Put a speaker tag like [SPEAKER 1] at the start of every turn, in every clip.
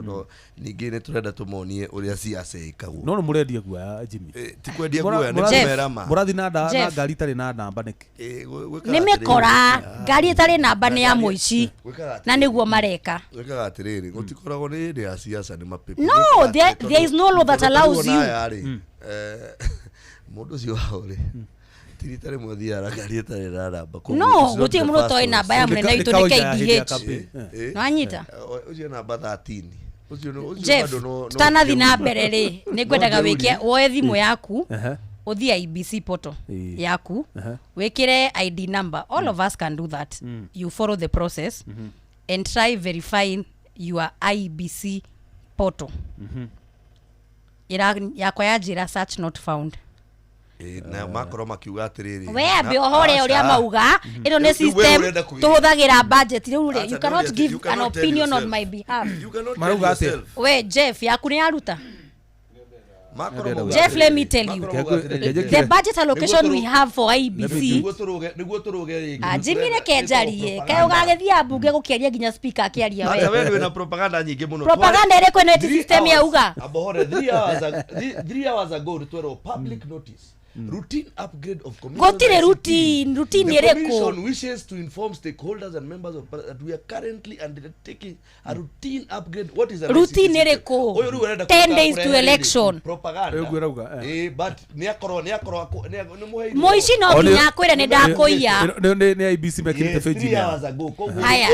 [SPEAKER 1] no ningine turenda tumonie uria siasa ikagwo
[SPEAKER 2] no murendia guoya Jimmy
[SPEAKER 1] ti kwendia guoya ni kumerama
[SPEAKER 2] murathi na ngari tari na namba niki
[SPEAKER 3] ni mikora ngari tari namba ni ya muici na niguo mareka
[SPEAKER 1] wekaga atiriri gutikoragwo ni ndi ya siasa ni mapepe
[SPEAKER 3] no there is no law that allows you
[SPEAKER 1] mundu cio waore tiritare mothiara ngari tari na namba
[SPEAKER 3] no gutie mundu toi namba ya munene itu ni KDH no anyita
[SPEAKER 1] ucio namba 13
[SPEAKER 3] Jeff tutanathi na mbere ri ni ngwendaga wikie woe thimu yaku uthia IBC portal yaku wikire ID number all of us can do that you follow the process and try verifying your IBC portal yakwa ya jira search not found
[SPEAKER 1] na makoro makiuga atiriri
[SPEAKER 3] we ambe ohore uria mauga ino ni system tuhuthagira budget riu ri you cannot give an opinion on my behalf
[SPEAKER 2] mauga ati
[SPEAKER 3] we Jeff yaku ni aruta Jeff, let me tell you, the budget allocation we have for IBC. Jimmy nekenjarie kayo gagethia bunge gukiaria ginya speaker akiaria we.
[SPEAKER 1] Wewe na propaganda nyingi muno.
[SPEAKER 3] Propaganda ire kwene system ya uga.
[SPEAKER 1] Abohore 3 hours ago to public notice. Routine upgrade of
[SPEAKER 3] gotire routine
[SPEAKER 1] ereko.
[SPEAKER 3] The
[SPEAKER 1] commission wishes to inform stakeholders and members of that we are currently undertaking a routine upgrade. What is a
[SPEAKER 3] routine ereko? 10 days to election.
[SPEAKER 1] Propaganda. But niakorwa
[SPEAKER 3] moici no nginya kwira ni ndakoia
[SPEAKER 2] ni IBC mekirite page
[SPEAKER 1] ya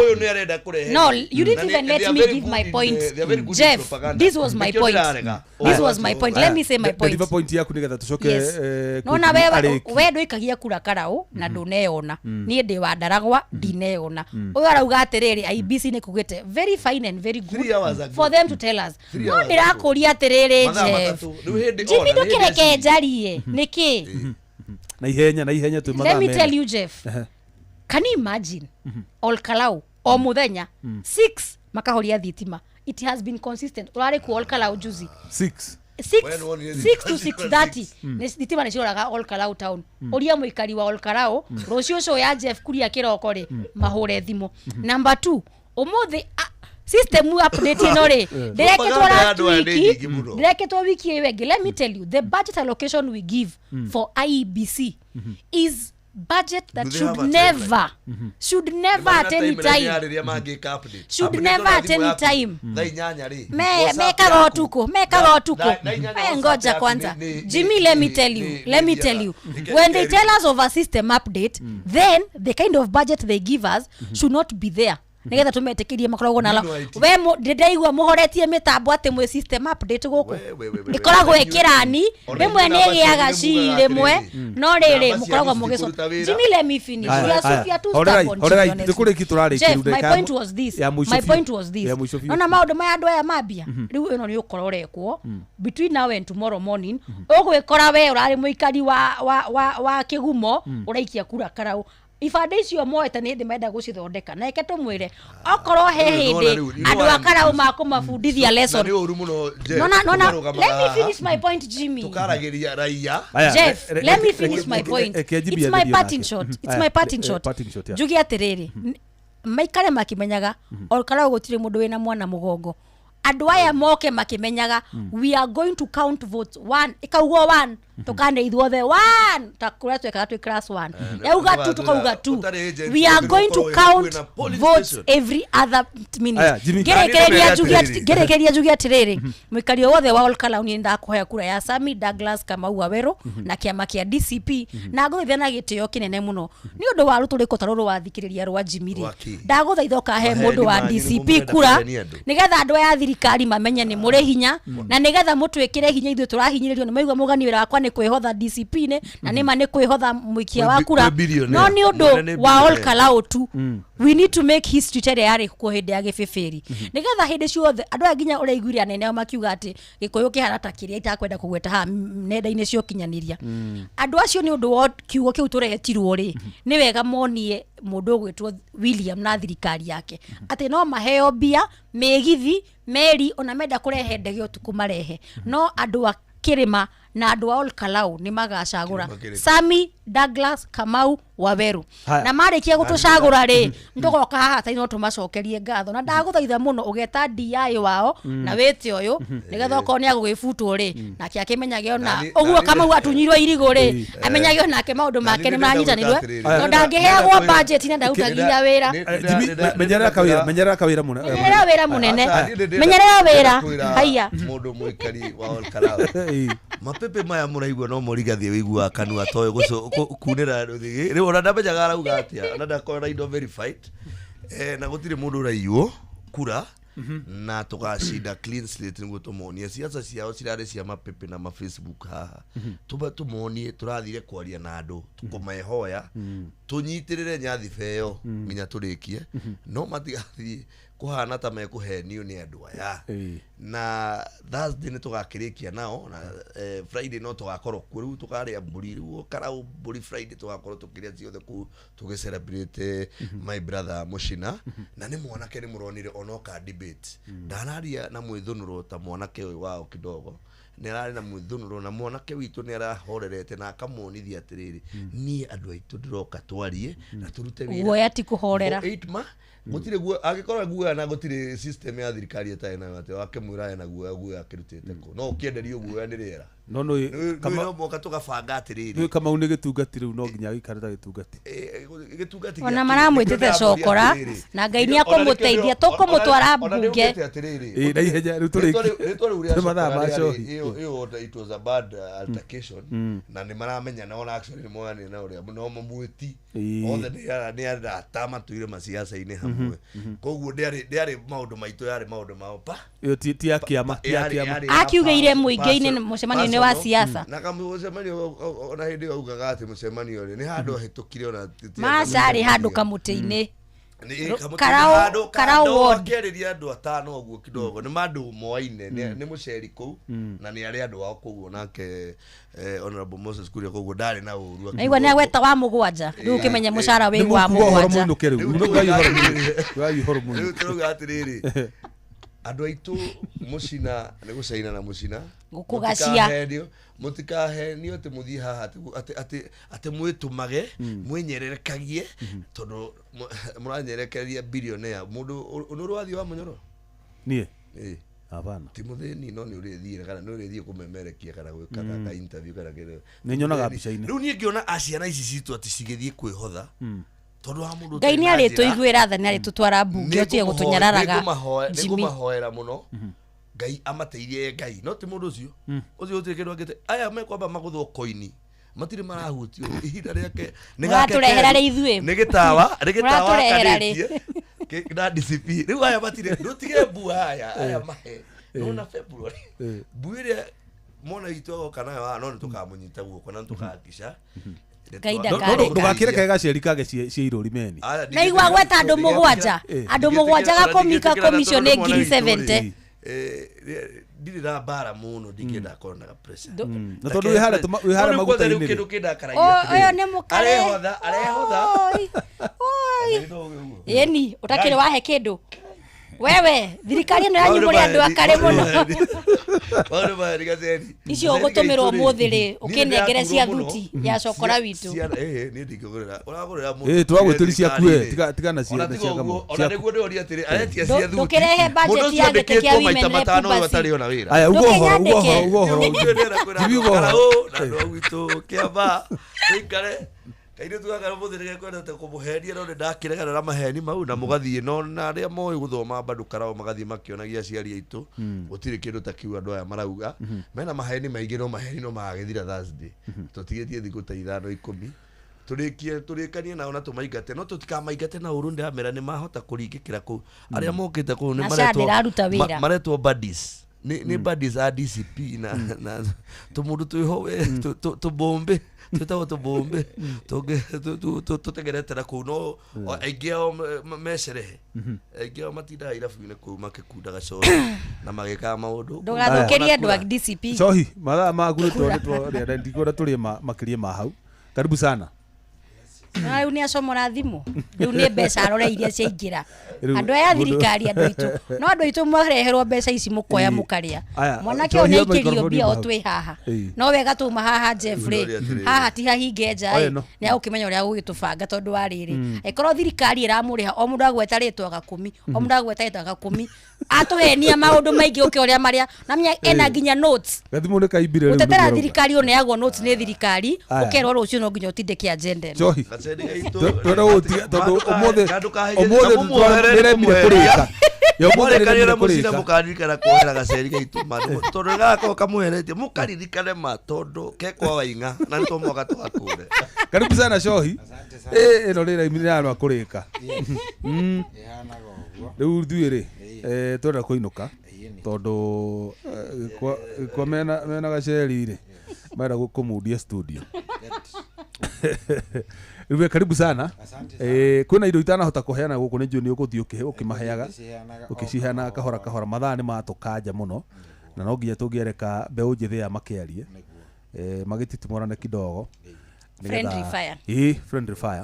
[SPEAKER 3] uyu ni arenda kurehe. No, you didn't even let me give my point. Jeff, this was my point. This was my point. Let me say my point.
[SPEAKER 2] Deliver point yaku nigetha tucoke
[SPEAKER 3] no na we ndwikagia kura karau na nduneona nie ndi wa ndaragwa ndineona uyu arauga atiriri IBC ni kugite very fine and very good for them to tell us no ndirakuria atiriri Jimmy ndukireke njarie niki
[SPEAKER 2] na ihenya tu
[SPEAKER 3] let me tell you Jeff can you imagine all kalau o muthenya 6 makahoria thitima it has been consistent urare ku all kalau juzi 6 to 6:30 nisitima niciroraga all kalau town uria muikari wa all kalau rucio ucio ya Jeff kuria kiroko ri mahure thimo number 2 umuthi system update ino ri direketwa wiki iwege. Let me tell you the budget allocation we give for IEBC is budget that should never at any time meka rotuko ngoja kwanza Jimmy, let me tell you when they tell us of a system update then the kind of budget they give us should not be there nigetha tumetekirie makoragwo na we ndaigua muhoretie mitambo ati mwe system update guku ikoragwo ekirani rimwe ni giaga ciri mwe no riri mukoragwo mugico Jimmy, let me finish ya Sofia tu
[SPEAKER 2] alright tukuriki turari
[SPEAKER 3] kirude my point was this no na maundu maya andu aya mambia riu ino ni ukororekwo between now and tomorrow morning ugwikora we urari muikari wa kigumo uraikia kura karau ifade icio moeta ni ndi menda gucithondeka na eke tumwire okorwo he hindi andu akarau makumabundithia lesson no let me finish my point Jimmy
[SPEAKER 1] tukaragiria raia
[SPEAKER 3] Jeff, let me finish my point it's my parting shot jugi atiriri maikare makimenyaga okarau gutire mundu wina mwana mugongo andu aya moke makimenyaga we are going to count votes 1 ikaugo 1 tukane ithuothe 1 takura tweka twi class 1 yauga 2 tukauga 2 we are going to count votes every other minute gerekeria jugi atiriri mwikario wothe wa olkala ni ndakuhoya kura ya Sami Douglas Kamau Awero na kiama kia DCP na ngwithia na gitio kinene muno ni undu wa ruturiko taruru wathikiriria rwa Jimmy ndaguthaitha kahe mundu wa DCP kura nigetha andu ya thirikari mamenye ni muri hinya na nigetha mutwikire hinya ithu turahinyiririo ni maigwa mugani wira wakwa ni kwihotha DCP ne na nima ni kwihotha muikia wa kura no ni undu wa all kalau tu we need to make history tere yari ku hindi ya gibibiri nigetha hindi ciothe andu aginya uraiguire anene makiuga ati gikuyu kiharata kiria itakwenda kugweta ha nenda-ini cio kinyaniria andu acio ni undu wa kiugo kiu turetirwo ri ni wega monie mundu gwitwo William na thirikari yake ati no maheo bia megithi meri ona menda kurehe ndege utuku marehe no andu kirima na andu a Olkalau ni magacagura Sami, Douglas, Kamau, Waweru na marikia gutucagura ri ndugoka haha ta ino tumacokerie ngatho na ndaguthaitha muno ugeta DI wao na wete uyu nigetha ko ni agugifutwo ri nake akimenyage ona uguo Kamau atunyirwo irigo ri amenyage onake maundu make ni manyitanirwe no ndangiheagwo budget na ndagutagia wira
[SPEAKER 2] menyerera kawira
[SPEAKER 3] munene menyerera wira haiya
[SPEAKER 1] mundu muikari wa Olkalau mapepe maya muraigua no morigathie wigua kanua toyo kunira ri ona ndamenyaga arauga atia na ndakora indo verified na gutire mundu uraiywo kura na tugacinda clean slate niguo tumonie ciaca ciao cirarĩ cia mapepe na Facebook haha tumonie turathire kwaria na andu tukumehoya tunyitirire nyathiba ĩyo minya turikie no matigathie kuhana ta mekuhenio ni andu aya na Thursday ni tugakirikia nao na Friday no tugakorwo kuru tukaria mburi ruo Karau mburi Friday tugakorwo tukiria ciothe ku tugicelebrate my brother Mucina na ni mwanake ni muronire onoka debate ndanaria na mwithunuro ta mwanake uyu wao kidogo ni arari na mwithunuro na mwanake witu ni arahorerete na akamonithia atiriri ni andu aitu ndiroka twarie na turute wira
[SPEAKER 3] uoya ti kuhorera
[SPEAKER 1] gutire guo agikora guo na gutire system ya thirikari etae na ate akemwira na guo akirutite ko no ukienderio guo ni rera
[SPEAKER 2] no
[SPEAKER 1] kama moka tugabanga atiriri
[SPEAKER 2] ni kama une gitungati riu no nginya gikarita gitungati
[SPEAKER 1] gitungati
[SPEAKER 3] ona maramwitite cokora na Ngai ni akomuteithia tukumutwara mbunge
[SPEAKER 2] na ihenya riu turi mathaa macio
[SPEAKER 1] it was a bad altercation na ni maramenya na ona actually ni mwana na uria no mwiti othe ni atama tuire maciaca-ini hamwe koguo ndiari maundu maitu yari maundu mao pa
[SPEAKER 2] iyo ti akiama
[SPEAKER 3] akiugeire muingi-ini mucemanio-ini wa siasa
[SPEAKER 1] na kama mucemanio ona hindi augaga ati mucemanio ni handu ahitukire ona
[SPEAKER 3] macari handu kamuti-ini
[SPEAKER 1] Karau akeriria andu atano uguo kidogo ni mandu moaine ni muceri ku na ni ari andu wao kuguo nake honorable Moses Kuria kuguo ndari na uru
[SPEAKER 3] aigua ni agweta wa mugwanja riu kimenya mucara wi wa mugwanja
[SPEAKER 1] riu turuga atiriri andu aitu Mucina ni gucaina na Mucina
[SPEAKER 3] gukugacia
[SPEAKER 1] mutikahenio ati muthie haha ati mwitumage mwinyererekagie tondu muranyerekeria billionaire mundu unuru wathi wa munyoro
[SPEAKER 2] nie hapana
[SPEAKER 1] ti muthini no ni urithire kana ni urithie kumemerekia kana gwikaga ka interview kana kile
[SPEAKER 2] ni nyonaga bica-ini
[SPEAKER 1] riu nie ngiona aciana ici citu ati cigithie kwihotha tondu wa mundu
[SPEAKER 3] Ngai ni ari tuiguira tha ni ari tutwara mbunge utie gutunyararaga
[SPEAKER 1] nigumahoera muno Ngai amateithie Ngai no ti mundu ucio utie kindu angite aya mekwamba maguthwo koini matire marahutio ihinda riake
[SPEAKER 3] nigaturehera ri ithue
[SPEAKER 1] nigitawa kanitie na DCP riu aya matire rutige bua aya mahe no na February buire mona itwa kana wa no tukamunyita guko na tukakisha
[SPEAKER 2] ndugakire kega cieri kage cia iruri meni
[SPEAKER 3] na igwa gweta andu mugwanja gakomika commission 70
[SPEAKER 1] ndiri na bara muno ndingenda kona ga pressure
[SPEAKER 2] na tondu wi hara maguta-ini
[SPEAKER 1] kindu kidakaragia
[SPEAKER 3] oyo ni mukare
[SPEAKER 1] arehotha
[SPEAKER 3] yeni utakire wahe kindu wewe thirikari ino yanyu muri andu akare muno
[SPEAKER 1] bado bari gazeni
[SPEAKER 3] icio gutumirwo muthiri ukinengere cia thuti ya cokora witu
[SPEAKER 1] ni ndikugurira uragurira mundu
[SPEAKER 2] turagwitiricia kue tigana cia
[SPEAKER 1] gamo ona niguo ndoria atiri aretia cia thuti
[SPEAKER 3] ndukirehe budget ya gete kia women
[SPEAKER 1] batari ona wira
[SPEAKER 2] aya ugo horo
[SPEAKER 1] na ndo witu kiamba ikare kaire tugaga muthirige kwenda te kumuheria no ndakirega na maheni mau na mugathie no na aria moi guthoma bandu Karau magathie makionagia aciari aitu gutire kindu ta kiu andu aya marauga mena maheni maingi no maheni no magithira Thursday tutigetie thiku ta 5-10 turikanie nao na tumaigate no tutikamaigate na uru ndamera ni mahota kuringikira ku aria mokite ku ni maretwo buddies ni buddies a DCP na tumundu tuiho we tubombe tutawo tubombe tutegerete na ku no aigeo mesherehe aigeo matinda irabu-ini ku makikundaga cohi na magika maundu
[SPEAKER 3] ndugathukirie andu a DCP
[SPEAKER 2] cohi mathaa maku nitwo ndikona turi makirie ma hau karibu sana
[SPEAKER 3] na unia somora thimu riu ni mbeca arore iria ciaingira andu aya thirikari andu itu no andu itu mwareherwo mbeca ici mukoya mukaria mwanake ona ikirio bia o twi haha no wega tuma haha Jeffrey haha ti hahinge nja ni agukimenya uria gugitubanga tondu wa riri ikorwo thirikari iramuriha o mundu agweta ritwa ga 10 o mundu agweta ritwa ga 10 atuhenia maundu maingi uke uria maria na menya ena nginya notes
[SPEAKER 2] gathimu ne kaimbire riu
[SPEAKER 3] utetera thirikari oneagwo notes ni thirikari ukerwo rucio no nginya utindike agenda
[SPEAKER 2] johi tora utia tondu umothe ndiremire kurika yo mothe ndiremire kurika
[SPEAKER 1] mukaririkana kuhera gaceri gaitu mandu tondu gako kamuheretie mukaririkane ma tondu kekwa wainga na nito mwaga twakure.
[SPEAKER 2] Karibu sana Shohi. Ino rira imirano kurika riu thuire twenda kuinuka tondu kwa mena gaceri ri mara gukumudia studio. Riu karibu sana. Kuna indo itanahota kuheana guku ni njuni ukuthii ukimaheaga ukiciheana kahora mathaa ni matukanja muno na no nginya tungiereka mbeu njithi ya makiarie magititimorane kidogo
[SPEAKER 3] friendly fire
[SPEAKER 2] friendly fire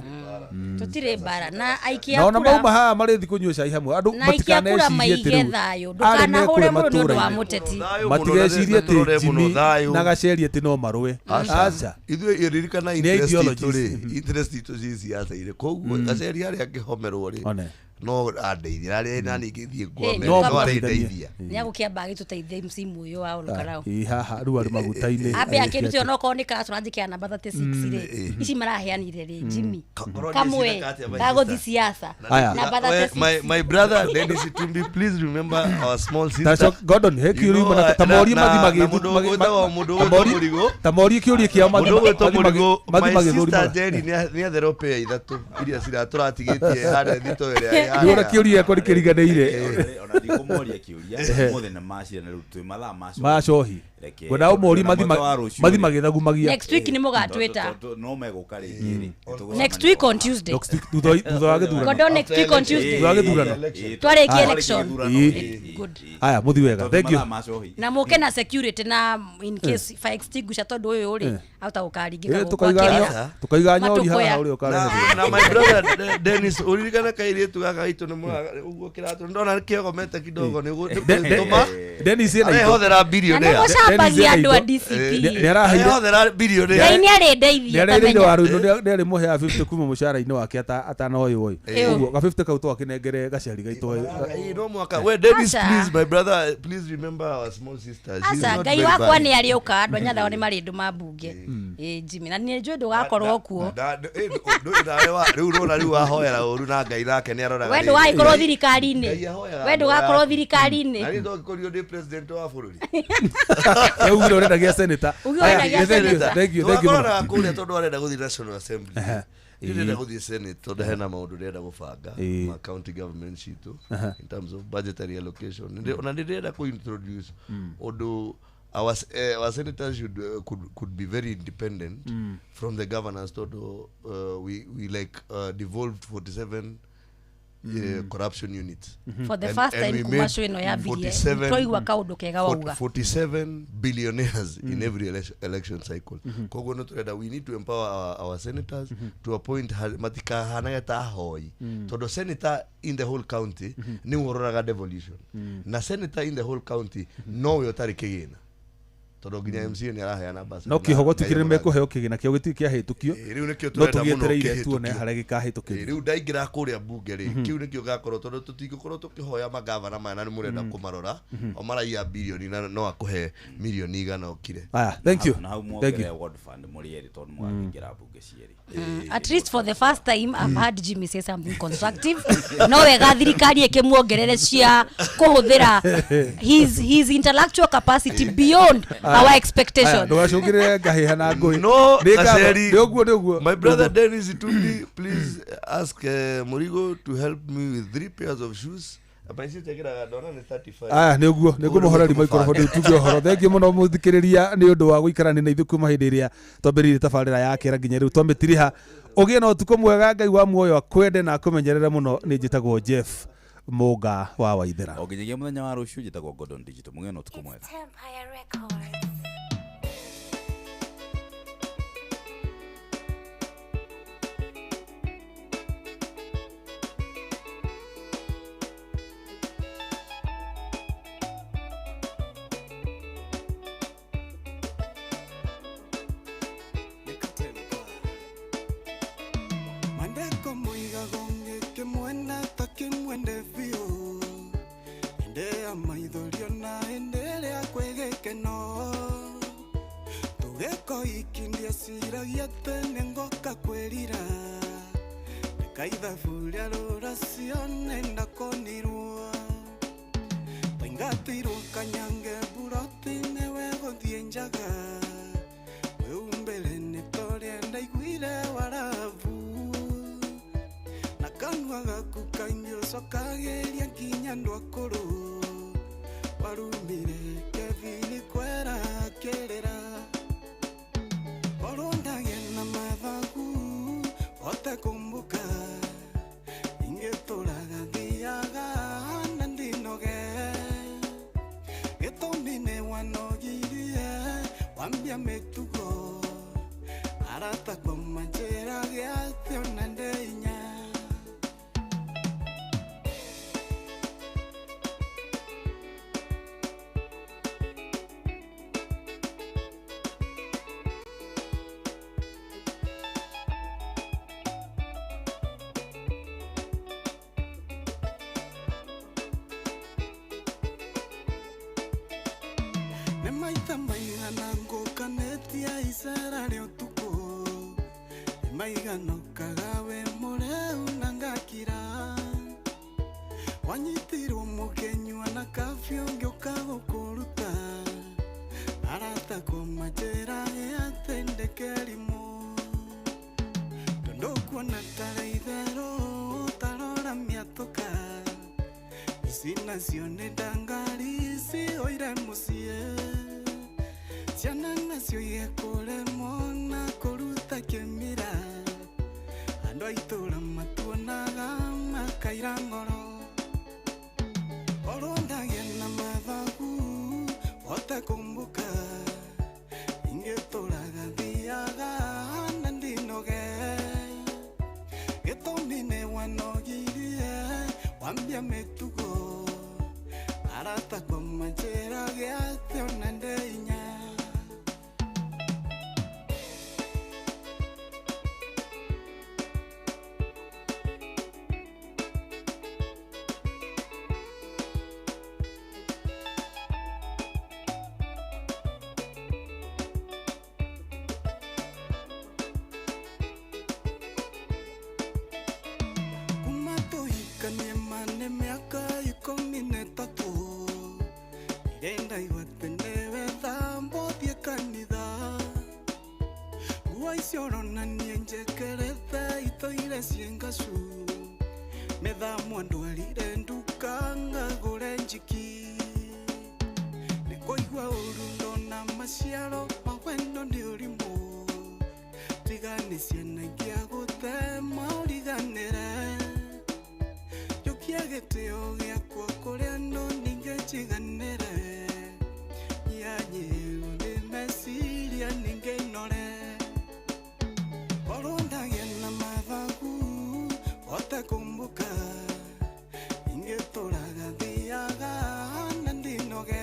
[SPEAKER 3] tutire bara na aikia kura
[SPEAKER 2] na mauma ha marithi kunywa cai hamwe andu
[SPEAKER 3] matikane cirie thayo ndukana hure mundu ndu wa muteti
[SPEAKER 2] matigecirie ti Jimmy na gaceri ati no marwe acha
[SPEAKER 1] ithu iririkana interest itu ciaca ire koguo gaceri ari angihomerwo ri no andeithia ari nani ngithie ngome no areithia
[SPEAKER 3] nyagukiamba agituteithia msimu uyu wa ulukarao
[SPEAKER 2] haha ru ari magutaini
[SPEAKER 3] abe akirutio no ko ni ka turanjikia namba 36 ri ici maraheanire ri Jimmy kamwe bagothi siasa namba 36
[SPEAKER 1] my brother Dennis Itumbi, please remember our small sister
[SPEAKER 2] Tasha Gordon hekiri mana tamori mathimagi tamori kiuri kia mathimagi
[SPEAKER 1] sister Jenny ni atheropea ithatu iria ciraturatigĩtie hare thito ĩrĩa
[SPEAKER 2] Yora kiuria ko rikiriganeire
[SPEAKER 4] ona ndikomoria kiuria mothe na macira na rutwe mathaa
[SPEAKER 2] macohi gwenda umori mathimagithagumagia
[SPEAKER 3] next week ni mugatwita
[SPEAKER 4] no meguka ringi
[SPEAKER 3] next week on Tuesday
[SPEAKER 2] thutha wa githurano
[SPEAKER 3] Gordon next week on Tuesday
[SPEAKER 2] thutha wa githurano
[SPEAKER 3] twarekia election good
[SPEAKER 2] aya muthi wega thank you
[SPEAKER 3] na muke na security na in case fire extinguisher tondu uyu uri auta ukaringika
[SPEAKER 2] tukaiga nyori haha uri ukarehe
[SPEAKER 1] na my brother Dennis uririkana kairitu gaka itu ni uguo kiratu ndona kiogomete kidogo ni gutuma
[SPEAKER 2] Dennis ina
[SPEAKER 1] hothera billionaire
[SPEAKER 3] bagia andu a DCP
[SPEAKER 1] hothera billionaire
[SPEAKER 3] ni ari ndeithia
[SPEAKER 2] tamenya waru ndari muhea 50 kuma mushara-ini wake atanoyoi uguo ga 50 kauto akinengere gaceri gaito
[SPEAKER 1] no mwaka we Dennis please my brother please remember our small sister
[SPEAKER 3] asa ngai wakwa ni ari uka andu anyadao ni marindu mabunge Jimmy na ni njwe ndugakorwo kuo riu rona riu ahoera uru na ngai nake ni aroraga we ndugakorwo thirikari-ini we ndugakorwo thirikari-ini
[SPEAKER 1] ari ndogikorio ndi president wa bururi
[SPEAKER 2] ugire urendagia senator
[SPEAKER 3] thank
[SPEAKER 2] you
[SPEAKER 1] na kuria tondu arenda guthi national assembly ndenda guthi senate tondu hena maundu ndenda gubanga ma county government citu in terms of budgetary allocation ona ndenda ku introduce odo our senators could be very independent from the governors tondu we like devolved 47 corruption units
[SPEAKER 3] for the first time kumasho ino ya video toigwa kaundu kega wauga
[SPEAKER 1] 47 billionaires in every election cycle koguo no turenda we need to empower our senators to appoint matika hana ta hoi tondu senator in the whole county ni uroraga devolution na senator in the whole county no we otari kigina tondu nginya MC ni araheana basa
[SPEAKER 2] no kihogo tikire mekuheo kigina kio giti kia hitukio
[SPEAKER 1] riu nikio turenda muno
[SPEAKER 2] tuone hare gikahitukio
[SPEAKER 1] riu ndaingira kuria bunge ri kiu nikio gakorwo tondu tutingukorwo tukihoya magavana mana ni murenda kumarora o maraia bilioni na no akuhe milioni igana okire
[SPEAKER 2] thank you
[SPEAKER 4] thank you ward fund murieri tondu mwakingira bunge cieri
[SPEAKER 3] at least for the first time I've had Jimmy say something constructive no wega thirikari ikimuongerere cia kuhuthira his intellectual capacity beyond our expectation
[SPEAKER 2] ndwacungire ngahiha na ngui
[SPEAKER 1] no
[SPEAKER 2] niguo
[SPEAKER 1] my brother Dennis Itumbi please ask Murigo to help me with 3 pairs of shoes
[SPEAKER 2] niguo muhoreri microphone tuge horo thengi muno muthikiriria ni undu wa guikarania na ithu kuma hindi iria twambiririe tabarira yake ra nginya riu twamitiriha ugie no tuko mwega ngai wa muoyo akwende na akumenyerera muno ni njitagwo Jeff Muga wa Waithera
[SPEAKER 4] oginyagia muthenya wa ruciu njitagwo Gordon Digital mugie no tuko mwega
[SPEAKER 5] kaitha furia ruracione ndakonirwo taingatirwo kanyange burotine we guthie njaga weumbere ni toria ndaiguire warabu na kanua gaku kainyo sokageria nginya ndwakuru warumire kevini kwera kerera orondage na mathagu otakumbuka ingeturaga thiaga na ndinoge gitumine wanogirie wambia mitugo arata kwa manjera giathio na ndeinya maigano kagawe mureu nangakira wanyitirwo mukenywa na kafyo ngioka gukuruta arata kwa majera atendekerimu ndokwana taraithero tarora miatoka isina sione dangari si oire musie ciana nacio yekuremo na kuruta kemira ando aitura matuonaga makaira ngoro orondagia na mathagu otakumbuka ingeturaga thiaga na ndinoge gitumine wanogirie wambia mitugo arata kwa manjera giathio na ndeinya siengasu metha mwandu alire ndukanga gure njiki nikoigwa urundo na maciaro mawendo ni urimo tigane ciana ingia guthema uriganire yukia gitio giakwa kuria ndo ninge njiganire yanyiru ni meciria ninge inore orondagia na mathagu otakumbuka ingeturaga thiaga na ndinoge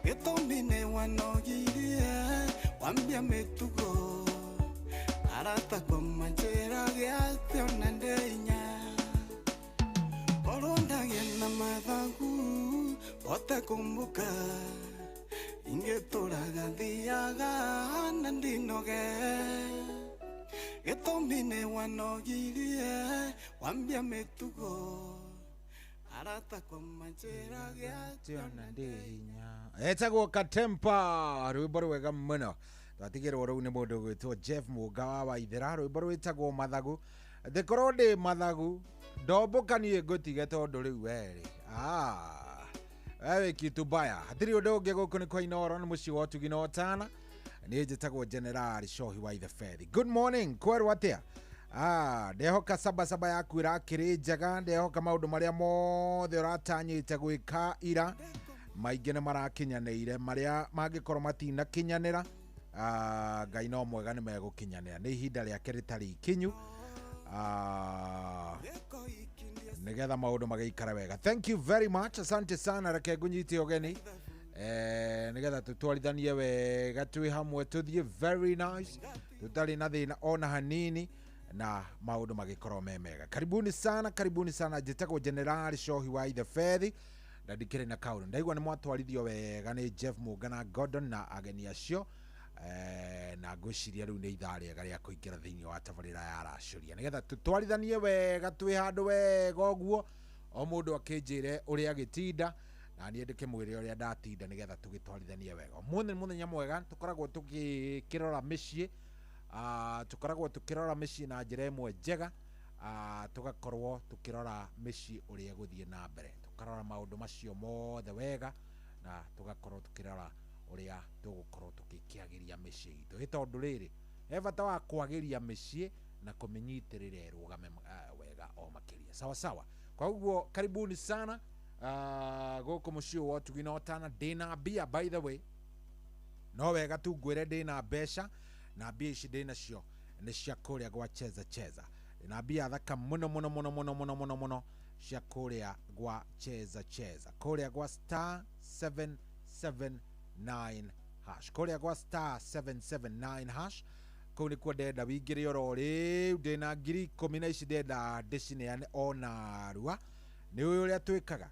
[SPEAKER 5] gitumine wanogirie wambia mitugo arata kwa manjera giathio na ndeinya orondagia na mathagu otakumbuka ingeturaga thiaga na ndinoge gitumine wanogirie wambia mitugo arata kwa manjera giathio na ndeinya
[SPEAKER 6] etagwo Katempa rwimbo rwega muno twatigirwo riu ni mundu gwitwo Jeff Mugawa wa Ithera rwimbo rwitagwo Mathagu thikorwo ndi mathagu ndombukanie ngutige tondu riu weri wewe kitu baya hatiri undu ungi guku ni kwa Inoro ni muci wa Tuginotana ni njitagwo General Shohi wa The Fed. Good morning kweru atia ndehoka saba yaku irakiri njega ndehoka maundu maria mothe uratanyite gwika ira maingi ni marakinyaneire maria mangikorwo matina kinyanira Ngai no mwega ni megukinyanira ni ihinda riake ritari ikinyu nigetha maundu magikara wega. Thank you very much, asante sana reke ngunyite ogeni nigetha tutwarithanie wega twi hamwe tuthie very nice tutari na thina ona hanini na maundu magikorwo memega. Karibuni sana njitagwo General Shohi wa The Fed na ndikire na kaundu ndaigwa ni mwatwarithio wega ni Jeff Muga na Gordon na ageni acio na ngwiciria riu ni ithaa riega ria kuingira thiini wa tabarira ya Racuria nigetha tutwarithanie wega twi handu wega uguo o mundu akinjire uria agitinda na nie ndikimwire uria ndatinda nigetha tugitwarithanie wega muthenya muthenya mwega tukoragwo tukirora micii tukoragwo tukirora micii na njira imwe njega tugakorwo tukirora micii uria guthie na mbere tukarora maundu macio mothe wega na tugakorwo tukirora uria tugukorwo tukikiagiria micii itu gitondu riri bata wa kwagiria micii na kuminyitirira irugame wega o makiria sawa sawa. Kwa hivyo karibuni sana guku mucii wa Tugina Otana ndina mbia by the way no wega tu ngwire ndina mbeca na mbia ici ndina cio ni cia kuria gwa cheza na mbia thaka muno cia kuria gwa cheza kuria gwa star 779 hash kuria gwa star 779 hash kau nikuo ndenda wingire oro riu ndina 10,000 na ici ndenda ndicineane ona rua ni uyu uria twikaga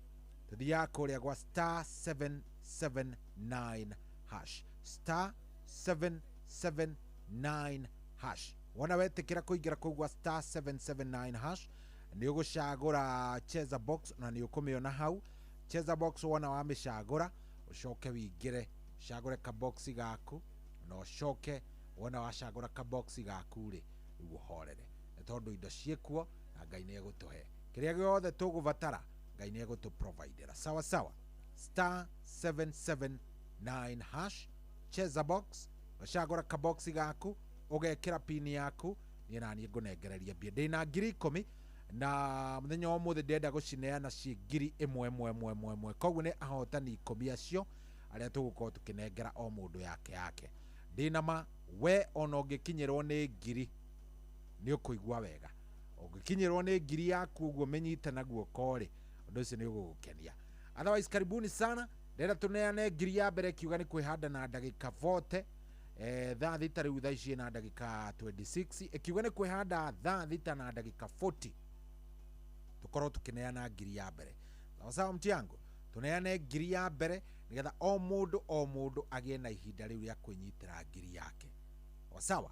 [SPEAKER 6] tuthiaga kuria gwa star 779 hash star 779 hash wona wetikira kuingira kuu gwa star 779 hash ni ugucagura cheza box na ni ukumiona hau cheza box wona wamicagura ucoke wingire cagure ka box gaku no ucoke wona wacagura ka box gaku ri uguhorere tondu indo ciekuo na Ngai ni egutuhe kiria giothe tuguvatara Ngai ni egutu providera sawa sawa. Star 779 hash cheza box wacagura ka box gaku ugekira pin yaku ni nani ngunengereria mbia ndina 10,000 na muthenya wa muthe ndenda gucineana ci 1,000 koguo ni ahotani 10 acio aria tugukorwo tukinengera o mundu yake ndina ma we ona ungikinyirwo ni 1,000 ni ukuigua wega ungikinyirwo ni 1,000 yaku uguo menyite naguo kori undu ucio ni ugugukenia. Otherwise karibuni sana ndenda tuneane 1,000 ya mbere kiuga ni kwihanda na ndagika 40 thaa thita riu thaa ici na ndagika 26 ikiuga ni kwihanda thaa thita na ndagika 40 tukorwo tukineana 1,000 ya mbere sawa sawa mtiangu tuneane 1,000 ya mbere nigetha o mundu agie na ihinda riu ria kwinyitira 1,000 yake sawa.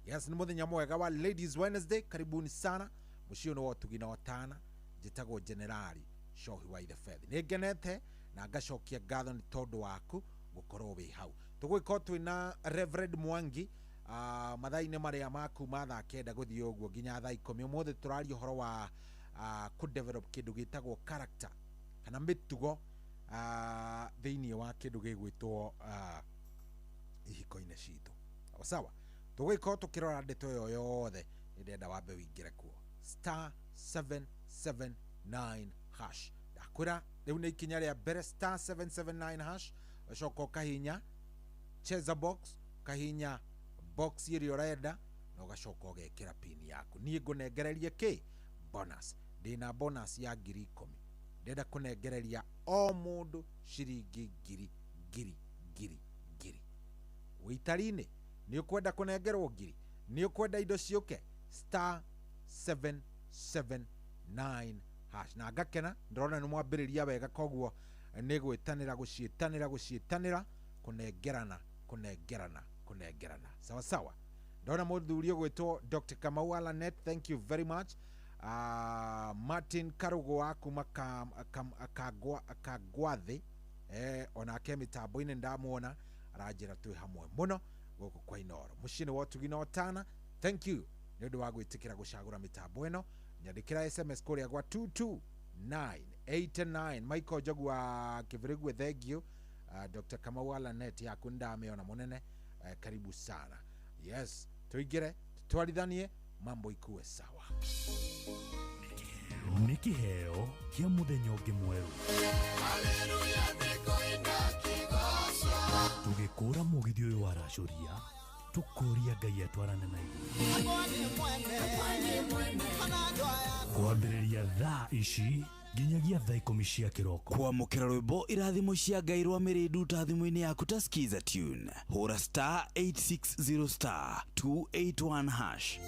[SPEAKER 6] Yes, ni muthenya mwega wa Ladies Wednesday karibuni sana mucii no Tugina Otana njitagwo Generali Shohi wa the Fed ni genete na ngacokia ngatho ni tondu waku gukorwo wi hau tugwiko twina Reverend Mwangi mathaine maria maku mathaa kenda guthii uguo nginya thaa 10 umuthe turari uhoro wa ku develop kindu gitagwo character kana mitugo thiini wa kindu gigwitwo ihiko-ine citu sawa. Tugwiko tukirora ndeto yo yothe ndenda wambe wingire kuo star 779 hash ndakwira riu ni ikinya ria mbere star 779 hash ucoka kahinya cheza box kahinya box iri urenda na ugacoka ugekira pin yaku nie ngunengereria ki bonus ndina bonus ya 10,000 ndenda kunengereria o mundu ciringi 1,000 witarine ni ukwenda kunengerwo 1,000 ni ukwenda indo ciuke star 779 hash na ngakena ndrona ni mwambiriria wega koguo ni gwitanira gucietanira kunengerana sawa sawa. Ndona muthuri ugwitwo Dr. Kamau Alanet, thank you very much. Martin Karugo akuma akagwathi onake mitambo-ini ndamuona arajira twi hamwe muno guku kwa Inoro mucini wa Tugina Otana. Thank you ni undu wa gwitikira gucagura mitambo ino nyandikira SMS kuria gwa 22989 Michael Jogu wa Kivirigu thank you. Dr. Kamau Alanet yaku ndameona munene karibu sana. Yes, tuigire tutwarithanie mambo ikuwe sawa.
[SPEAKER 7] Niki heo kia muthenya ungi mweru haleluya nikoinda kigoso tugikura mugithi uyu wa Racuria tukuria Ngai atwarane na ithuĩ kwambĩrĩria thaa ici nginyagia thaa 10 cia kiroko
[SPEAKER 8] kwamũkĩra rwĩmbo irathimo cia Ngai rwa mĩrĩndu ta thimũ-inĩ yaku ta skiza tune hũra star 860 star 281 hash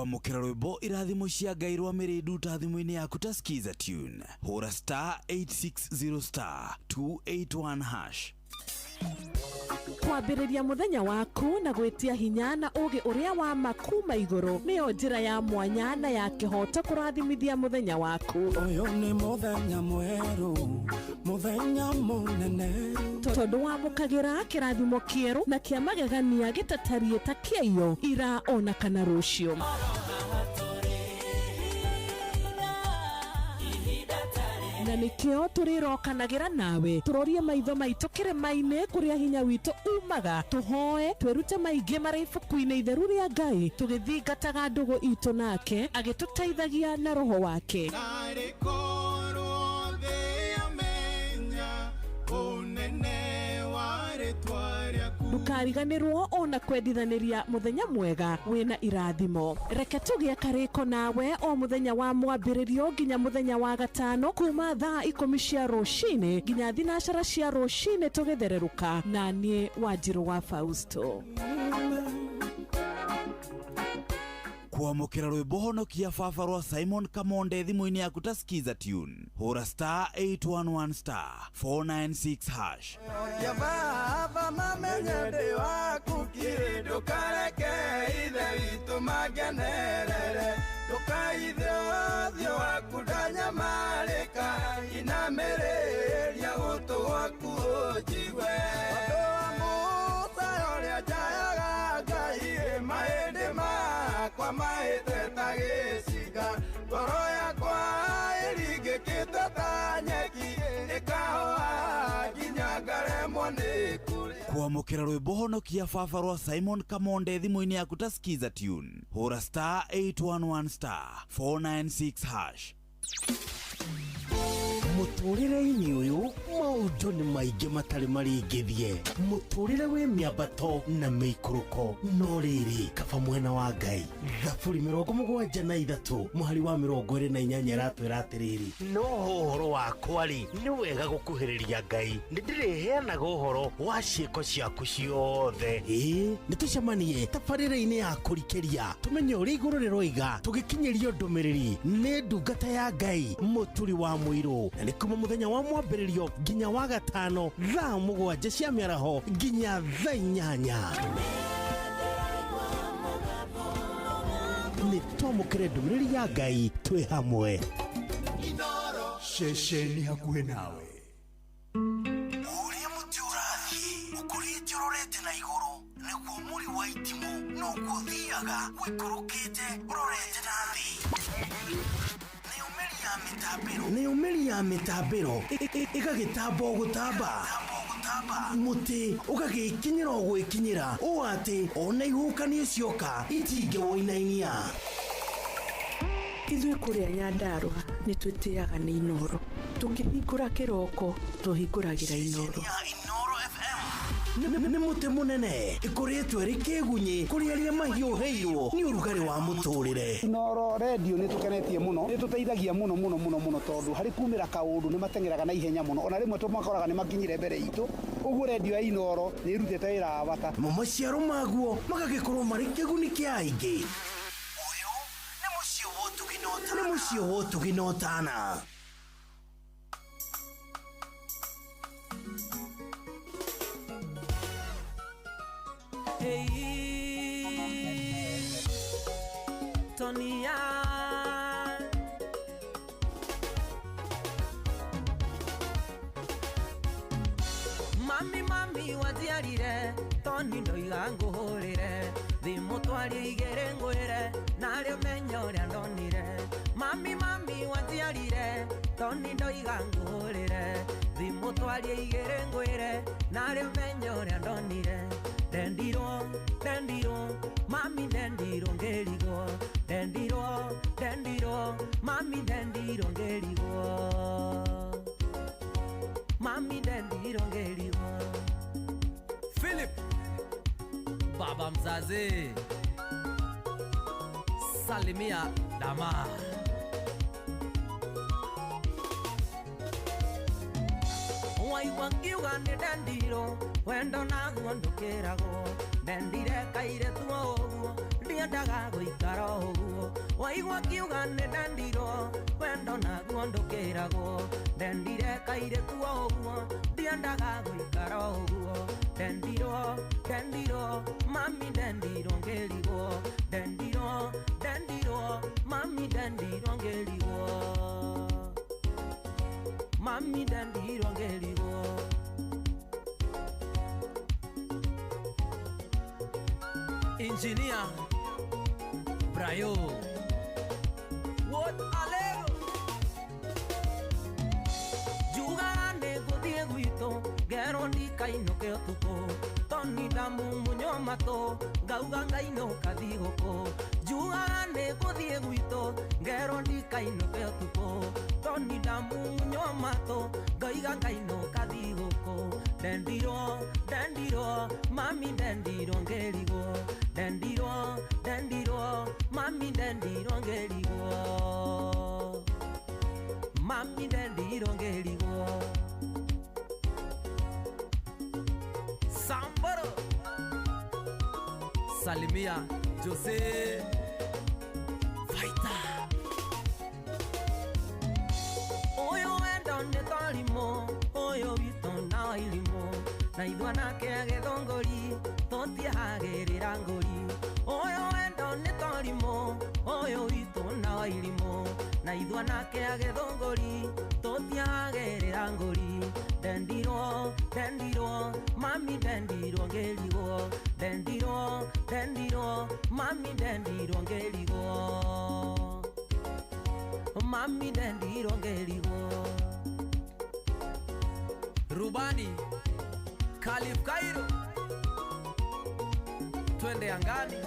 [SPEAKER 8] kwamukira rwimbo irathimo cia Ngai rwa Mirindu ta thimu-ini yaku ta skiza tune hura *860 *281#.
[SPEAKER 9] Kwambĩrĩria mũthenya waku na gwĩtia hinya na ũgĩ ũrĩa wa makuma igũrũ nĩyo njĩra ya mwanya na ya kĩhoto kũrathimithia mũthenya waku.
[SPEAKER 5] Ũyũ nĩ mũthenya mwerũ, mũthenya mũnene,
[SPEAKER 9] tondũ wamũkagĩra kĩrathimo kĩerũ na kĩa magegania gĩtatariĩ ta kĩayo ira ona kana rũciũ. Na nikio turirokanagĩra nawe turorie maitho maitũ kĩrĩma-inĩ kũrĩa hinya witũ umaga, tuhoe twĩrute maingĩ marĩ ibuku-inĩ itheru rĩa Ngai tũgĩthingataga ndũgũ itũ nake agĩtũteithagia na roho wake. Ndukariganĩrwo ona kwendithanĩria mũthenya mwega wĩna irathimo. Reke tũgĩe karĩko nawe o mũthenya wa mwambĩrĩrio nginya mũthenya wa gatano kuma thaa 10 cia rũcinĩ nginya thinacara cia rũcinĩ tũgĩthererũka na niĩ Wanjirũ wa Fausto.
[SPEAKER 8] Kwamukira rwimbo honokia baba rwa Simon Kamonde thimu-ini yaku ta skiza tune hura *811*496#.
[SPEAKER 5] ya baba mamenye ndĩ waku kiri ndũkareke ithe witũ magenerere, ndũkaithe ũthiũ waku ndanyamarĩka, inamĩrĩria gũtũ gwaku ũnjigwe. Andũ a Musa ũrĩa njayaga Ngai mahĩndĩ makwa mahĩte ta gĩciga, ngoro yakwa ĩringĩkĩte ta nyeki ĩkahoa nginya ngaremwo nĩ kũrĩa.
[SPEAKER 8] Kwamukira rwimbo honokia baba rwa Simon Kamonde thimu-ini yaku ta skiza tune hura *811*496#.
[SPEAKER 10] Mũtũrĩre-inĩ ũyũ maũndũ nĩ maingĩ matarĩ maringithie, mũtũrĩre wĩ mĩambato na mĩikũrũko, no rĩrĩ kaba mwena wa Ngai. Thaburi 73 mũhari wa 28 ĩratwĩra atĩrĩrĩ, no ũhoro wakwa-rĩ nĩ wega gũkuhĩrĩria Ngai, nĩndĩrĩheanaga ũhoro wa ciĩko ciaku ciothe. Nĩ tũcemanie tabarĩra-inĩ ya kũrikĩria tũmenye ũrĩa igũrũ rĩroiga tũgĩkinyĩrio ndũmĩrĩri nĩ ndungata ya Ngai mũturi wa mũirũ, na nĩ kuma mũthenya wa mwambĩrĩrio nginya wa gatano thaa 7 cia mĩaraho nginya thaa 8. Nĩ twamũkĩre ndũmĩrĩri ya Ngai twĩ hamwe.
[SPEAKER 7] Ceceni hakuhĩ nawe.
[SPEAKER 10] Ũrĩa mũtĩ ũrathiĩ ũkũrĩte ũrorete na igũrũ, nĩguo mũri wa itimũ noguo ũthiaga wĩikũrũkĩte ũrorete na thĩ. Nĩ umeri ya mĩtambĩro ĩgagĩtamba o gũtamba, mũtĩ ũgagĩkinyĩra o gwĩkinyĩra, ũũ atĩ ona ihuhũkanio cioka itingĩwoinainia.
[SPEAKER 9] Ithuĩ kũrĩa Nyandarua nĩ twĩtĩaga nĩ Inoro, tũkĩhingũra kĩroko tũhingũragĩra Inoro.
[SPEAKER 10] Nĩ mũtĩ mũnene ĩkoretwo ĩrĩ kĩgunyi kũrĩ arĩa mahiũhĩirwo nĩ ũrugarĩ wa mũtũrĩre.
[SPEAKER 11] Inoro radio nĩ tũkenetie mũno, nĩ tũteithagia mũno tondũ harĩ kumĩra kaũndũ nĩ matengeraga na ihenya mũno, ona rĩmwe tũmakoraga nĩ makinyire mbere itũ. Ũguo radio ya Inoro nĩ ĩrutĩte wĩra wa bata.
[SPEAKER 10] Maciaro maguo magagĩkorwo marĩ kĩguni kĩa aingĩ. Ũyũ nĩ mũciĩ wa Ũtugi na Ũtana.
[SPEAKER 12] Tonia Mami wajiarire Toni ndoiga ngũhũrĩre thimũ twarie igĩrĩ ngwĩre narĩo menye ũrĩa ndonire. Mami wajiarire Toni ndoiga ngũhũrĩre thimũ twarie igĩrĩ ngwĩre narĩo menye ũrĩa ndonire. Dendirwo mami dendirwo ngĩrigwo, dendirwo mami dendirwo ngĩrigwo, mami dendirwo ngĩrigwo. Philip baba mzazi salimia dama. Waigua ngiuga nĩ dendirwo wendo naguo ndũkĩragwo, ndendire kaire tuo ũguo ndiendaga gũikara ũguo waigua kiuga nĩ ndendirwo wendo naguo ndũkĩragwo ndendire kairĩtu ũguo ndiendaga gũikara ũguo ndendirwo mami ndendirwo ngĩrigwo ndendirwo mami ndendirwo ngĩrigwo mami ndendirwo ngĩrigwo Engineer Brayo What alero Juga ne godie guito Gero ndi kaino ke otuko Toni damu munyo mato Gauga ngaino kadigoko Juga ne godie guito Gero ndi kaino ke otuko Toni damu munyo mato Gaiga ngaino kadigoko Dendiro mami dendiro ngerigo Dendiro, mami dendiro ngerigo Mami dendiro ngerigo Sambaro Salimia Jose Fighter Oyo endo netalimo Oyo bito na ilimo Na idwana ke agethongori Totia hagerera ngori Oyo endo netalimo Oyo bito na ilimo Na idwana ke agethongori Totia hagerera ngori Dendiro Mami dendiro ngerigo Dendiro Mami dendiro ngerigo Mami dendiro ngerigo Rubani Khalif Cairo Twende angani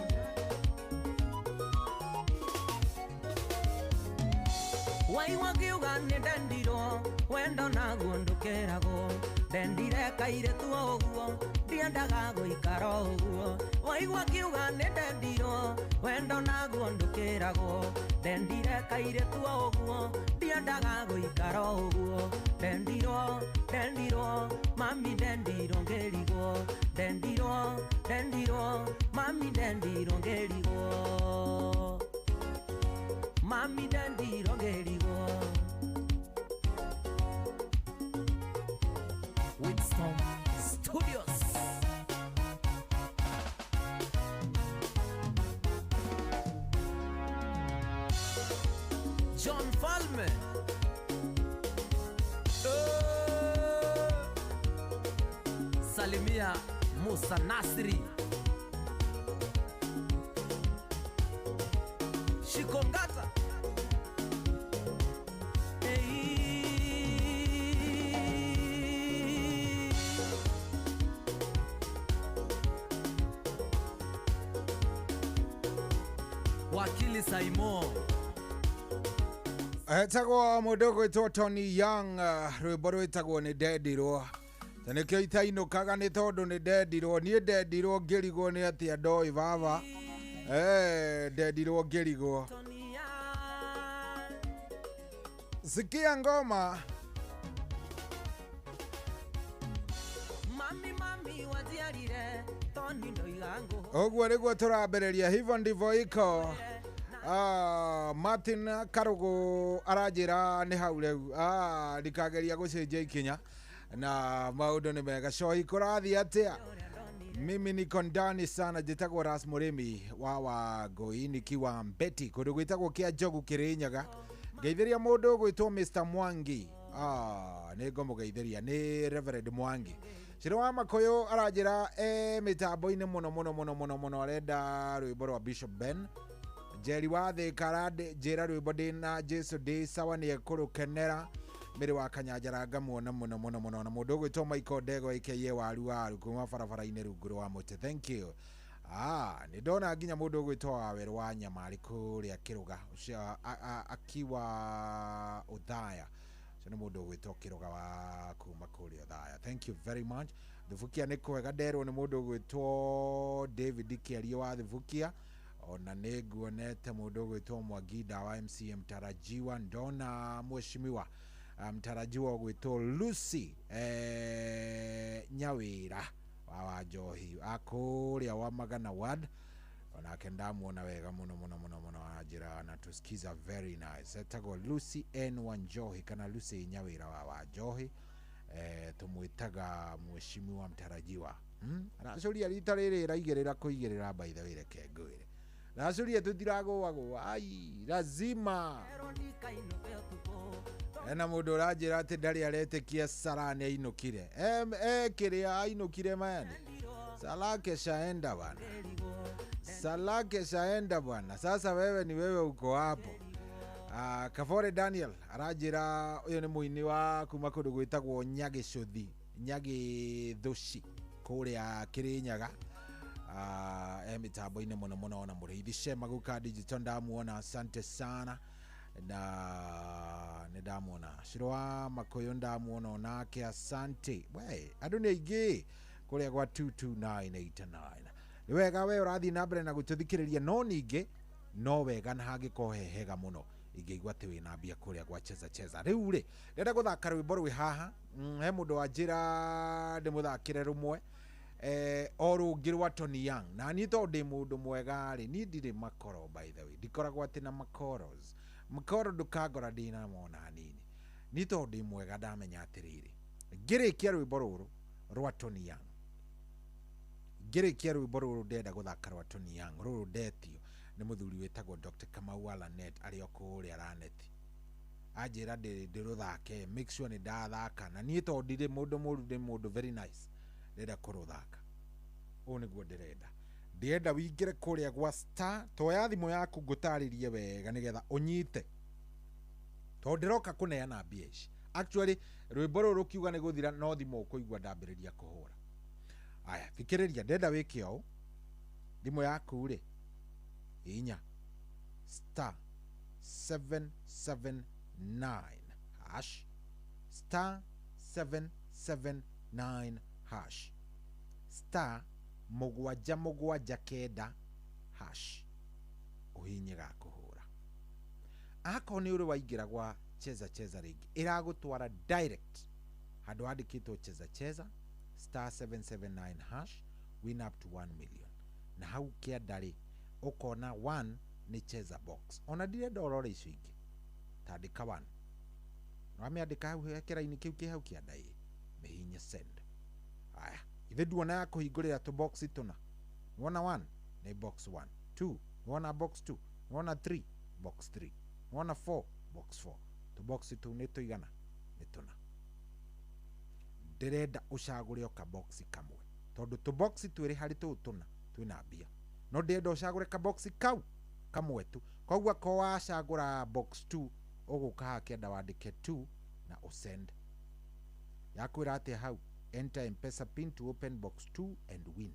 [SPEAKER 12] Waiwa kiuga ni dendiro Wendo naguo ndukerago Dendire kairetu oguo Ndiendaga gũikara ũguo Waigua kiuga ni dendiro Wendo naguo ndukerago Dendire kairetu oguo Ndiendaga gũikara ũguo Dendiro Mami dendiro ngerigo Dendiro Mami dendiro ngerigo Mami dendiro ngerigo Winston Studios John Falme Salimia Musa Nasri Shikongata Wakili Saimo
[SPEAKER 6] etagwo mundu gwitwo Tony Young rwimbo rwitagwo ni ndendirwo tanekio itainũkaga nĩ tondũ nĩ ndendirwo niĩ ndendirwo ngĩrigwo nĩ atĩa ndoi baba ndendirwo ngĩrigwo sikia ngoma ũguo nĩguo tũrambĩrĩria hivyo ndivyo iko Martin Karugu aranjĩra nĩ hau rĩu ndikageria gũcenjia ikinya na maũndũ nĩ mega cohi kũrathiĩ atĩa mimi niko ndani sana njĩtagwo Ras Mũrĩmi wa Wangũi nikiwa Mbeti kũndũ gwĩtagwo kĩa Njogu Kĩrĩnyaga ngeithĩria mũndũ gwĩtwo Mr Mwangi nĩ ngũmũgeithĩria nĩ Reverend Mwangi Ciro wa Makoyo aranjĩra mĩtambo-inĩ mũno arenda rwĩmbo rwa Bishop Ben Jerry wa Thĩka njĩra rwĩmbo ndĩna Jesu ndĩ sawa nĩ ekũrũkenera mĩrĩ wa Kanyanjaranga muona mũno na mũndũ gwĩtwo Michael Ndego aka waru kuma barabara-inĩ rungu rwa mũtĩ thank you nĩ ndona nginya mũndũ gwĩtwo Waweru wa Nyamarĩ kũrĩa Kĩrũga akiwa Uthaya nĩ mũndũ gwĩtwo Kĩrũga wa kuma kũrĩa Uthaya thank you very much Thubukia nĩ kwega nderwo nĩ mũndũ gwĩtwo David Kĩarie wa Thubukia ona nĩ nguonete mũndũ gwĩtwo Mwagida wa MCM Tarajiwa ndona mheshimiwa mtarajiwa gwĩtwo Lucy Nyawĩra wa Njohi akũrĩa wa Magana Ward onake ndamuona wega muno ajira na tusikiza very nice. Etagwo Lucy N Wanjohi kana Lucy Nyawira wa Wanjohi. Tumwitaga mheshimiwa mtarajiwa. Aracuria rita riri raigerera kuigerera by the way reke ngwire. Aracuria tutirago ai lazima. Ena mundu urajira ati ndari aretekia Sarani ainukire. Kiria ainukire mani. Salake shaenda bwana. Salake shaenda bwana. Sasa wewe ni wewe uko hapo. Kavore Daniel arajira uyo ni muini wa kuma kundu gwitagwo Nyagicuthi Nyagithuci kuria Kirinyaga. Mitambo-ini muno na Muriithi Shema guka digital ndamuona, asante sana. Na ndamuona Shirwa Makoyo ndamuona onake, asante. We andu ni aingĩ kuria gwa 22989. Ni wega we urathi na mbere na gututhikiriria, no ningi no wega na hangĩkorwo hega muno ingĩigua atĩ wĩna mbia kũrĩa gwa cheza. Rĩu rĩ ndĩrenda gũthaka rwĩmbo rwĩ haha. He mũndũ wa njĩra ndĩmũthakĩre rũmwe o rũngĩ rwa Tony Young. Na niĩ tondũ ndĩ mũndũ mwega rĩ, niĩ ndirĩ makoro by the way, ndikoragwo atĩ na makoros. Makoro ndũkangora ndĩna mona hanini. Niĩ tondũ ndĩ mwega ndamenya atĩrĩrĩ, ngĩrĩkia rwĩmbo rũrũ rwa Tony Young, ngĩrĩkia rwĩmbo rũrũ ndĩrenda gũthaka rwa Tony Young rũrũ ndetio nĩ mũthuri wĩtagwo Dr. Kamau Alanet arĩ o kũrĩa Raneti. Anjĩra ndĩrũthake, make sure nĩ ndathaka, na niĩ tondũ ndirĩ mũndũ mũru, ndĩ mũndũ very nice, ndĩrenda kũrũthaka. Ũũ nĩguo ndĩrenda wĩingĩre kũrĩa gwa star, toya thimũ yaku ngũtarĩrie wega nĩgetha ũnyite, tondũ ndĩroka kũneana mbia ici. Actually rwĩmbo rũrũ rũkiuga nĩ gũthira, no thimũ ũkũigua ndambĩrĩria kũhũra. Aya, thikĩrĩria, ndĩrenda wĩke ũũ. Thimũ yaku rĩ, inya star 779 hash star 779 hash star mũgwanja kenda hash uhinye ga kuhura. Ako ni uri waingira gwa cheza ringi iragutwara direct handu handikitwo cheza star 779 hash win up to 1 million. Na hau kiandari ukona 1 ni cheza box. Ona ndirenda urore icio ingi, tandika 1 no amiandika hau hekera-ini kiu ki hau kiandai mihinye send. Aya, ithe nduona ya kuhingurira tu box tuna. Wona 1 ni box 1, 2 wona box 2, wona 3 box 3, wona 4 box 4. Tu box 2 ni tuigana ni tuna. Ndirenda ucagure oka box kamwe, tondu tu box twiri hari tu tuna twina mbia. No ndirenda ucagure ka box kau kamwe tu. Koguo ko wacagura box 2 uguka hakienda wandike 2 na usend. Yakwira ati hau enter M-Pesa pin to open box 2 and win.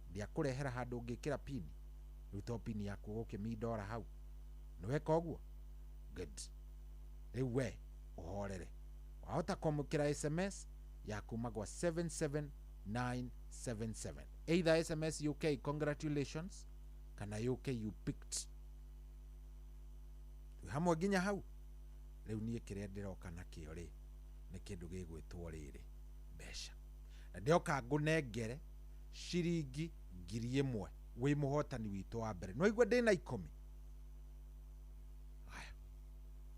[SPEAKER 6] Ndia kurehera handu ngikira pin, ruto pin yaku gukimidora hau. Niwe koguo good. Riu we uhorere, wahota kwamukira SMS yaku magwa 77977, either SMS UK congratulations kana UK you picked. Hamwe nginya hau. Riu nie kiria ndiroka nakio ri ni kindu gigwitwo riri mbeca. Na ndioka ngunengere ciringi 1000 wi muhotani witu wa mbere. No igwa ndina 10. Aya,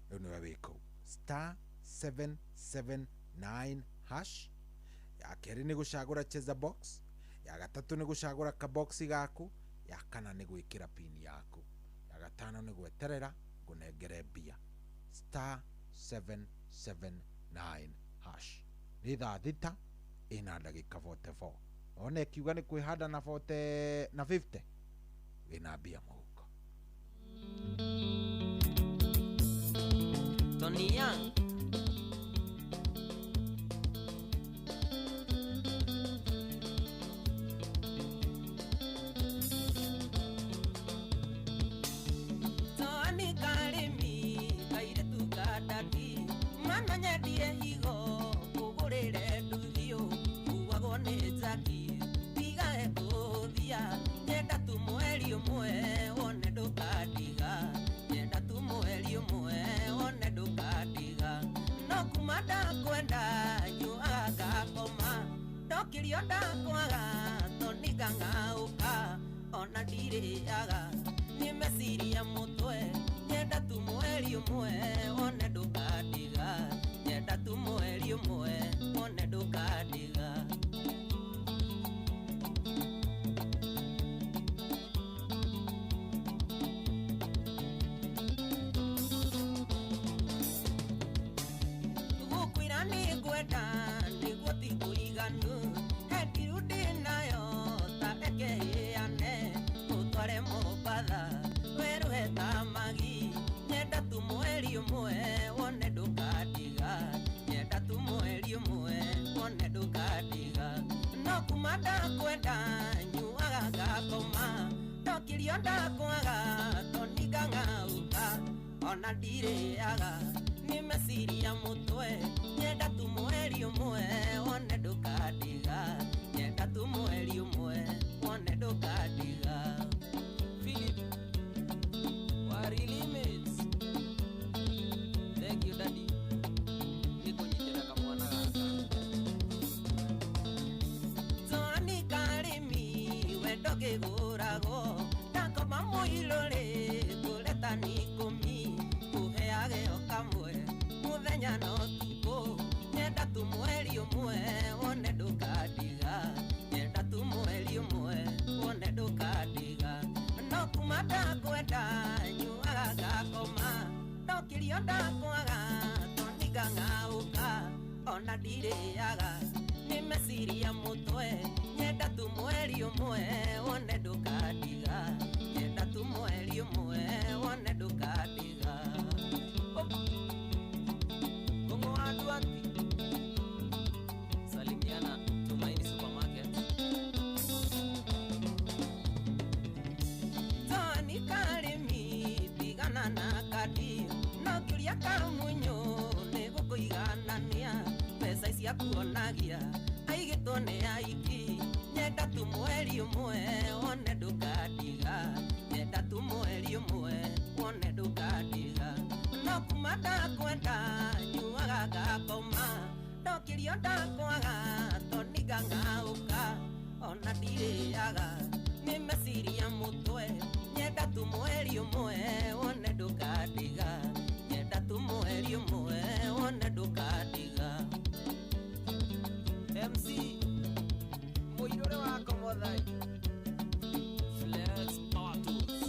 [SPEAKER 6] riu niwe wiko star 779 hash. Ya keri ni gucagura cheza box, ya gatatu ni gucagura ka box gaku, ya kana ni gwikira pin yaku, ya gatano ni gweterera ngunengere mbia. Star 779 hash. Ni thaa thita ina ndagika 44. One kiuga ni kwihanda na 40 na 50 wina mbia muhuko.
[SPEAKER 12] Tony Young ona ndiriaga nimeciria mutwe nyenda tu mweri umwe one ndukadiga nyenda tu mweri umwe one ndukadiga gukwira ni gwenda niguo ti kuiganu hetirudi nayo tarekeane utware Mombasa weruhe tamagi nyenda tu mweri umwe wone ndukadiga nyenda tu mweri umwe wone ndukadiga no kumanda kwenda nyuaga gakoma ndokirio ndakwaga toniga ngauka ona ndiriaga nimeciria mutwe nyenda tu mweri umwe wone ndukadiga nyenda tu mweri umwe wone ndukadiga Philip Wari limits thank you daddy nikunyitira kamwana gaka Zoni karimi wendo kigurago ndakoma muilore kuleta nikumi kuheage okamwe muthenya no tuko nyenda tu mweri umwe wone ndukadiga nyenda tu mweri umwe wone ndukadiga no kumanda kwenda nyuaga gakoma ndokirio ndakwaga toniga ngauka ona ndiriaga nimeciria mutwe nyenda tu mweri umwe wone ndukadiga nyenda tu mweri umwe wone ndukadiga Kongo watu wapi salimiana Tumaini Supermarket Zoni karimi pigana na kadi no kiria kamunyo nego kuiganania pesa cia kuonagia aigitwo ni aiki nyenda tu mweri umwe wone ndukadiga nyenda tu mweri umwe wone ndukadiga no kumanda kwenda nyuaga gakoma ndokirio ndakwaga toniga ngauka ona ndiriaga nimeciria mutwe nyenda tu mweri umwe wone ndukadiga nyenda tu mweri umwe wone ndukadiga MC Muirore wa Komothai Flex Power Tools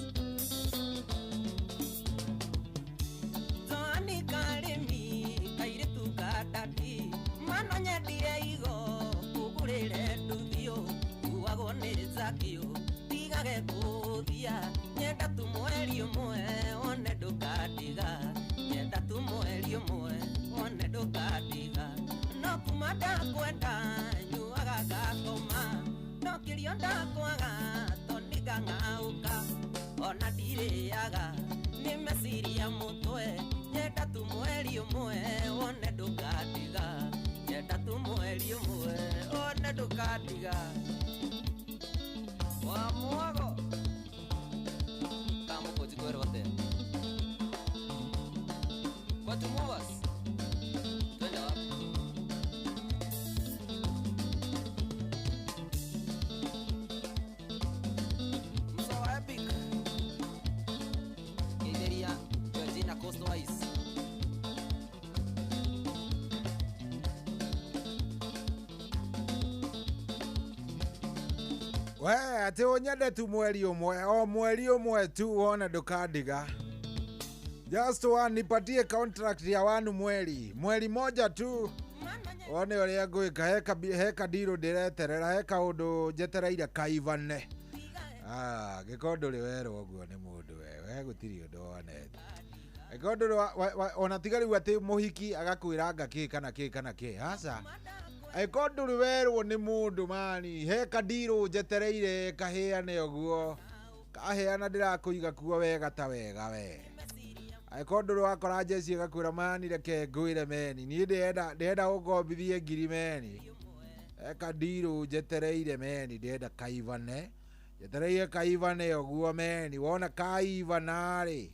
[SPEAKER 12] Zoni karimi kairitu gadadi mana nyendire igo kugurire nduthio kuago ni zakio tigage kuthia nyenda tu mweri umwe wone ndukadiga nyenda tu mweri umwe wone ndukadiga no kumanda kwenda nyuaga gakoma ndokirio ndakwaga toniga ngauka ona ndiriaga nimeciria mutwe nyenda tu mweri umwe wone ndukadiga nyenda tu mweri umwe wone ndukadiga wa mwago kama kujikwero wote watu mwas twende wapi Msawa epic Nigeria Georgina Coastal Ice
[SPEAKER 6] we ati unyende tu mweri umwe o mweri umwe tu wone ndukadiga just one nipatie contract ya wanu mweri moja tu one uria ngwika heka ndiro ndireterera heka undu njetereire kaivane gikondo ri werwo guo ni mundu we gutiri undu wonete gikondo ona tiga riu ati muhiki agakwira ngaki kana ki hasa gikondo ri werwo ni mundu mani heka ndiro njetereire kaheane oguo kaheana ndirakuiga kuo wega ta wega we Aikondoro wakora jesi gakwira mani reke ngwire meni ni ndenda ugombithie ngiri meni eka ndiru jetereire meni ndenda kaivane jetereire kaivane oguo meni wona kaivana ri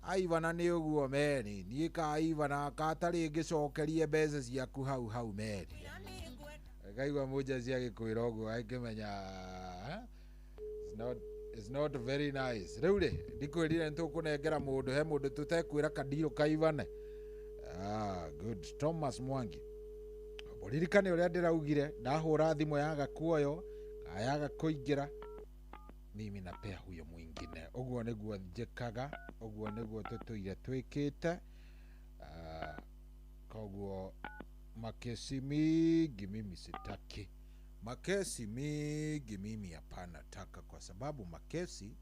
[SPEAKER 6] kaivana ni oguo meni ni kaivana katari ngicokerie mbeca ciaku hau meni kaigwa muja cia gikwira oguo aikimenya It's not very nice. Riu ri ndikwirire ntukunengera mundu he mundu tutekwira kadiro kaivane. Good. Thomas Mwangi. Muririkane uria ndiraugire ndahura thimu yaga kuoyo kayaga kuingira mimi napea huyo mwingine. Uguo niguo njikaga, uguo niguo tutuire twikite. Koguo makesi mingi mimi sitaki. Makesi mingi mimi hapana taka, kwa sababu makesi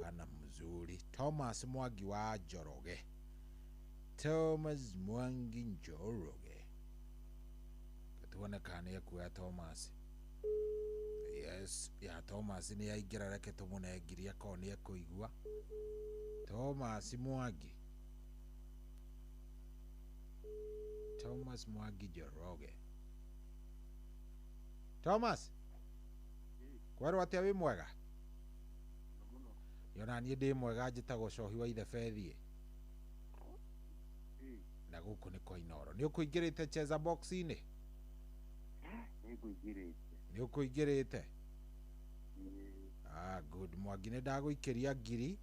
[SPEAKER 6] pana mzuri. Thomas Mwangi wa Njoroge. Thomas Mwangi Njoroge. Katuone kane kuya Thomas. Yes, ya Thomas ni aigira reke tumunegiria kone ekuigua. Thomas Mwangi. Thomas Mwangi Njoroge. Thomas. Kwaro atia wi mwega? Yona ni ndi mwega njitagwo Cohi wa ithe Fethi. Na guku ni Koinoro. Ni ukuingirite cheza box ini?
[SPEAKER 13] Ni kuingirite.
[SPEAKER 6] Ni ukuingirite? Good. Mwangi ni ndaguikiria ngiri.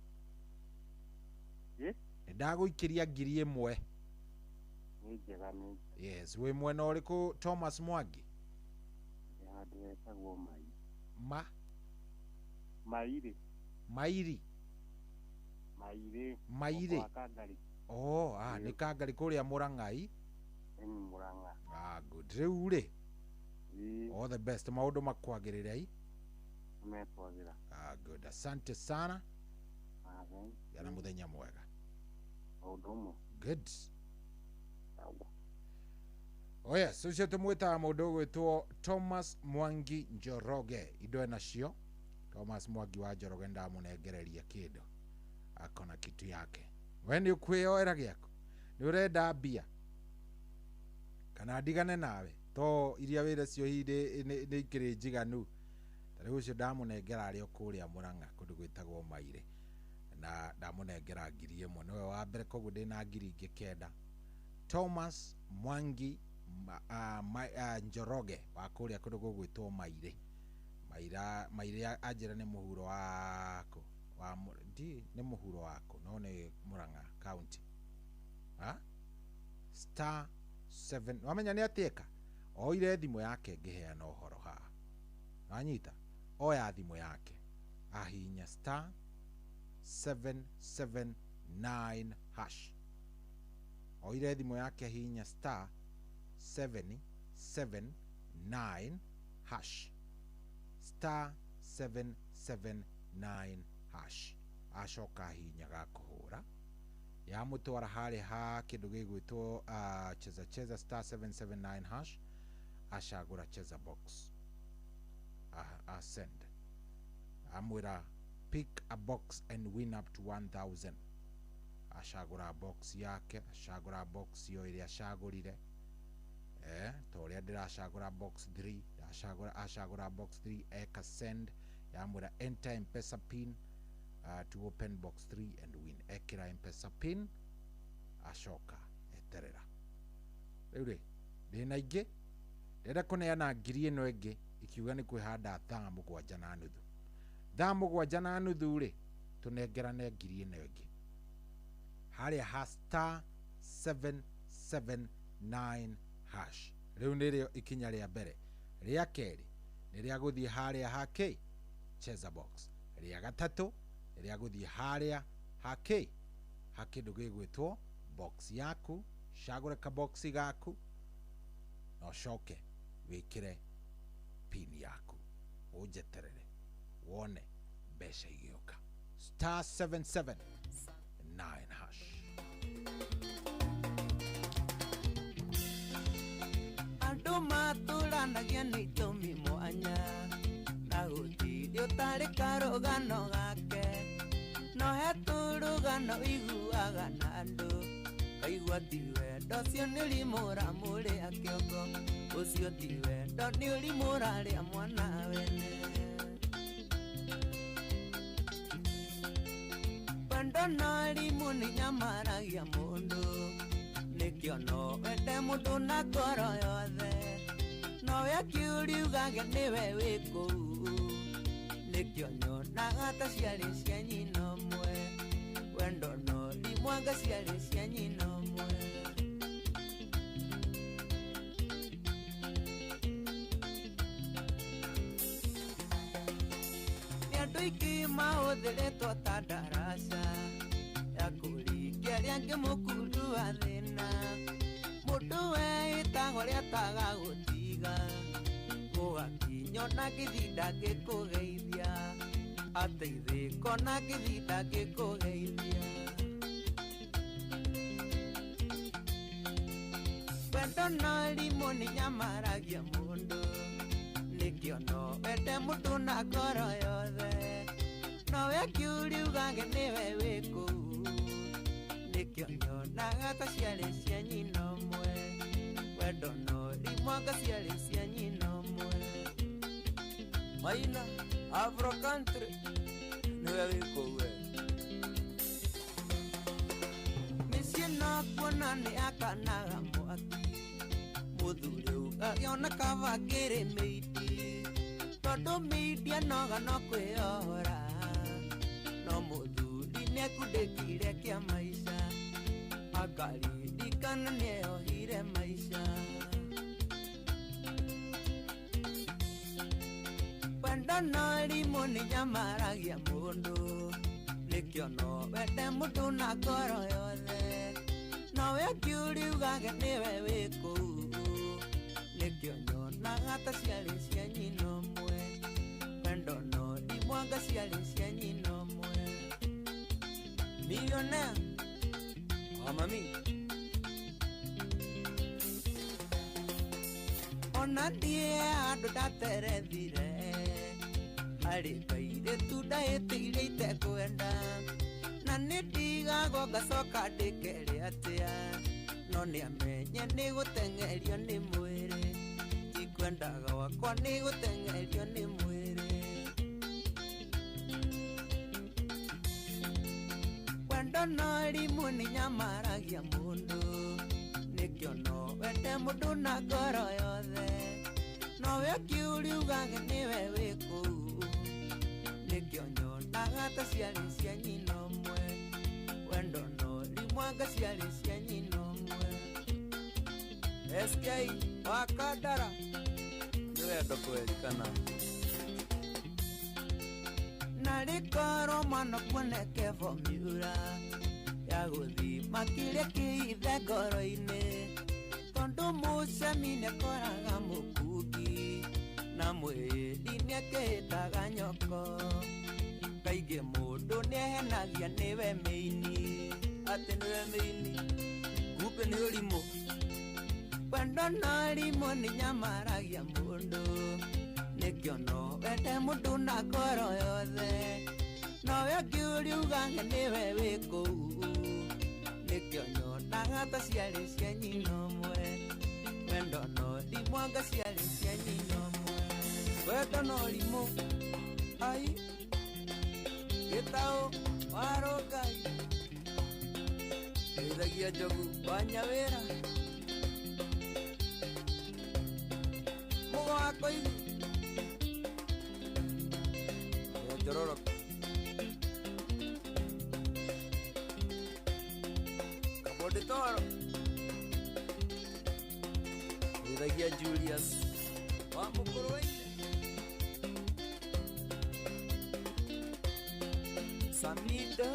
[SPEAKER 6] Ni ndaguikiria ngiri imwe.
[SPEAKER 13] Ni njega ni.
[SPEAKER 6] Yes, we mwena uriku Thomas Mwangi?
[SPEAKER 13] Ndetagwo Mai.
[SPEAKER 6] Mairi. Ni Kangari kuria Murang'ai.
[SPEAKER 13] Murang'a.
[SPEAKER 6] Good. Riu ri all the best. Maundu makwagirira i
[SPEAKER 13] metwagira.
[SPEAKER 6] Good. Asante sana. Yana muthenya mwega. Good. Oh yes, ucio tumwita mundu gwitwo Thomas Mwangi Njoroge. Indo nacio Thomas Mwangi wa Njoroge ndamunengereria kindu akona kitu yake. We ni ukwiyoera giako, ni urenda mbia kana ndigane nawe to iria wire cio hinde ni ikiri njiganu. Tari ucio ndamunengera ari okuria Murang'a kundu gwitagwo Maire, na ndamunengera ngiri imwe. Niwe wa mbere, koguo ndina ngiri ingi kenda. Thomas Mwangi Njoroge wa kuria kundu gwitwo Maire. Maire ajira ni muhuro wako wa ni muhuro wako, no ni Murang'a County. Star 7 wamenya ni ateka o ile thimu yake ngiheana uhoro ha anyita oya thimu yake ahinya star 779 hash. O ile thimu yake ahinya star 779 hash, star 779 hash. Acoka hinya gakuhura ya mutwara hari ha kindu gigwitwo cheza star 779 hash. Acagura cheza box, send amwira pick a box and win up to 1000. Acagura box yake, acagura box yo ile acagurire toria ndiracagura box 3, acagura box 3 eka send yamwira enter M-Pesa pin to open box 3 and win. Ekira M-Pesa pin acoka eterera. Riu ri ndina ingi ndenda kuneana ngiri ino ingi ikiuga ni kwihanda thaa mugwanja na nuthu. Thaa mugwanja na nuthu ri tunengerane ngiri ino ingi haria ha star 779 hash. Riu nirio ikinya ria mbere. Ria keri ni ria guthie haria hake cheza box. Ria gatatu ria guthie haria hake hakindu gigwitwo box yaku. Cagure ka box gaku no coke wikire pin yaku ujeterere wone mbeca igioka. Star 779 hash.
[SPEAKER 12] Andu maturanagia ni itumi mwanya na gutirio tari karugano gake, no hetu rugano iguaga na andu kaigua ti wendo cio ni rimura muri akiongo ucio ti wendo ni rimura ria mwana wene. Wendo no rimu ni nyamaragia mundu nikio no wende mundu na ngoro yothe, no we akiuriugage niwe wiku nikionyo na hata ciarĩ cia nyina ũmwe wendo no limwanga ciarĩ cia nyina ũmwe nĩ andũ aingĩ mahũthĩrĩtwo ta ndaraca ya kũringia rĩa ngĩmũkundu wa thĩna mũndũ wĩtagwo rĩataga gũtiga mũgakinyo na gĩthinda ngĩkũgeithia ateithĩko na gĩthinda ngĩkũgeithia wendo no rimũ nĩ nyamaragia mũndũ nĩkĩo no wende mũndũ na ngoro yothe nowe akiuliugange nĩwe wĩ kũu nĩkĩo nyonaga ta ciarĩ cia nyina ũmwe wendo no rimwanga ciarĩ cia nyina ũmwe Maina Afro Country nĩwe wĩ kũu mĩciĩ no kuona nĩ akanaga mwaki mũthuri ũgagĩona kaba kĩrĩ mĩiti tondũ mĩidia noga no kwĩyohora no mũthuri nĩekundĩkire kĩa maica akaririkana nĩeyohire maica wendo no rimũ nĩ nyamaragia mũndũ nĩkĩo no wende mũndũ na ngoro yothe nowe akiuliugage nĩwe wĩ kũu nĩkĩo nyonaga ta ciarĩ cia nyina ũmwe wendo no rimwanga ciarĩ cia nyina ũmwe millionaire mami ona ndiĩ andũ ndaterethire harĩ kairĩtu ndaĩtĩire itekwenda na nĩ ndigagwo ngacoka ndĩkere atĩa no nĩ amenye nĩ gũteng'erio nĩ mwĩrĩ tikwendaga wakwa nĩ gũteng'erio nĩ mwĩrĩ wendo no rimũ nĩ nyamaragia mũndũ nĩkĩo no wende mũndũ na ngoro yothe nowe akiuliugange nĩwe wĩ kũu nĩkĩo nyonaga ta ciarĩ cia nyina ũmwe wendo no rimwanga ciarĩ cia nyina ũmwe SK wakandara nĩ wendo kwĩrikana na rĩkorwo mwana kuoneke formula ya gũthima kĩrĩa kĩhithe ngoro-inĩ tondũ mũcemi nĩakoraga mũkungi na mwĩri nĩakĩhĩtaga nyoko kaingĩ mũndũ nĩehenagia nĩwe mĩini atĩ nĩwe mĩini kumbe nĩ ũrimũ wendo no rimũ nĩ nyamaragia mũndũ nĩkĩo no wende mũndũ na ngoro yothe nowe akiuliugange nĩwe wĩ kũu nĩkĩo nyonaga ta ciarĩ cia nyina ũmwe wendo no rimwanga ciarĩ cia nyina ũmwe wendo no rimũ ai gĩtaũ warũngai teithagia njogu wanyawĩra mũgo wa koigu njororoka kabonde toro teithagia Julius wa mũkũrũ waithe Samida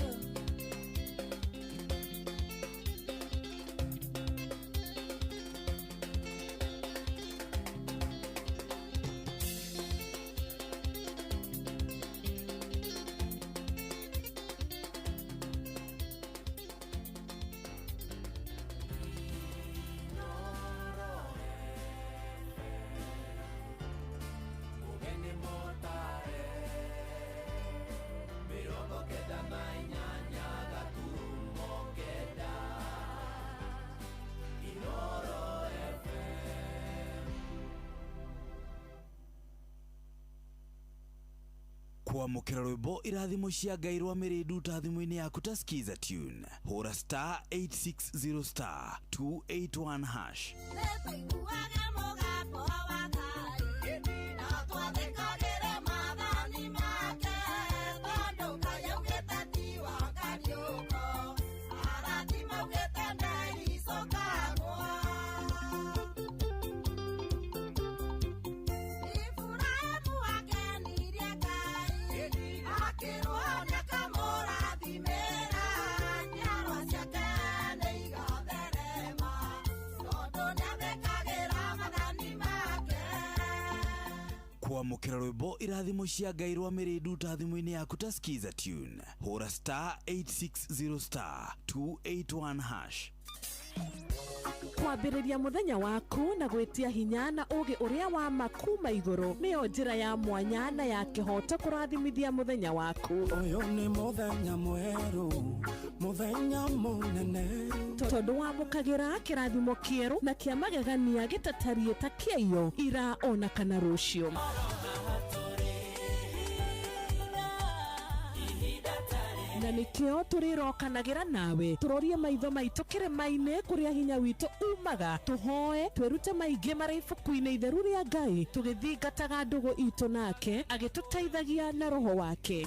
[SPEAKER 8] kwamũkĩra rwĩmbo irathimo cia Ngai rwa mĩrĩndu ta thimũ-inĩ yaku ta skiza tune hũra star 860 star 281 hash
[SPEAKER 14] Mũgambo wa Ngai, na twathĩkagĩre maathani make.
[SPEAKER 8] kwamukira rwimbo irathimo cia Ngai rwa Miridu ta thimu-ini yaku ta skiza tune hura star 860 star 281 hash.
[SPEAKER 9] Kwambĩrĩria mũthenya waku na gwĩtia hinya na ũgĩ ũrĩa wa makuma igũrũ nĩyo njĩra ya mwanya na ya kĩhoto kũrathimithia mũthenya waku.
[SPEAKER 5] Ũyũ nĩ mũthenya mwerũ, mũthenya mũnene,
[SPEAKER 9] tondũ wamũkagĩra kĩrathimo kĩerũ na kĩa magegania gĩtatariĩ ta kĩayo ira ona kana rũciũ. Na nikio turirokanagĩra nawe turorie maitho maitũ kĩrĩma-inĩ kũrĩa hinya witũ umaga tuhoe twĩrute maingĩ marĩ ibuku-inĩ itheru rĩa Ngai tũgĩthingataga ndũgũ itũ nake agĩtũteithagia na roho wake.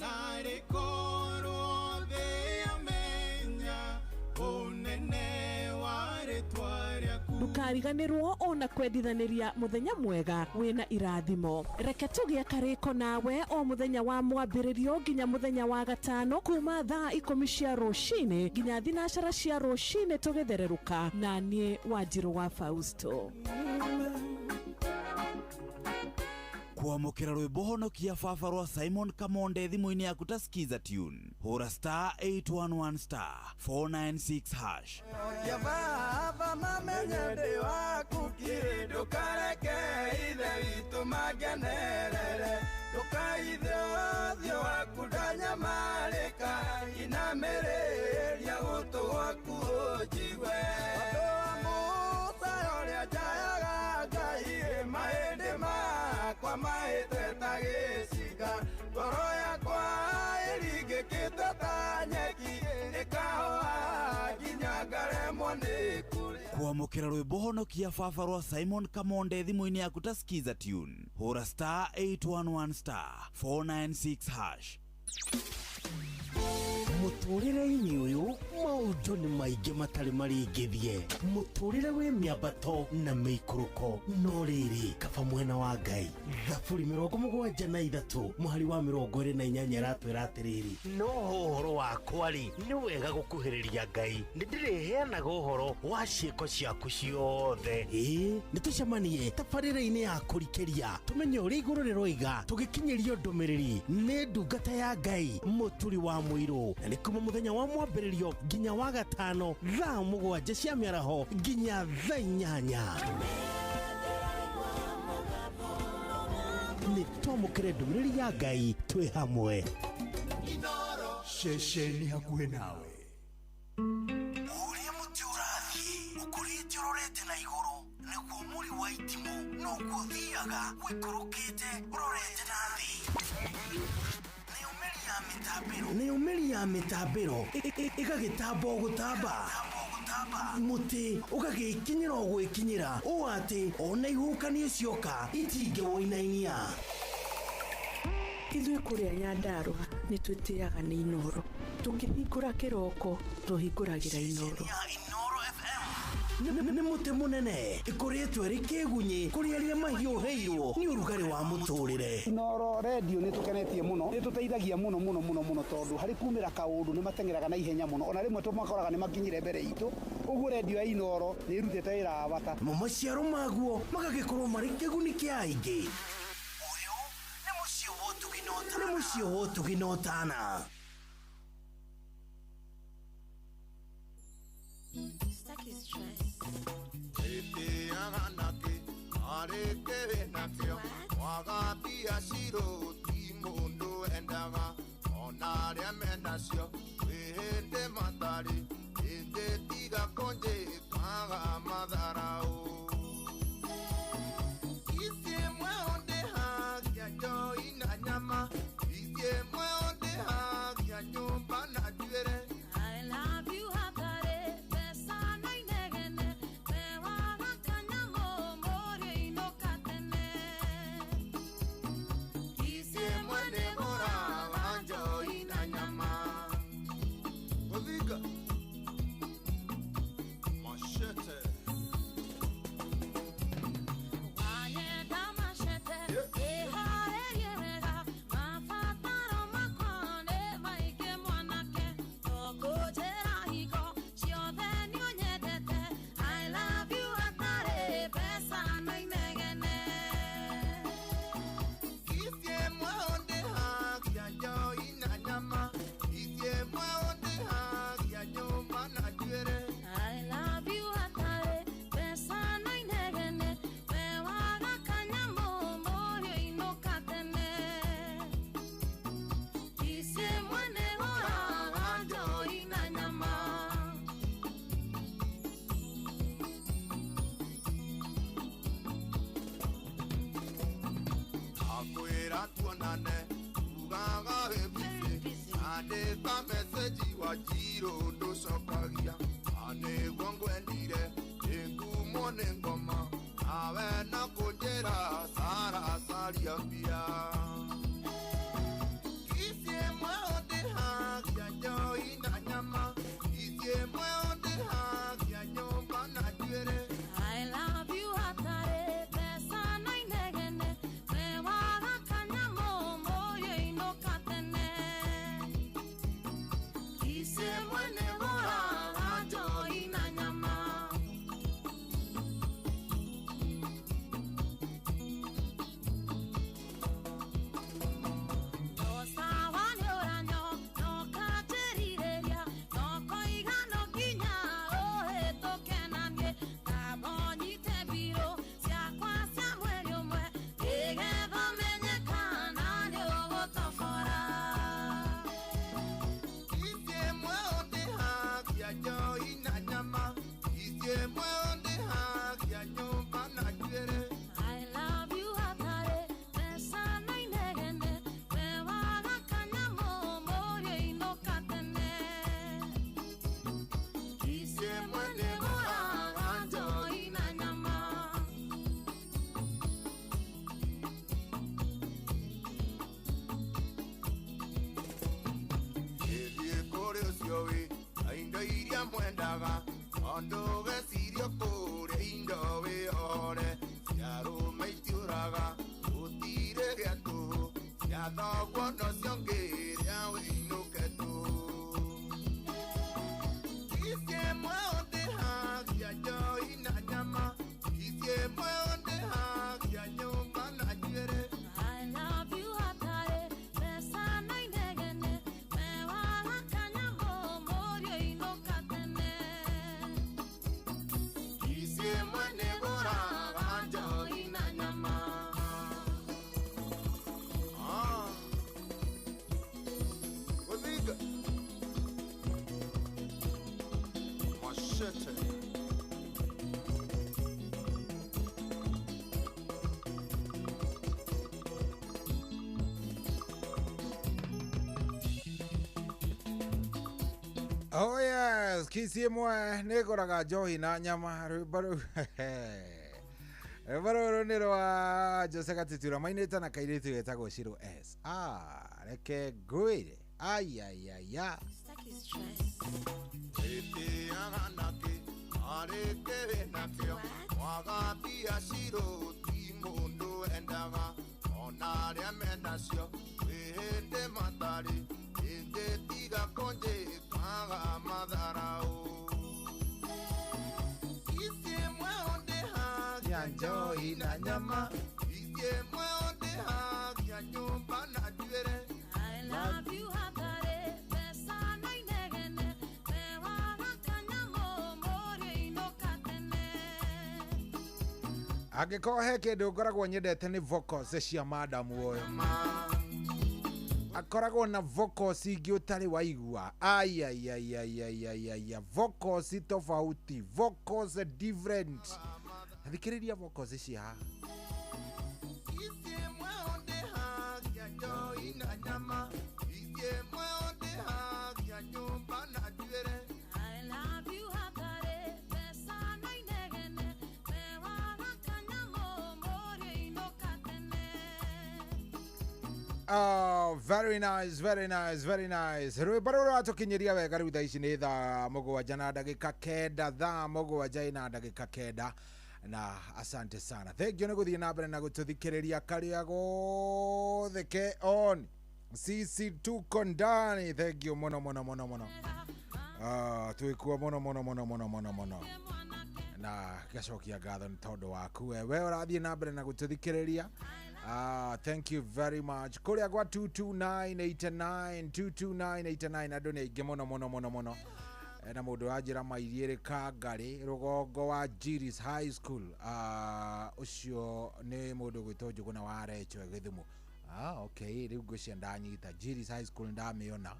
[SPEAKER 9] Ndukariganĩrwo ona kwendithanĩria mũthenya mwega wĩna irathimo. Reke tũgĩe karĩko nawe o mũthenya wa mwambĩrĩrio nginya mũthenya wa gatano kuma thaa 10 cia rũcinĩ nginya thinacara cia rũcinĩ tũgĩthererũka na niĩ Wanjirũ wa Fausto.
[SPEAKER 8] Kwamukira rwimbo honokia baba rwa Simon Kamonde thimu-ini yaku ta skiza tune hura star 811 star 496 hash.
[SPEAKER 5] ya baba mamenye ndĩ waku kiri ndũkareke ithe witũ mangenerere, ndũkaithe ũthiũ waku ndanyamarĩka inamĩrĩria gũtũ gwaku ũnjigwe. Andũ a Musa ũrĩa njayaga Ngai mahĩndĩ makwa mahĩte ta gĩciga, ngoro yakwa ĩringĩkĩte ta nyeki ĩkahoha nginya ngaremwo nĩ kũrĩa.
[SPEAKER 8] Kwamukira rwimbo honokia baba rwa Simon Kamonde thimu-ini yaku ta skiza tune hura star 811 star 496 hash.
[SPEAKER 10] Mũtũrĩre-inĩ ũyũ maũndũ nĩ maingĩ matarĩ maringithie, mũtũrĩre wĩ mĩambato na mĩikũrũko, no rĩrĩ kaba mwena wa Ngai. Thaburi 73 mũhari wa 28 ratwĩra atĩrĩrĩ, no ũhoro wakwa-rĩ nĩ wega gũkuhĩrĩria Ngai, nĩndĩrĩheanaga ũhoro wa ciĩko ciaku ciothe. Nĩtũcemanie tabarĩra-inĩ ya kũrikĩria tũmenye ũrĩa igũrũ rĩroiga tũgĩkinyĩrio ndũmĩrĩri nĩ ndungata ya Ngai mũturi wa mũirũ. Nĩ kuma mũthenya wa mwambĩrĩrio nginya wa gatano thaa 7 cia mĩaraho nginya thaa 8. Nĩ twamũkĩre ndũmĩrĩri ya Ngai twĩ hamwe.
[SPEAKER 7] Ceceni hakuhĩ nawe.
[SPEAKER 10] Ũrĩa mũtĩ ũrathiĩ ũkũrĩte ũrorete na igũrũ nĩguo mũri wa itimũ noguo ũthiaga wĩkũrũkĩte ũrorete na thĩ. Nĩ ũmĩri ya mĩtambĩro ĩgagĩtamba gũtamba, mũtĩ ũgagĩkinyĩra gwĩkinyĩra ũũ atĩ ona ihukanio cioka itingĩwoinainia.
[SPEAKER 14] Ithuĩ kũrĩa Nyandarua nĩ twĩtĩaga nĩ Inoro, tũngĩhingũra kĩroko tũhingũragĩra Inoro.
[SPEAKER 10] Nĩ mũtĩ mũnene ĩkoretwo ĩrĩ kĩgunyi kũrĩ arĩa mahiũhĩirwo nĩ ũrugarĩ wa mũtũrĩre.
[SPEAKER 11] Inoro radio nĩ tũkenetie mũno, nĩ tũteithagia mũno mũno mũno mũno tondũ harĩ kumĩra kaũndũ nĩ matengeraga na ihenya mũno, ona rĩmwe tũmakoraga nĩ makinyire mbere itũ. Ũguo radio ya Inoro nĩ ĩrutĩte wĩra wa bata.
[SPEAKER 10] Maciaro maguo magagĩkorwo marĩ kĩguni kĩa aingĩ. Ũyũ nĩ mũciĩ wa ũtugi na ũtana.
[SPEAKER 5] Ĩtĩaganake arĩkĩrĩ nakĩo wagambia cirũ ti mũndũ endaga ona arĩa menacio wĩhĩndĩ matarĩ hĩndĩ tiga kũnjĩkaga matharaũ. Iciĩmwe ũndĩhagia njoi na nyama, iciĩmwe ũndĩhagia nyũmba na njuĩre.
[SPEAKER 15] tuonane ugaga ebisi andika message wa jiro nducokagia ane gwangwendire ingumone ngoma awe na kunjira sara saria pia kisie mwode hakia joi na nyama kisie mwode hakia nyumba na jwere
[SPEAKER 12] I love you hatare pesa na inegene mewaga kanyamo moyo inokatene kise mwene bora wajo ina nyama dosa wanyoranyo no katerireria no koigano kinya ohe tokenanie kabonyite biro siakwa cia mweri umwe igetho menyekana ni ugutobora
[SPEAKER 15] kisie mwode hakia joi na nyama kisie mwode hakia nyumba na jwere
[SPEAKER 12] I love you hatare pesa na inegene mewaga kanyamo moyo inokatene kisie mwene bora wajo ina nyama
[SPEAKER 15] ithie kuri ucio wi indo iria mwendaga ondu gecirio kuri indo wihore ciarume itiuraga gutire gia tuhu cia thoguo nocio ngiria wiinuke tuhu icie mwonde hagia njoi na nyama icie mwonde hagia nyumba na jwere
[SPEAKER 12] I love you hatare pesa na inegene mewaga kanyamo moyo inokatene
[SPEAKER 15] icie mwene bora
[SPEAKER 12] wajo ina nyama
[SPEAKER 15] Odhiga Machete
[SPEAKER 6] Oh yes, kisie mwe nikoraga njohi na nyama rwimbo rũrũ nĩ rwa Jose Gatutura mainĩte na kairĩtu getagwo Shiro S. Reke ngwĩre ayayaya
[SPEAKER 15] ĩtĩaga nakĩ arĩkĩrĩ nakĩo waga biaciaro ti mũndũ endaga ona arĩa menacio wĩhĩndĩ matarĩ ĩngĩtiga kũnjĩkaga matharaũ icie mwonde hagia njoi na nyama icie mwonde hagia nyumba na jwere
[SPEAKER 12] I love you hatare pesa na inegene mewaga kanyamo moyo inokatene
[SPEAKER 6] angĩkorwo he kĩndũ ngoragwo nyendete nĩ vocals cia madamu ũyũ akoragwo na vocals ingĩ ũtarĩ waigua ayayayayayaya vocals tofauti vocals different thikĩrĩria vocals cia haha
[SPEAKER 15] icie mwonde hagia njoi na nyama icie mwonde hagia nyumba na jwere
[SPEAKER 12] I love you hatare pesa na inegene mewaga kanyamo moyo inokatene
[SPEAKER 6] Oh, very nice, very nice, very nice. Rwĩmbo rũrũ rwatũkinyĩria wega rĩu thaa ici nĩ thaa mũgwanja na ndagĩka kenda, thaa mũgwanja na ndagĩka kenda, na asante sana. Thank you nĩ gũthiĩ na mbere na gũtũthikĩrĩria karĩa gothe ke on. Sisi tuko ndani. Thank you mũno mũno mũno mũno. Twĩkuo mũno mũno mũno mũno mũno mũno. Na gacokia ngatho nĩ tondũ waku we ũrathiĩ na mbere na gũtũthikĩrĩria. Thank you very much. Kuria gwa 22989 andũ nĩ aingĩ mũno mũno mũno mũno. Na mũndũ wa njĩra mairĩrĩ Kangarĩ rũgongo wa Jiris High School. Ũcio nĩ mũndũ gwĩtwo Njũgũna wa Recho Gĩthumo. Okay, rĩu ngũcia ndanyita Jiris High School ndamĩona.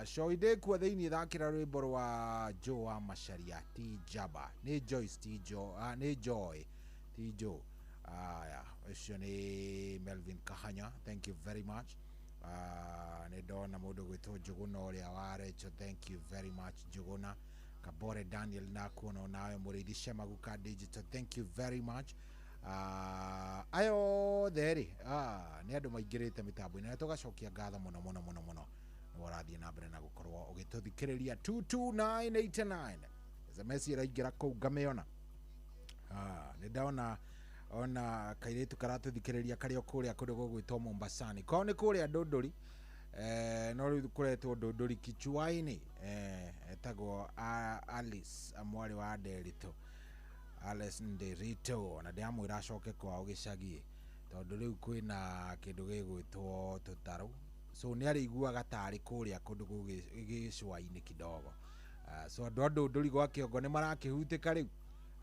[SPEAKER 6] Show idekuwa thĩinĩ thakĩra rwĩmbo rwa Joe wa Macharia ti Jaba nĩ Joyce ti Joe nĩ Joy ti Joe aya ucio ni Melvin Kahanya, thank you very much. Nä ndona må ndå gwä two Njuguna å rä a warecho, thank you very much Njuguna. Kabore Daniel nakuona nawe må rä ithi Shemaguka Digital, thank you very much. Ayo theri nä andå maingä rä te mä tambo-inä na tå gacokia ngatho må no må no må no må no nä warathiä na mbere na gå korwo å gä tå thikä rä ria 22989 SMS iraingä ra kå u ngamä ona. Nä ndaona ona kairä tu karatå thikä rä ria karä o kå rä a kå ndå gå gwä two Mombasani kwao nä kå rä a ndå ndå ri no rä u kå retwo ndå ndå ri Kichwainä etagwo Alice mwarä wa Nderito Alice Nderito na ndäamwä ra acoke kwao gä cagi tondå rä u kwä na kä ndå gä gwä two tå tarå so nä arä iguaga tarä kå rä a kå ndå gä cwainä kidogo so andå a ndå ndå ri gwa kä ongo nä marakä hutä ka rä u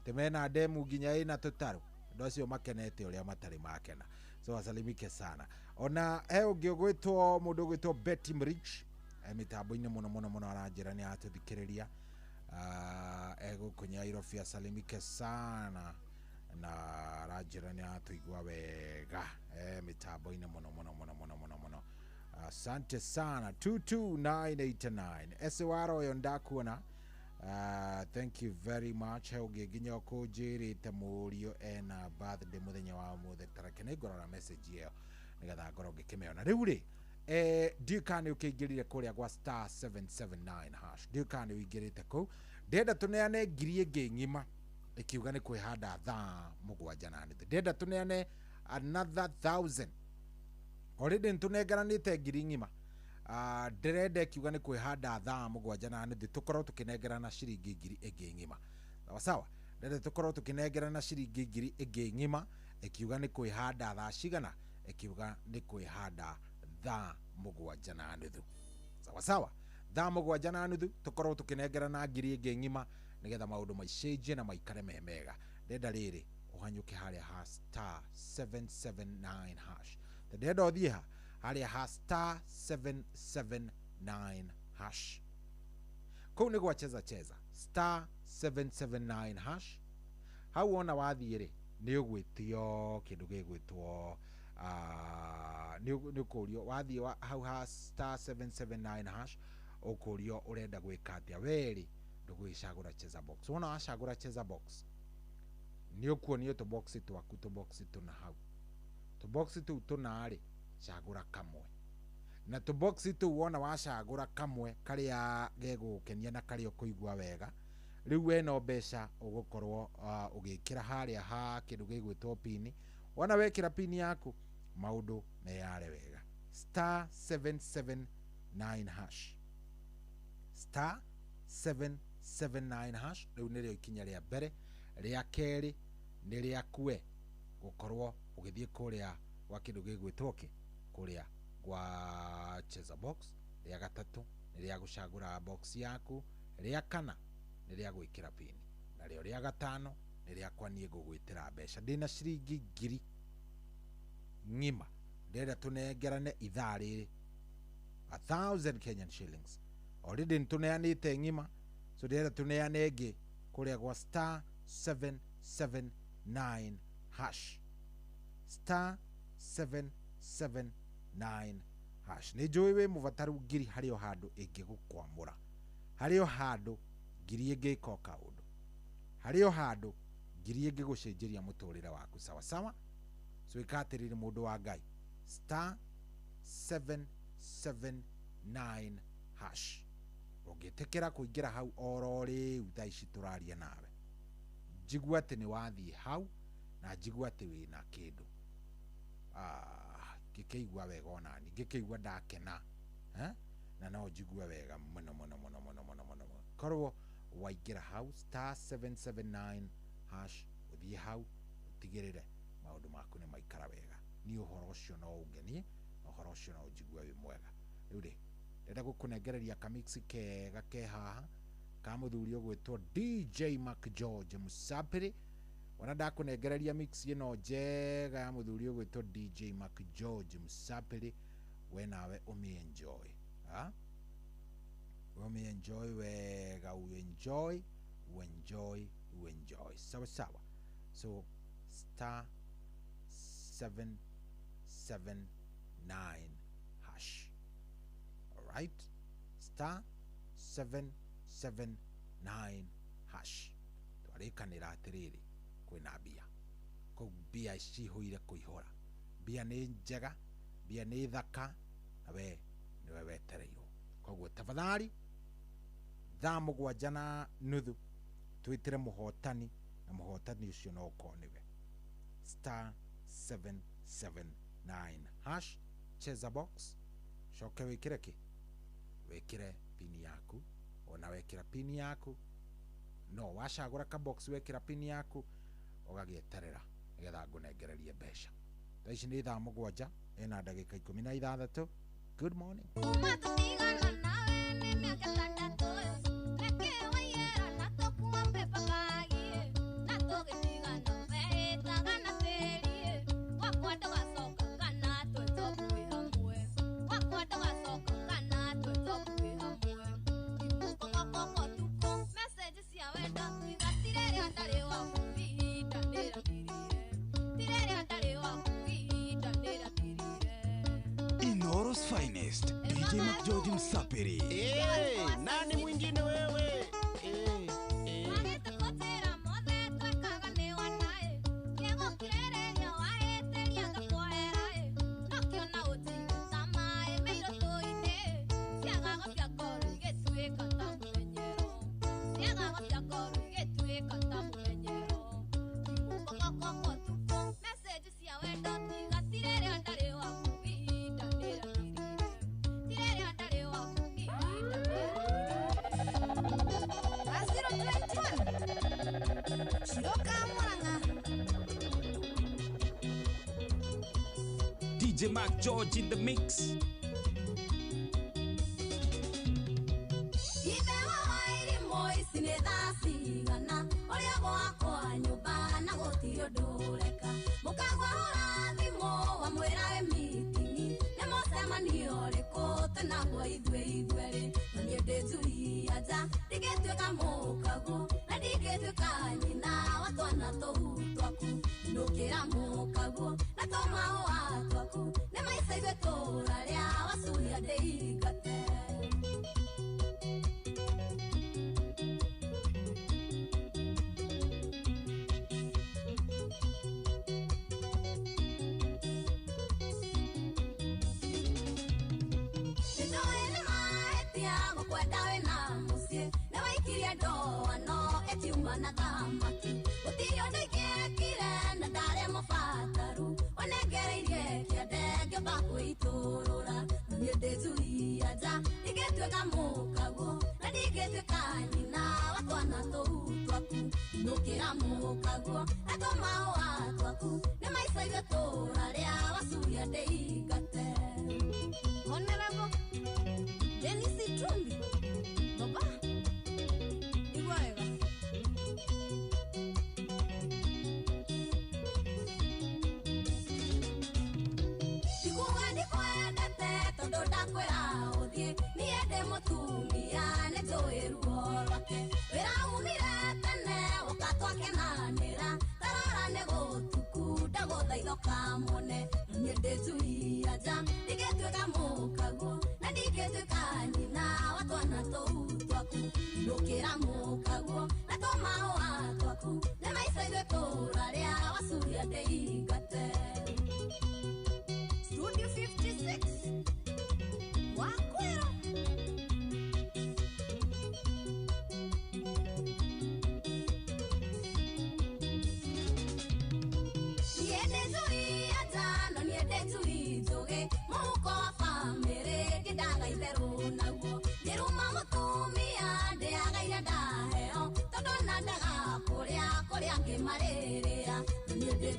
[SPEAKER 6] tä mena ndemu nginya ä na tå tarå andå acio makenete å rä a matarä makena so asalimike sana. Ona he å ngä å gwä two må ndå å gwä two Betty Mrich mä tambo-inä må no må no må no aranjä ra nä atå thikä rä ria egå kå Nyairobi asalimike sana na aranjä ra nä atå igua wega mä tambo-inä må no må no må no må no må no må no. Asante sana 22989 esewaro yo ndakuona. Thank you very much. He ũngĩ nginya ũkũnjĩrĩte mũriũ ena birthday mũthenya wa mũthĩ tareke nĩ ngorora message ĩyo nĩgetha ngorwo ngĩkĩmĩona rĩu rĩ ndiũĩ kana nĩ ũkĩingĩrire kũrĩa gwa star 779 hash ndiũĩ kana nĩ ũingĩrĩte kũu ndĩrenda tũneane ngiri ĩngĩ ng'ima ĩkiuga nĩ kwĩhanda thaa 7 na nuthu ndĩrenda tũneane another 1000 already nĩtũnengeranĩte ngiri ng'ima ndĩrenda ĩkiuga nĩ kwĩhanda thaa 7 na nuthu tũkorwo tũkĩnengerana ciringi ngiri ĩngĩ ng'ima sawa sawa ndĩrenda tũkorwo tũkĩnengerana ciringi ngiri ĩngĩ ng'ima ĩkiuga nĩ kwĩhanda thaa cigana ĩkiuga nĩ kwĩhanda thaa 7 na nuthu sawa sawa thaa 7 na nuthu tũkorwo tũkĩnengerana ngiri ĩngĩ ng'ima nĩgetha maũndũ maicenjie na maikare me mega ndĩrenda rĩrĩ ũhanyũke harĩa ha star 779 hash ndĩrenda ũthiĩ ha harĩa ha star 779 hash kũu nĩ gwacheza cheza star 779 hash hau ona wathiĩ rĩ nĩ ũgwĩtio kĩndũ gĩgwĩtwo nĩ ũkũrio wathiĩ hau ha star 779 hash ũkũrio ũrenda gwĩka atĩa werĩ ndũgwĩcagũra cheza box wona wacagũra cheza box nĩ ũkuonio tũboxi twaku tũboxi tũna hau tũboxi tũu tũna rĩ cagũra kamwe na tũboxi tũu wona wacagũra kamwe karĩa gegũkenia na karĩa ũkũigua wega rĩu we no mbeca ũgũkorwo ũgĩkĩra harĩa ha kĩndũ gĩgwĩtwo pini wona wekĩra pini yaku maũndũ meyare wega star 779 hash star 779 hash rĩu nĩrĩo ikinya rĩa mbere rĩa kerĩ nĩ rĩakue gũkorwo ũgĩthiĩ kũrĩa gwa kĩndũ gĩgwĩtwo kĩ kũrĩa gwa cheza box rĩa gatatũ nĩ rĩa gũcagũra box yaku rĩa kana nĩ rĩa gwĩkĩra pini na rĩo rĩa gatano nĩ rĩakwa niĩ ngũgwĩtĩra mbeca ndĩna ciringi ngiri ng'ima ndĩrenda tũnengerane ithaa rĩrĩ 1000 Kenyan shillings already nĩtũneanĩte ng'ima so ndĩrenda tũneane ĩngĩ kũrĩa gwa star 779 hash star 779 hash nĩ njũĩ wĩ mũbataru ngiri harĩ o handũ ĩngĩgũkwamũra harĩ o handũ ngiri ĩngĩka kaũndũ harĩ o handũ ngiri ĩngĩgũcenjeria mũtũrĩre waku sawa sawa so ĩkatĩrĩrĩ mũndũ wa Ngai star 779 hash ũngĩtĩkĩra kũingĩra hau oro rĩu thaa ici tũraria nawe njigua atĩ nĩ wathiĩ hau na njigua atĩ wĩna kĩndũ ngĩkĩigua wega ona ngĩkĩigua ndakena na no njigue wega mũno mũno mũno mũno mũno mũno korwo waingĩra hau star 779 hash ũthiĩ hau ũtigĩrĩre maũndũ maku nĩ maikara wega niĩ ũhoro ũcio no ũngenie na ũhoro ũcio no njigue wĩ mwega rĩu rĩ ndĩrenda gũkũnengereria kamixi kega ke haha ka mũthuri ũgwĩtwo DJ Mark George Musapiri wana ndakũnengereria mix ĩno njega ya mũthuri ũgwĩtwo DJ Mark George Musapiri we nawe ũmĩenjoy ũmĩenjoy wega uenjoy sawa sawa so star 779 hash. All right, star 779 hash. Twarikanira atiriri kwina bia ko bia cihuire kuihora. Bia ni njega, bia ni thaka, na we niwe wetereirwo. Koguo tafadhali thaa mũgwanja na nuthu twitire muhotani, na muhotani ucio no ko niwe. Star 779 hash, cheza box, shoke wikire ki, wikire pini yaku. Ona wekira pini yaku, no washagura ka box wekira pini yaku, ogagieterera nigetha ngunengererie mbeca. Taici ni thaa mũgwanja ena ndagĩka 16. Good morning.
[SPEAKER 8] Inoro's finest, DJ McGeorge Msapiri.
[SPEAKER 10] Nani mwingine wewe?
[SPEAKER 8] DJ McGeorge in the mix.
[SPEAKER 16] Studio 56 Wakwero.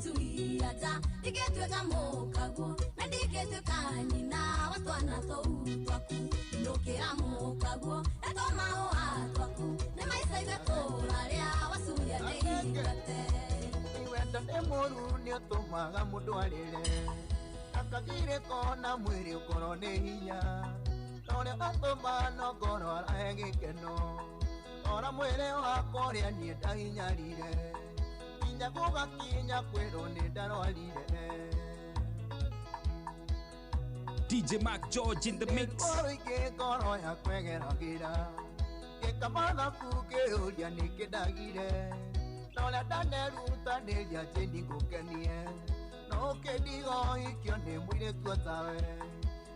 [SPEAKER 17] tuiaja ndigetweka mukaguo na ndigetweka nyina wa twana tou twaku ndukira mukaguo etomao atwaku ni maica igatũra ria wacuria ndigate
[SPEAKER 18] wendo nĩ mũru nĩ ũtũmaga mũndũ arĩre akagirĩko na mwĩrĩ ũkorwo nĩ hinya na ũrĩa atũma no ngoro arahe gĩkeno ona mwĩrĩ wakwa ũrĩa niĩ ndahinyarire kinya gũgakinya kwĩrwo nĩ ndarwarire
[SPEAKER 19] DJ Mac George in the mix.
[SPEAKER 18] Ke koro ya kwegeragira. Ke kamana kuke uria nikedagire. No la daneruta nelia jeni gukenie. No ke digo ikyo ne mwire tuatawe.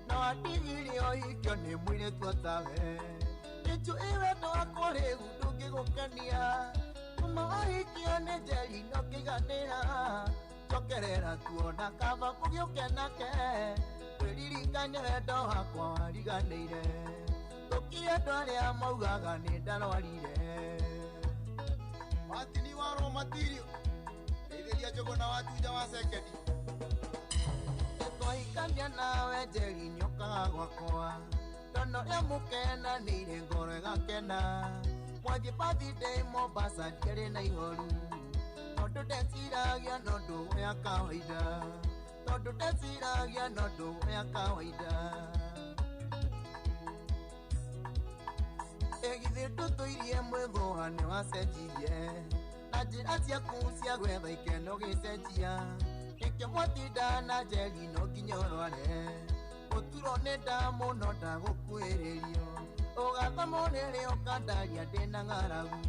[SPEAKER 18] No atigiri o ikyo ne mwire tuatawe. Echu ewe no akore uduke gukenia. Kuma ikyo ne jeli no kiganera. Tokerera tuona kava kugioke nake. Kwiririkanya wendo wakwa wariganĩire. Tũkire andũ arĩa maugaga nĩ ndarwarire.
[SPEAKER 15] Watini wa raw material. Ndeithĩria njogo na watuja wa sekendi.
[SPEAKER 18] Twahikania nawe njeri nĩũkaga gwakwa. Tondũ rĩa mũkenanĩire ngoro ĩgakena. Mwanjĩ birthday Mombasa ndĩarĩ na ihoru. Tondũ ndeciragia no ndũ ya kawaida. Tondũ ndeciragia no ndũ ya kawaida. Egithĩ tũtũirie mwĩthũa nĩ wacenjirie. Na njĩra ciaku cia gwetha ikeno gĩcenjia. Nĩkĩo mwatinda na njeri no nginya ũrware. Gũturwo nĩ nda mũno ndagũkuhĩrĩrio. Ũgathamwo rĩrĩa ũkandaria ndĩna ng'aragu.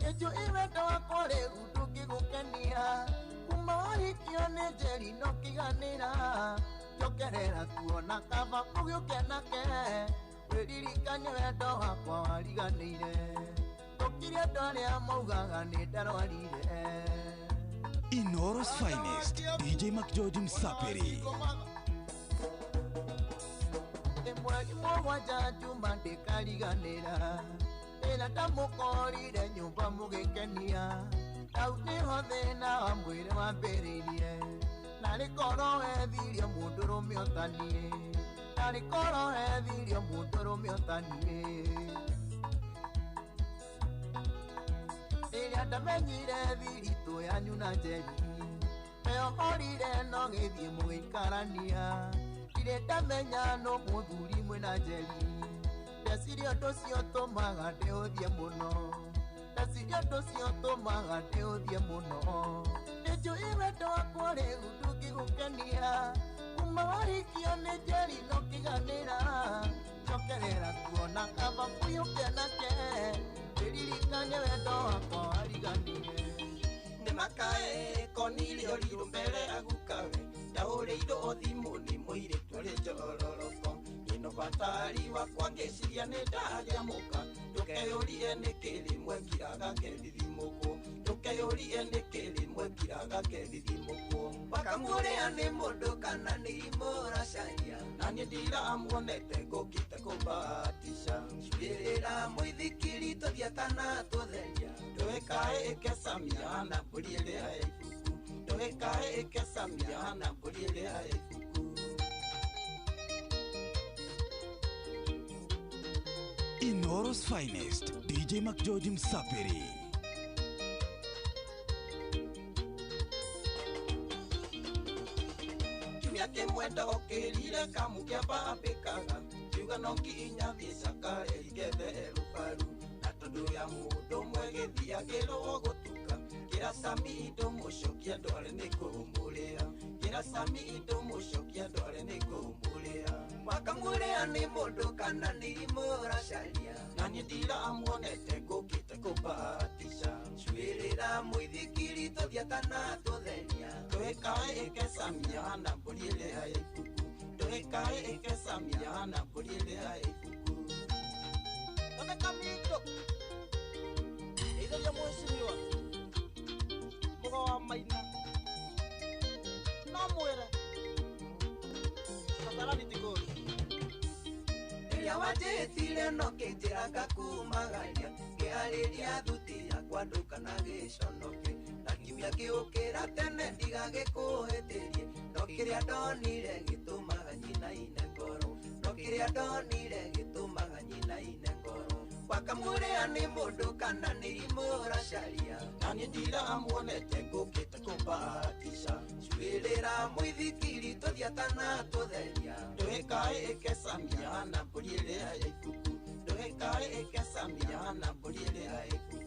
[SPEAKER 18] Ĩnjũĩ wendo wakwa rĩu ndũngĩgũkenia. Kuma wahikio nĩ njeri no kĩganĩra. Njokerera tuona kaba ũgĩũke nake. Wĩririkanye wendo wakwa wariganĩire. Tũkire andũ arĩa maugaga nĩ ndarwarire.
[SPEAKER 8] Inoro's finest, DJ Mac George Msaperi.
[SPEAKER 18] Mweri mũgwanja njuma ndĩkariganĩra. Ĩna ndamũkorire nyũmba mũgĩkenia. Rau nĩho thĩna wa mwĩrĩ wambĩrĩirie. Na rĩkorwo wethirio mũndũrũme ũtaniĩ. Na rĩkorwo wethirio mũndũrũme ũtaniĩ. Rĩrĩa ndamenyire thiritũ yanyu na njeri. Meohorire no gĩthiĩ mũgĩikarania. Ndirĩ ndamenya no mũthuri mwĩna njeri. Ndeciria ũndũ ũcio ũtũmaga ndĩũthie mũno. Ndeciria ũndũ ũcio ũtũmaga ndĩũthie mũno. Nĩnjũĩ wendo wakwa rĩu ndũngĩgũkenia. Kuma wahikio nĩ njeri no kĩganĩra. Njokerera tuona kaba kũiyũke nake. Wĩririkanye wendo wakwa wariganĩire.
[SPEAKER 12] Nĩ makae konirio rirũ mbere agukawe. Ndaũrĩirwo thimũ nĩ mũirĩtu ũrĩ njororoko. Ino batari wakwa ngĩciria nĩ ndagĩamũka. Ndũkeyũrie nĩkĩ rĩmwe ngiraga ngethithimũkwo. Ndũkeyũrie nĩkĩ rĩmwe ngiraga ngethithimũkwo. Wakamũrĩa nĩ mũndũ kana nĩ imũracaria. Na niĩ ndiramuonete ngũkĩte kũmbahatisha. Ciurĩrĩra mũithikiri tũthiĩ kana tũtheria. Ndũĩkaĩ ĩkecamia na mbũri ĩrĩa ya ibuku. Ndũĩkaĩ ĩkecamia na mbũri ĩrĩa ya ibuku.
[SPEAKER 8] Inoro's finest, DJ Mac George Msaperi.
[SPEAKER 12] Kiumia kĩmwe ndokĩrire kamu kĩambambĩkaga. Kiuga no nginya thiĩ cakare igethe rũbaru. Na tondũ ya mũndũ ũmwe gĩthiagĩrwo gũtuka. Kĩra Sami ndũmũcokia ndware nĩ kũmũrĩa. Kĩra Sami ndũmũcokia ndware nĩ kũmũrĩa. Wakamũrĩa nĩ mũndũ kana nĩ imũracaria. Na niĩ ndiramuonete ngũkĩte kũmbahatisha. Cuĩrĩra mũithikiri tũthiĩ kana tũtheria. Ndũĩkaĩ ĩkecamia na mbũri ĩrĩa ya ibuku. Ndũĩkaĩ ĩkecamia na mbũri ĩrĩa ya ibuku.
[SPEAKER 18] Oneka mito. Ithenya mwĩcimiwa. Mũgo wa Maina. No mwĩre. Katarani tigori.
[SPEAKER 12] Rĩrĩa wanjĩtire no kĩnjĩraga kumagaria. Ngĩharĩria thuti yakwa ndũkana gĩconoke. Na kiumia gĩũkĩra tene ndigagĩkũhĩtĩrie. No kĩrĩa ndonire gĩtũmaga nyinaine ngoro. No kĩrĩa ndonire gĩtũmaga nyinaine ngoro. Wakamũrĩa nĩ mũndũ kana nĩ imũracaria. Na niĩ ndiramuonete ngũkĩte kũmbahatisha. Cuĩrĩra mũithikiri tũthiĩ kana tũtheria. Ndũĩkaĩ ĩkecamia na mbũri ĩrĩa ya ibuku. Ndũĩkaĩ ĩkecamia na mbũri ĩrĩa ya ibuku.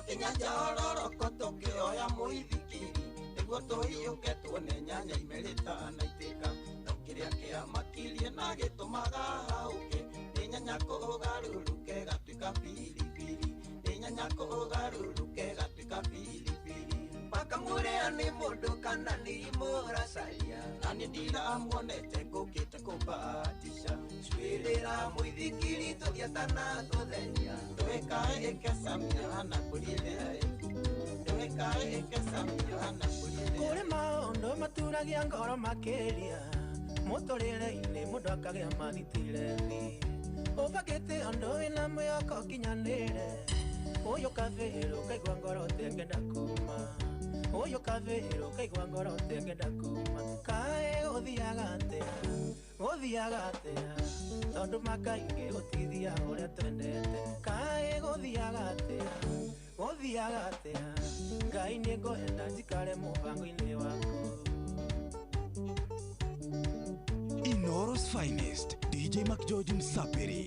[SPEAKER 18] twakinya njororoko tukioya muithikiri niguo tuhiuke tuone nyanya imerita na itĩka kiria kĩamakirie na gĩtũmaga hauke nĩ nyanya kũgarũrũke gatuĩka biribiri nĩ nyanya kũgarũrũke gatuĩka biribiri makamũrĩa nĩ mũndũ kana nĩ mũracaria na nĩ ndiramuonete ngũkĩte kũmbahatisha cuĩrĩra mũithikiri tũthiatana tũthenya ndũĩkae ĩkesamia hana kũrĩrĩra ndũĩkae ĩkesamia hana kũrĩrĩra kũrĩ maũndũ maturagia ngoro makĩria mũtũrĩre-inĩ mũndũ akagĩa mathitire thĩ ũbakĩte ũndũ wĩna mwĩhoko kinyanĩre ũyũ kabĩrũ kaigua ngoro tengenda kuma ũyũ kabĩrũ kaigua ngoro tengenda kuma kaĩ ũthiaga atĩa tondũ makaingĩ gũtithia ũrĩa twendete kaĩ gũthiaga atĩa Ngai nĩ ngwenda njikare mũbango-inĩ waku
[SPEAKER 8] Inoro's finest, DJ McGeorge Msapiri.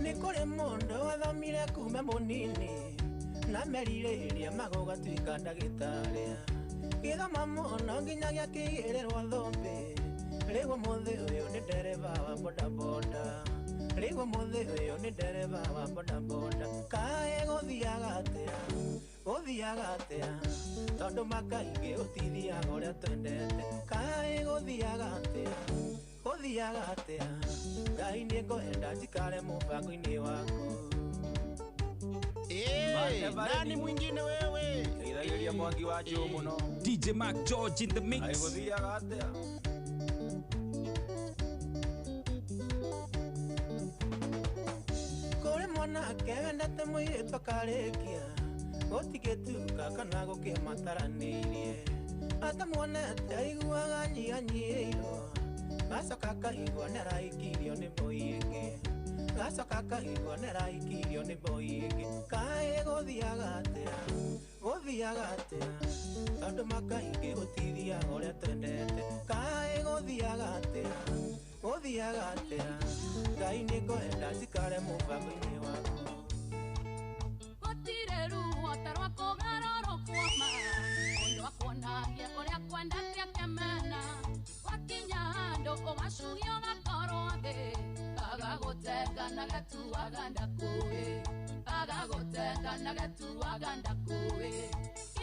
[SPEAKER 18] Nikore mondo wathomire kume munini na merirĩria magoga tuĩka ndagĩtarĩ gĩthoma mũno nginyagia kĩigĩrĩrwo thũmbĩ rĩu mũthĩ ũyũ nĩ ndereba wa bodaboda rĩu mũthĩ ũyũ nĩ ndereba wa bodaboda kaĩ gũthiaga atĩa tondũ makaingĩ ũtithiaga ũrĩa twendete kaĩ gũthiaga atĩa Ngai nĩ ngwenda njikare mũbango-inĩ waku
[SPEAKER 19] nani mwingine wewe
[SPEAKER 18] Kaithagiria mwangi wa juu muno
[SPEAKER 19] DJ McGeorge in the mix
[SPEAKER 18] gũthiaga atĩa kũrĩ mwanake wendete mũirĩtu akarĩkia gũtigĩtuka kana gũkĩmataranĩirie atamuonete aiguaga nyihanyiĩirwo gacoka kaigua nĩaraikirio nĩ mũingĩ gacoka kaigua nĩaraikirio nĩ mũingĩ kaĩ gũthiaga atĩa tondũ makaingĩ gũtithia ũrĩa twendete kaĩ gũthiaga atĩa Ngai nĩ ngwenda njikare mũbango-inĩ waku
[SPEAKER 17] gũtirĩ ruota rwa kũgarũrũkwo ma ũndũ wa kuonagia ũrĩa kwendete akĩmena wakinya handũ ũgacugio gakorwo thĩ agagũtenga na gatuaga ndakũĩ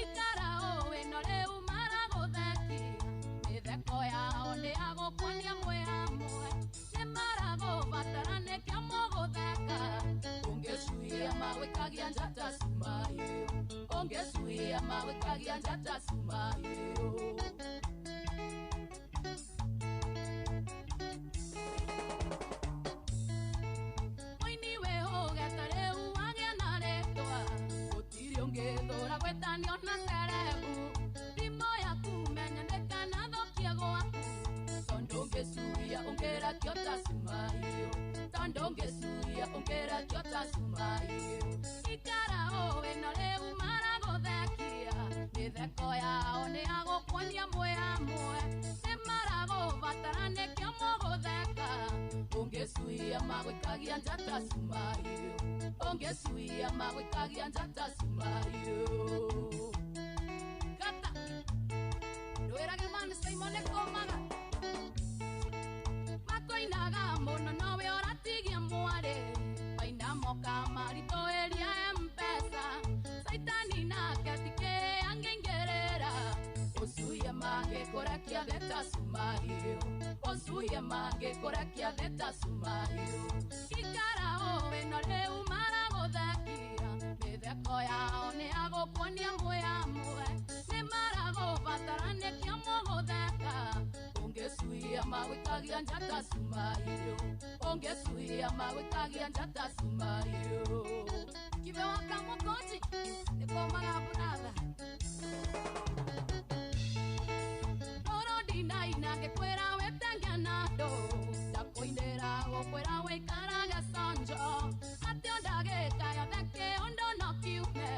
[SPEAKER 17] ikara ũĩ no rĩu maragũthekia mĩtheko yao nĩ agũkuonia mwĩhamwe nĩ maragũbatara nĩkĩo mũgũtheka ũngĩcuia magwĩkagia njata sumayo Mũini wĩhũgete rĩu wagĩa na rĩtwa gũtirĩ ũngĩthũra gwĩtanio na cerebu thimũ yaku menya ndĩkanathũkie gwaku tondũ ũngĩcuia ũngĩrekio ta sumayo ikara ũĩ no rĩu maragũthekia mĩtheko yao nĩ agũkuonia mwĩhamwe nĩ maragũbatara nĩkĩo mũgũtheka ũngĩcuia magwĩkagia njata sumayo Kata ndwĩrage mani Simon ekomaga makoinaga mũno nowe ũratigia mwarĩ maina moka maritũ ĩria M-Pesa saitani nake tikĩ angĩingĩrĩra ũcuie mangĩkũrekia theta sumayo ikara ũĩ no rĩu maragũthekia mĩtheko yao nĩ agũkuonia mwĩhamwe nĩ maragũbatara nĩkĩo mũgũtheka ũngĩcuia magwĩkagia njata sumayo kibe waka mũkoti nĩkomaga brother Dinaina ngĩkwĩra wĩtenge na andũ ndakũinĩra gũkwĩra wĩikaraga sonjo atĩ ndagĩka yothe kĩũndũ no kiume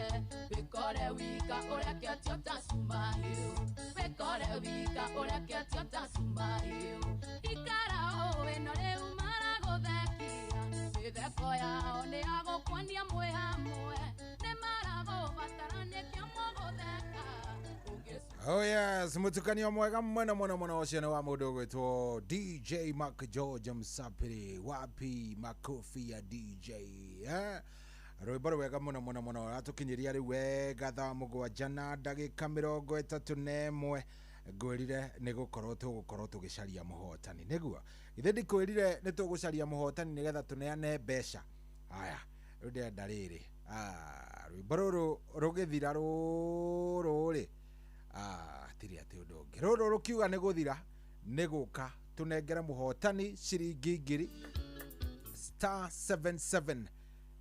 [SPEAKER 17] wĩkore wika ũreketio ta sumayo ikara
[SPEAKER 20] ngoro yao nĩ agũkuonia mwĩ hamwe nĩ maragũbatarania kĩamũgũtheka.
[SPEAKER 6] Oh yes, mutukanio mwega muno ũcio nĩ wa mũndũ ũgwĩtwo DJ Mark George Msapiri. Wapi makofi ya DJ rwĩmbo rwega mũno atũkinyĩria rĩu wega thaa mũgwanja na ndagĩka 31 ngwĩrire nĩ gũkorwo tũgĩcaria mũhotani nĩguo ithe ndikwĩrire nĩ tũgũcaria mũhotani nĩgetha tũneane mbeca. Haya rĩu ndĩrenda rĩrĩ rwĩmbo rũrũ rũgĩthira rũrĩ tiri atĩ ũndũ ũngĩ rũrũ rũkiuga nĩ gũthira nĩ gũka tũnengere mũhotani ciringi 2,000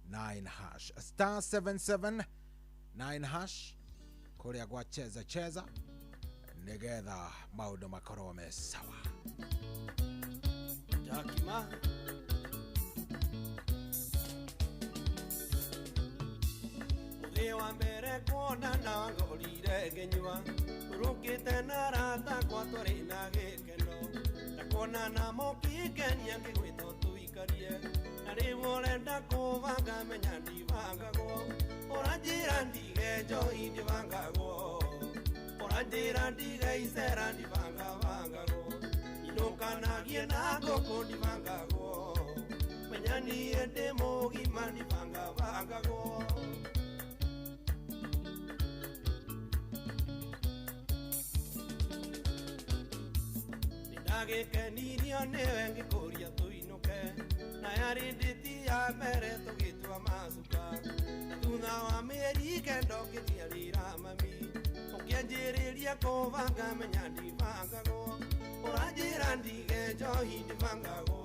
[SPEAKER 6] *779# *779# kũrĩa gwa cheza nĩgetha maũndũ makorwo me sawa.
[SPEAKER 21] Jakima mũthĩ wa mbere kuonana ngorire ngenyua rũkĩte na rata kwa tũrĩ na gĩkeno na kuonana mũkĩngenia ngĩgwĩtwo tũikarie na rĩu ũrenda kũbanga menya ndibangagwo ũranjĩra ndige njohi ndibangagwo ũranjĩra ndige icera ndibangabangagwo inũkanagie na ngũkũ ndibangagwo menya niĩ ndĩ mũgima ndibangabangagwo. Nagĩkenirio nĩwe ngĩkũria tũinũke na yarĩ ndĩti ya mbere tũgĩtua macuka na thutha wa mĩeri kenda ũkĩthiarĩra mami ũkĩanjĩrĩria kũbanga menya ndibangagwo ũranjĩra ndige njohi ndibangagwo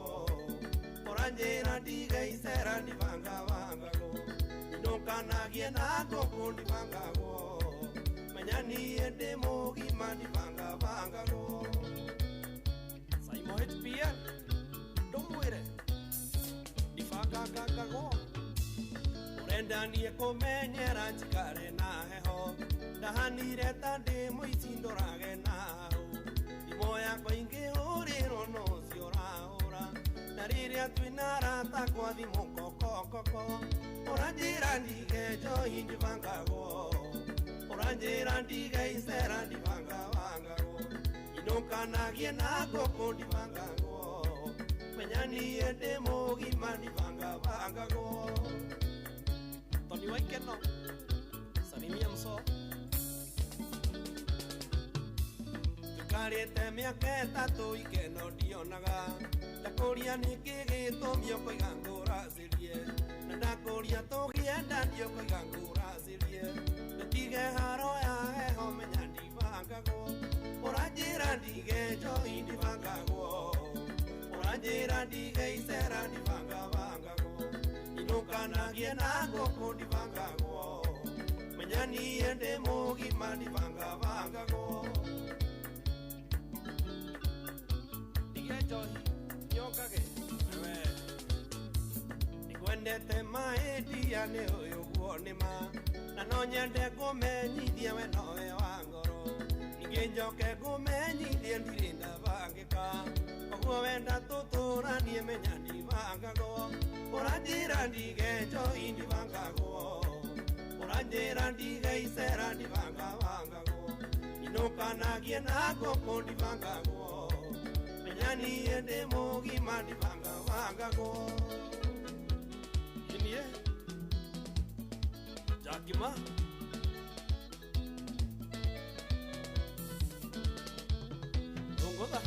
[SPEAKER 21] ũranjĩra ndige icera ndibangabangagwo inũkanagie na ngũkũ ndibangagwo menya niĩ ndĩ mũgima ndibangabangagwo. HPN ndũmwĩre ndibangagwo ũrenda niĩ kũmenyera njikare na heho ndahanire ta ndĩ mũici ndũrage na hau thimũ yakwa ingĩhũrĩrwo no ũcio ũrahũra na rĩrĩa twĩna rata kwa thimũ kokokoko ũranjĩra ndige njohi ndibangagwo ũranjĩra ndige icera ndibangabangagwo inũkanagie na ngũkũ ndibangagwo menya niĩ ndĩ mũgima ndibangabangagwo. Tony Waikeno salimia mso tũkarĩte mĩaka 3 ikeno ndionaga ndakũria nĩkĩ gĩtũmio kũiga ngũracĩrie na ndakũria tũgĩenda ndio kũiga ngũracĩrie nĩtige haro ya heho menya ndibangagwo ũranjĩra ndige njohi ndibangagwo ũranjĩra ndige icera ndibangabangagwo inũkanagie na ngũkũ ndibangagwo menya niĩ ndĩ mũgima ndibangabangagwo. Ndige njohi nyongage we nĩkwendete mahĩndia nĩ ũyũ guo nĩma na no nyende kũmenyithia we nowe wa ngoro njoke ngũmenyithie ndirĩ ndabangĩka ũguo wenda tũtũranie menya ndibangagwo ũranjĩra ndige njohi ndibangagwo ũranjĩra ndige icera ndibangabangagwo inũkanagie na ngũkũ ndibangagwo menya niĩ ndĩ mũgima ndibangabangagwo. Inie Jakima Ngoda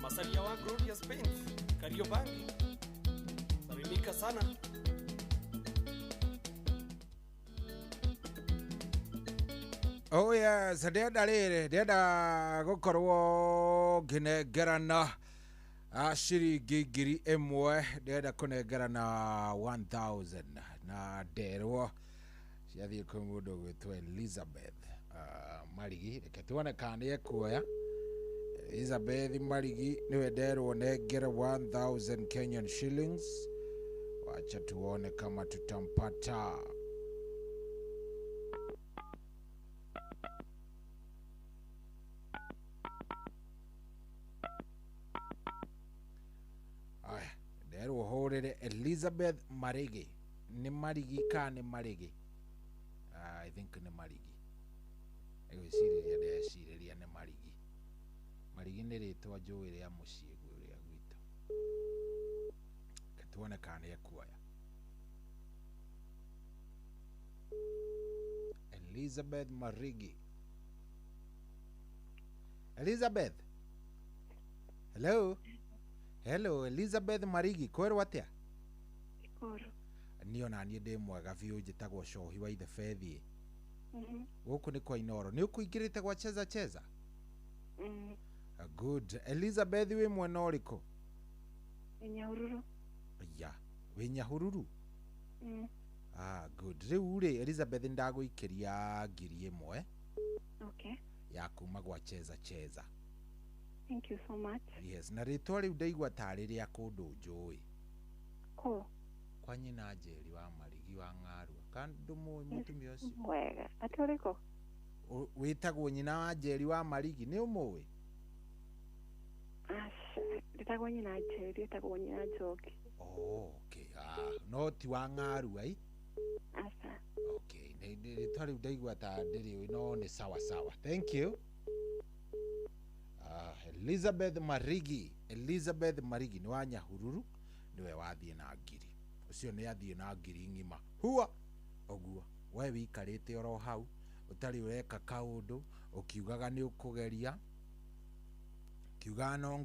[SPEAKER 21] Masalia wa Glorious Paints Kariobangi salimika sana.
[SPEAKER 6] Oh yes, ndenda rĩrĩ ndenda gũkorwo ngĩnengerana ciringi 1,000 ndenda kũnengerana 1,000 na nderwo ciathiĩ kwĩ mũndũ ũgwĩtwo Elizabeth Marigi reke tuone kana nĩ ekuoya Elizabeth Marigi niwe nderwo negere 1000 Kenyan shillings. Wacha tuone kama tutampata. Aya, nderwo horere Elizabeth Marigi. Ni Marigi ka ni Marigi? I think ni Marigi. Egwiciriria ni Marigi. Marigi nĩ rĩtwa njũĩ rĩa mũciĩ ũrĩa gwitũ. Katuone kana ekuoya. Elizabeth Marigi. Elizabeth. Hello. Hello, Elizabeth Marigi. Kwerwo atia?
[SPEAKER 3] Koro.
[SPEAKER 6] Niyo na niĩ ndĩ mwega biũ njĩtagwo Cohi wa ithe Fethi. Gũkũ nĩ kwa Inoro. Nĩ ũkũingĩrĩte gwa cheza? Good. Elizabeth we mwena ũrĩkũ?
[SPEAKER 3] Nyahururu.
[SPEAKER 6] Ya, we Nyahururu? Good. Rĩu rĩ Elizabeth ndagũikĩria 1000.
[SPEAKER 3] Okay.
[SPEAKER 6] Ya kuma gwa cheza.
[SPEAKER 3] Thank you so much.
[SPEAKER 6] Yes, na rĩtwa rĩu ndaigua tarĩ rĩa kũndũ njũĩ.
[SPEAKER 3] Ko?
[SPEAKER 6] Kwa nyina Njeri wa Marigi wa Ng'arua. Kandu mũtumia ũcio.
[SPEAKER 3] Wega. Ati ũrĩkũ?
[SPEAKER 6] Wĩtagwo nyina wa Njeri wa Marigi, nĩ ũmũĩ?
[SPEAKER 3] Ndĩtagwo nyina Njeri, ndĩtagwo nyina Njoki.
[SPEAKER 6] Okay. No ti wa Ng'arua i?
[SPEAKER 3] Asa.
[SPEAKER 6] Okay. Rĩtwa rĩu ndaigua ta ndĩrĩ no nĩ sawa. Thank you. Elizabeth Marigi nĩ wa Nyahururu, niwe wathiĩ na 1000. Ucio nĩ athiĩ na 1000 ng'ima. Hua oguo we wikarĩte oro hau ũtarĩ ũreka kaũndũ ũkiugaga nĩ ũkũgeria, kiuga no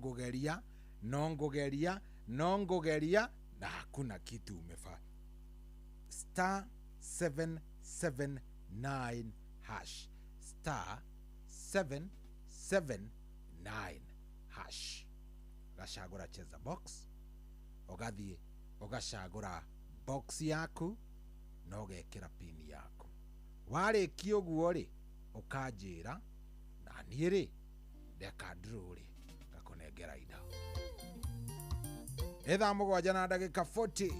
[SPEAKER 6] ngũgeria na hakuna kitu umefanya. Star 779 hash. Star 779 hash. Gacagũra cheza box, ũgathiĩ ũgacagũra box yaku na ũgekĩra pin yaku. Warĩkia ũguo rĩ ũkanjĩra na niĩ rĩ ndeka draw rĩ ngakũnengera indo. Etha 7 na ndagĩka 40.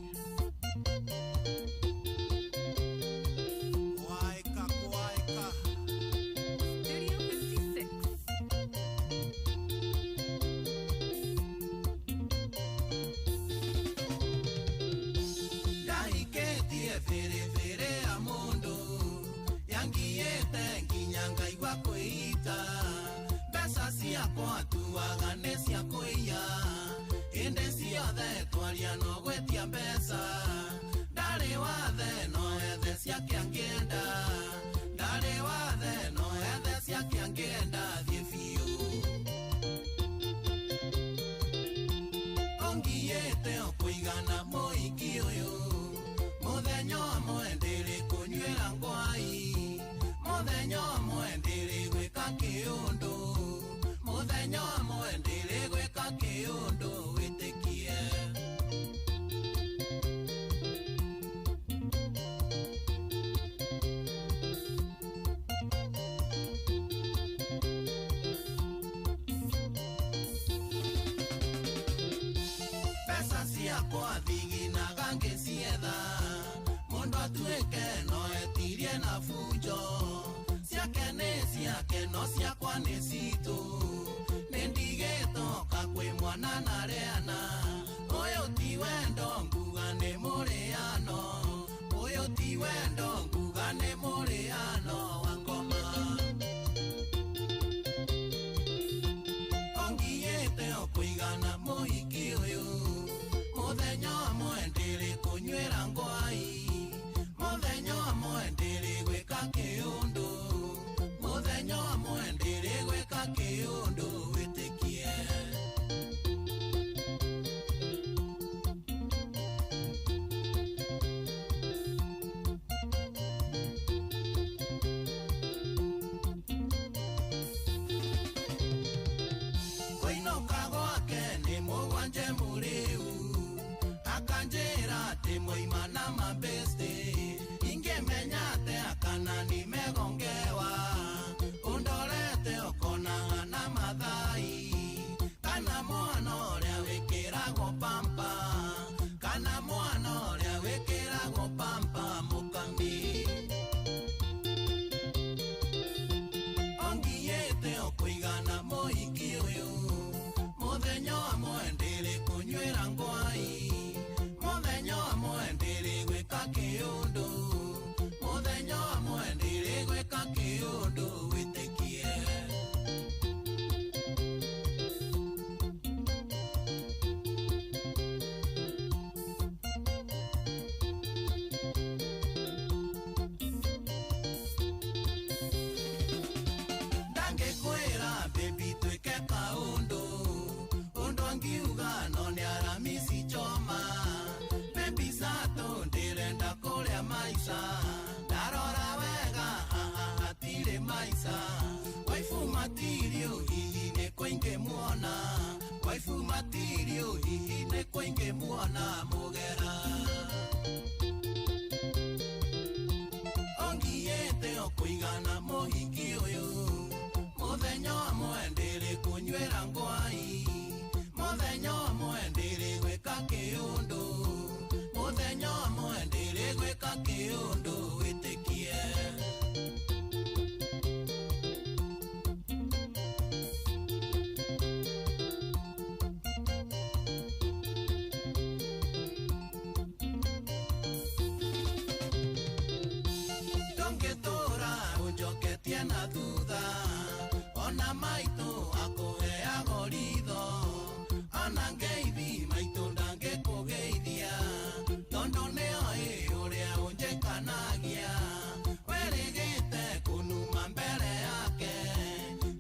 [SPEAKER 15] Undolete okona na madai
[SPEAKER 18] pampa kana mwana ũrĩa wĩkĩragwo pampa mũkambi ongiyĩte ũkũigana mũhiki ũyũ mũthenya ũmwe ndĩrĩ kũnyuĩra ngwai mũthenya ũmwe ndĩrĩ gwĩka kĩũndũ mũthenya ũmwe ndĩrĩ gwĩka kĩũndũ wĩtĩkie ndangĩkwĩra baby twĩke kaũndũ ũndũ angiuga no nĩ aramisi choma baby sato ndĩrenda kũrĩa maica ndarora wega hatirĩ maica waifu matirio hihi nĩ kũingĩ muona waifu matirio hihi nĩ kũingĩ muona mũgera ongiyĩte ũkũigana mũhiki ũyũ mũthenya ũmwe ndĩrĩ kũnyuĩra ngwai mũthenya ũmwe ndĩrĩ gwĩka kĩũndũ mũthenya ũmwe ndĩrĩ gwĩka kĩũndũ wĩtĩkie ndũngĩtũra ũnjoketie na thutha ona maitũ akũheaga ritho ona ngeithi maitũ ndangĩkũgeithia tondũ nĩoĩ ũrĩa ũnjĩkanagia wĩrĩgĩte kũnuma mbere yake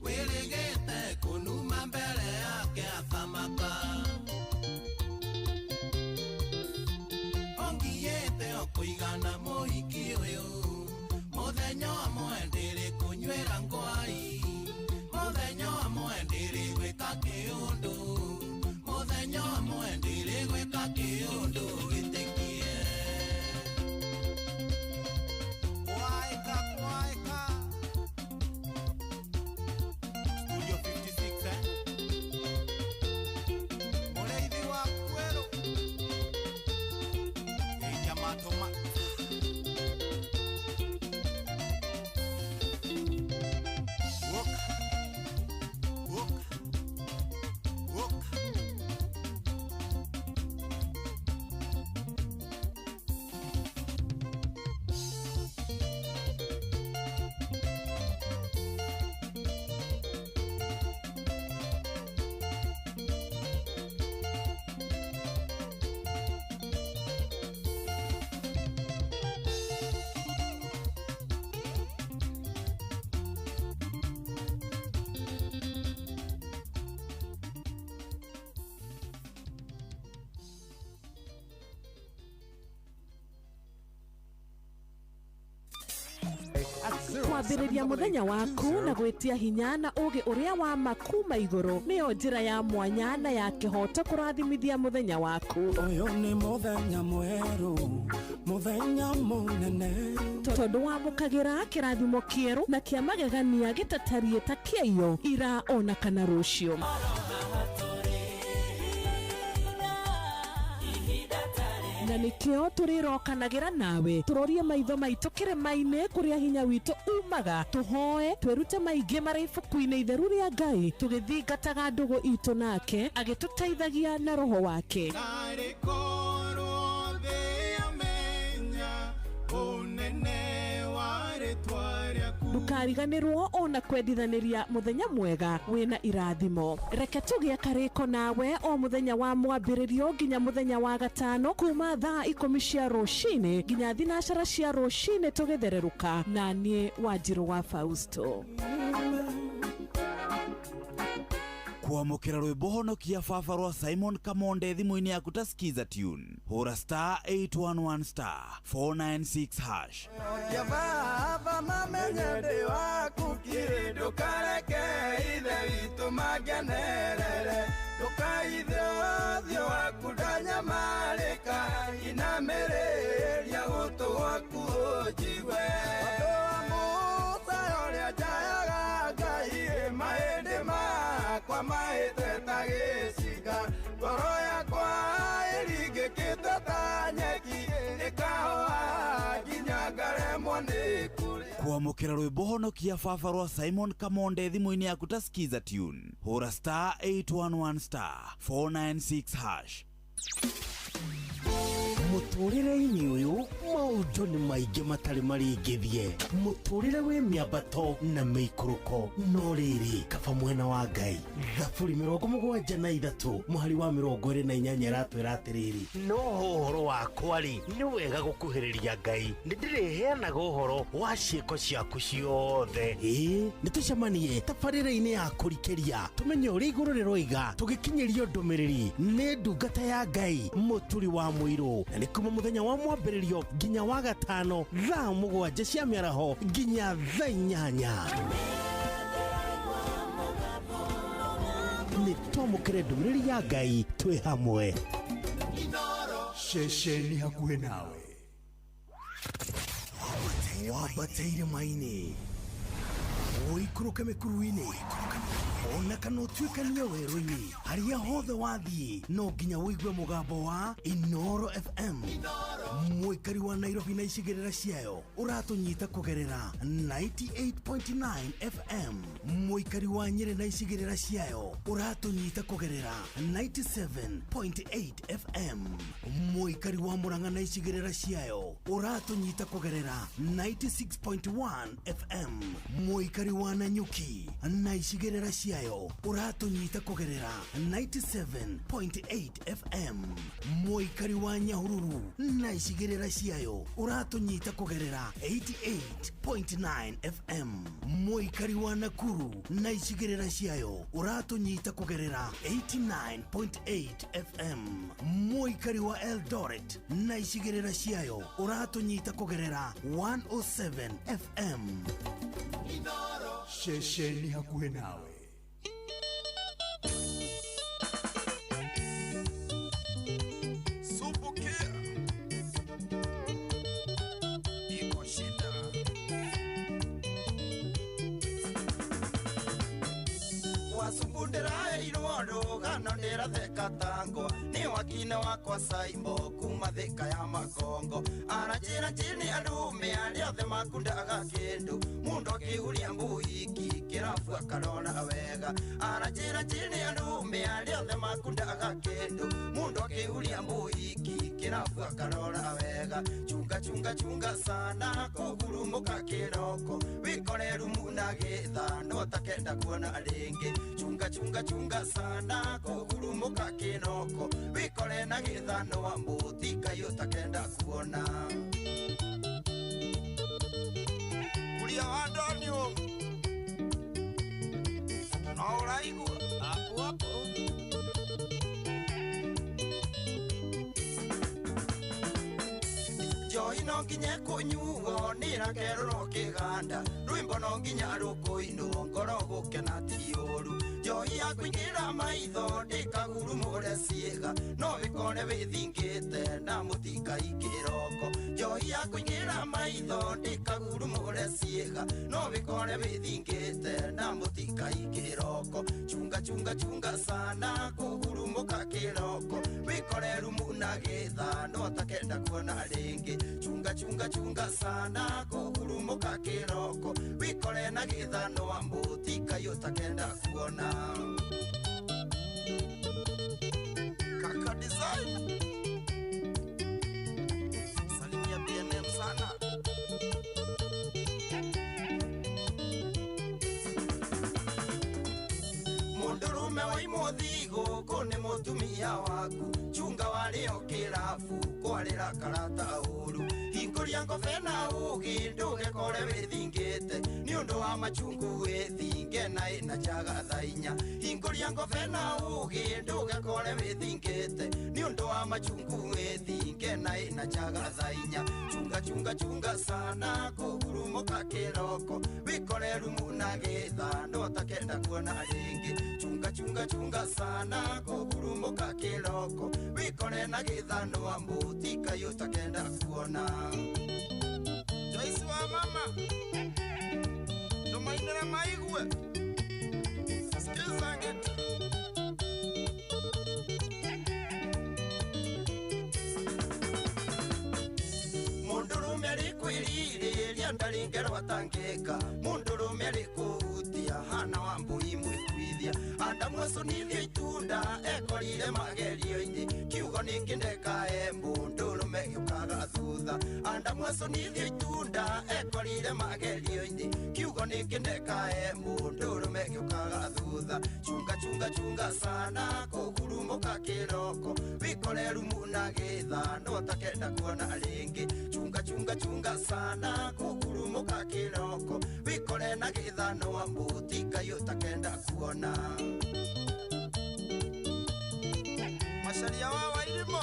[SPEAKER 18] wĩrĩgĩte kũnuma mbere yake athamaka ongiyĩte ũkũigana mũhiki ũyũ mũthenya ũmwe ndĩrĩ kũnyuĩra ngwai mũthenya ũmwe ndĩrĩ gwĩka kĩũndũ mũthenya ũmwe ndĩrĩ gwĩka kĩũndũ wĩtĩkie kwaĩka kwaĩka Studio 56 mũrĩithi wa kwero ĩnyamatũma
[SPEAKER 9] kwambĩrĩria mũthenya waku na gwĩtia hinya na ũgĩ ũrĩa wa makuma igũrũ nĩyo njĩra ya mwanya na ya kĩhoto kũrathimithia mũthenya waku
[SPEAKER 5] ũyũ nĩ mũthenya mwerũ mũthenya mũnene
[SPEAKER 9] tondũ wamũkagĩra kĩrathimo kĩerũ na kĩa magegania gĩtatariĩ ta kĩayo ira ona kana rũciũ na nĩkĩo tũrĩrokanagĩra nawe tũrorie maitho maitũ kĩrĩma-inĩ kũrĩa hinya witũ umaga tũhoe twĩrute maingĩ marĩ ibuku-inĩ itheru rĩa Ngai tũgĩthingataga ndũgũ itũ nake agĩtũteithagia na roho wake ndũkariganĩrwo ona kwendithanĩria mũthenya mwega wĩna irathimo reke tũgĩe karĩko nawe o mũthenya wa mwambĩrĩrio nginya mũthenya wa gatano kuma thaa 10 cia rũcinĩ nginya thinacara cia rũcinĩ tũgĩthererũka na niĩ Wanjirũ wa Fausto
[SPEAKER 8] kwamũkĩra rwĩmbo honokia baba rwa Simon Kamonde thimũ-inĩ yaku ta skiza tune hũra *811*496#
[SPEAKER 15] Ya baba mamenye ndĩ waku kiri ndũkareke ithe witũ mangenerere ndũkaithe ũthiũ waku ndanyamarĩka inamĩrĩria gũtũ gwaku ũnjigue andũ a Musa ũrĩa njayaga Ngai mahĩndĩ makwa mahĩte ta gĩcinga ngoro yakwa
[SPEAKER 8] kwamukira rwimbo honokia baba rwa Simon Kamonde thimu-ini yaku ta skiza tune hura star 811 star 496 hash.
[SPEAKER 10] Muturire-ini uyu maundu ni maingĩ matarĩ maringithie, muturire wi miambato na mĩikũrũko, no rĩrĩ kaba mwena wa Ngai. Thaburi 73 mũhari wa 28 ĩratwĩra atĩrĩrĩ, no ũhoro wakwa-rĩ nĩ wega gũkuhĩrĩria Ngai, nĩndĩrĩheanaga ũhoro wa ciĩko ciaku ciothe. Nĩtũcemanie tabarĩra-inĩ ya kũrikĩria tũmenye ũrĩa igũrũ rĩroiga tũgĩkinyĩrio ndũmĩrĩri nĩ ndungata ya Ngai mũturi wa mũirũ, na nĩ kuma mũthenya wa mwambĩrĩrio nginya wa gatano thaa 7 cia mĩaraho nginya thaa 8. Nĩ twamũkĩre ndũmĩrĩri ya Ngai twĩ hamwe.
[SPEAKER 7] Ceceni hakuhĩ nawe.
[SPEAKER 10] Wambateire maini ũikũrũke mĩkuru-inĩ ona kana ũtuĩkanie werũ-inĩ, harĩa hothe wathiĩ no nginya wĩigue mũgambo wa Inoro FM. Mũikari wa Nairobi na icigĩrĩra ciayo ũratũnyita kũgerera 98.9 FM. Mũikari wa Nyĩrĩ na icigĩrĩra ciayo ũratũnyita kũgerera 97.8 FM. Mũikari wa Murang'a na icigĩrĩra ciayo ũratũnyita kũgerera 96.1 FM. Mũikari wa Nanyuki na icigĩrĩra ciayo ũratũnyita kũgerera 97.8 FM. Mũikari wa Nyahururu na icigĩrĩra ciayo ũratũnyita kũgerera 88.9 FM. Mũikari wa Nakuru na icigĩrĩra ciayo ũratũnyita kũgerera 89.8 FM. Mũikari wa Eldoret na icigĩrĩra ciayo ũratũnyita kũgerera 107 FM.
[SPEAKER 7] Ceceni hakuhĩ nawe.
[SPEAKER 18] Nondera theka tango ni wakine wakwa Saimbo kuma theka ya Makongo arajira chini arume aliothe makundaga kindu mundo kiuria nguiki kirafu akarona wega arajira chini arume aliothe makundaga kindu mundo kiuria nguiki kirafu akarona wega chunga sana kugurumuka kiroko wikore rumu na githa no takenda kuona ringi chunga sana kugurumuka kinoko wikore na githano wa mutika yotakenda kuona kulia wadonio no uraigu hapo Joy no nginya kunyugo nira keroro kiganda rwimbo no nginya rukoino ngoro gukena tiuru Joy yakwingira maitho ndikagurumure ciega no bikore bithingite na mutika ikiroko Joy yakwingira maitho ndikagurumure ciega no bikore bithingite na mutika ikiroko chunga sana kugurumuka kiroko bikore rumu na githa no takenda kuona ringi chunga sana kugurumuka kiroko bikore na githa no ambutika yotakenda kuona Kaka design salimia BNM sana Mundurume wa imothigo kone mutumia waku chunga walio kirafu kwarira karata uru hinguria ngofena ugi ndugekore withingite ni undu wa machungu withinge na ina jaga thainya hinguria ngofena ugi ndugekore withingite ni undu wa machungu withinge na ina jaga thainya chunga sana kugurumuka kiroko wikore rumu na githa no takenda kuona ringi chunga sana kugurumuka kiroko wikore na githa no ambutika yotakenda kuona Joyce wa mama no mainera maigwe skiza ngeti mundurume alikwirire
[SPEAKER 1] rurenda ringero atangika mundu rume arikuhutia hana wa mbui mwikuithia andamwacunithia itunda ekorire magerio-ini kiugo nikindekae mundu rume giukaga thutha andamwacunithia itunda ekorire magerio-ini kiugo nikindekae mundu rume giukaga thutha chunga sana kugurumuka kiroko wikore rumu na githano utakenda kuona ringi chunga sana kugurumuka kiroko wikore na githano wa mutika utakenda kuona masharia wa ilimo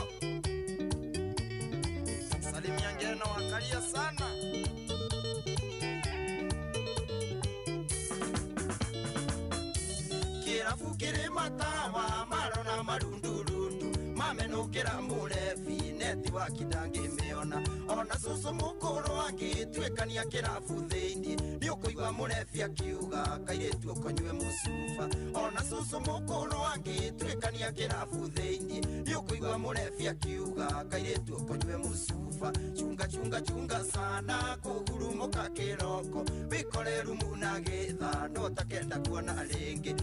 [SPEAKER 1] salimia ngeno wakalia sana kirafu kiri matawa marona marundurundu mamenukira murefi neti wa kidangi meona ona susu mukuru wangi twekania kirafu theini ni ukuigwa murefi akiuga kairetu ukonywe musufa ona susu mukuru wangi twekania kirafu theini ni ukuigwa murefi akiuga kairetu ukonywe musufa chunga sana kugurumuka kiroko wikore rumu na githa no takenda kuona ringi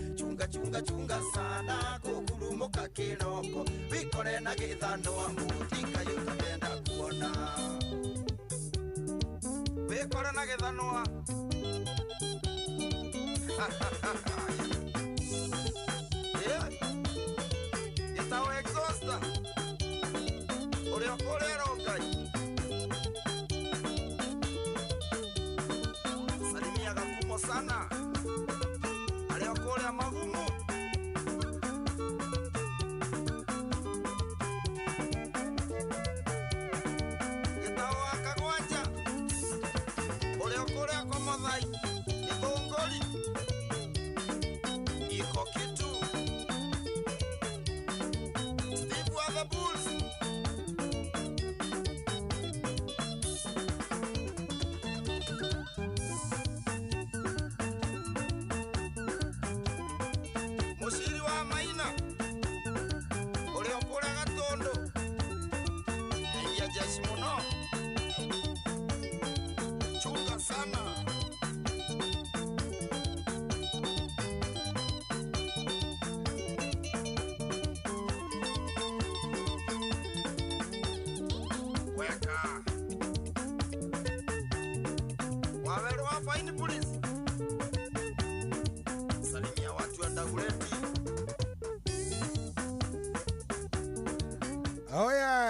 [SPEAKER 1] chunga sana kugurumuka kiroko wikore na githano wa mutika utakenda kuona wikore na githano wa itawe exhausta uliokore ngai salimia gafumo sana aliokore magumu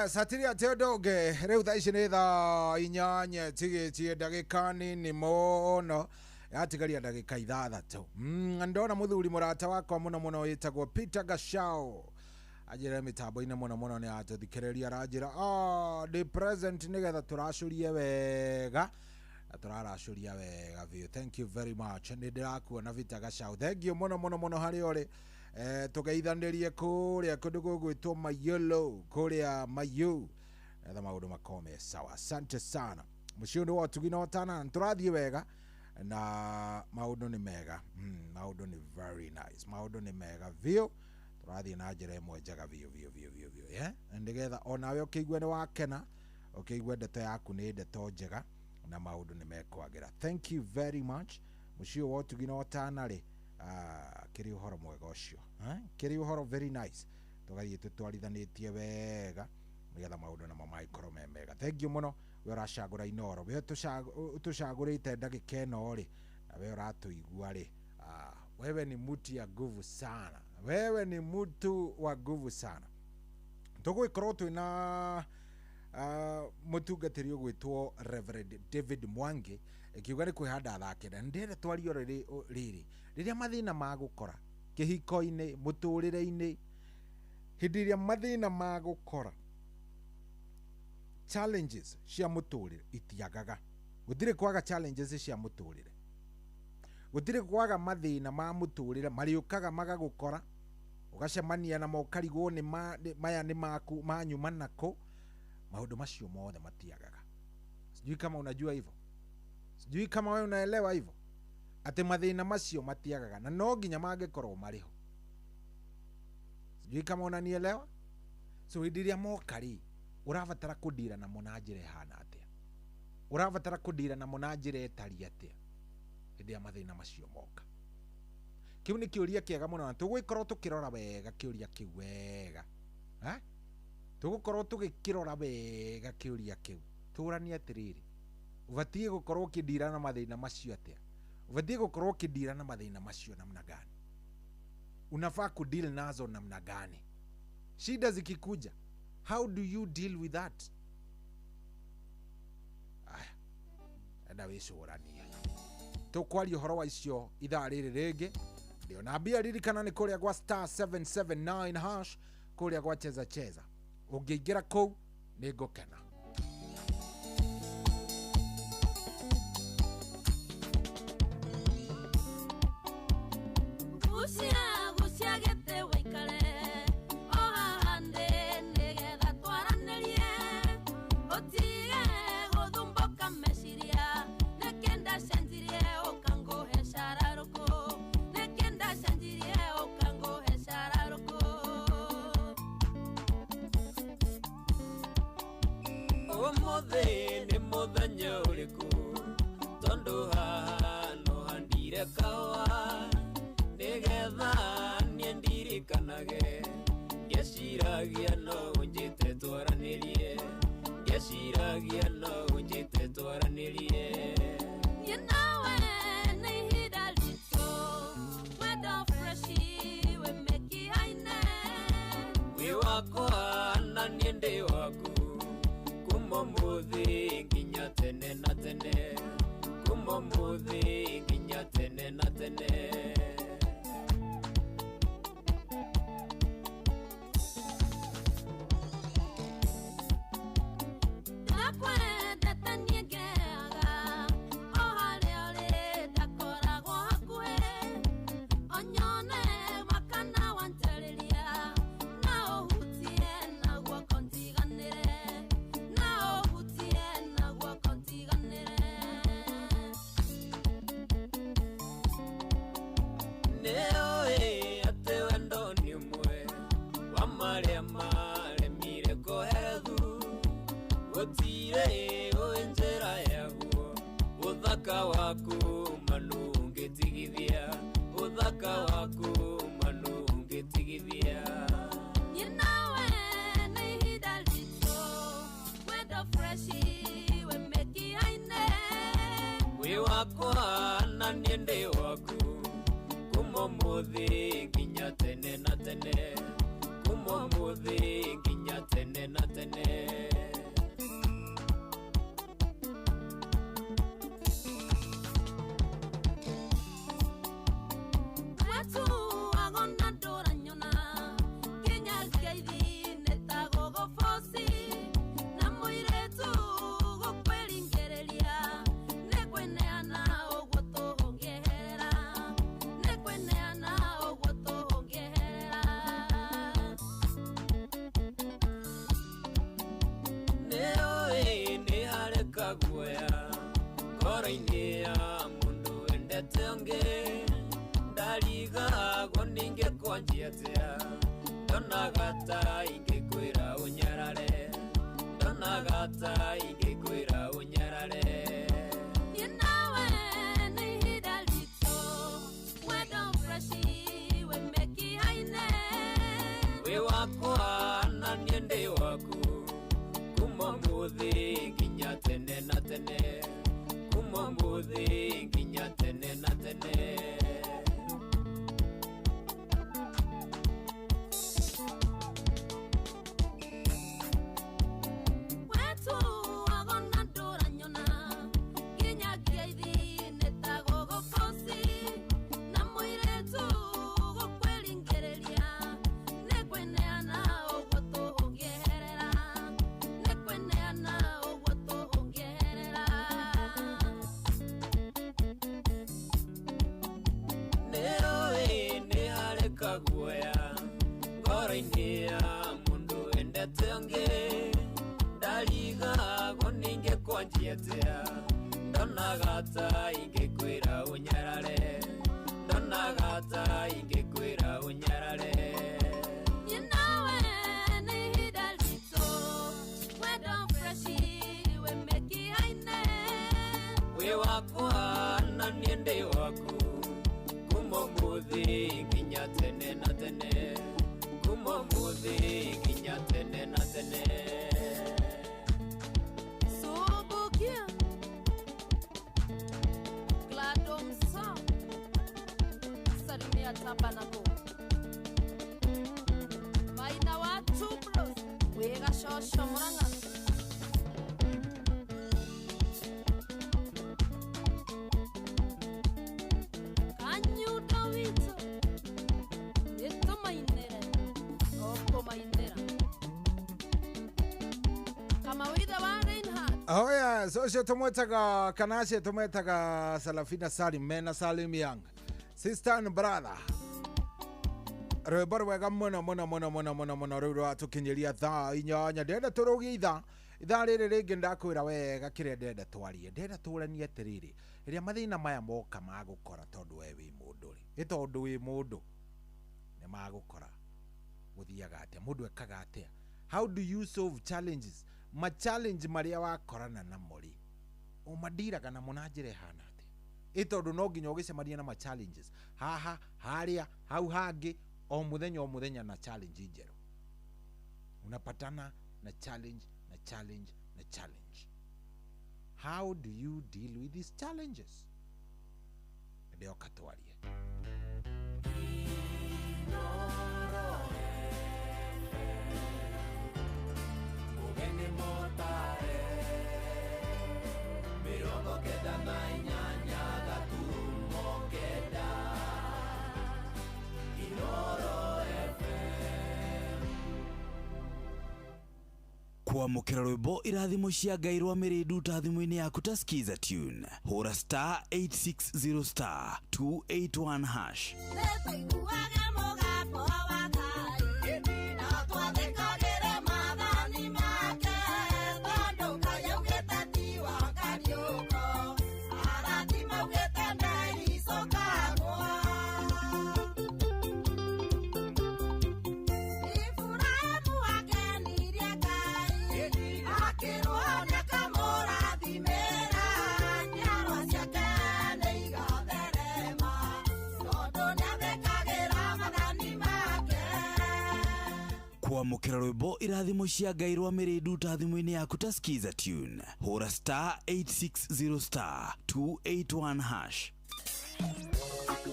[SPEAKER 6] Satiria Teodoge reu thaa ici nĩ thaa inyanya tigĩtie ndagĩka nini mũno yatigaria ndagĩka ithathatũ ndona mũthuri mũrata wakwa mũno wĩtagwo Peter Gashao ajira mitambo-inĩ mũno nĩ atũthikĩrĩria aranjĩra ndĩ present nĩgetha tũracũrie wega na tũraracũria wega biũ. Thank you very much nĩ ndĩrakuona Peter Gashao, thank you mũno harĩ ũrĩ tugeithanĩrie kũrĩa kũndũ gũgwĩtwo Mayolo kũrĩa Mayu etha maũndũ makome sawa. Asante sana mũciĩ ũndũ wa ũtugi na ũtana tũrathiĩ wega na maũndũ nĩ mega maũndũ nĩ very nice maũndũ nĩ mega biũ tũrathiĩ na njĩra ĩmwe njega biũ nĩgetha onawe ũkĩigua nĩ wakena ũkĩigua ndeto yaku nĩ ndeto njega na maũndũ nĩ mekwagĩra. Thank you very much mũciĩ wa ũtugi na ũtana rĩ kiri uhoro mwega ucio kiri uhoro very nice tugathiĩ tũtwarithanĩtie wega nĩgetha maũndũ namo maikorwo me mega. Thank you mũno we ũracagũra Inoro we ũtũcagũrĩte ndagĩka ĩno rĩ na we ũratũigua rĩ wewe ni mtu ya nguvu sana wewe ni mtu wa nguvu sana. Tũgũgĩkorwo twĩna mũtungatĩri ũgwĩtwo Reverend David Mwangi ikiuga nĩ kwĩhanda thakĩra ndĩre twario rĩrĩ rĩrĩa mathĩna magũkora kĩhiko-inĩ mũtũrĩre-inĩ hĩndĩ ĩrĩa mathĩna magũkora challenges cia mũtũrĩre itiagaga gũtirĩ kwaga challenges cia mũtũrĩre gũtirĩ kwaga mathĩna ma mũtũrĩre marĩũkaga magagũkora ũgacemania namo ũkarigwo nĩ maya nĩ maku manyuma nako maũndũ macio mothe matiagaga. Sijui kama unajua hivyo, sijui kama wewe unaelewa hivyo ati mathĩna macio matiagaga na no nginya mangĩkorwo mariho. Sijui kama unanielewa. So hĩndĩ ĩrĩa moka rĩ ũrabatara kũndira na njĩra ihana atĩa. urabatara kudira na munajira etari atia hindi ya mathina macio moka. Kiu ni kiuria kiega muno na tugwikorwo tukirora wega kiuria kiu wega. Tugukorwo tugikirora wega kiuria kiu. Turania atiriri. Ubatie gukorwo ukidira na mathina macio atia. Ubatie gukorwo ukidira na mathina macio namna gani? Unafaa kudeal nazo namna gani? Shida zikikuja, how do you deal with that? Enda wicurania. Tukwaria uhoro wa icio ithaa riri ringi. Ndio nambia ririkana ni kuria gwa *779# kuria gwa cheza. Ungiingira kou ni ngukena.
[SPEAKER 2] Ni muthenya uriku tondu haha no handire kawa nigetha nie ndirikanage ngeciragia no unjite twaranirie ngeciragia no unjite twaranirie
[SPEAKER 17] You know when they hit a little weather freshy we make it high.
[SPEAKER 2] We wakwa na niende waku Kumomuthi nginya tene na tene. Kumomuthi nginya tene na tene. Uthaka waku manu ungetigithia. Uthaka waku manu ungetigithia.
[SPEAKER 17] You know when they hit a little weather freshy we make it high.
[SPEAKER 2] We wakwa na niende waku kumomuthi nginya tene na tene. Kumomuthi nginya tene na tene. Ngoro-inĩ ya mũndũ wendete ũngĩ ndariga gũninge kwanjia atia ndonaga ta ingĩkwĩra ũnyarare ndonaga ta ingĩkwĩra ũnyarare.
[SPEAKER 17] You know when they hit a little weather freshy we make it high.
[SPEAKER 2] We wakwa na niĩ ndĩ waku kuma mũthĩ nginya tene na tene. Kumomuthi nginya tene na tene. Ngoro-inĩ ya mũndũ wendete ũngĩ ndariga gũninge kwanjia atia ndonaga ta ingĩkwĩra ũnyarare ndonaga ta ingĩkwĩra ũnyarare.
[SPEAKER 17] You know when they hit a little weather freshy we make it high.
[SPEAKER 2] wakwa na niende waku kuma muthi nginya tene na tene kuma muthi nginya tene na tene.
[SPEAKER 20] Subukia Gladomsa Salimia Tabanako Maina watu bros Wega shosho muranga Kanyu dawito Neto mainera Oko mainera Kama wida wa Reinhardt
[SPEAKER 6] Oh yeah, so tumwetaga Kanashe, tumwetaga Salafina Salim, Mena Salim Young, sister and brother. Rwĩmbo rwega mũno mũno mũno mũno mũno mũno rĩu rwatũkinyĩria thaa inyanya. Ndenda tũrũgie ithaa rĩrĩ rĩngĩ ndakwĩra wega kĩrĩa ndenda twarie. Ndenda tũranie atĩrĩrĩ, rĩrĩa mathĩna maya moka magũkora tondũ we wĩ mũndũ rĩ, ĩ tondũ wĩ mũndũ nĩ magũkora gũthiaga atĩa, mũndũ ekaga atĩa. How do you solve challenges? Ma challenge maria wakorana namo ri umadiraga na munajire hana ati itondo no nginya ugicemania na ma challenges haha haria hau hangi o muthenya na challenge njeru unapatana na challenge na challenge na challenge. How do you deal with these challenges? Ndio katwarie
[SPEAKER 2] Ugeni motare Mirongo keda na inyanya gaturumo keda Inoro FM.
[SPEAKER 8] Kwamũkĩra rwĩmbo irathimo cia Ngai rwa mĩrĩndu ta thimũ-inĩ yaku ta skiza tune. Hũra star 860 star 281 hash. Kwamũkĩra rwĩmbo irathimo cia Ngai rwa mĩrĩndu ta thimũ-inĩ yaku ta skiza tune. Hũra star 860 star 281 hash.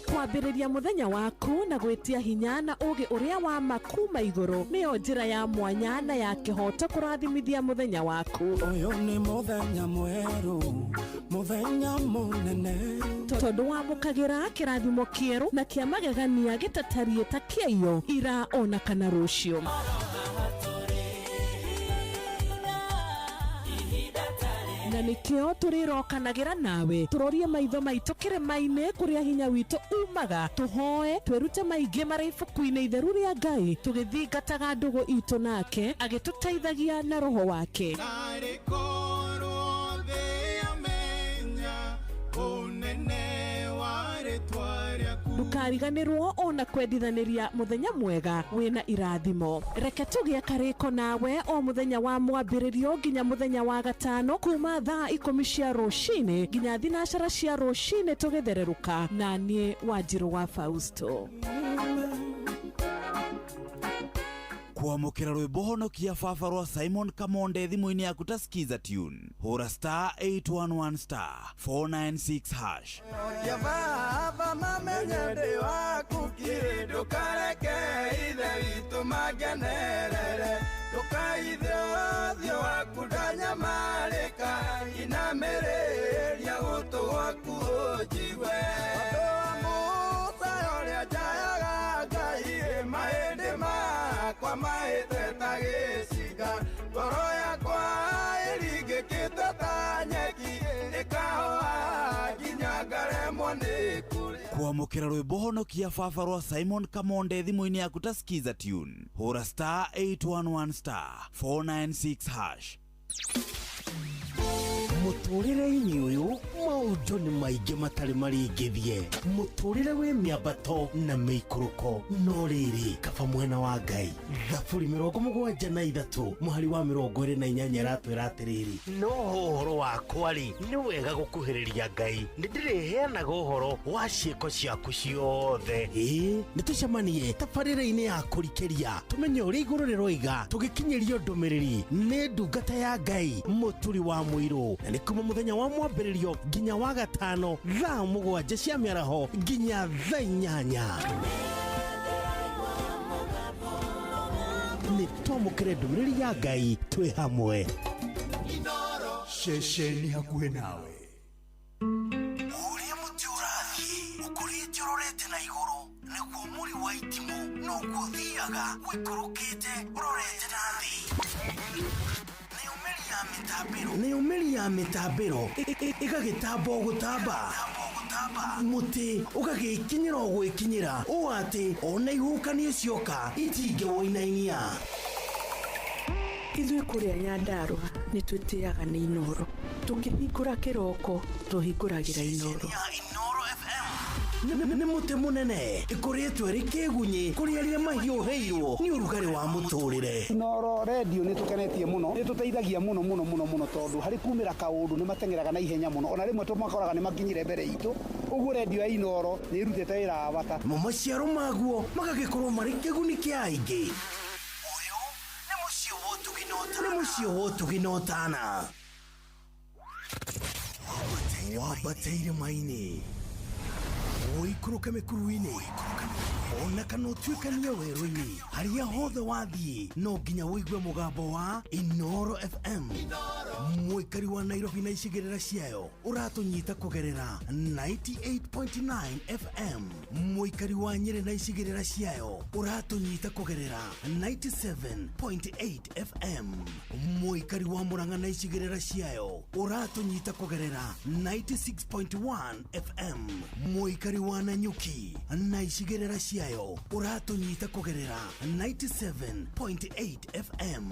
[SPEAKER 9] Kwambĩrĩria mũthenya waku na gwĩtia hinya na ũgĩ ũrĩa wa makuma igũrũ nĩyo njĩra ya mwanya na ya kĩhoto kũrathimithia mũthenya waku.
[SPEAKER 5] Ũyũ nĩ mũthenya mwerũ, mũthenya mũnene,
[SPEAKER 9] tondũ wamũkagĩra kĩrathimo kĩerũ na kĩa magegania gĩtatariĩ ta kĩayo ira ona kana rũciũ. Na nĩkĩo tũrĩrokanagĩra nawe tũrorie maitho maitũ kĩrĩma-inĩ kũrĩa hinya witũ umaga, tũhoe twĩrute maingĩ marĩ ibuku-inĩ itheru rĩa Ngai tũgĩthingataga ndũgũ itũ nake agĩtũteithagia na roho wake. Ndukariganĩrwo ona kwendithanĩria mũthenya mwega wĩna irathimo. Reke tũgĩe karĩko nawe o mũthenya wa mwambĩrĩrio nginya mũthenya wa gatano kuma thaa 10 cia rũcinĩ nginya thinacara cia rũcinĩ tũgĩthererũka na niĩ Wanjirũ wa Fausto.
[SPEAKER 8] Kwamũkĩra rwĩmbo honokia baba rwa Simon Kamonde thimũ-inĩ yaku ta skiza tune. Hũra star 811 star 496 hash.
[SPEAKER 15] Ya baba mamenye ndĩ waku kiri ndũkareke ithe witũ magenerere ndũkaithe ũthiũ waku ndanyamarĩka inamĩrĩria gũtũ gwaku ũnjigue ũndũ wa Musa ũrĩa njayaga Ngai mahĩndĩ makwa mahĩte ta gĩcinga ngoro yakwa ĩringĩkĩte ta nyeki ĩkahũa nginya ngaremwo nĩ kũrĩa.
[SPEAKER 8] Kwamũkĩra rwĩmbo honokia baba rwa Simon Kamonde thimũ-inĩ yaku ta skiza tune. Hũra star 811 star 496 hash.
[SPEAKER 10] Mũtu mũtũrĩre-inĩ ũyũ maũndũ nĩ maingĩ matarĩ maringithie, mũtũrĩre wĩ mĩambato na mĩikũrũko, no rĩrĩ kaba mwena wa Ngai. Thaburi 73 mũhari wa 28 ratwĩra atĩrĩrĩ, no ũhoro wakwa-rĩ nĩ wega gũkuhĩrĩria Ngai, nĩ ndĩrĩheanaga ũhoro wa ciĩko ciaku ciothe. Nĩ tũcemanie tabarĩra-inĩ ya kũrikĩria tũmenye ũrĩa igũrũ rĩroiga, tũgĩkinyĩrio ndũmĩrĩri nĩ ndungata ya Ngai mũturi wa mũirũ, na nĩ kuma mũthenya wa mwambĩrĩrio nginya wa gatano thaa 7 cia mĩaraho nginya thaa 8. Nĩ twamũkĩre ndũmĩrĩri ya Ngai twĩ hamwe.
[SPEAKER 7] Ceceni hakuhĩ nawe.
[SPEAKER 10] Ũrĩa mũtĩ ũrathiĩ ũkũrĩte ũrorete na igũrũ, nĩguo mũri wa itimũ no gũthiaga wĩkũrũkĩte ũrorete na thĩ. Nĩ ũmeri ya mĩtambĩro ĩgagĩtamba o gũtamba, mũtĩ ũgagĩkinyĩra o gwĩkinyĩra, ũũ atĩ ona ihuhũkanio cioka itingĩwoinainia.
[SPEAKER 14] Ithuĩ kũrĩa Nyandarua nĩ twĩtĩaga nĩ Inoro. Tũngĩhingũra kĩroko tũhingũragĩra Inoro.
[SPEAKER 10] Nĩ mũtĩ mũnene ĩkoretwo ĩrĩ kĩgunyi kũrĩ arĩa mahiũhĩirwo nĩ ũrugarĩ wa mũtũrĩre.
[SPEAKER 11] Inoro radio nĩ tũkenetie mũno, nĩ tũteithagia mũno tondũ harĩ kumĩra kaũndũ nĩ matengeraga na ihenya mũno, ona rĩmwe tũmakoraga nĩ makinyire mbere itũ. Ũguo radio ya Inoro nĩ ĩrutĩte wĩra wa bata.
[SPEAKER 10] Maciaro maguo magagĩkorwo marĩ kĩguni kĩa aingĩ. Nĩ mũciĩ wa ũtugi na ũtana. Wambateire maini ũikũrũke mĩkuru-inĩ, ona kana ũtuĩkanie werũ-inĩ, harĩa hothe wathiĩ no nginya wĩigue mũgambo wa Inoro FM. Mũikari wa Nairobi na icigĩrĩra ciayo ũratũnyita kũgerera 98.9 FM. Mũikari wa Nyĩrĩ na icigĩrĩra ciayo ũratũnyita kũgerera 97.8 FM. Mũikari wa Murang'a na icigĩrĩra ciayo ũratũnyita kũgerera 96.1 FM. Mũikari wa Nanyuki na icigĩrĩra ciayo ũratũnyita kũgerera 97.8 FM.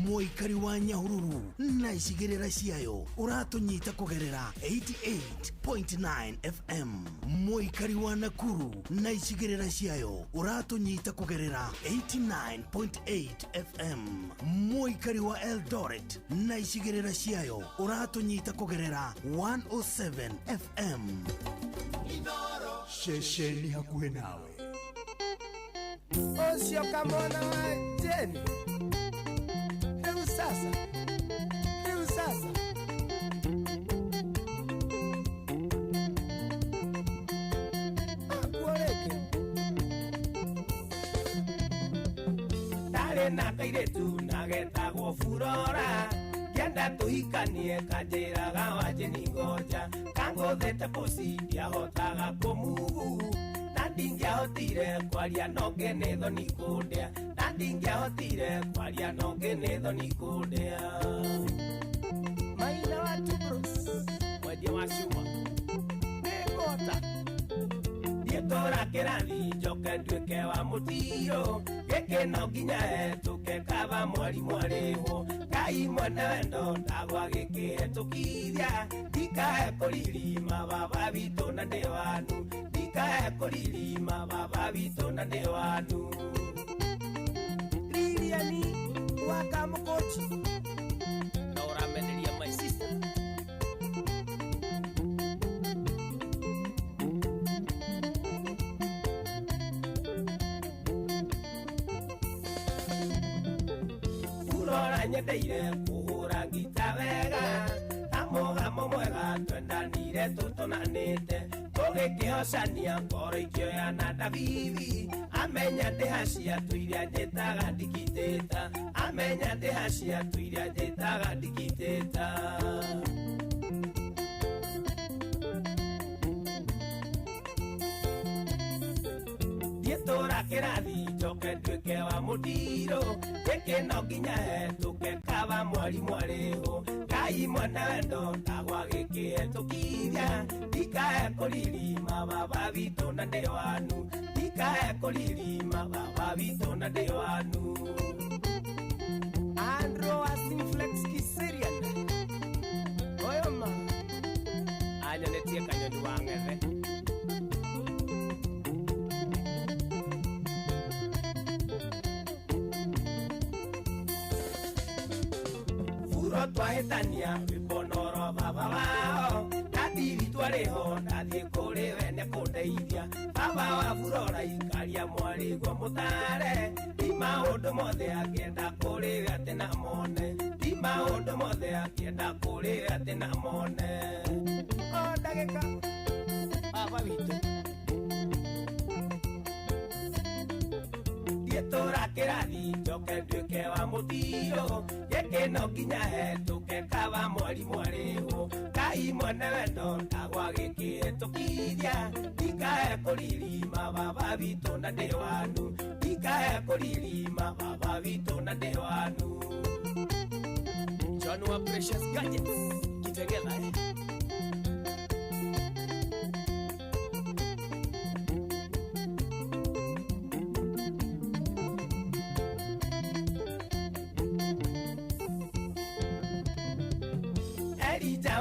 [SPEAKER 10] Mũikari wa Nyahururu na icigĩrĩra ciayo ũratũnyita kũgerera 88.9 FM. Mũikari wa Nakuru na icigĩrĩra ciayo ũratũnyita kũgerera 89.8 FM. Mũikari wa Eldoret na icigĩrĩra ciayo ũratũnyita kũgerera 107 FM.
[SPEAKER 7] Ceceni hakuhĩ nawe.
[SPEAKER 18] Ũcio kamwana wa Jeni. Rĩu sasa. Akuoreke. Ndarĩ na kairĩtu na getagwo Furora, ngĩenda tũhikanie kanjĩraga wa Jeni ngoja, kangũthĩte poci ndiahotaga kũmugu, na ndingĩahotire kwaria no ngene thoni kũndĩa, na ndingĩahotire kwaria no ngene thoni kũndĩa. Maina wa Tubros mwendia wa cuma nĩngota ndietũra kĩrathi njoke nduĩke wa mũtiro, gĩkĩ no nginya hetũke kaba mwarimũ arĩhwo, Ngai mwene wendo ndagwa gĩkĩ hetũkithia, ndikahe kũririma baba witũ na ndĩ wanu, ndikahe kũririma baba witũ na ndĩ wanu. Liliani waka mũkũchi na ũrameneria my sister. Furora nyendeire kũhũra ngita wega, hamũhamo mwega twendanire tũtũnanĩte, tũgĩkĩhocania ngoro ikĩoya na Davithi, amenya ndĩhacia tũiria njĩtaga ndikitĩta, amenya ndĩhacia tũiria njĩtaga ndikitĩta. Ndietũra kĩrathi njoke nduĩke wa mũtiro, gĩkĩ no nginya hetũke kaba mwarimũ arĩhwo, Ngai mwene wendo ndagwa gĩkĩ hetũkithia, ndikahe kũririma baba witũ na ndĩ wanu, ndikahe kũririma baba witũ na ndĩ wanu. Andro wa Simplex Kiserian oyoma
[SPEAKER 21] Furo twahitania wibonoro baba wao Nadiri twariho nathie kuri wene kundeithia Baba wa Furora ikaria mwari gwa mutare Di maundu mothe akienda kuri atina mone Di maundu mothe akienda kuri atina mone O ndagika Baba witu Yetora kirathi njoke nduike wa mutiro Yeke no nginya hetuke kaba mwari mwariho Kai mwene wendo ndagwa giki hetukithia Ikahe kuririma baba witu na ndi wanu Ikahe kuririma baba witu na ndi wanu John wa Precious Gadgets Kitengela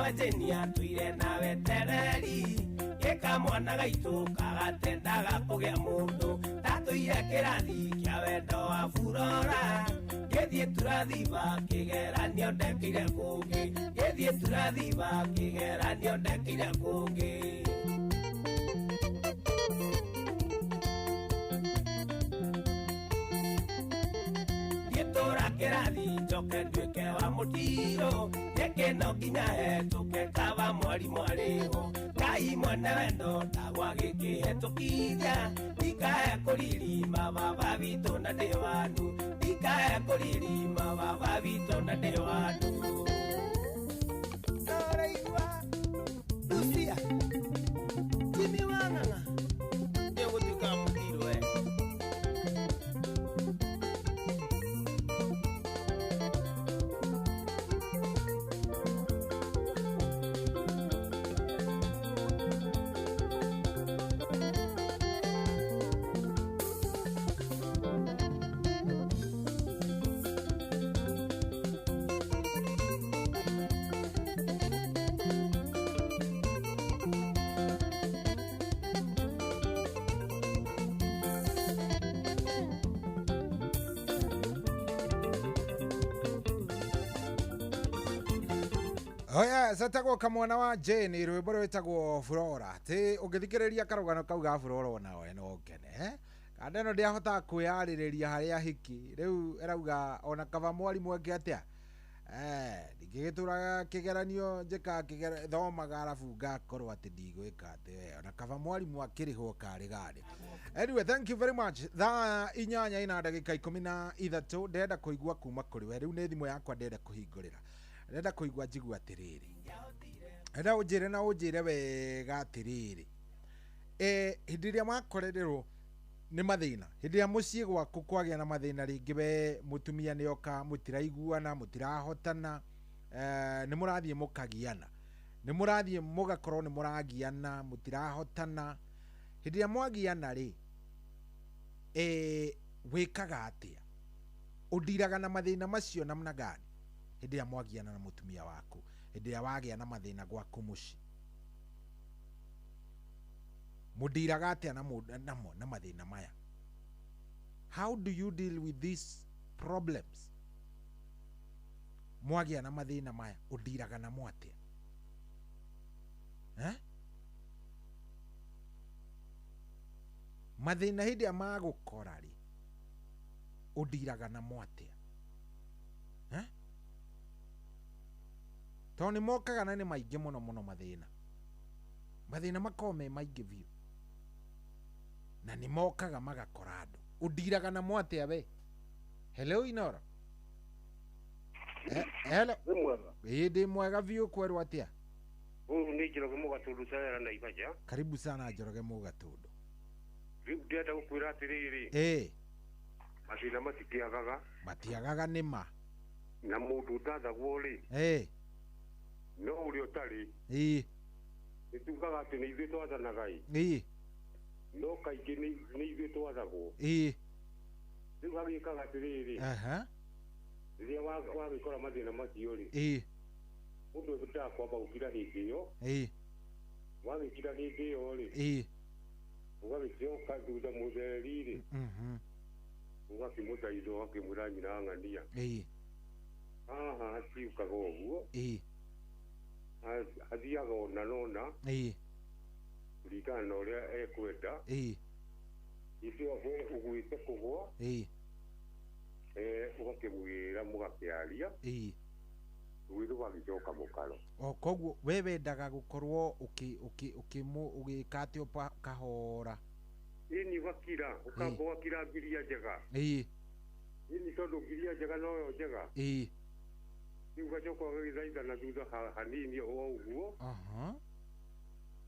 [SPEAKER 21] Wajenia tuire nawe tereri Eka mwana gaitu kagatendaga kugia mundu Tatuire kirathi kia wendo wa Furora Gethie turathiba kigeranio ndekire kungi Gethie turathiba kigeranio ndekire kungi Yetora kirathi njoke nduike wa mutiro Yeke no nginya hetuke kaba mwari mwariho Kai mwene wendo ndagwa giki hetukithia Ikahe kuririma baba witu na ndi wanu Ikahe kuririma baba witu na ndi wanu Noraigua Lucia Jimmy Wanganga Nigutuika mutiro
[SPEAKER 6] Oya, satagwo kamwana wa Jane rwimbo rwitagwo Furora. Ti ungithikiriria karugano kau ga Furora onawe no ngene. Kandi no ndiahota kwiyaririria haria hiki. Riu erauga ona kaba mwarimu ake atia. Ndigitura kigeranio njika thomaga arabu ngakorwo ati ndigwika ati ona kaba mwarimu akiriho kari gari. Anyway, thank you very much. Thaa inyanya ina ndagika 13 ndenda kuigua kuma kuri we. Riu ni thimu yakwa ndenda kuhingurira. Ndenda kuigua njigua atiriri. Ndenda unjire na unjire wega atiriri. Hindi iria makorererwo ni mathina. Hindi ya mucii gwaku kwagia na mathina ringi we mutumia ni oka mutiraiguana mutirahotana ni murathie mukagiana. Ni murathie mugakorwo ni muragiana mutirahotana. Hindi ya mwagiana ri wikaga atia? Udiraga na mathina macio namna gani? Hindi ya mwagiana na mutumia waku, hindi ya wagia na mathina gwaku muci mudiraga atia na mathina maya? How do you deal with these problems? Mwagia na mathina maya udiraga na mwatia? Mathina hindi ya magukora ri udiraga na mwatia? Toni mokaga na ni maingi muno mathina. Mathina makome maingi biu. Na ni mokaga magakora andu. Udiraga na mwatia we? Hello Inoro. Hello. Ndi mwega biu kweru atia?
[SPEAKER 4] Ni Njoroge Mugatundu Sarera na Ibaja.
[SPEAKER 6] Karibu sana Njoroge Mugatundu.
[SPEAKER 4] Riu ndenda gukwira atiriri. Mathina matiagaga
[SPEAKER 6] nima.
[SPEAKER 4] Na mundu ndathagwo ri. No uri utari. Nitugaga ati ni ithuĩ twathanaga no kaingĩ nĩ ithuĩ twathagwo. Rĩu hagĩkaga atĩrĩrĩ, rĩrĩa wagĩkora mathĩna macio rĩ, mũndũ endaga kwamba gũkira hĩndĩ ĩyo, wagĩkira hĩndĩ ĩyo rĩ, ũgagĩcoka thutha mũtheri rĩ, ũgakĩmũthaitha ũgakĩmwĩra nyina ng'ania aha ciukaga ũguo athiaga ona nona kũringana na ũrĩa ekwenda icio ũgwĩte kũgwa ũgakĩmwĩra mũgakĩaria rĩu rũgagĩcoka mũkaro.
[SPEAKER 6] Koguo we wendaga gũkorwo ũgĩka atĩ kahora
[SPEAKER 4] ini ũgakira ũkamba ũgakira ngiria njega ini tondũ ngiria njega noyo njega rĩu ũgacoka ũgagĩthaithana thutha hanini o ũguo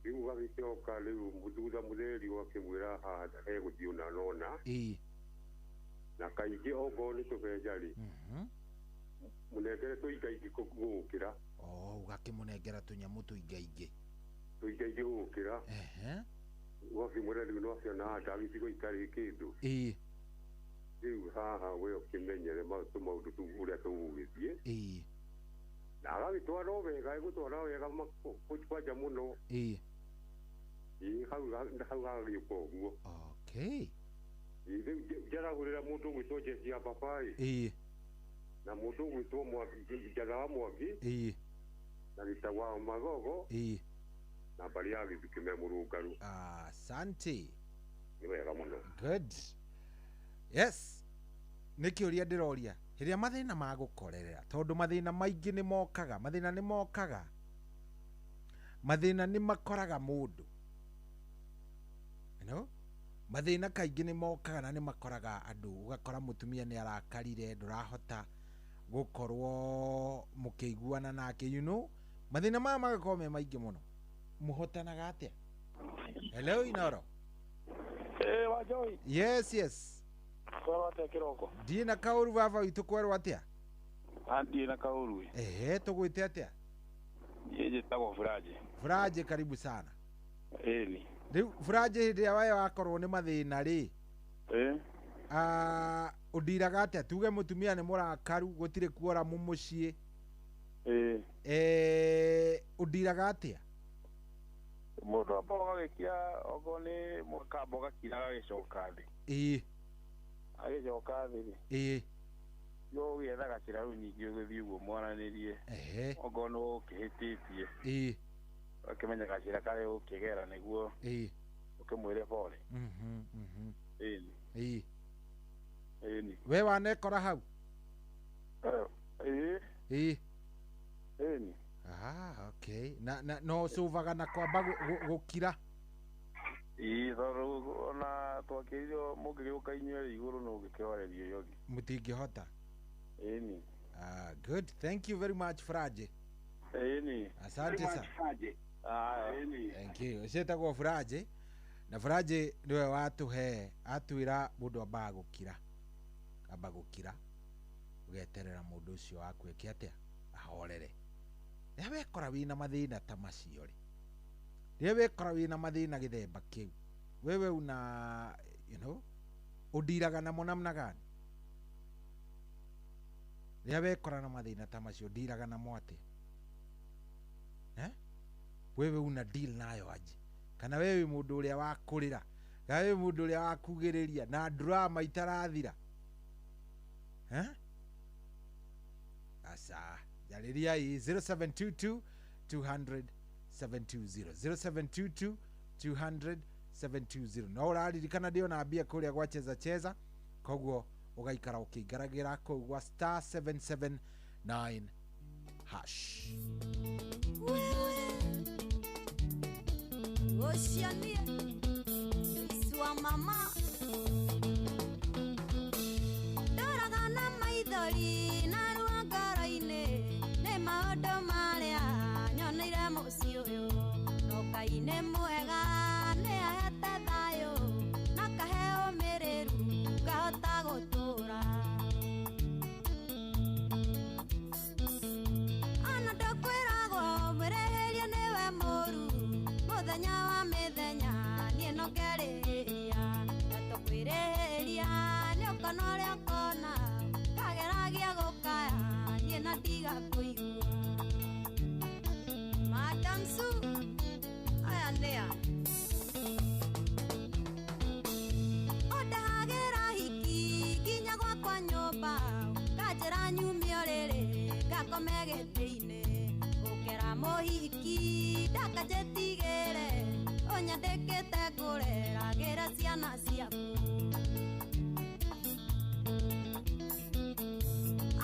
[SPEAKER 4] rĩu ũgagĩcoka rĩu thutha mũtheri ũgakĩmwĩra haha egũthiĩ ona nona na kaingĩ okorwo nĩ tũbenja-rĩ mũnengere tũingaingĩ gũgũkĩra
[SPEAKER 6] ũgakĩmũnengera tũnyamũ tũingaingĩ
[SPEAKER 4] gũgũkĩra ũgakĩmwĩra rĩu no akĩona ndagĩtigo itarĩ kĩndũ rĩu haha we ũkĩmenyere tũmaũndũ tũu ũrĩa tũgũgĩthiĩ na agagĩtwara o wega egũtwara wega kwanja mũno hau gagagĩũka ũguo rĩu njaragũrĩra mũndũ ũgwĩtwo Jesi ya Babaĩ na mũndũ ũgwĩtwo Njatha wa Mwangi na Gĩtagwa wa Magogo na mbarĩ ya Gĩthukĩ Mũrũngarũ.
[SPEAKER 6] Asante.
[SPEAKER 4] Nĩ wega mũno.
[SPEAKER 6] Good. Yes. Nĩ kĩũria ndĩroria hĩrĩa mathĩna magũkorerera tondũ mathĩna maingĩ nĩ mokaga mathĩna nĩ makoraga mũndũ mathĩna kaingĩ nĩ mokaga na nĩ makoraga andũ ũgakora mũtumia nĩ arakarire ndũrahota gũkorwo mũkĩiguana nake mathĩna maya magakorwo me maingĩ mũno mũhotanaga atĩa? Hello Inoro.
[SPEAKER 13] Wajoi.
[SPEAKER 6] Yes.
[SPEAKER 13] Kwerwo atĩa kĩroko?
[SPEAKER 6] Ndiĩ na kaũru baba witũ kwerwo atĩa?
[SPEAKER 13] Ndiĩ na kaũru.
[SPEAKER 6] Tũgwĩte atĩa?
[SPEAKER 13] Niĩ njĩtagwo Furaje.
[SPEAKER 6] Furaje, karibu sana.
[SPEAKER 13] Ĩni.
[SPEAKER 6] Rĩu Furaje hĩndĩ ĩrĩa wayo wakorwo nĩ mathĩna-rĩ ũndiraga atĩa? Tuge mũtumia nĩ mũrakaru gũtirĩ kuora mũciĩ ũndiraga atĩa?
[SPEAKER 13] Mũndũ ambaga ũgagĩkia okorwo nĩ mũkamba ũgakira agagĩcoka thĩ agĩcoka thĩ-rĩ yo ũgĩetha gacĩra rĩu ningĩ ũgĩthiĩ ũguo mwaranĩrie okorwo nĩ ũkĩhĩtĩtie ũkĩmenya gacĩra karĩa ũkĩgera nĩguo ũkĩmwĩre pole. Ĩni.
[SPEAKER 6] We wanekora hau?
[SPEAKER 13] Ĩni.
[SPEAKER 6] Okay. No cuvaga na kwamba gũkira?
[SPEAKER 13] Tondũ ona twakĩririo mũngĩgĩũka inyuĩ igũrũ no ũngĩkĩorerio yogi
[SPEAKER 6] mũtingĩhota.
[SPEAKER 13] Ĩni.
[SPEAKER 6] Good. Thank you very much Furaje.
[SPEAKER 13] Ĩni.
[SPEAKER 6] Asante sana. Thank you. Ũcetagwo Furaje na Furaje nĩwe watũhe atwĩra mũndũ ambaga gũkira ũgeterera mũndũ ũcio waku eke atĩa ahorere. Rĩrĩa wekora wĩna mathĩna ta macio-rĩ, rĩrĩa wekora wĩna mathĩna gĩthemba kĩu, wewe una ũndiraga namo namna gani? Rĩrĩa wekora na mathĩna ta macio ũndiraga namo atĩa? Wewe una deal nayo aje? Kana wewe mũndũ ũrĩa wakũrĩra, kana wewe mũndũ ũrĩa wakugĩrĩria na drama itarathira? Asa Jariria 0722 200 720 0722 200 720. No ũraririkana ndio na mbia kũrĩa gwa cheza koguo ũgaikara ũkĩingaragira kũu gwa star 779 hash.
[SPEAKER 17] Oceania Sua mama Doraga na maithori na ruangara-inĩ nĩ maũndũ marĩa nyoneire mũciĩ ũyũ Ngai mwega nĩ ahete thayũ na kahe ũmĩrĩru ngahota gũtũra Ona ndakwĩragwo mwĩrĩhĩria nĩwe mũru mũthenya wa mĩthenya niĩ no ngerĩhĩria ndatũkwĩrĩhĩria nĩ ũkona ũrĩa ũkona kageragia gũkaya niĩ na ndigakũigua Madam Sue aya nĩa Ondahagĩra hiki nginya gwakwa nyũmba kanjĩra nyumio rĩrĩ komegete-inĩ gũkĩra mũhiki ndakajetigĩre ũnyandĩkĩte kũreragĩra ciana ciaku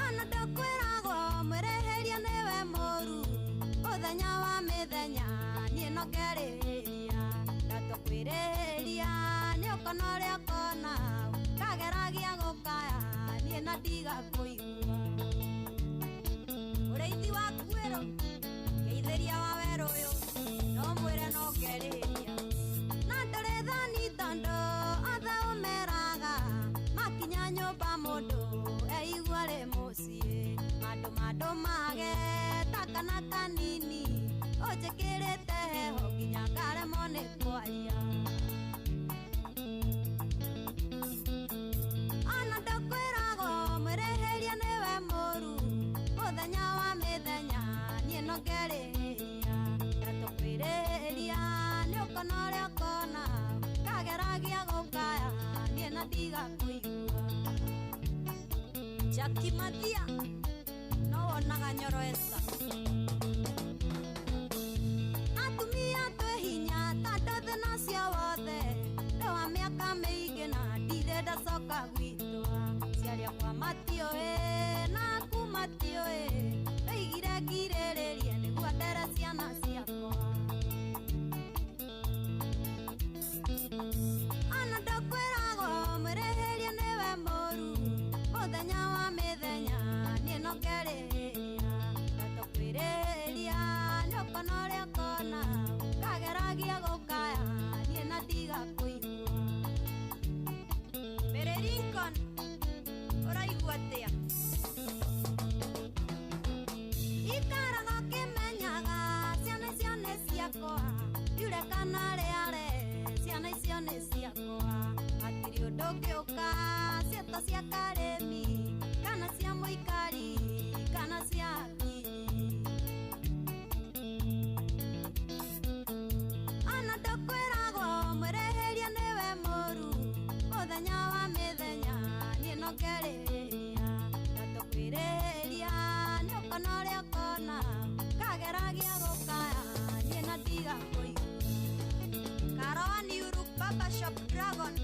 [SPEAKER 17] ona ndũkwĩragwo mwĩrĩhĩria nĩwe mũru mũthenya wa mĩthenya niĩ no ngerĩhĩria ndatũkwĩrĩhĩria nĩ ũkona ũrĩa ũkona kageragia gũkaya niĩ na ndigakũigua ũrĩithi wa kwĩrwo geithĩria wa werũ ũyũ no mwĩre no ngerĩhĩria na ndũrĩ thani tondũ othe ũmeraga makinya nyũmba mũndũ eigua rĩ mũciĩ mandũ mage takana kanini ũnjĩkĩrĩte heho nginya ngaremwo nĩ kwaria ona ndũkwĩragwo mwĩrĩhĩria nĩwe mũru mũthenya wa mĩthenya niĩ no ngerĩhĩria ndatũkwĩrĩhĩria nĩ ũkona ũrĩa ũkona kageragia gũkaya niĩ na ndigakũigua Jackie Mathia no wonaga Nyoro Esther atumia twĩ hinya tondũ thĩ nacio wothe ndĩ wa mĩaka mĩingĩ na ndirĩ ndacoka gwitũ ciaria kwa matiũĩ na aku matiũĩ ndoigire ngirĩrĩrie nĩguo ndere ciana ciakwa ona ndũkwĩragwo mwĩrĩhĩria nĩwe mũru mũthenya wa mĩthenya niĩ no ngerĩhĩria ndatũkwĩrĩhĩria nĩ ũkona ũrĩa ũkona kageragia gũkaya niĩ na ndigakũigua Mary Lincoln ũraigua atĩa ikaraga ũkĩmenyaga ciana icio nĩ ciakwa yure kana rĩare ciana icio nĩ ciakwa hatirĩ ũndũ ũngĩũka ciĩto cia karĩmi kana cia mũikari kana cia akiri ona ndũkwĩragwo mwĩrĩhĩria nĩwe mũru mũthenya wa mĩthenya niĩ no ngerĩhĩria ndatũkwĩrĩhĩria nĩ ũkona ũrĩa ũkona kageragia gũkaya niĩ na ndigakũigua Karowani Uru Baba Shop Dragon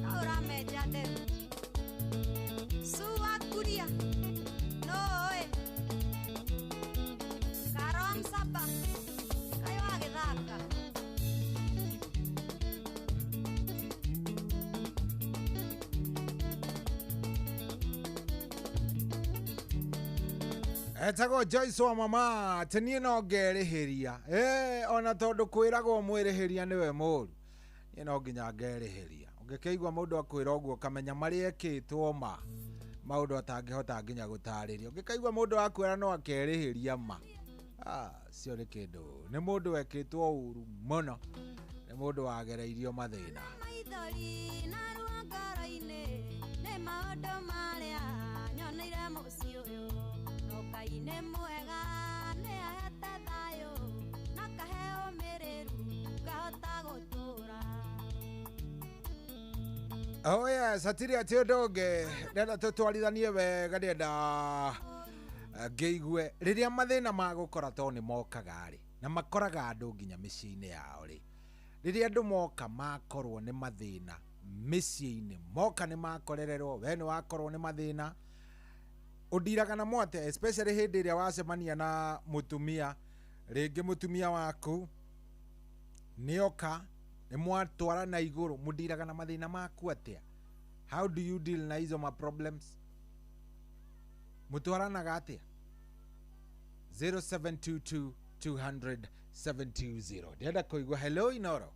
[SPEAKER 17] kaũramenja nderu Suwa Kuria Noe Karowa Msaba kayo agĩthaka
[SPEAKER 6] etagwo Joyce wa mama tenie no ngerĩhĩria ona tondũ kwĩragwo mwĩrĩhĩria nĩwe mũru niĩ no nginya ngerĩhĩria ũngĩkĩigua mũndũ akwĩra ũguo kamenya marĩa ekĩtwo ma maũndũ atangĩhota nginya gũtarĩria ũngĩkaigua mũndũ akwĩra no akerĩhĩria ma cio nĩ kĩndũ nĩ mũndũ wekĩtwo ũru mũno nĩ mũndũ wagereirio mathĩna
[SPEAKER 17] maithori na ruo ngoro-inĩ nĩ maũndũ marĩa nyoneire mũciĩ ũyũ Ngai-inĩ mwega nĩ ahete thayũ na kahe ũmĩrĩru ngahota gũtũra
[SPEAKER 6] oh yes hatirĩ atĩ ũndũ ũngĩ ndenda tũtwarithanie wega ndenda ngĩigue rĩrĩa mathĩna magũkora to nĩ mokaga rĩ na makoraga andũ nginya mĩciĩ-inĩ yao rĩ rĩrĩa andũ moka makorwo nĩ mathĩna mĩciĩ-inĩ moka nĩ makorererwo we nĩ wakorwo nĩ mathĩna ũndiraga na mwate especially hĩndĩ ĩrĩa wacemania na mũtumia rĩngĩ mũtumia waku nĩoka nĩ mwatwara na igũrũ mũndiraga na mathĩna maku atĩa how do you deal na hizo ma problems mũtwaranaga atĩa 0722-200-720 ndĩrenda kũigua hello Inoro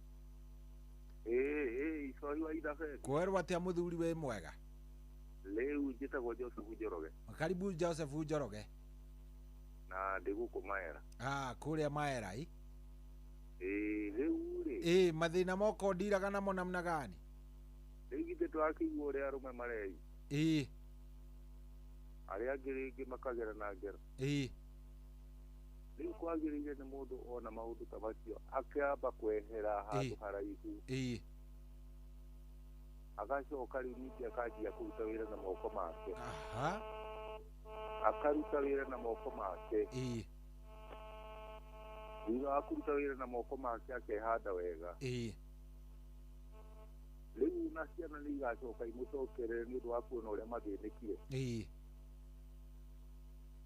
[SPEAKER 13] Icoi wa Ithabe
[SPEAKER 6] kwerwo atĩa mũthuri wĩ mwega
[SPEAKER 13] Leo njĩtagwo Joseph Njoroge
[SPEAKER 6] karibu Joseph Njoroge
[SPEAKER 13] na ndĩ gũkũ Maera
[SPEAKER 6] kũrĩa Maera
[SPEAKER 13] rĩu rĩ
[SPEAKER 6] mathĩna moko ndiraga namo namna gani
[SPEAKER 13] rĩu githĩ twakĩigua ũrĩa arũme marei arĩa angĩ rĩngĩ makagera na ngero rĩu kwagĩrĩire nĩ mũndũ ona maũndũ ta macio akĩamba kwehera handũ haraihu agacoka rĩu ningĩ akanjia kũruta wĩra na moko make akaruta wĩra na moko make thutha wa kũruta wĩra na moko make akehanda wega rĩu na ciana nĩ igacoka imũcokerere nĩ ũndũ wa kuona ũrĩa mathĩnĩkire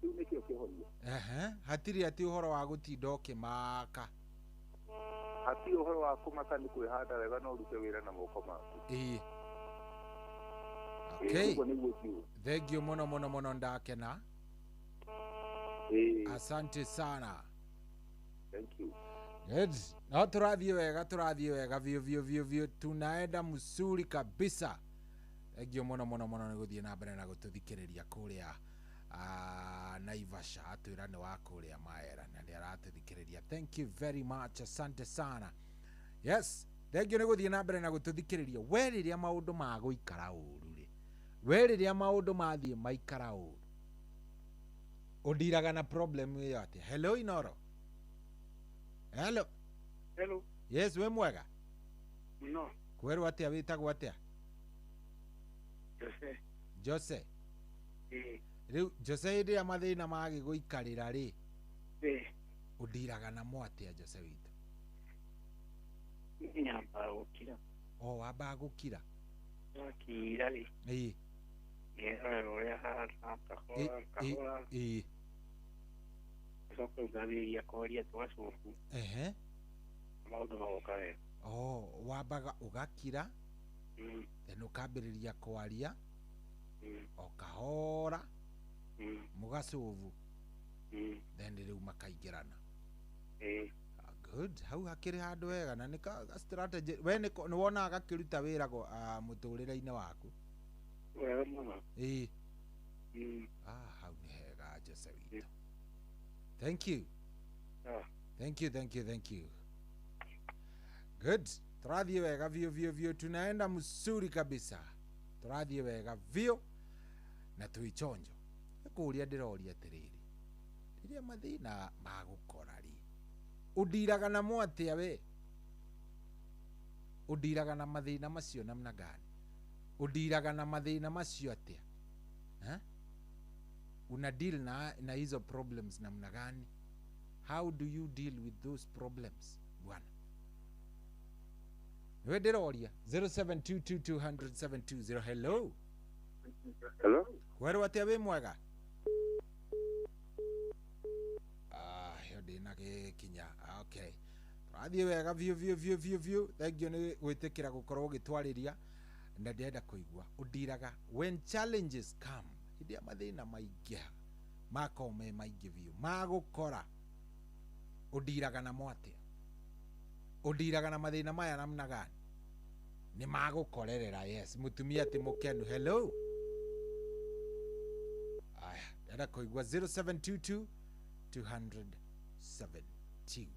[SPEAKER 13] rĩu nĩkĩo kĩhonia
[SPEAKER 6] hatirĩ atĩ ũhoro wa gũtinda ũkĩmaka
[SPEAKER 13] hatirĩ ũhoro wa kũmaka nĩ kwĩhanda wega no ũrute wĩra na moko maku
[SPEAKER 6] okay thank you mũno ndakena asante sana
[SPEAKER 13] thank you
[SPEAKER 6] good no turathiĩ wega vio tunaenda msuri kabisa thank you mũno nĩ gũthiĩ na mbere na gũtũthikĩrĩria kũrĩa Naivasha atwĩra nĩ wa kũrĩa Maera na nĩ aratũthikĩrĩria thank you very much asante sana yes thank you nĩ gũthiĩ na mbere na gũtũthikĩrĩria we rĩrĩa maũndũ magũikara ũru rĩ we rĩrĩa maũndũ mathiĩ maikara ũru ũndiraga na problem ĩyo atĩ hello Inoro hello yes we mwega
[SPEAKER 16] no
[SPEAKER 6] kwerwo atĩa wĩtagwo atĩa Jose rĩu Jose hĩndĩ ya mathĩna magĩgũikarĩra rĩ ũndiraga namo atĩa Jose witũ
[SPEAKER 16] nyambaga gũkira
[SPEAKER 6] wambaga gũkira
[SPEAKER 16] wakira rĩ ngerorera ũrĩa hana kahora coka ũgambĩrĩria kwaria tũgacoku maũndũ magoka wega
[SPEAKER 6] wambaga ũgakira then ũkambĩrĩria kwaria o kahora mũgacovu then rĩu makaingĩrana good hau hakĩrĩ handũ wega na nĩ strategy we nĩ wonaga gakĩruta wĩra mũtũrĩre-inĩ waku
[SPEAKER 16] wega mũno
[SPEAKER 6] hau nĩ hega Jose witũ thank you thank you good turathiĩ wega vio tunaenda msuri kabisa turathiĩ wega vio na tuichonjo nĩkũria ndĩroria atĩrĩrĩ rĩrĩa mathĩna magũkora rĩ ũndiraga namo atĩa we ũndiraga na mathĩna macio namna gani ũndiraga na mathĩna macio atĩa una deal na hizo problems namna gani how do you deal with those problems bwana we ndĩroria 0722200720 hello kwerwo atĩa wĩ mwega yo ndĩna gĩkinya okay turathiĩ wega vio thank you nĩ gwĩtĩkĩra gũkorwo ũgĩtwarĩria na ndĩrenda kũigua ũndiraga when challenges come hĩndĩ ya mathĩna maingĩha makorwo me maingĩ vio magũkora ũndiraga namo atĩa ũndiraga na mathĩna maya namna gani nĩ magũkorerera yes mũtumia atĩ mũkenu hello aya ndĩrenda kũigua 0722200720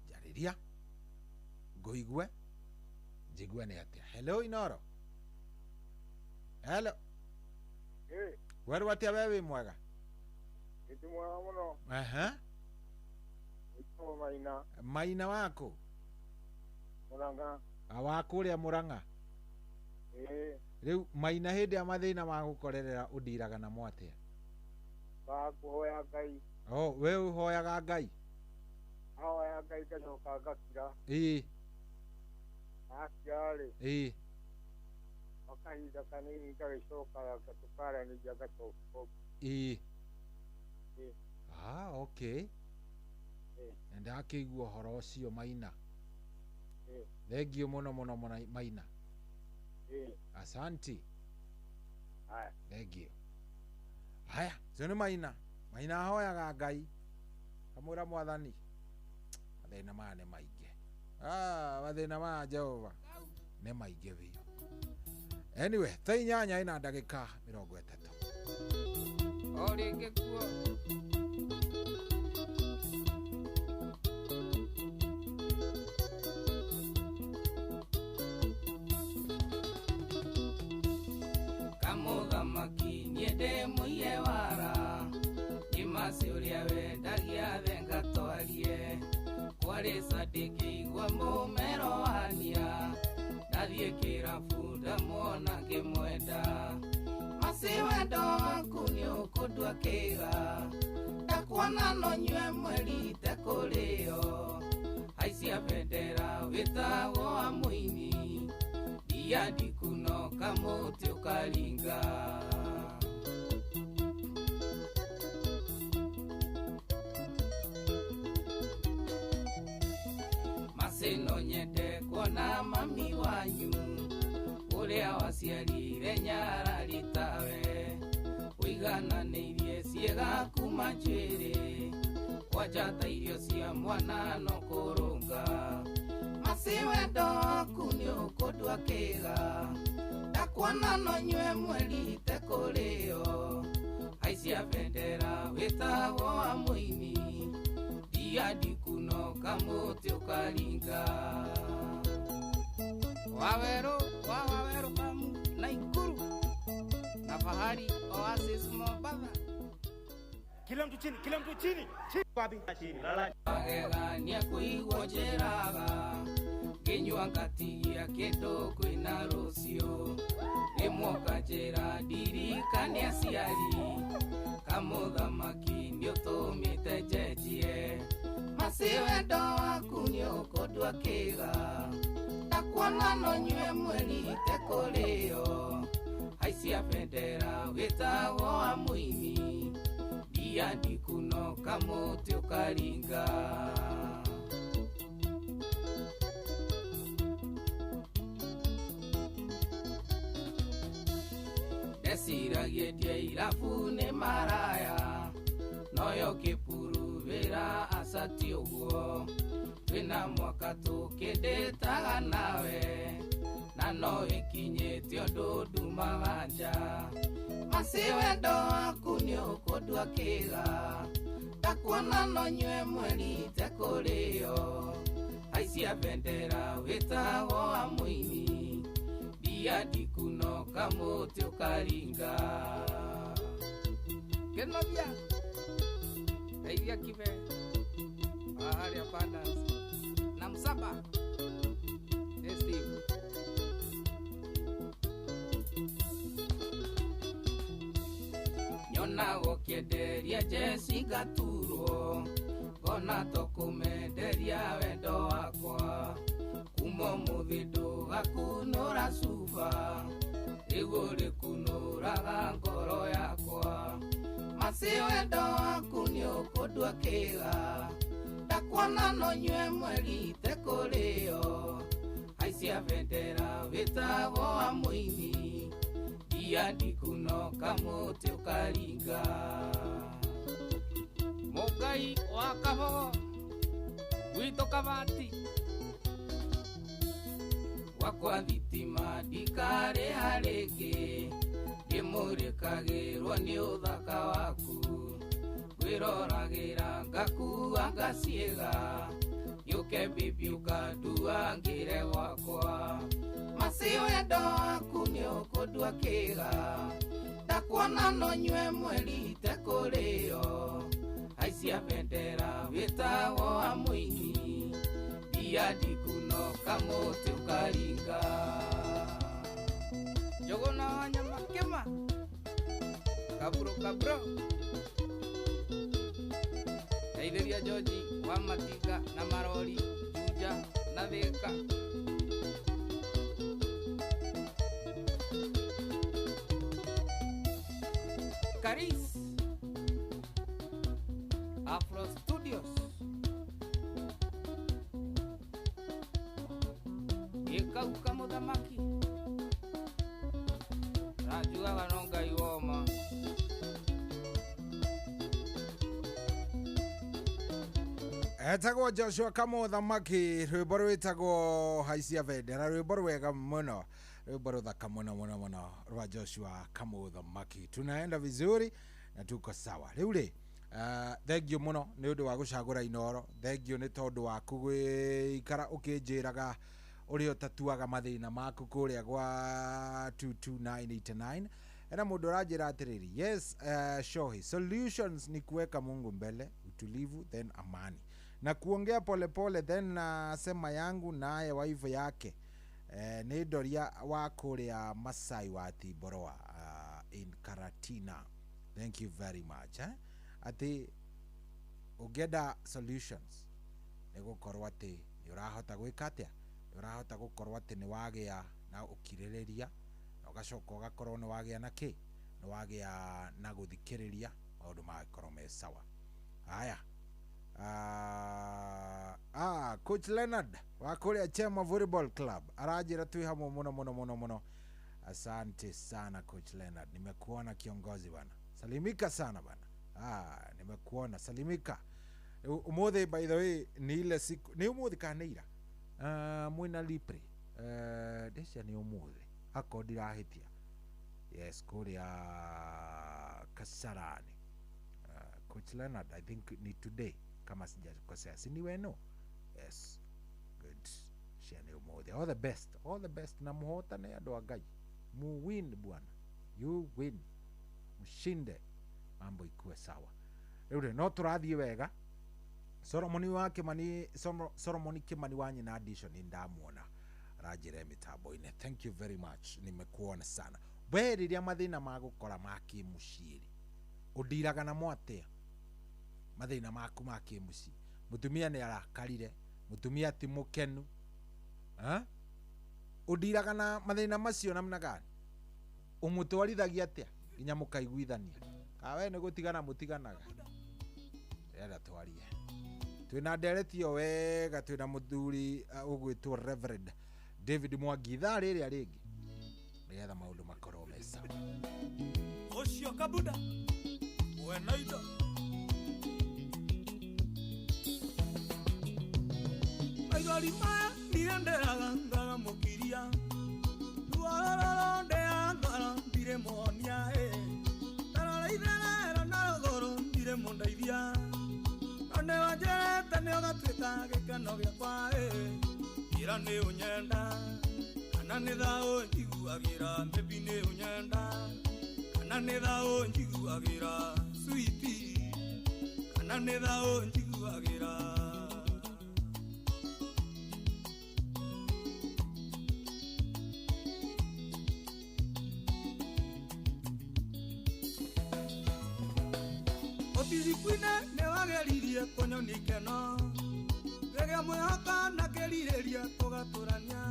[SPEAKER 6] jarĩria ngũigue njigue nĩ atĩa hello Inoro hello werwo atĩa we wĩ mwega
[SPEAKER 16] Iti mwega mũno
[SPEAKER 6] Maina wako
[SPEAKER 16] Murang'a
[SPEAKER 6] wa kũrĩa Murang'a rĩu Maina hĩndĩ ya mathĩna magũkorerera ũndiraga namo atĩa
[SPEAKER 16] kuhoya Ngai
[SPEAKER 6] we ũhoyaga Ngai
[SPEAKER 16] ahoya Ngai ngacoka ngakira akira rĩ akahinda kanini ngagĩcoka tukaranĩria gacoka
[SPEAKER 6] okay ndakĩigua ũhoro ũcio Maina thengio mũno Maina asanti thengio haya cio nĩ Maina ahoyaga Ngai kamwĩra mwathani mathĩna maya nĩ maingĩ mathĩna maya Jehova nĩ maingĩ biũ anyway thaa 8 na ndagĩka 30
[SPEAKER 2] o rĩngĩ kuo kamũthamaki niĩ ndĩ mũiye wara nyimasi ũrĩa wendagia venga twarie kwarĩ sadĩkĩigua mũmero wania ndathiĩ kĩrabu ndamwona ngĩmwenda
[SPEAKER 18] masiwendo waku ni ukundwa kiga ndakuona no nywe mweri tekulio haicia bendera witagwo wa muini dia ndikunoka muti ukaringa masino nyende kuona mami wanyu uria waciarire nyarari tawe wigananirie ciega kuma njiri wajata irio cia mwana no kurunga masiwendo waku ni ukundwa kiga ndakuona no nywe mweri tekulio haicia bendera witagwo wa muini dia ndikunoka muti ukaringa waweru pamu Naikuru na Fahari Oasis Mombasa.
[SPEAKER 19] Kila mtu chini babi chini lala
[SPEAKER 18] agegania kuigwonjeraga kinywa ngatia kindu kwina rucio rimwoka njira ndirikania aciari kamuthamaki ni utumite njenjie masiwendo waku ni ukundwa kiga ndakuona no nywe mweri tekulio haicia bendera witagwo wa muini dia ndikunoka muti ukaringa desiragie dia irabu ni maraya noyo kipuruvira asati uguo twina mwaka tukinditaga nawe na no ikinyite undu ndumaga nja masiwendo waku ni ukundwa kiga ndakuona no nywe mweri tekulio haicia bendera witagwo wa muini dia ndikunoka muti ukaringa Kenovia Eivia kive ahari apanda na msaba Steve nyona gokienderia Jesse Gaturo gona tokumenderia wendo wakwa kumo muthindu gakunura cuba iguri kunuraga ngoro yakwa masiwendo waku ni ukundwa kiga ndakuona no nywe mweri tekulio haicia bendera witagwo wa muini dia ndikunoka muti ukaringa mugai wa kabogo gwito kabati wakwa thitima ndikari hariki ndimurikagirwo ni uthaka waku wiroragira ngakua ngaciega yuke bibi ukandua ngire gwakwa masiwendo waku ni ukundwa kiga ndakuona no nywe mweri tekulio haicia bendera witagwo wa muini dia ndikunoka muti ukaringa jogona wanyama kema kabro Aideria Joji wa Matiga na Marori Juja na Thika Karis Afro Studios Ikauka muthamaki Rajua wanonga iwoma
[SPEAKER 6] etagwo Joshua Kamuthamaki rwimbo rwitagwo haicia bendera rwimbo rwega muno rwimbo ruthaka muno rwa Joshua Kamuthamaki tunaenda vizuri na tuko sawa riu ri thank you muno ni undu wa gucagura inoro thank you ni tondu wa kuikara ukinjiraga urio tatuaga mathina maku kuria gwa 22989 ena mundu ranjira atiriri yes Shohi solutions ni kuweka Mungu mbele utulivu then amani na kuongea polepole then nasema yangu naye waifu yake ni Doria wa kuria Masai wa Tiboroa in Karatina. Thank you very much. Ati ugeda solutions nego korwate yurahota gwikatia yurahota gukorwate ni wagia na ukireleria na ugacoka ugakorwo ni wagia na ki ni wagia na guthikiriria maundu magakorwo me sawa. Haya, Coach Leonard wa kuria Chema Volleyball Club arajira twi hamwe muno. Asante sana Coach Leonard, nimekuona kiongozi bana. Salimika sana bana. Nimekuona, salimika. Umuthi by the way ni ile siku ni umuthi kaneira. Mwina Lipre. Desha ni umuthi. Ako dirahitia. Yes, kuria Kasarani. Coach Leonard, I think ni today kama sijakosea. Si ni weno? Yes. Good. Shani umuthi. All the best na muhota na ado agai. Mu win bwana. You win. Mushinde. Mambo ikuwe sawa. Rĩu no tũrathiĩ wega. Solomon Kimani wanyi na addition ndamuona rajire mitambo-inĩ. Thank you very much. Nimekuona sana. We rĩrĩa mathĩna magũkora maki mũciĩ ũndiraga na mwatea mathĩna maku maki mũciĩ. Mũtumia nĩ arakarire, mũtumia ti mũkenu. Ũndiraga na mathĩna macio namna gani? Ũmũtwarithagia atĩa nginya mũkaiguithania? Kawe nĩ gũtigana mũtiganaga. Era twarie. Twina nderetio wega, twina muthuri ugwitwo Reverend David Mwangi thaa rĩrĩa rĩngĩ nĩgetha maũndũ makorwo me sawa.
[SPEAKER 12] Ũcio kabuda wena indo maigari maya nĩenderaga ngaga mũkiria ruarorondea ngara mbire monia tarora itherera na rũgũrũ mbire mũndeithia ane wanjerete nĩ ũgatuĩka gĩkeno gĩakwa ira nĩ ũnyenda kana nĩ thaũ njiguagĩra maybe nĩ ũnyenda kana nĩ thaũ njiguagĩra switi kana nĩ thaũ njiguagĩra Otizikuine ne wageririe konyoni keno Rege mwehaka na kerirĩria tũgatũrania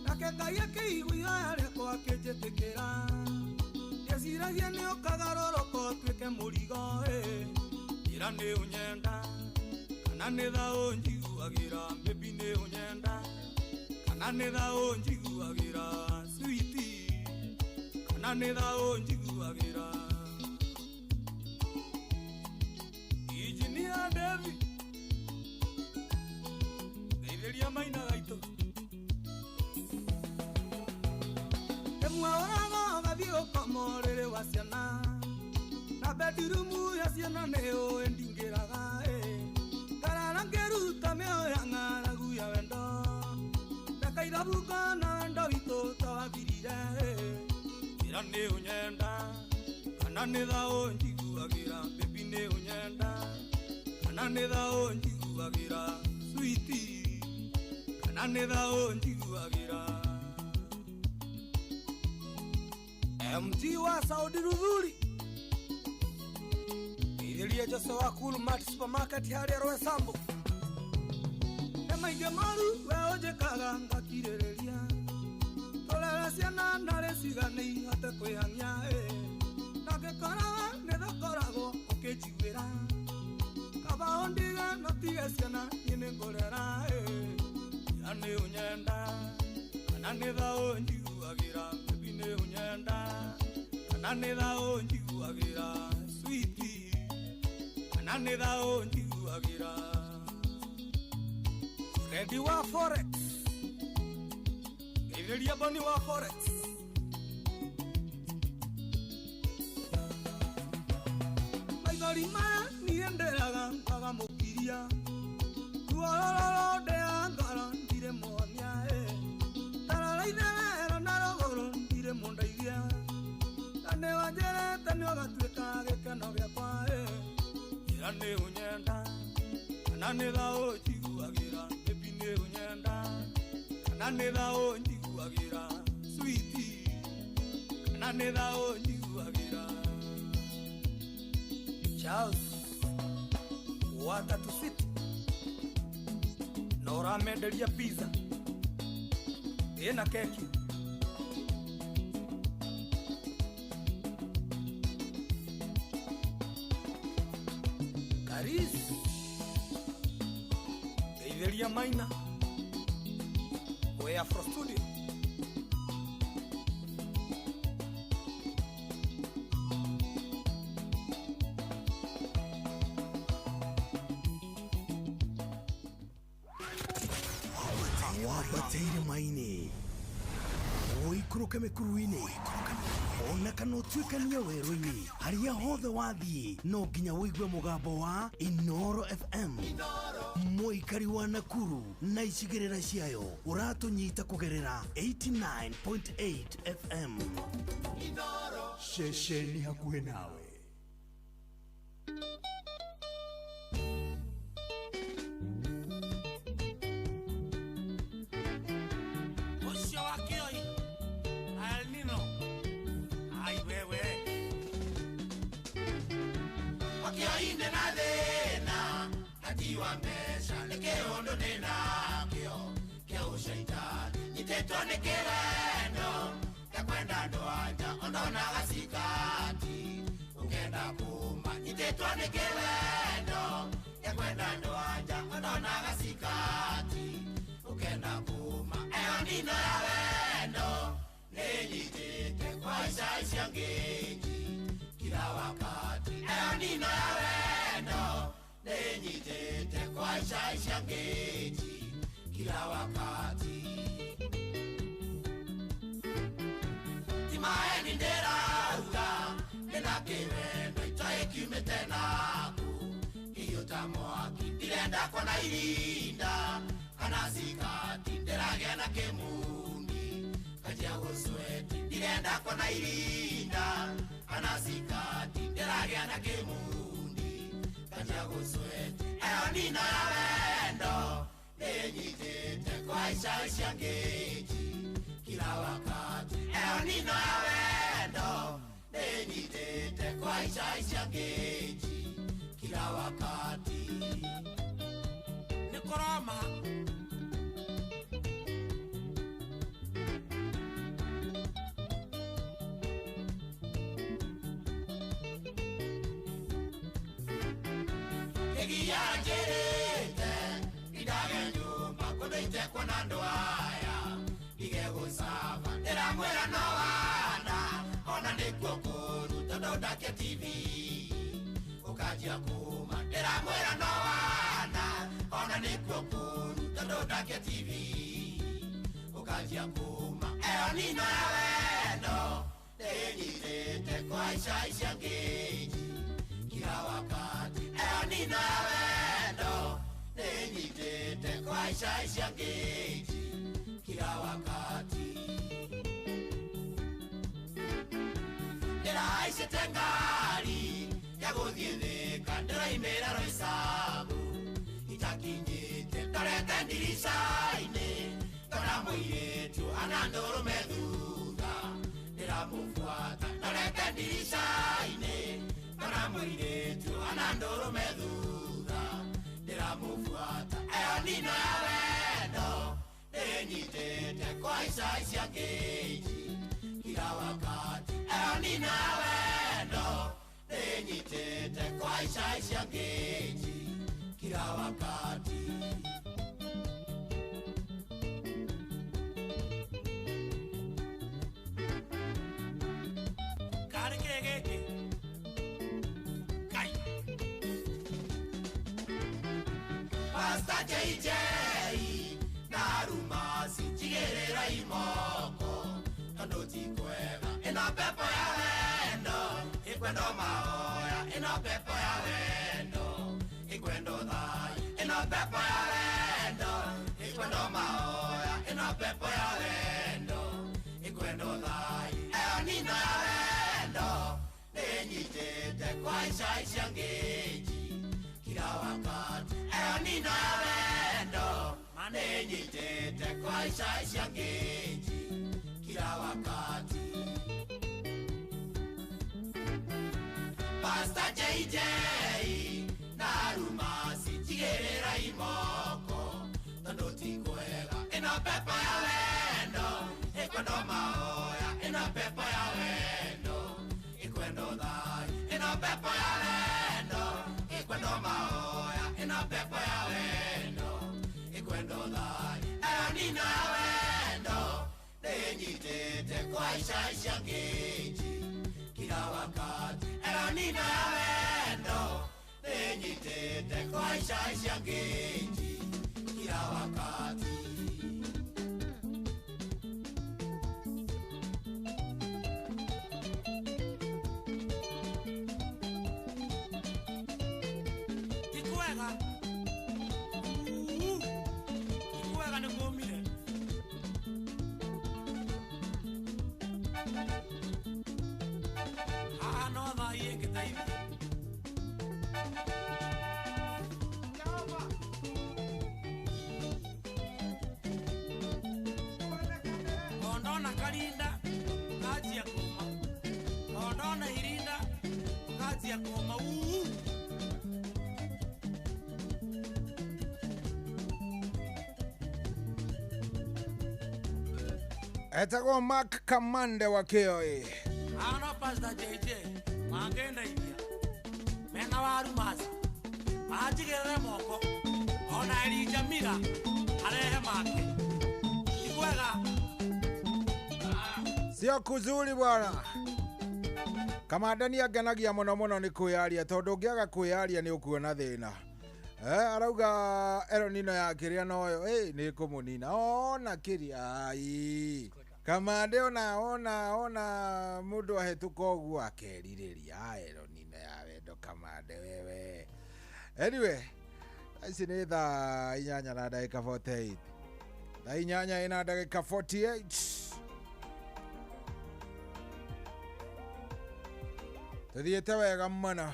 [SPEAKER 12] Nake Ngai akĩiguia arĩa akĩnjĩtĩkĩra Ndeciragia nĩ ũkagarũrũka ũtuĩke mũrigo Ira nĩ ũnyenda kana nĩ thaũ njiguagĩra maybe nĩ ũnyenda kana nĩ thaũ njiguagĩra switi kana nĩ thaũ njiguagĩra Engineer David Neitheria maina gaito Emwa orago gathii ũkomorere wa ciana Na bedroom ya ciana nĩyo endingĩraga Ngarara ngĩruta mĩoya ng'aragu ya wendo Ndakaithabuka na wendo witũ twathirire Ira nĩ ũnyenda kana nĩ thaũ njiguagĩra baby nĩ ũnyenda kana nĩ thaũ njiguagĩra switi kana nĩ thaũ njiguagĩra MT wa Saudi Rudhuri Nĩithĩrie Jose wa Coolmart Supermarket harĩa Rwesambu Nĩ maingĩ moru we ũnjĩkaga ngakirĩrĩria Tũrere ciana narĩ cigane ihote kwĩhang'ia Nangĩkoraga nĩthakoragwo ũkĩnjiguĩra Kaba ondiga notige ciana niĩ nĩngũrera Ira nĩ ũnyenda kana nĩ thaũ njiguagĩra maybe nĩ ũnyenda kana nĩ thaũ njiguagĩra switi kana nĩ thaũ njiguagĩra Ready wa Forex Nĩithĩria Boni wa Forex Maigari maya nienderaga ngaga mũkiria Ruarorondea ngara ndire monia Tarara itherera na rũgũrũ ndire mũndeithia Na nĩ wanjerete nĩ ũgatuĩka gĩkeno gĩakwa Ira nĩ ũnyenda kana nĩ thaũ njiguagĩra maybe nĩ ũnyenda kana nĩ thaũ njiguagĩra switi na nitha unyuagira Charles Watatu City na uramenderia pizza ina keki Karis Geitheria Maina we Afro Studio
[SPEAKER 10] Wabateire maini Oikuruke mekuruini Ona kanotwikania weru-ini haria hothe wathie no nginya wigue mugambo wa Inoro FM Muikari wa Nakuru na icigirira ciayo uratunyita kugerera 89.8 FM Inoro shesheni hakuhe nawe
[SPEAKER 15] Wamesha lekeondo nena kio shaitani nitetone kirendo ya kwenda ndoanja ondona gasikati ukenda kuma nitetone kirendo ya kwenda ndoanja ondona gasikati ukenda kuma eyo nino ya wendo nenyitete kwa isha ngeji kila wakati eyo nino ya wendo nenyitete kwa isha ngeji kila wakati timaeni nderauga nena kivendo itoe kiume tenaku iyo tamwaki ndirenda kona irinda kana sikati nderagea na kemundi kajia gusweti ndirenda kona irinda kana sikati nderagea na kemundi kajia gusweti eyo nino ya wendo nenyitete kwa isha ngeji kila wakati eyo nino ya wendo nenyitete kwa isha ngeji kila wakati Nikorama Egiyanjerete idage nyuma kudoite kwa ndoaya igegusava eramwera no wana ona nikokuru tododake TV ukajia kuma eramwera no wana ona nikokuru tododake TV ukajia kuma eyo nino ya wendo nenyitete kwa isha ngeji kila wakati eyo nino ya wendo nenyitete kwa isha ngeji kila wakati ndiraishe tengari ya guthithika ndiraimira roisabu itakinyite ndorete ndirisha-ini ndona muiritu ana ndurume thutha ndiramufuata ndorete ndirisha-ini ndona muiritu ana ndurume thutha ndiramufuata eyo nino ya wendo nenyitete kwa isha ngeji kila wakati eyo nino ya wendo nenyitete kwa isha ngeji kila wakati Karikegeke Kai Pasta JJ Narumasi chigerera imoko Tandoti kwega ina pepo ya wendo Ikwendo maoya ina pepo ya wendo Ikwendo dhai ina pepo ya wendo Ikwendo maoya ina pepo ya wendo Ikwendo dhai eyo nino ya wendo nenyitete kwa isha ngeji kila wakati eyo nino ya wendo nenyitete kwa isha ngeji kila wakati JJ na rumasi tigirira imoko tondu ti kwega ino pepo ya wendo ikwendo maoya ino pepo ya wendo ikwendo thai ino pepo ya wendo ikwendo maoya ino pepo ya wendo ikwendo thai nina wendo ninyitite kwa isha ngeji kila wakati nina wendo ninyitite kwa isha ngeji kila wakati.
[SPEAKER 6] Etagwo Mark Kamande wa Kioi.
[SPEAKER 3] Ano Pastor JJ, magenda idia. Mena waru masa. Majigere moko. Ona Elijah Mira. Alehe make. Ikwega.
[SPEAKER 6] Sio kuzuri bwana. Kama ndani aganagia muno ni kuyaria tondu ngiaga kuyaria ni ukuona thina. Arauga Eronino ya kiria noyo ni kumunina. Ona kiria ai. Kama ndeo ona mundu ahetuka ogu akeririria Eronino ya wendo kama nde wewe. Anyway, ici ni thaa 8 na dakika 48. Thaa 8 na dakika 48. Tuthiete wega mana.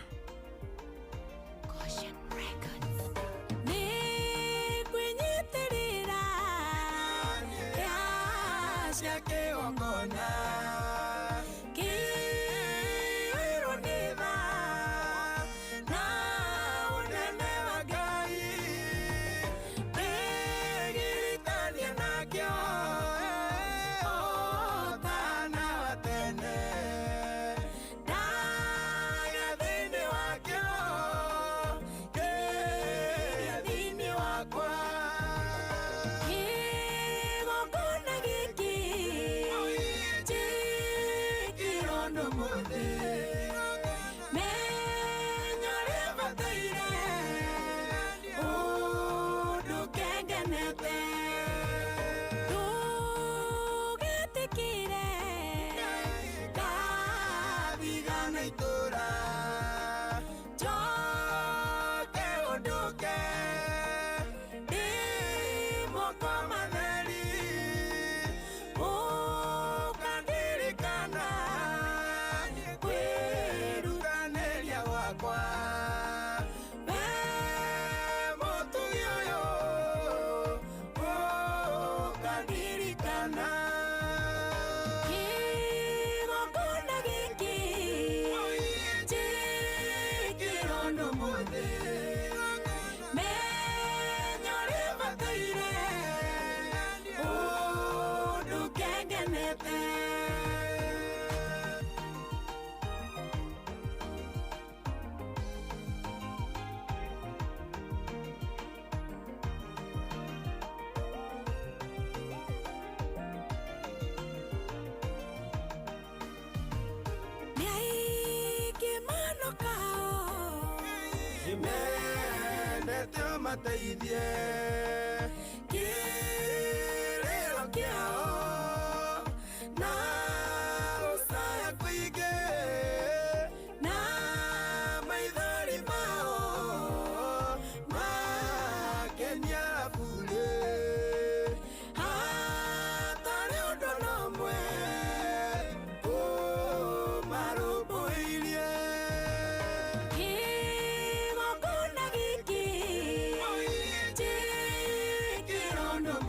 [SPEAKER 15] No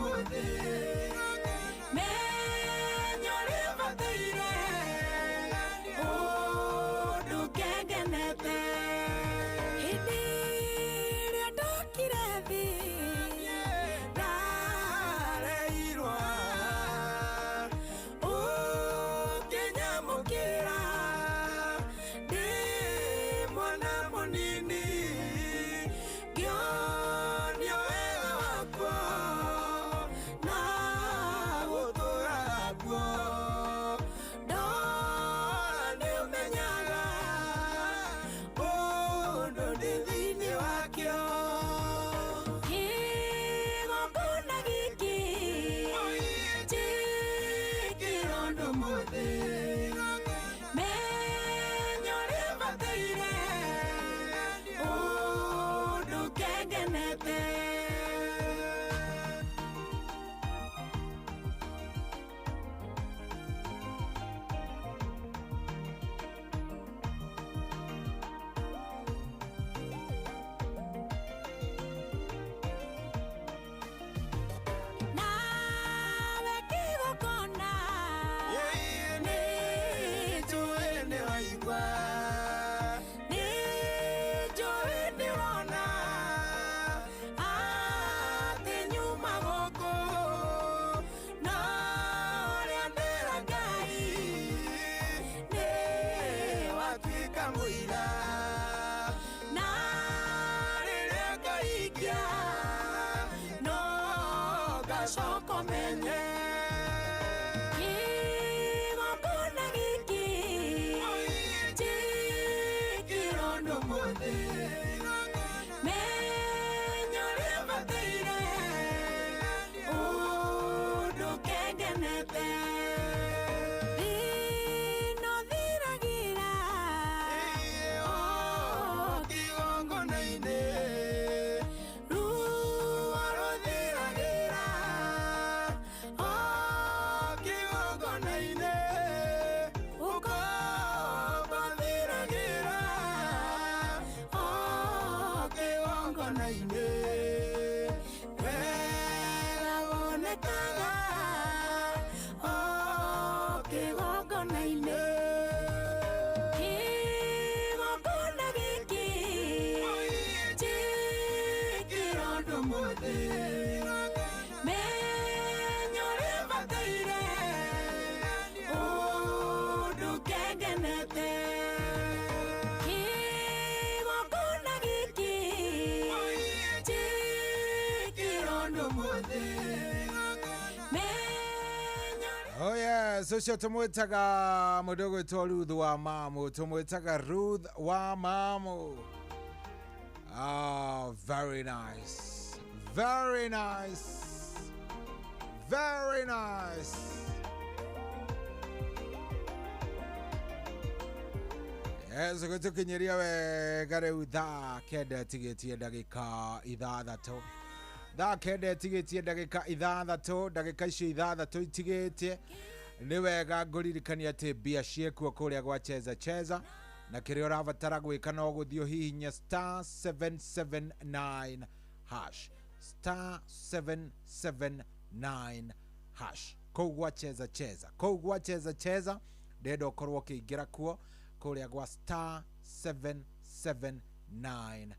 [SPEAKER 18] kigongona-inĩ wega wonekaga o kigongona-inĩ kigongona gĩkĩ njĩkĩra ũndũ mũthĩ menya ũrĩa bataire ũndũ kengenete kigongona gĩkĩ njĩkĩra ũndũ mũthĩ
[SPEAKER 6] Oh yes, ucio tumwitaga mudogo to Ruth wa Mamu, tumwitaga Ruth wa Mamu. Oh, very nice. Very nice. Very nice. Yes, gutukinyiria we gare utha kenda tigetie ndagika ithathatũ. Tha kenda tigetie ndagika ithathatũ, ndagika icio ithathatũ itigetie. Ni wega nguririkania ati bia ciekuo kuria gwa cheza na kiria urabatara gwika no guthio hihinya *779# *779# kogwa cheza dedo korwo kiingira kuo kuria gwa *779#.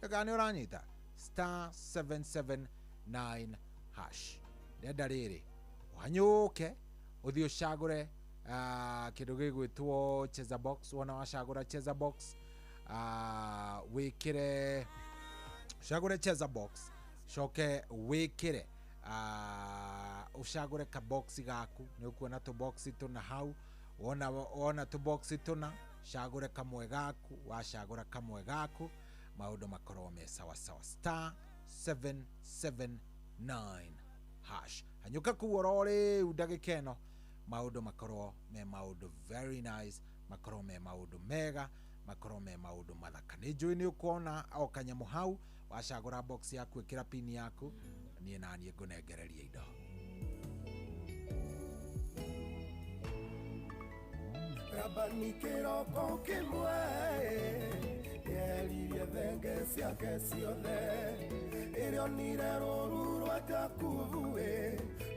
[SPEAKER 6] Gani uranyita *779#. Deda riri wanyuke uthio shagure kindu gigwitwo cheza box. Wona washagura cheza box wikire shagure cheza box shoke wikire ushagure ka box gaku ni ukuona to box tuna hau wona to box tuna shagure kamwe gaku washagura kamwe gaku maundu makorwo me sawa sawa *779#. Hanyuka kuworore udagikeno maundu makorwo me maundu very nice, makorwo me maundu mega, makorwo me maundu mathaka. Ni njui ni ukuona o kanyamu hau washagura box yaku ikira pin yaku nie nanie ngunengereria indo.
[SPEAKER 18] Rabani kiroko kimwe yeririe thenge ciake ciothe irio nire rũru rwa Jakubu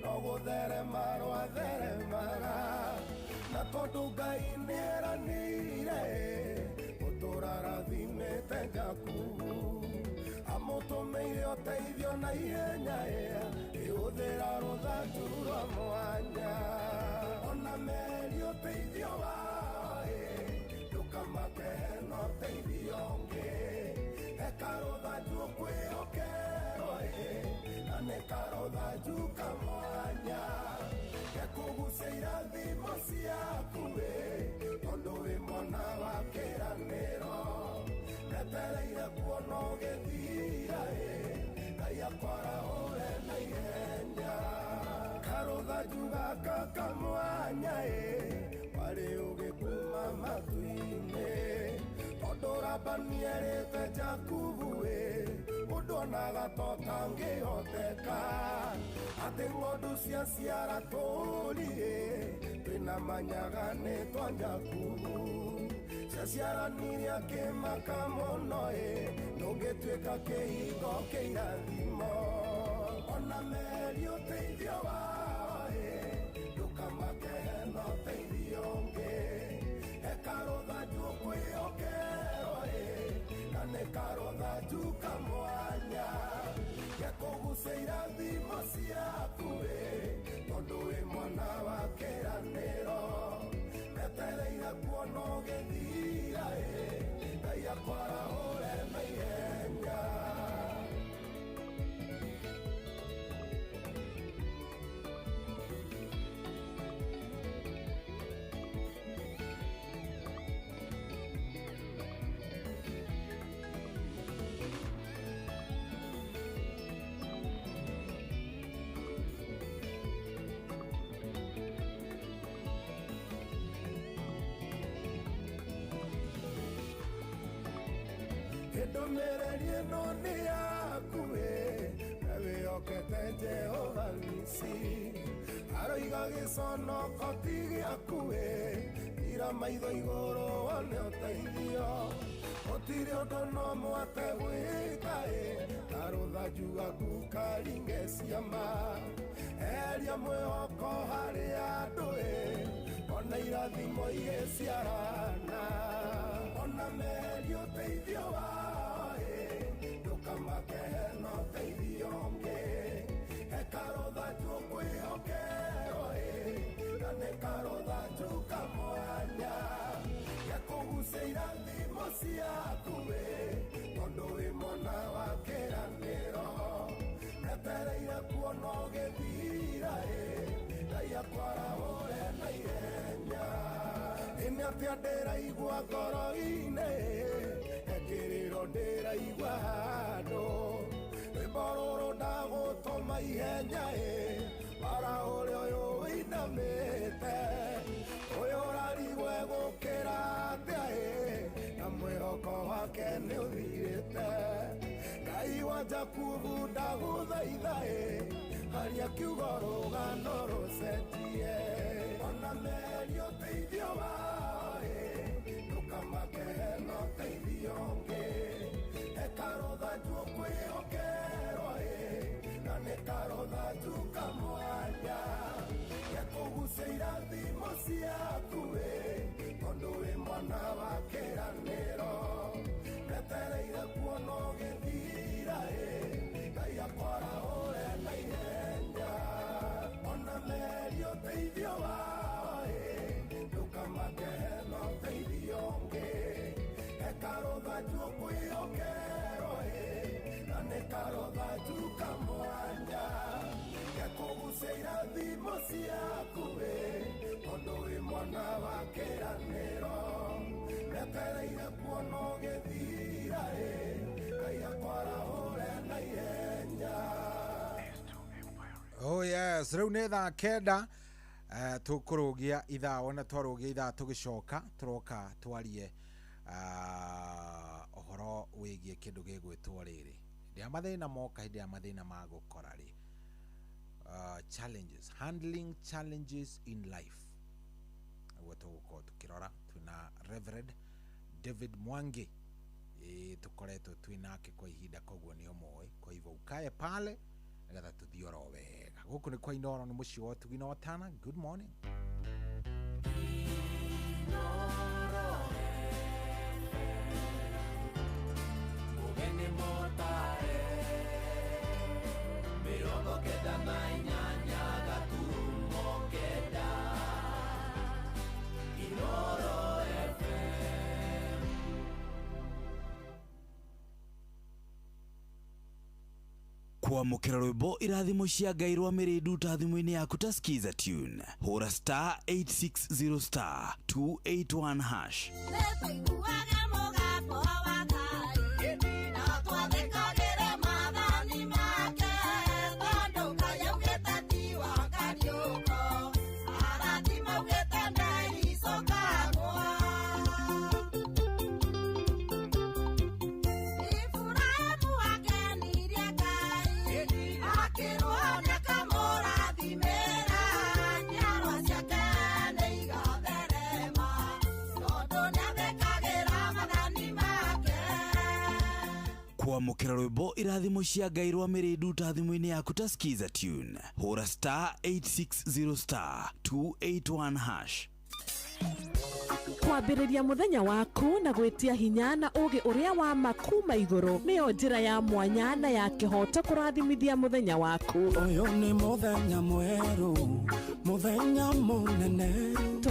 [SPEAKER 18] no gũtherema rwatheremaga na tondũ Ngai nĩeranĩire gũtũũra rathimĩte Jakubu amũtũmĩire ũteithio na ihenya ĩhũthĩra rũthanju rwa mwanya ona meri ũteithio wao ndũkamake no ũteithio ũngĩ eka rũthanju kwĩhokerwo na nĩ karũthanju kamwanya gekũgucia irathimo ciaku tondũ wĩ mwana wa kĩĩranĩro ndetereire kuona ũgĩthira Ngai akwarahũre na ihenya karũthanju gaka kamwanya warĩ ũgĩkuma matu-inĩ tondũ Labani erĩte Jakubu mũndũ onaga totangĩhoteka atĩ ng'ondu ciaciara tũũri twĩna manyagane twa Jakubu ciaciaranire akĩmaka mũno ndũngĩtuĩka kĩhingo kĩirathimo ona meri ũteithio wao ndũkamake no ũteithio ũngĩ eka rũthanju kwĩhokerwo na nĩ karũthanju kamwanya gekũgucia irathimo ciaku tondũ wĩ mwana wa kĩĩranĩro ndetereire kuona ũgĩthira Ngai akwarahũre na ihenya. Ndũmĩrĩri ĩno nĩ yaku na wĩhokete Jehova Nisi aroiga gĩconoko ti gĩaku ira maitho igũrũ wone ũteithio
[SPEAKER 15] Otire odono mwate wikae Karotha juga kukaringe siama Eria mwehoko hari andue Ona irathimo igeciarana Ona meri uteithio wao Ndukamake no uteithio ungi Karotha tukwihokero Na nĩ karotha tukamwanya Gakũgucĩira thimo ciaku Tondũ wĩ mwana wa kĩranĩro Netereire kuona ũgĩthira Ngai akwarahũre na ihenya Nĩ atĩa ndĩraigua ngoro-inĩ Ekĩrĩro ndĩraigua handũ Rwĩmbo rũrũ ndagũtũma ihenya Bara ũrĩa ũyũ wĩinamĩte Ũyũ ũrarigwe gũkĩra atĩa Na mwĩhoko wake nĩ ũthirĩte Ngai wa Jakubu ndagũthaitha Haria kiugo rũgano rũcenjie Ona meri ũteithio wao Ndũkamake no ũteithio ũngĩ Karotha tukwĩhokerwo Na nĩ karotha tukamwanya Gekũgucĩira thimo ciaku Tondũ wĩ mwana wa kĩranĩro Netereire kuona ũgĩthira Ngai akwarahũre na ihenya Ona meri ũteithio wao Ndũkamake no ũteithio ũngĩ Karotha tukwĩhokerwo Na nĩ karotha tukamwanya Gekũgucĩira thimo ciaku Tondũ wĩ mwana wa kĩranĩro Netereire kuona ũgĩthira Ngai akwarahũre na ihenya
[SPEAKER 6] Oh yes, rĩu nĩ thaa kenda tũkũrũgia ithaa wona twarũgia ithaa tũgĩcoka tũroka twarie ohoro wĩgie kĩndũ gĩgwĩtwo rĩrĩ hĩndĩ ya mathĩna moka hĩndĩ ya mathĩna ma gũkora rĩ challenges, handling challenges in life nĩguo tũgũkorwo tũkĩrora twĩna Reverend David Mwangi tũkoretwo twĩnake kwa ihinda koguo nĩ ũmũĩ kwa hivyo ukae pale nĩgetha tũthiĩ oro wega gũkũ nĩ kwa Inooro nĩ mũciĩ wa Tugina Otana. Good morning.
[SPEAKER 8] Kwamũkĩra rwĩmbo irathimo cia Ngai rwa mĩrĩndu ta thimũ-inĩ yaku ta skiza tune hũra star 860 star 281 hash kwamũkĩra rwĩmbo irathimo cia Ngai rwa mĩrĩndu ta thimũ-inĩ yaku ta skiza tune hũra star 860 star 281 hash
[SPEAKER 9] kwambĩrĩria mũthenya waku na gwĩtia hinya na ũgĩ ũrĩa wa makuma igũrũ nĩyo njĩra ya mwanya na ya kĩhoto kũrathimithia mũthenya waku.
[SPEAKER 5] Ũyũ nĩ mũthenya mwerũ, mũthenya mũnene,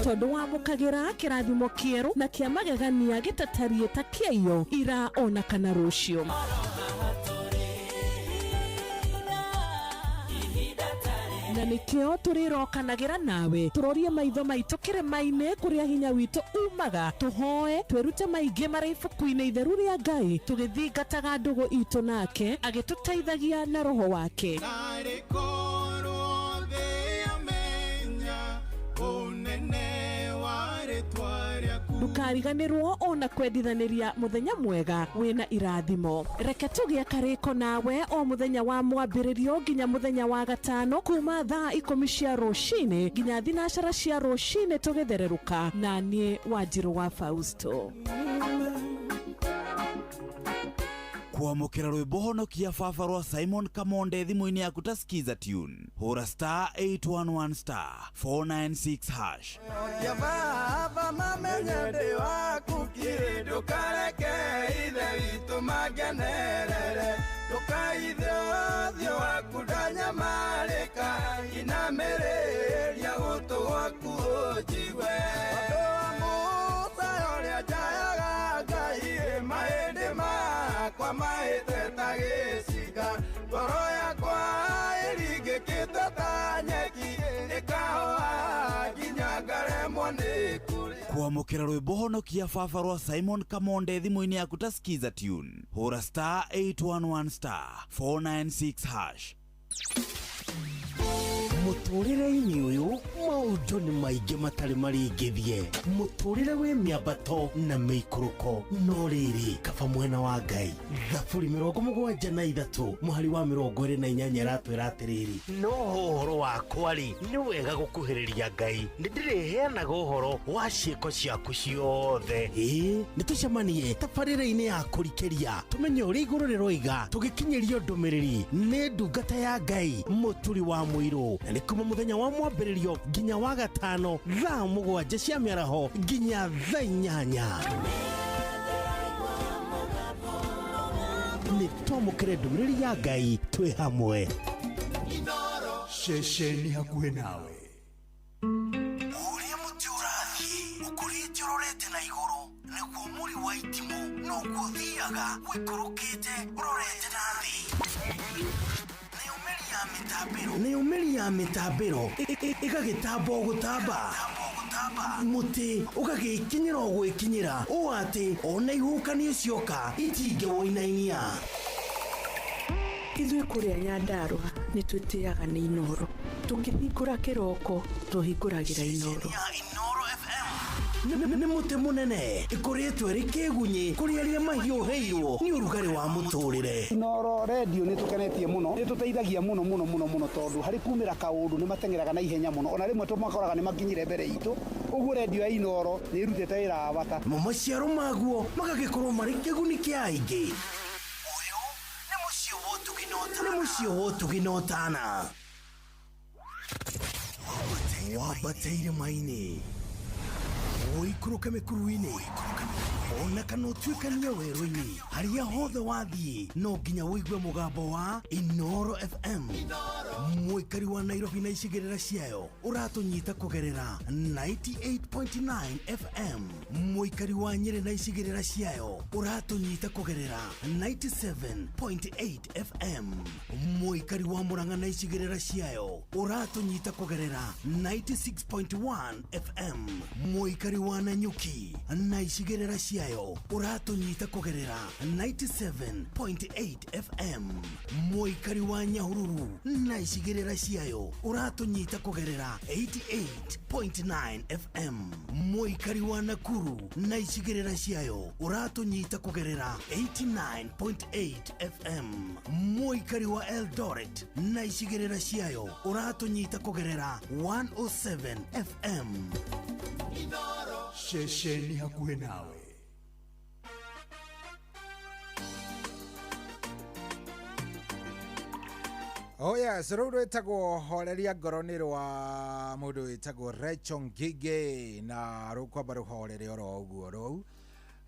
[SPEAKER 9] tondũ wamũkagĩra kĩrathimo kĩerũ na kĩa magegania gĩtatarie ta kĩayo ira ona kana rũciũ. Na nĩkĩo tũrĩrokanagĩra nawe tũrorie maitho maitũ kĩrĩma-inĩ kũrĩa hinya witũ umaga tũhoe twĩrute maingĩ marĩ ibuku-inĩ itheru rĩa Ngai tũgĩthingataga ndũgũ itũ nake agĩtũteithagia na roho wake. Ndũkariganĩrwo ona kwendithanĩria mũthenya mwega wĩna irathimo. Reke tũgĩe karĩko nawe o mũthenya wa mwambĩrĩrio nginya mũthenya wa gatano kuma thaa 10 cia rũcinĩ nginya thinacara cia rũcinĩ tũgĩthererũka na niĩ Wanjirũ wa Fausto.
[SPEAKER 8] kwamukira rwimbo honokia baba rwa Simon Kamonde thimu-ini yaku ta skiza tune hura star 811 star 496 hash
[SPEAKER 12] ya baba mamenye ndi waku kiri ndukareke ithe witũ mangenerere ndukaithe ũthiũ waku ndanyamarĩka inamĩrĩria gũtũ gwaku ũnjigwe andũ a Musa ũrĩa njayaga Ngai mahĩndĩ makwa mahĩte ta gĩciga ngoro yakwa ĩringĩkĩte ta nyeki ĩkahoha nginya ngaremwo nĩ kũrĩa
[SPEAKER 8] kwamukira rwimbo honokia baba rwa Simon Kamonde thimu-ini yaku ta skiza tune hura star 811 star 496 hash
[SPEAKER 10] muturire-ini uyu maundu ni maingi matari maringithie muturire wi miambato na miikuruko no riri kaba mwena wa Ngai thaburi 73 muhari wa 28 iratwira atiriri no uhoro wakwa ri ni wega gukuhiriria Ngai ndiriheanaga uhoro wa ciiko ciaku ciothe nitucemanie tabarĩra-inĩ ya kũrikĩria tumenye ũrĩa igũrũ rĩroiga tũgĩkinyĩrio ndũmĩrĩri nĩ ndungata ya Ngai mũturi wa mũirũ na nĩ kuma mũthenya wa mwambĩrĩrio nginya wa gatano thaa 7 cia mĩaraho nginya thaa 8 nĩ twamũkĩre ndũmĩrĩri ya Ngai twĩ hamwe
[SPEAKER 7] ceceni hakuhĩ nawe
[SPEAKER 10] ũrĩa mũtĩ ũrathiĩ ũkũrĩte ũrorete na igũrũ nĩguo mũri wa itimũ no gũthiaga wĩkũrũkĩte ũrorete na thĩ nĩ ũmĩri ya mĩtambĩro ĩgagĩtamba gũtamba mũtĩ ũgagĩkinyĩra gwĩkinyĩra ũũ atĩ ona ihukanio cioka itingĩwoinainia
[SPEAKER 14] ithuĩ kũrĩa Nyandarua nĩ twĩtĩaga nĩ Inoro tũngĩhingũra kĩroko tũhingũragĩra Inoro
[SPEAKER 10] nĩ mũtĩ mũnene ĩkoretwo ĩrĩ kĩgunyi kũrĩ arĩa mahiũhĩirwo nĩ ũrugarĩ wa mũtũrĩre
[SPEAKER 11] Inoro radio nĩ tũkenetie mũno nĩ tũteithagia mũno tondũ harĩ kumĩra kaũndũ nĩ matengeraga na ihenya mũno ona rĩmwe tũmakoraga nĩ makinyire mbere itũ ũguo radio ya Inoro nĩ ĩrutĩte wĩra wa bata
[SPEAKER 10] maciaro maguo magagĩkorwo marĩ kĩguni kĩa aingĩ ũyũ nĩ mũciĩ wa ũtuginotana wabateire maini ũikũrũke mĩkuru-inĩ ona kana ũtuĩkanie werũ-inĩ harĩa hothe wathiĩ no nginya wĩigue mũgambo wa Inoro FM mũikari wa Nairobi na icigĩrĩra ciayo ũratũnyita kũgerera 98.9 FM mũikari wa Nyĩrĩ na icigĩrĩra ciayo ũratũnyita kũgerera 97.8 FM mũikari wa Murang'a na icigĩrĩra ciayo ũratũnyita kũgerera 96.1 FM mũikari wa Nanyuki na icigĩrĩra ciayo ũratũnyita kũgerera 97.8 FM mũikari wa Nyahururu na icigĩrĩra ciayo ũratũnyita kũgerera 88.9 FM mũikari wa Nakuru na icigĩrĩra ciayo ũratũnyita kũgerera 89.8 FM mũikari wa Eldoret na icigĩrĩra ciayo ũratũnyita kũgerera 107 FM
[SPEAKER 7] ceceni hakuhĩ nawe
[SPEAKER 6] Oh yes, rũu rwĩtagwo horeria ngoro nĩ rwa mũndũ wĩtagwo Rachel Ngige na rũkwamba rũhorere oro ũguo rũu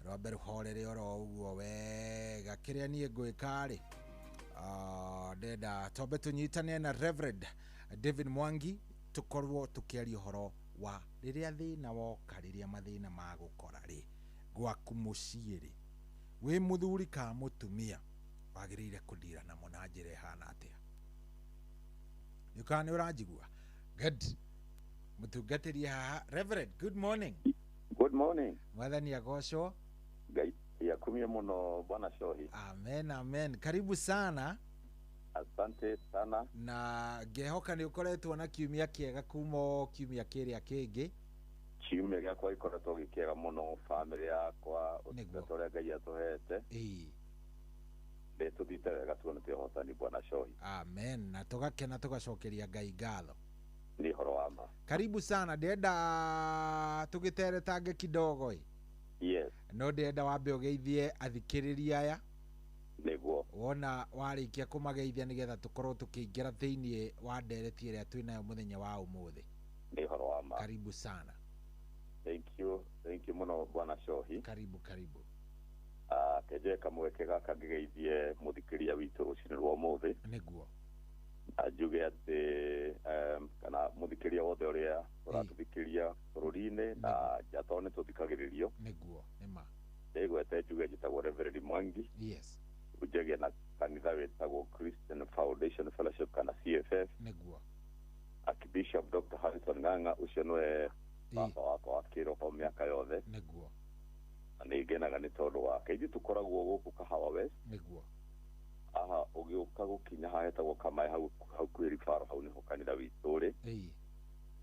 [SPEAKER 6] rwambe rũhorere oro ũguo wega kĩrĩa niĩ ngwĩka-rĩ ndenda twambe tũnyitane na Reverend David Mwangi tũkorwo tũkĩaria ũhoro wa rĩrĩa thĩna woka rĩrĩa mathĩna magũkora-rĩ gwaku mũciĩ-rĩ wĩ mũthuri ka mũtumia wagĩrĩire kũndira namo na njĩra ĩhana atĩa Yukani urajigua. Good. Mutugatiri haha. Reverend, good morning.
[SPEAKER 1] Good morning.
[SPEAKER 6] Mwathani agocwo.
[SPEAKER 1] Ngai yakumie muno bwana Shohi.
[SPEAKER 6] Amen, amen. Karibu sana.
[SPEAKER 1] Asante sana.
[SPEAKER 6] Na ngehoka nĩ ũkoretwo na kiumia kĩega kuma kiumia kĩrĩa kĩngĩ.
[SPEAKER 1] Kiumia gĩakwa gĩkoretwo gĩkĩega mũno family yakwa ũtungata ũrĩa Ngai atũhete. Betudite wega tuone tuhotani bwana Shohi.
[SPEAKER 6] Amen. Na tugakena tugacokeria Ngai ngatho.
[SPEAKER 1] Ni horo wa ma.
[SPEAKER 6] Karibu sana. Ndenda tugiteretange kidogo.
[SPEAKER 1] Yes.
[SPEAKER 6] No ndenda wambe ũgeithie athikĩrĩria aya.
[SPEAKER 1] niguo
[SPEAKER 6] wona warikia kumageithia nigetha tukorwo tukiingira thiini wa ndereti iria twinayo muthenya wa umuthi.
[SPEAKER 1] Ni horo wa ma.
[SPEAKER 6] Karibu sana.
[SPEAKER 1] Thank you muno bwana Shohi.
[SPEAKER 6] Karibu.
[SPEAKER 1] Keje kamweke gaka ngigeithie muthikiria witu rucini rwa umuthi.
[SPEAKER 6] Niguo.
[SPEAKER 1] Ajuge ati kana muthikiria wothe uria uratuthikiria bururi-ini na jatone tuthikagiririo.
[SPEAKER 6] Niguo, nima.
[SPEAKER 1] Egwete juge jitagwo Reverend Mwangi.
[SPEAKER 6] Yes.
[SPEAKER 1] Ujege na kanitha wetagwo Christian Foundation Fellowship kana CFF.
[SPEAKER 6] Niguo.
[SPEAKER 1] Archbishop Dr. Harrison Ng'ang'a ucio nwe baba wakwa wa kiroho miaka yothe.
[SPEAKER 6] Niguo.
[SPEAKER 1] Nigenaga ni tondu wake ithu tukoragwo guku Kahawa West.
[SPEAKER 6] Niguo.
[SPEAKER 1] Aha ugiuka gukinya hahetagwo Kamae hau kwiri faro hau niho kanitha witu ri.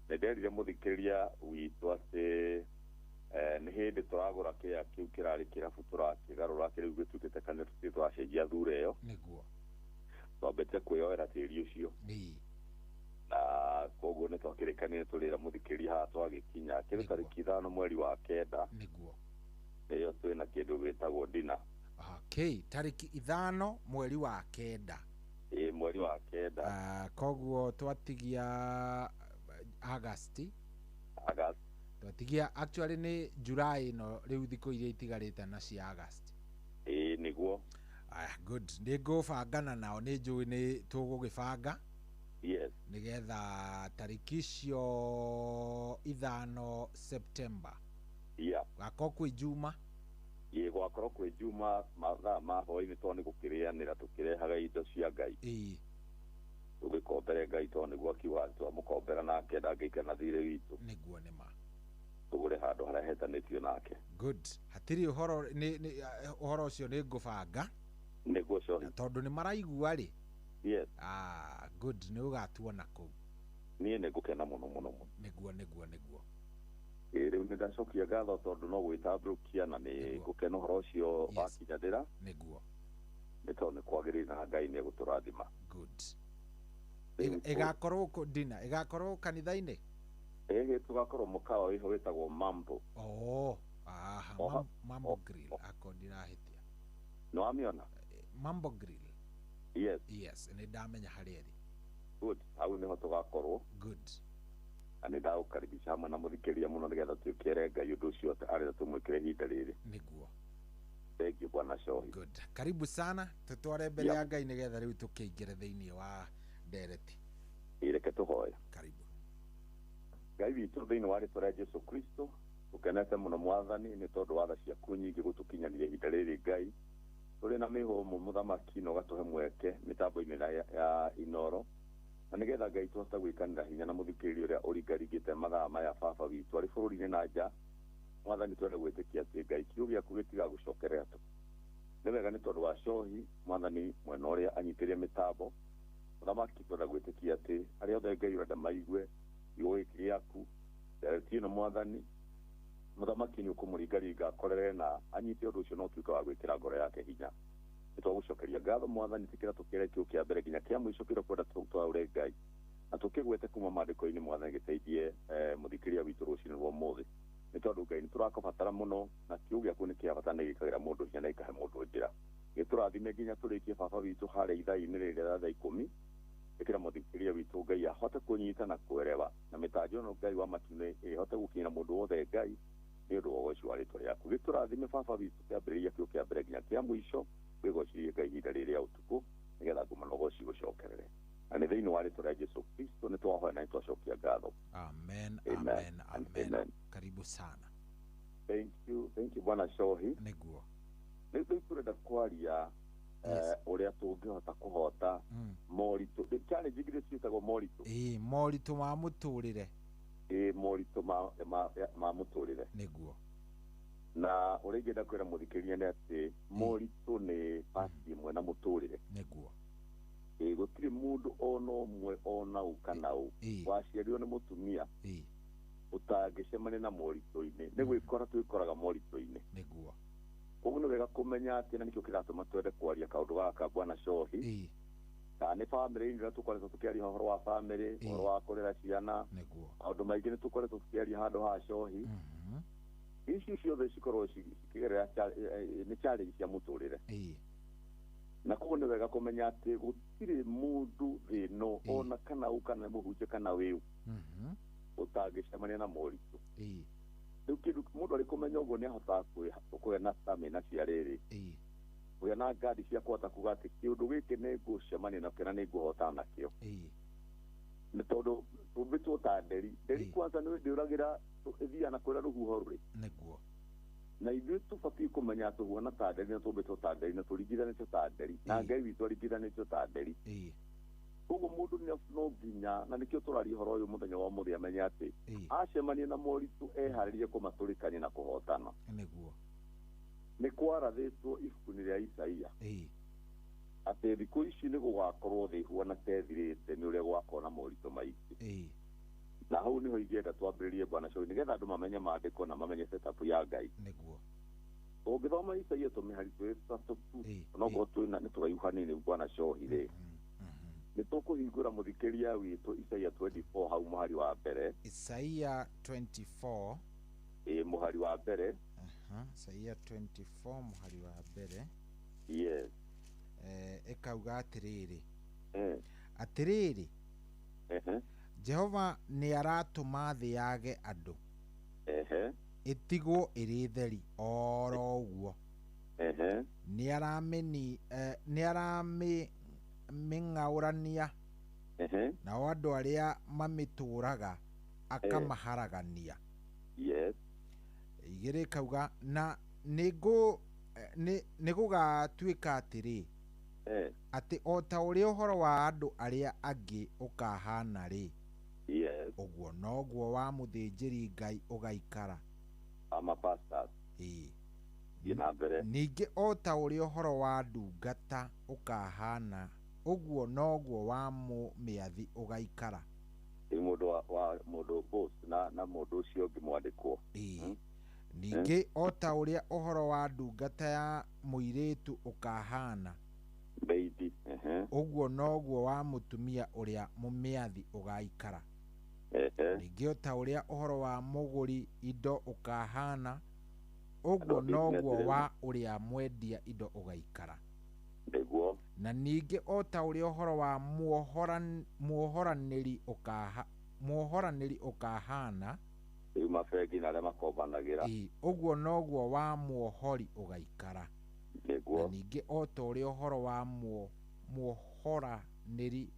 [SPEAKER 1] Nderire muthikiria witu ati ni hindi turagura kia kiu kirari kirabu turakigarura kiriu gituikite kanitha turacenjia thure iyo.
[SPEAKER 6] Niguo.
[SPEAKER 1] Twambete kwioera tiri ucio. Na koguo ni twakirikanire turira muthikiria ha twagikinya kiri tariki 5 mweri wa 9.
[SPEAKER 6] Niguo.
[SPEAKER 1] Iyo twina kindu gitagwo dina.
[SPEAKER 6] Okay, tariki 5 mweri wa 9.
[SPEAKER 1] Mweri wa 9.
[SPEAKER 6] Koguo twatigia August. Twatigia actually ni July no riu thiko iria itigarite na cia August.
[SPEAKER 1] Niguo.
[SPEAKER 6] Good. Ni ngubangana nao ni njui ni tugugibanga.
[SPEAKER 1] Yes.
[SPEAKER 6] Nigetha tariki icio 5 September.
[SPEAKER 1] Yeah.
[SPEAKER 6] Gako kwi Juma.
[SPEAKER 1] Gwakorwo kwi Juma mathaa ma hoi-ini to ni gukirianira tukirehaga indo cia Ngai. Tugikombere Ngai to niguo kiuga twamukombera nake ndangĩikana thirĩ witũ.
[SPEAKER 6] Niguo nĩma.
[SPEAKER 1] Tugure handũ harĩa hetanĩtio nake.
[SPEAKER 6] Good. Hatiri uhoro ni uhoro ucio ni ngubanga.
[SPEAKER 1] Niguo Shohi.
[SPEAKER 6] Tondu ni maraigua ri.
[SPEAKER 1] Yes.
[SPEAKER 6] Good. Ni ugatuona kuu.
[SPEAKER 1] Niĩ nĩ ngũkena mũno.
[SPEAKER 6] Niguo.
[SPEAKER 1] Riu nĩ ndacokia ngatho tondu no gwĩtambũrũkia na nĩ ngũkena ũhoro ũcio wakinyanĩra.
[SPEAKER 6] Niguo.
[SPEAKER 1] Nĩ tondũ nĩ kwagĩrĩire na Ngai nĩ egũtũrathima.
[SPEAKER 6] Good. Igakorwo dina igakorwo kanitha-inĩ.
[SPEAKER 1] Tugakorwo mũkawa wiho wĩtagwo Mambo.
[SPEAKER 6] Mambo Grill akondirahĩtia.
[SPEAKER 1] No amiona?
[SPEAKER 6] Mambo Grill.
[SPEAKER 1] Yes,
[SPEAKER 6] nĩ ndamenya harĩa ĩrĩ.
[SPEAKER 1] Good. Hau nĩho tugakorwo.
[SPEAKER 6] Good.
[SPEAKER 1] Ani ndagũkaribisha hamwe na mũthikĩria mũno nĩgetha twĩkĩre Ngai ũndũ ũcio arĩa tũmwĩkĩre ihinda rĩrĩ.
[SPEAKER 6] Niguo.
[SPEAKER 1] Thank you bwana Shohi.
[SPEAKER 6] Good. Karibu sana. Tutware mbere ya Ngai nĩgetha rĩu tũkĩingĩre thĩinĩ wa ndereti.
[SPEAKER 1] Ireke tuhoya.
[SPEAKER 6] Karibu.
[SPEAKER 1] Ngai witũ thĩinĩ wa rĩtwa rĩa Jesu Kristo tukenete mũno mwathani nĩ tondũ wa tha ciaku nyingĩ gũtũkinyanĩria ihinda rĩrĩ Ngai. Tũrĩ na mĩhũmũ mũthamaki na ũgatũhe mweke mĩtambo-inĩ ya Inoro. Na nĩgetha Ngai tũhote gwĩkanĩra hinya na mũthikĩrĩria ũrĩa ũringaringĩte mathaa maya baba witũ arĩ bũrũri-inĩ na nja. Mwathani twende gwĩtĩkia atĩ Ngai kiugo gĩaku gĩtigagũcokerera tu. Nĩ wega nĩ tondũ wa Shohi mwathani mwena ũrĩa anyitĩrĩire mĩtambo. Mũthamaki twende gwĩtĩkia atĩ arĩa othe Ngai ũrenda maigue kiugo gĩkĩ gĩaku ndereti ĩno mwathani mũthamaki nĩ ũkũmũringaringa akorere na anyite ũndũ ũcio no ũtuĩke wa gwĩkĩra ngoro yake hinya. Nĩ twagũcokeria ngatho mwathani tĩkĩra tũkĩre kĩu kĩa mbere nginya kĩa mũico kĩrĩa kwenda tũtwaũre Ngai na tũkĩgwete kuma maandĩko-inĩ mwathani gĩteithie mũthikĩria witũ rũcinĩ rwa ũmũthĩ. Nĩ tondũ Ngai nĩ tũrakũbatara mũno na kiugo gĩaku nĩ kĩa bata nĩ gĩkagĩra mũndũ hinya na ikahe mũndũ njĩra. Gĩtũrathime nginya tũrĩkie baba witũ harĩa ithaa-inĩ rĩrĩ rĩa thaa 10. Ĩkĩra mũthikĩria witũ Ngai ahote kũnyita na kũerewa na mĩtanjo ĩno Ngai wa matu-inĩ ĩhote gũkinyĩra mũndũ wothe Ngai nĩ ũndũ wa ũgooci wa rĩtwa rĩaku. Gĩtũrathime baba witũ kĩambĩrĩria kĩu kĩa mbere nginya kĩa mũico gwĩgocirie Ngai ihinda rĩrĩ rĩa ũtukũ nĩgetha ngũma na ũgooci gũcokerere. Na nĩ thĩinĩ wa rĩtwa rĩa Jesu Kristo nĩ twahoya na nĩ twacokia ngatho.
[SPEAKER 6] Amen. Karibu sana.
[SPEAKER 1] Thank you bwana Shohi.
[SPEAKER 6] Niguo.
[SPEAKER 1] Nĩ tũrenda kwaria ũrĩa tũngĩhota kũhota moritũ challenge ingĩ ciĩtagwo moritũ.
[SPEAKER 6] Moritũ ma mũtũrĩre.
[SPEAKER 1] Moritũ ma mũtũrĩre.
[SPEAKER 6] Niguo.
[SPEAKER 1] Na ũrĩa ingĩenda kwĩra mũthikĩrĩria nĩ atĩ moritũ nĩ pati ĩmwe na mũtũrĩre.
[SPEAKER 6] Niguo.
[SPEAKER 1] Gũtirĩ mũndũ ona ũmwe ona ũ kana ũ waciarirwo nĩ mũtumia ũtangĩcemania na moritũ-inĩ. Nĩ gwĩkora twĩkoraga moritũ-inĩ.
[SPEAKER 6] Niguo.
[SPEAKER 1] Koguo nĩ wega kũmenya atĩ na nĩkĩo kĩratũma twende kwaria kaũndũ gaka bwana Shohi. Kana nĩ bamĩrĩ-inĩ rĩrĩa tũkoretwo tũkĩaria ũhoro wa bamĩrĩ, ũhoro wa kũrera ciana. Maũndũ maingĩ nĩ tũkoretwo tũkĩaria handũ ha Shohi. Ici ciothe cikorwo cikĩgerera nĩ challenge cia mũtũrĩre. wega kumenya ati gutire mundu thino ona kana ukana muhuje kana wiu utagicemania na moritu riu kindu mundu ari kumenya uguo ni ahota kuya na stamina cia riri uya na ngadi cia kuhota kuga ati kiundu giki ni ngucemania nakio na ni nguhotana nakio ni tondu tumbitwo ta nderi kwanza ni ndiuragira ithiana kwira ruhuho ruri
[SPEAKER 6] niguo
[SPEAKER 1] na ithuĩ tũbatiĩ kũmenya tũhuana ta nderi na tũmbĩtwo ta nderi na tũringithanĩtio ta nderi na Ngai witũ aringithanĩtio ta nderi ũguo mũndũ no nginya na nĩkĩo tũraria ũhoro ũyũ mũthenya wa ũmũthĩ amenye atĩ acemania na moritũ eharĩrie kũmatũrĩkania na kũhotana
[SPEAKER 6] nĩguo
[SPEAKER 1] nĩ kwarathĩtwo ibuku-inĩ rĩa Isaia atĩ thikũ ici nĩ gũgakorwo thĩ ihuana ta ĩthirĩte nĩ ũrĩa gwakorwo na moritũ maingĩ na hau niho ingĩenda twambĩrĩrie bwana Show nĩgetha andũ mamenye maandĩko na mamenye setup ya Ngai
[SPEAKER 6] nĩguo
[SPEAKER 1] ũngĩthoma Isaia tũmĩhari twĩ tatũ onokorwo twĩna nĩ tũraihu hanini bwana Show rĩ nĩ tũkũhingũra mũthikĩria witũ Isaia 24 hau mũhari wa mbere
[SPEAKER 6] Isaia 24
[SPEAKER 1] mũhari wa mbere
[SPEAKER 6] Isaia 24 mũhari wa mbere
[SPEAKER 1] yes
[SPEAKER 6] ĩkauga atĩrĩrĩ Jehova nĩ aratũma thĩ yage andũ ĩtigwo ĩrĩ theri oro ũguo nĩ aramĩng'aũrania nao andũ arĩa mamĩtũũraga akamaharagania igĩrĩ kauga na nĩ gũgatuĩka atĩrĩ atĩ o ta ũrĩa ũhoro wa andũ arĩa angĩ ũkahana rĩ ũguo noguo wa mũthĩnjĩri Ngai ũgaikara ningĩ o ta ũrĩa ũhoro wa ndungata ũkahana ũguo noguo wa mũmĩathi ũgaikara
[SPEAKER 1] mũndũ boss na mũndũ ũcio ũngĩ mwandĩkwo
[SPEAKER 6] ningĩ o ta ũrĩa ũhoro wa ndungata ya mũirĩtu ũkahana ũguo noguo wa mũtumia ũrĩa mũmĩathi ũgaikara ningĩ o ta ũrĩa ũhoro wa mũgũri indo ũkahana ũguo noguo wa ũrĩa mwendia indo ũgaikara na ningĩ o ta ũrĩa ũhoro wa muohoranĩri ũkahana ũguo noguo wa muohori ũgaikara na ningĩ o ta ũrĩa ũhoro wa muohoranĩri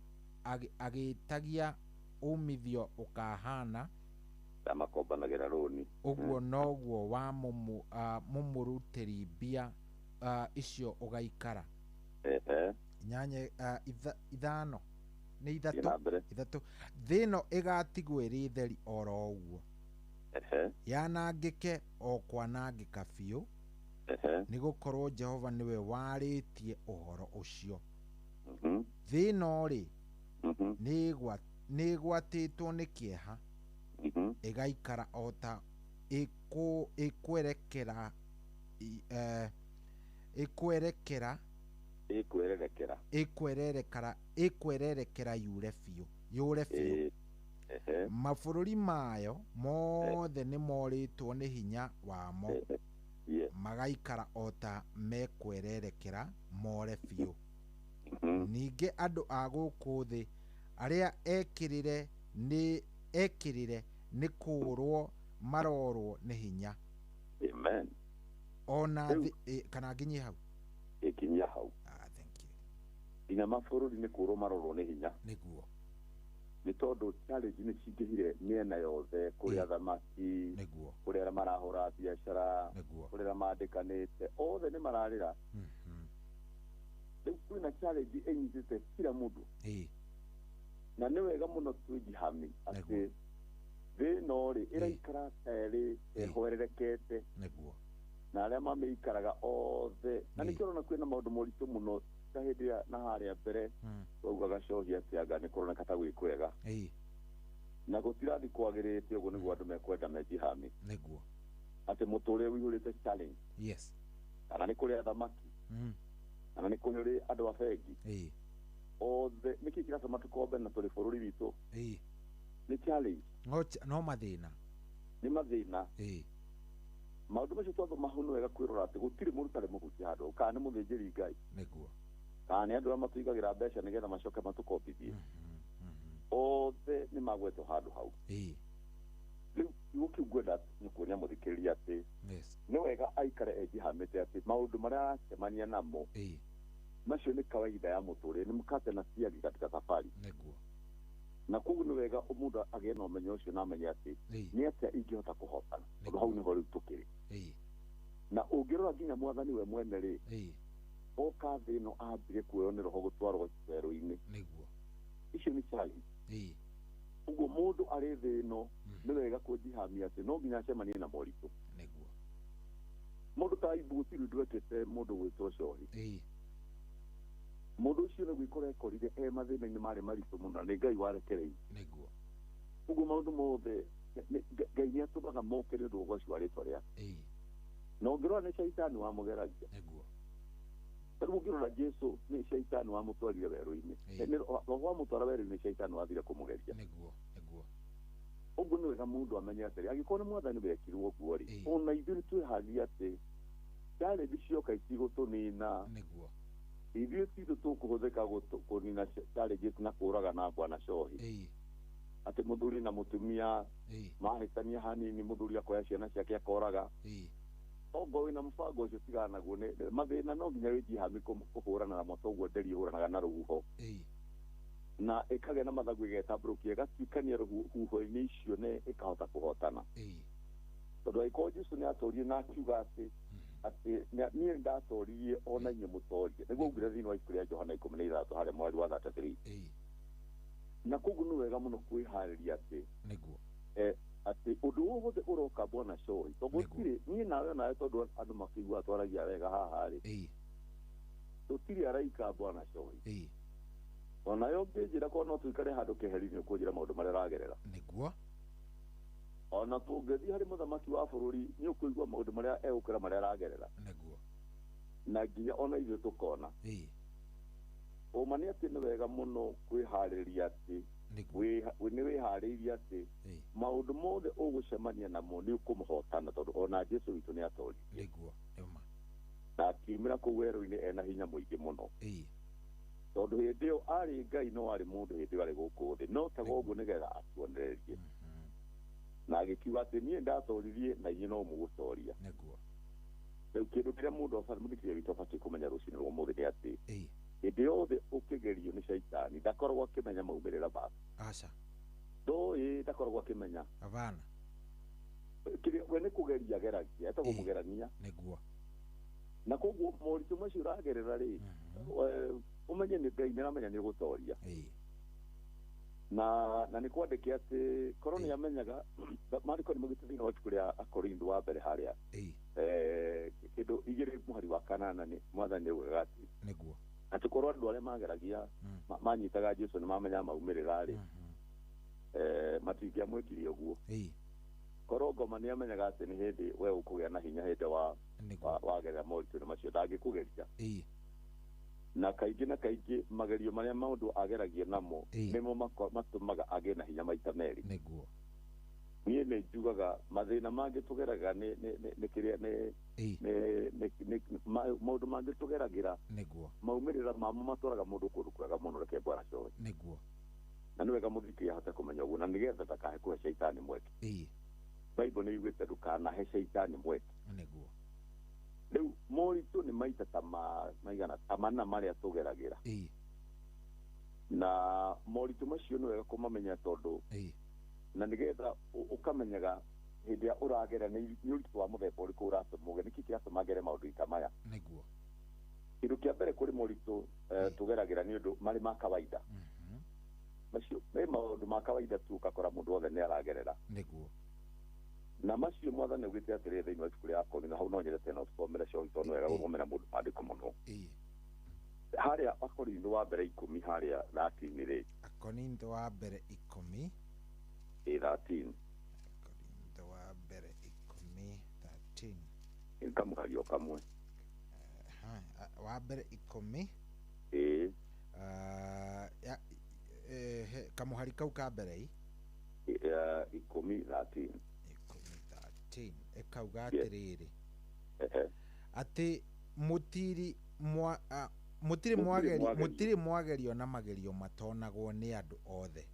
[SPEAKER 6] agĩtagia umithio ũkahana ũguo noguo wa mũmũrutĩri mbia icio ũgaikara nyanya ithano nĩ ithatũ thĩ ĩno ĩgatigwo ĩrĩ theri oro ũguo yanangĩke o kwanangĩka biũ nĩ gũkorwo Jehova nĩwe warĩtie ũhoro ũcio thĩ ĩno rĩ nĩ ĩgwatĩtwo nĩ kĩeha ĩgaikara o ta ĩkwererekera yũre biũ mabũrũri mayo mothe nĩ morĩtwo nĩ hinya wamo magaikara o ta mekwererekera more biũ ningĩ andũ a gũkũ thĩ arĩa ekĩrĩre nĩ kũrwo marorwo nĩ hinya ona kana nginyie hau
[SPEAKER 1] ikinyia hau ina mabũrũri nĩ kũrwo marorwo nĩ hinya
[SPEAKER 6] nĩguo
[SPEAKER 1] nĩ tondũ challenge nĩ cingĩhire mĩena yothe kũrĩ athamaki kũrĩ arĩa marahũra biacara kũrĩ arĩa mandĩkanĩte othe nĩ mararĩra rĩu kwĩna challenge ĩnyitĩte kila mũndũ na nĩ wega mũno twĩjihami atĩ thĩ ĩno rĩ ĩraikara ta ĩrĩ ĩhorerekete na arĩa mamĩikaraga othe na nĩkĩo ũrona kwĩna maũndũ moritũ mũno ta hĩndĩ ĩrĩa na harĩa mbere waugaga Shohi atĩ anga nĩ kũroneka ta gwĩ kwega na gũtirathi kwagĩrĩte ũguo nĩguo andũ mekwenda mejihami atĩ mũtũrĩre wĩihũrĩte challenge kana nĩ kũrĩ athamaki kana nĩ kũrĩ andũ a bengi othe nĩkĩ kĩratũma tũkombe na tũrĩ bũrũri witũ nĩ challenge
[SPEAKER 6] no mathĩna
[SPEAKER 1] nĩ mathĩna maũndũ macio twathoma hau nĩ wega kwĩrora atĩ gũtirĩ mũndũ ũtarĩ mũhutia handũ kana nĩ mũthĩnjĩri Ngai nä andå arä a matåigagira mbeca nä getha macoke matåkobithie othe nä magwetwo handå hau rä u gå kä u ngwenda nä kuonia må thikä rä ria atä nä wega aikare enjihamä te atä maå ndå marä a aracemania namo macio nä kawaida ya må tå rä re nä mkate na ciagi katika safari na koguo nä wega må ndå agä na å menyo å cio na amenye atä nä atä ingä hota kå hotana tondå hau nä ho rä u tå kä rä na å ngä rora nginya mwathani we mwene rä oka thä ä no ambire kuoywo nä roho gå twarwo werå-inä icio nä challenge uguo må ndå arä thä ä no nä wega kå njihamia atä no nginya acemanie na moritå må ndå ta ibu gå tirä ndwekete må ndå gwä two cohi må ndå å cio nä gwä kora ekorire mathä na-inä marä maritå må no nä ngai warekereirie uguo maå ndå mothe ngai nä atå maga moke nä å ndå wa gwaci wa rä twa rä ake na å ngä rora nä caitani wa må geragia tarä u å ngä rora jesu nä caitani wa må twarire werå-inä roho wa må twara werå-inä caitani wathire kå må geria å guo nä wega må ndå amenye atä rä agä korwo nä mwathani wekirwo å guo rä ona ithuä nä twä haria atä challenge cioka itigå tå nina ithuä titå tå kå hå thä ka kå nina challenges na kå raga na bwana cohi atä må thuri na må tumia mahätania hanini må thuri akoya ciana ciake akoraga ongo wä na må bango å cio tigana naguo mathä na no nginya wä njihami kå hå rana namo toguo nderi å hå ranaga na rå huho na ä kagä na mathagu ä getambå kie gatuikania rå huho-inä icio nä ä kahota kå hotana tondå agä korwo jesu nä atorire na akiuga atä niä ndatoririe ona inyuä må torie nä guo ngire thä inä wa ibuku rä a Johana 13 harä a mweri wa 33 na koguo nä wega må no kwä harä ria atä atä å ndå å hothe å roka bwana cohi tondå tirä niä nawe nawe tondå andå makä igua twaragia wega haha rä tå tirä araika bwana cohi onayo ngä njä ra korwo no tå ikare handå kä heri-inä å kå njä ra maå ndå marä a ragerera ona tå ngä thiä harä må thamaki wa bå rå ri nä å kå igua maå ndå marä a egå kä ra marä a ragerera na nginya ona ithuä tå kona å ma nä atä nä wega må no kwä harä ria atä nä wä harä irie atä maå ndå mothe å gå cemania namo nä å kå må hotana tondå ona jesu witå nä atoririe na akiumä ra kå u werå-inä ena hinya må ingä må no tondå hä ndä ä yo arä ngai no arä må ndå hä ndä ä yo arä gå kå thä no taga å guo nä getha atuonererie na agä kiuga atä niä ndatoririe na inyuä no må gå toria rä u kä ndå kä rä a må ndå må thikä ria witå abatiä kå menya rå cinä rwa må thä nä atä hä ndä yothe å kä gerio nä caitani ndakoragwo akä menya maumä rä ra maku ndoä ndakoragwo akä menya we nä kå geria geragia etagwo må gerania na koguo moritå macio ũragerera rĩ ũmenye nĩ Ngai nĩ aramenya nĩ ũgũtoria na nĩ kwandĩke atĩ korwo nĩ amenyaga maandĩko nĩ maugĩte thĩinĩ wa ibuku rĩa Akorintho wa mbere harĩa kĩndũ 2 mũhari wa 8 mwathani augaga atĩ korwo andũ arĩa mageragia manyitaga Jesũ nĩ mamenya maumĩrĩra rĩ matingĩamwĩkire ũguo korwo ngoma nĩ amenyaga atĩ nĩ hĩndĩ we ũkũgĩa na hinya hĩndĩ wagerera moritũ macio ndangĩkũgeria na kaingĩ na kaingĩ magerio marĩa maũndũ ageragia namo nĩmo matũmaga agĩe na hinya maita merĩ niĩ nĩ njugaga mathĩna mangĩ tũgeraga nĩ kĩrĩa maũndũ mangĩ tũgeragĩra maumĩrĩra mamo matwaraga mũndũ kũndũ kwega mũno reke Bwana coe na nĩ wega mũthikĩria ahote kũmenya ũguo na nĩgetha ndakahe kũhe caitani mweke Bible nĩ yugĩte ndũkanahe caitani mweke rĩu moritũ nĩ maita ta maigana ta mana marĩa tũgeragĩra na moritũ macio nĩ wega kũmamenya tondũ na nĩgetha ũkamenyaga hĩndĩ ĩrĩa ũragera nĩ ũritũ wa mũthemba ũrĩkũ ũratũmũge nĩkĩ kĩratũma ngere maũndũ ta maya kĩndũ kĩa mbere kũrĩ moritũ tũgeragĩra nĩ ũndũ marĩ ma kawaida macio nĩ maũndũ ma kawaida tu ũgakora mũndũ wothe nĩ aragerera na macio mwathani augĩte atĩrĩ thĩinĩ wa ibuku rĩa Akorintho hau no nyendete no tũthomere cio tondũ wega gũthomera mũndũ maandĩko mũno harĩa Akorintho wa mbere 10 harĩa 13 rĩ
[SPEAKER 6] Akorintho wa mbere 10
[SPEAKER 1] 13
[SPEAKER 6] Akorintho wa mbere 10 13
[SPEAKER 1] nĩkamũhario kamwe
[SPEAKER 6] wa mbere 10 kamũhari kau ka mbere
[SPEAKER 1] 10:13
[SPEAKER 6] ekauga atĩrĩrĩ atĩ mutiri mwagerio na magerio matonagwo ni andu othe.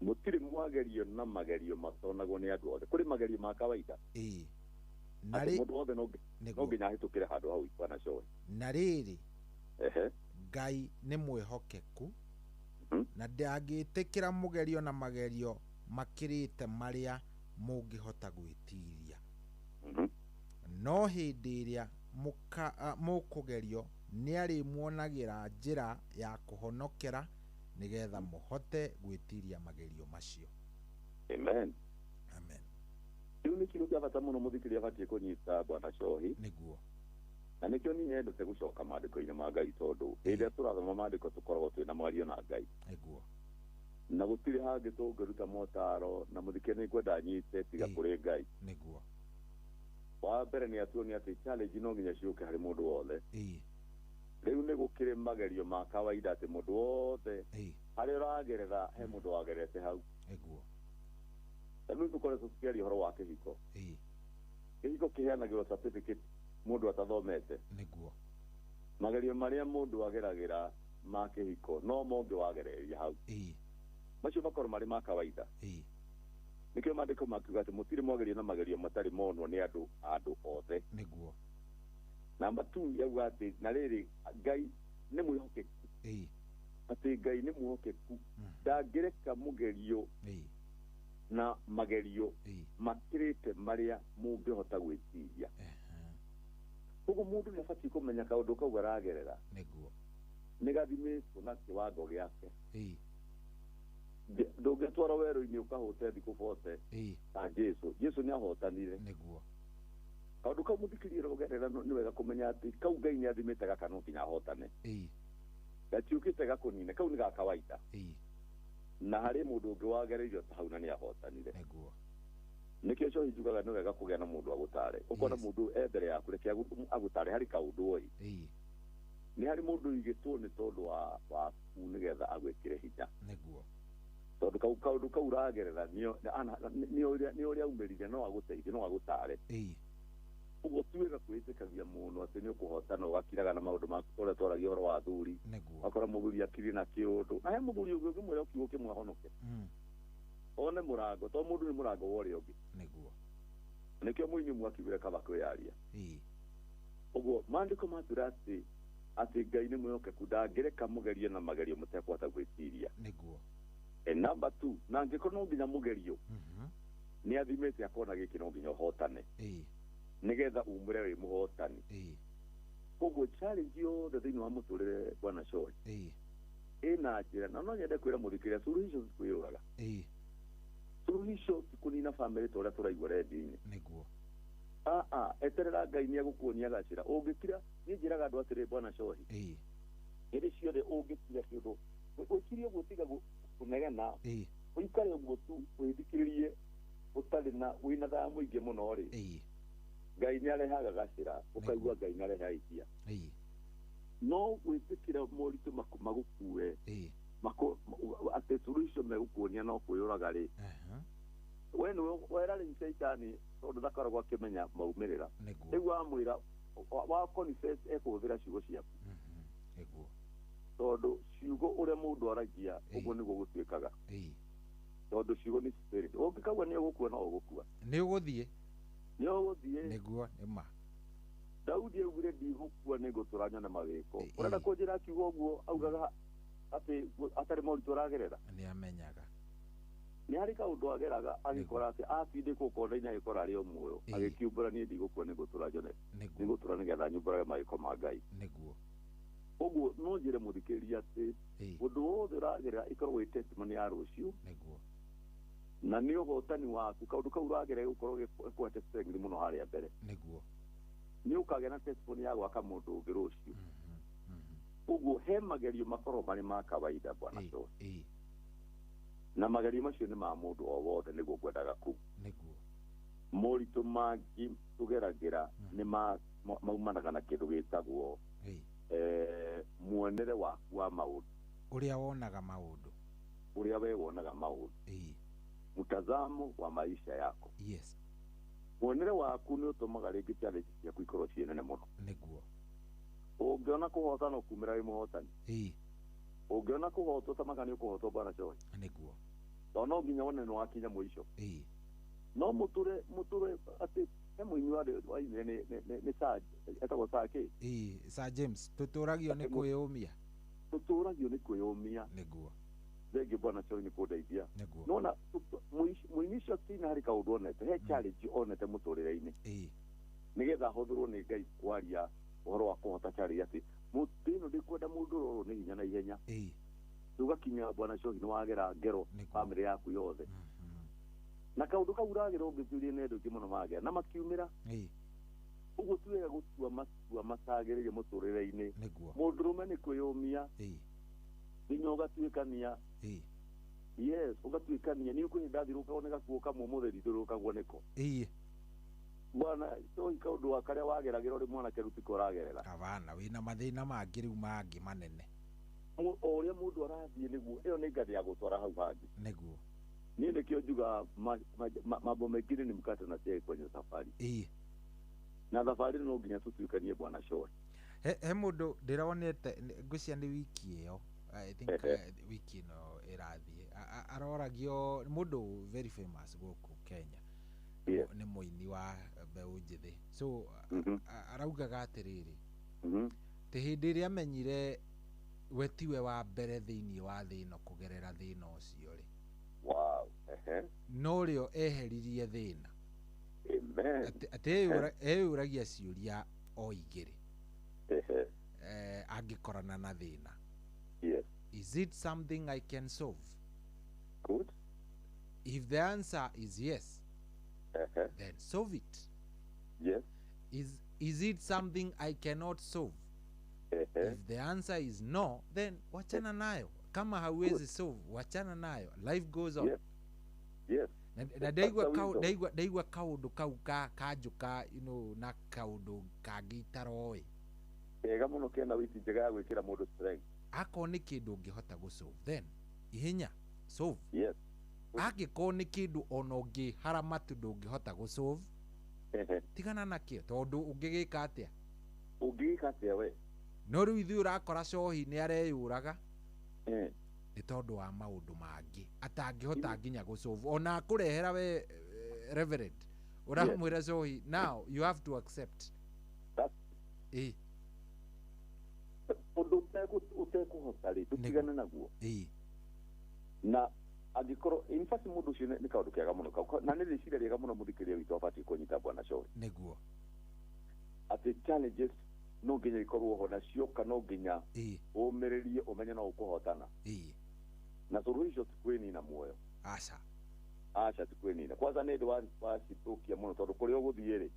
[SPEAKER 1] Mutiri mwagerio na magerio matonagwo ni andu othe. Kuri magerio ma kawaida.
[SPEAKER 6] Nari
[SPEAKER 1] mundu othe no nginya ahitukire handu hau Bwana Joy.
[SPEAKER 6] Na riri Ngai ni mwihokeku na ndangitikira mugerio na magerio makirite maria mungihota gwitiria. No hindi iria mukugerio ni ari muonagira njira ya kuhonokera nigetha muhote gwitiria magerio macio.
[SPEAKER 1] Amen. Riu ni kindu kia bata muno muthikiria batie kunyita Bwana Joy.
[SPEAKER 6] Niguo.
[SPEAKER 1] Na nikio ni nyendete gucoka maandiko-ini ma Ngai tondu ĩrĩa tũrathoma maandĩko tũkoragwo twĩna mwario na Ngai.
[SPEAKER 6] Niguo.
[SPEAKER 1] Na gũtirĩ hangĩ tũngĩruta motaro na mũthikĩrĩria nĩngwenda nyite tiga kũrĩ Ngai.
[SPEAKER 6] Niguo.
[SPEAKER 1] Wa mbere nĩ atuonia atĩ challenge no nginya ciũke harĩ mũndũ wothe. Rĩu nĩ gũkĩrĩ magerio ma kawaida atĩ mũndũ wothe harĩa ũragerera he mũndũ wagerete hau.
[SPEAKER 6] Niguo.
[SPEAKER 1] Rĩu tũkoretwo tũkĩaria ũhoro wa kĩhiko. Kĩhiko kĩheanagĩrwo certificate mundu atathomete.
[SPEAKER 6] Niguo.
[SPEAKER 1] Magerio maria mundu ageragĩra ma kĩhiko no monge wagereria hau. Macio makorwo marĩ ma kawaida. Nikio maandĩko makiuga atĩ mũtirĩ mwagerio na magerio matarĩ monwo nĩ andũ othe.
[SPEAKER 6] Niguo.
[SPEAKER 1] Namba 2 yauga atĩ na rĩrĩ Ngai nĩ mwĩhokeku. Atĩ Ngai nĩ mwĩhokeku ndangĩreka mũgerio na magerio makĩrĩte maria mũngĩhota gwĩtiria. Koguo mundu nĩ abatie kũmenya kaũndũ kau aragerera.
[SPEAKER 6] Niguo.
[SPEAKER 1] Nĩ gathimĩtwo na kĩwango gĩake. Ndũngĩtwara werũ-inĩ ũkahũte thikũ 40 ta Jesu nĩ ahotanire.
[SPEAKER 6] Niguo.
[SPEAKER 1] Kaũndũ kau mũthikĩrĩria ũgerera nĩ wega kũmenya atĩ kau Ngai nĩ athimĩte gaka no nginya ahotane. Gatiũkĩte gakũnine, kau nĩ ga kawaida. Na harĩ mũndũ ũngĩ wagereirio ta hau na nĩ ahotanire.
[SPEAKER 6] Niguo.
[SPEAKER 1] Nikio cyo hijugaga nĩ wega kũgĩa na mũndũ agũtare. Ũkona mũndũ mbere yaku reke agũtare harĩ kaũndũ oi. Nĩ harĩ mũndũ igĩtwo nĩ tondũ wa nĩgetha agwĩkĩre hinya.
[SPEAKER 6] Niguo.
[SPEAKER 1] Tondũ kaũndũ kau uragerera nĩ ũrĩa umĩrire no agũteithie no agũtare. Ũguo tiwega kwĩtĩkagia mũno atĩ nĩ ũkũhotana ũgakiraga na maũndũ maku ũrĩa twaragia ũhoro wa athuri. Wakora mũthuri akiri na kĩũndũ. Na he mũthuri ũngĩ ũkĩmwĩra ũkiugo kĩmwe ahonoke. One mũrango to mũndũ nĩ mũrango wa ũrĩa ũngĩ.
[SPEAKER 6] Niguo.
[SPEAKER 1] Nikio mũinyi mwakiugire kaba kwĩyaria. Ũguo maandĩko matwĩra atĩ Ngai nĩ mwĩhokeku ndangĩreka mũgerie na magerio mũtekũhota gwĩtiria.
[SPEAKER 6] Niguo.
[SPEAKER 1] Namba 2 na angĩkorwo no nginya mũgerio nĩ athimĩte akona gĩkĩ no nginya ũhotane. Nigetha umure wĩ mũhotani. Koguo challenge yothe thĩinĩ wa mũtũrĩre Bwana Joy ĩna njĩra na no nyende kwĩra mũthikĩrĩria solution kwĩyũraga. Solution kũnina family ta ũrĩa tũraigua redio-inĩ.
[SPEAKER 6] Niguo.
[SPEAKER 1] Eterera Ngai nĩ agũkuonia gacĩra ũngĩkira niĩ njĩraga andũ atĩrĩ Bwana Joy hĩndĩ ciothe ũngĩkira kĩndũ ũkirie ũguo tiga kũnegena ũikare ũguo tu wĩthikĩrĩrie ũtarĩ na wĩna thaya mũingĩ mũno rĩ Ngai nĩ arehaga gacĩra ũkaigua Ngai nĩ arehaga ikia. No gwĩtĩkĩra moritũ magũkue atĩ solution megũkuonia no kwĩyũraga rĩ we nĩ wera rĩ Shaitani tondũ ndakoragwo akĩmenya maumĩrĩra. Rĩu wamwĩra wa confess ekũhũthĩra ciugo ciaku. Tondũ ciugo ũrĩa mũndũ aragia ũguo nĩguo gũtuĩkaga. Tondũ ciugo nĩ spirit. Ũngĩkauga nĩ ũgũkua no ũgũkua.
[SPEAKER 6] Nĩ ũgũthiĩ.
[SPEAKER 1] Nĩguo
[SPEAKER 6] nĩ ma.
[SPEAKER 1] Daudi augire ndigũkua nĩngũtũra nyone mawĩko. Ũrenda kũnjĩra akiuga ũguo augaga atĩ atarĩ moritũ aragerera.
[SPEAKER 6] Nĩ amenyaga.
[SPEAKER 1] Nĩ harĩ kaũndũ ageraga agĩkora atĩ atindĩkwo konda-inĩ agĩkora arĩ o muoyo agĩkiumbũra niĩ ndigũkua nĩngũtũra nyone nĩngũtũra nĩgetha nyumbũrage mawĩko ma Ngai.
[SPEAKER 6] Nĩguo.
[SPEAKER 1] Ũguo no njĩre mũthikĩrĩria atĩ ũndũ wothe ũragerera ĩkorwo ĩ testimony ya rũciũ.
[SPEAKER 6] Nĩguo.
[SPEAKER 1] Na nĩ ũhotani waku kaũndũ kau ũragerera gũkorwo gĩkwete strength mũno harĩa mbere.
[SPEAKER 6] Nĩguo.
[SPEAKER 1] Nĩ ũkagĩa na testimony ya gwaka mũndũ ũngĩ rũciũ. Ũguo he magerio makorwo marĩ ma kawaida Bwana Joy. Na magerio macio nĩ ma mũndũ o wothe nĩguo ngwendaga kuu.
[SPEAKER 6] Nĩguo.
[SPEAKER 1] Moritũ mangĩ tũgeragĩra nĩ maumanaga na kĩndũ gĩtagwo muonere waku wa maũndũ.
[SPEAKER 6] Ũrĩa wonaga maũndũ.
[SPEAKER 1] Ũrĩa we wonaga maũndũ. Mtazamo wa maisha yako.
[SPEAKER 6] Yes.
[SPEAKER 1] Muonere waku nĩ ũtũmaga rĩngĩ challenge ciaku ikorwo ciĩ nene mũno.
[SPEAKER 6] Nĩguo.
[SPEAKER 1] Ungiona kuhotana ukumira wi muhotani. Ungiona kuhotwo tamaka ni kuhotwo bwana Joy.
[SPEAKER 6] Niguo.
[SPEAKER 1] No nginya wone no akinya mwisho. No muture ati muinyi wa ine ne Saj etagwo Sake.
[SPEAKER 6] Sir James tuturagio ni kwiyumia.
[SPEAKER 1] Tuturagio ni kwiyumia.
[SPEAKER 6] Niguo.
[SPEAKER 1] Thenge bwana Joy ni kudeithia. Nona muinisho tina hari kaundu onete he challenge onete muturire-ini. Nigetha hothirwo ni Ngai kwaria uhoro wa kuhota challenge ati mutino ndikwenda mundu roro ni hinya na ihenya. Tugakinya bwana Joy ni wagera ngero family yaku yothe. Na kaundu kau uragira ungithirie nendo kimuno magera na makiumira. Uguo tuwega gutua matua macagiririe muturire-ini. Mundurume ni kwiyumia. Ninyo ugatuikania. Yes, ugatuikania ni uko ndathiruka oneka kuoka mu mutheri turuka gwoneko. Bwana so kaundu wa karia wageragira uri mwana keruti koragerera.
[SPEAKER 6] Abana wina mathina mangi riu mangi manene.
[SPEAKER 1] Oria mundu arathie niguo iyo ni ngathi ya gutwara hau hangi.
[SPEAKER 6] Niguo.
[SPEAKER 1] Ni ndikio juga mambo mengine ni mkate na chai kwenye safari. Na safari no nginya tutuikanie bwana Joy.
[SPEAKER 6] He mundu ndironete ngucia ni wiki iyo. I think wiki no irathie aroragio mundu very famous guku Kenya. Ni muini wa mbeu njithi. So araugaga atiriri. Te hindi ria amenyire we tiwe wa mbere thiini wa thino kugerera thina ucio ri.
[SPEAKER 1] Wow.
[SPEAKER 6] No rio eheririe thina.
[SPEAKER 1] Amen.
[SPEAKER 6] Ate eyuragia ciuria o igiri. Angikorana na thina.
[SPEAKER 1] Yes.
[SPEAKER 6] Is it something I can solve?
[SPEAKER 1] Good.
[SPEAKER 6] If the answer is yes, then solve it.
[SPEAKER 1] Yes.
[SPEAKER 6] Is it something I cannot solve? If the answer is no, then wachana nayo. Kama hauwezi solve, wachana nayo. Life goes on.
[SPEAKER 1] Yes.
[SPEAKER 6] Na daigwa kaundu kau kajuka, you know, na kaundu kagitaroe.
[SPEAKER 1] Ega muno kena witi njega ya gwikira mundu strength.
[SPEAKER 6] Ako ni kindu ngihota gusolve, then ihenya solve.
[SPEAKER 1] Yes.
[SPEAKER 6] Agiko ni kindu ona ungiharamatu ndungihota gusolve. Tigana nakio tondu ungigika atia.
[SPEAKER 1] Ungigika atia we.
[SPEAKER 6] No riu ithui urakora Cohi ni areyuraga. Ni tondu wa maundu mangi atangihota nginya gusolve. Ona akurehera we Reverend uramwira Cohi, now you have to accept.
[SPEAKER 1] Undu utekuhota ri tutigane naguo. Na agikoro in fact mundu ucio ni kaundu kiaga muno na ni riciria riega muno muthikiria witu abati kunyita bwana Cohi.
[SPEAKER 6] Niguo.
[SPEAKER 1] Ati challenges no nginya ikorwo ho nacio kana nginya umiririe umenye no ukuhotana. Na suluhisho tikweni na muoyo. Acha tikweni na kwanza ni wa situkia muno tondu kuri uguthiire.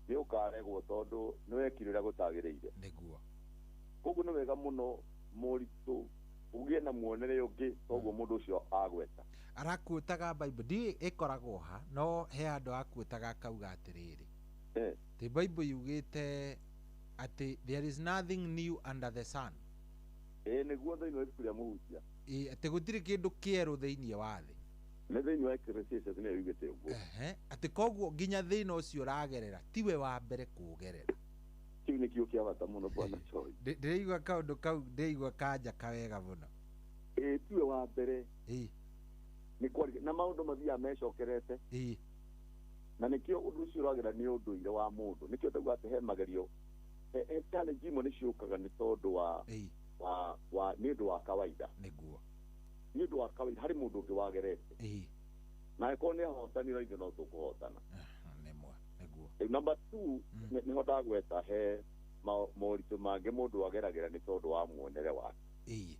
[SPEAKER 1] Ni ukaregwo tondu ni wekirira gutagireire.
[SPEAKER 6] Niguo.
[SPEAKER 1] Koguo ni wega muno muritu ugie na muonere ungi toguo mundu ucio agweta.
[SPEAKER 6] Arakwitaga Bible ndi ikoragwo ha no he andu akwitaga kauga atiriri. The Bible yugite ati there is nothing new under the sun.
[SPEAKER 1] Niguo thiini wa ibuku muhutia.
[SPEAKER 6] Ati gutiri kindu kieru thiini wa thi.
[SPEAKER 1] Ne thiini wa Ecclesiastes ni yugite uguo.
[SPEAKER 6] Ati koguo nginya thina ucio ragerera tiwe wa mbere kugerera.
[SPEAKER 1] Kiu ni kio kia bata muno bwana Cohi.
[SPEAKER 6] Ndirigwa kaundu kau ndirigwa kanja kawega muno.
[SPEAKER 1] Tiwe wa mbere. Ni kwari na maundu mathia mecokerete. Na nikio undu ucio uragera ni unduire wa mundu. Nikio taguo ati he magerio. Challenge imwe ni ciukaga ni tondu wa ni undu wa kawaida.
[SPEAKER 6] Niguo.
[SPEAKER 1] Ni undu wa kawaida hari mundu ungi wagerete. Na iko ni ahotanira ithe no tukuhotana. Number 2 ni hotaga gweta he moritu mange mundu ageragira ni tondu wa muonere wake.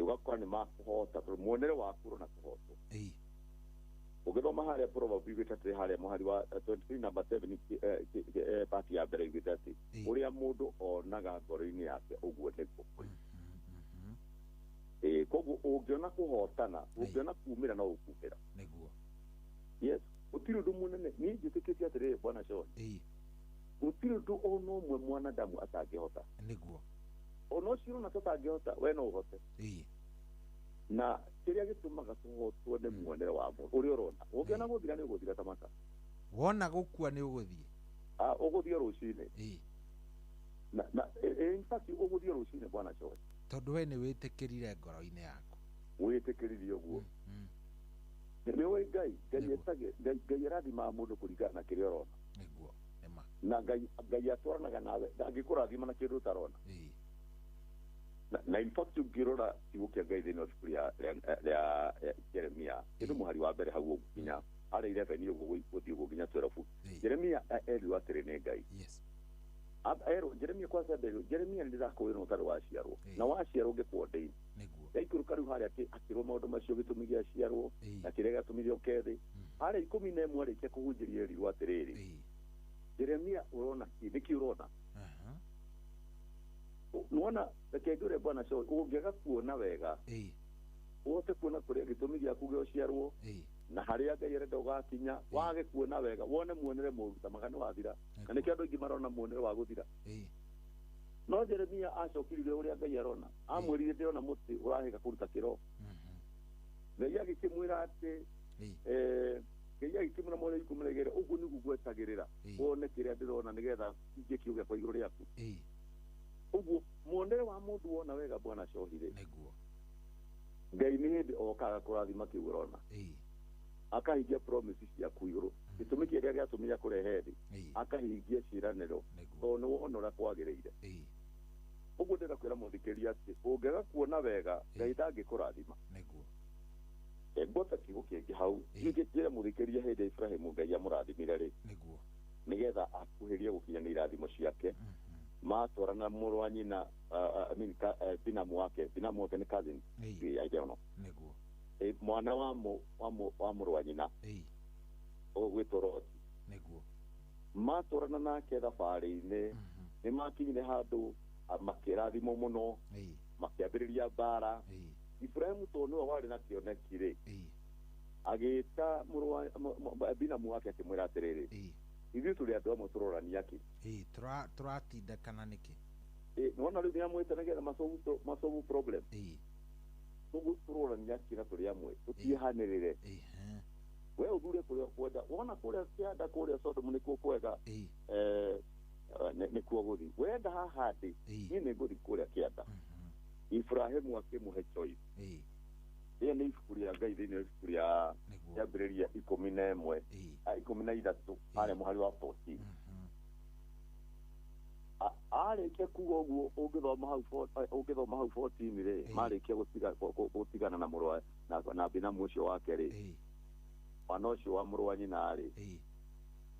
[SPEAKER 1] Ugakora ni makuhota tondu muonere waku ro na kuhotwo. Ugithoma haria Proverbs igitati haria muhari wa 23 number 7 party ya mbere igitati uria mundu onaga ngoro-ini yake uguo niguo. Koguo ungiona kuhotana ungiona kumira no ukumira.
[SPEAKER 6] Niguo.
[SPEAKER 1] Yes. Utiri undu munene ni njitikitie atiri bwana Cohi. Utiri undu ono mwe mwanadamu atangihota.
[SPEAKER 6] Niguo.
[SPEAKER 1] Ono ciro na tutangihota we no uhote. Na kiria gitumaga tuhotwo ni muonere wa mundu uri urona ungiona guthira ni uguthira tamaka.
[SPEAKER 6] Wona gukua ni uguthie.
[SPEAKER 1] Uguthie rucini. na in fact uguthio rucine bwana Joy
[SPEAKER 6] tondu we ni witikirire ngoro-ini yaku
[SPEAKER 1] witikirire uguo ni we ngai etage ngai rathima mundu kuringana na kiria urona
[SPEAKER 6] niguo ema
[SPEAKER 1] na ngai atwaranaga nawe angikurathima na kindu utarona na in fact ngirora kiukia ngai thini cukuru ya Jeremia kindu muhari wa mbere hau nginya ari 11 uguo guthii uguo nginya 12 Jeremia eri atiri ni ngai Jeremia kwa sababu Jeremia ndirakwira utari waciarwo na waciarwo ngikwodeini
[SPEAKER 6] niguo
[SPEAKER 1] yaikuruka riu haria akirwo maundu macio gitumigia ciarwo na kirega tumirio kethi haria 11 arikia kuhunjiria eri atiriri Jeremia urona niki urona nuona rekegure bwana so ungiaga kuona wega wote kuona kuria gitumi giaku gio ciarwo na haria ngai arenda ugakinya wage kuona wega wone muonere muru ta magana wathira na niki andu ingi marona muonere wa guthira no Jeremia acokirire uria ngai arona amwirire ndirona muti urahika kuruta kiro ngai agikimwira ati ngai agikimwira mwere ikumiregere ugu nigu gwetagirira wone kiria ndirona nigetha ingi kiuge kwa iguru riaku ugu muonere wa mundu wona wega bwana cohire
[SPEAKER 6] niguo
[SPEAKER 1] ngai ni hindi okaga kurathima kiu urona akahingia promises ciaku iguru gitumi kiria giatumire kurehe thi akahingia ciraniro to ni wonora kwagiriire ugu ndira kwira muthikiria ati ungiaga kuona wega ngai ndangikurathima
[SPEAKER 6] niguo
[SPEAKER 1] ngota kiugo kingi hau ingitire muthikiria hindi Ibrahimu ngai amurathimire ri
[SPEAKER 6] niguo
[SPEAKER 1] nigetha akuhirie gukinya ni irathimo ciake matwarana muru wa nyina binamu wake ni cousin I don't know
[SPEAKER 6] niguo
[SPEAKER 1] mwana wa muru wa nyina ogwitwo Loti
[SPEAKER 6] niguo
[SPEAKER 1] matwarana nake thabari-ini ni makinyire handu makirathimo muno makiambiriria mbara Ibrahimu to niwe wari na kioneki ri agita muru wa binamu wake akimwira atiriri ithuĩ tũrĩ andũ amwe tũrorania kĩ
[SPEAKER 6] tũratindĩkana nĩkĩ
[SPEAKER 1] nĩwona rĩu nĩamwĩte nĩgetha masolve problem ũguo tũrorania kĩ na tũrĩ amwe tũtihanĩrĩre we ũthure kũrĩa ũkwenda wona kũrĩa kĩanda kũrĩa Sodomu nĩkuo kwega nĩkuo gũthiĩ wenda haha ndĩ niĩ nĩngũthiĩ kũrĩa kĩanda Ibrahimu akĩmũhe choice ĩyo nĩ ibuku rĩa Ngai thĩinĩ wa ibuku rĩa kĩambĩrĩria 11 13 harĩa mũhari wa 14 arĩkia kuga ũguo ũngĩthoma hau 14 rĩ marĩkia gũtigana na mũrũ na binamu ũcio wake rĩ mwana ũcio wa mũrũ wa nyina rĩ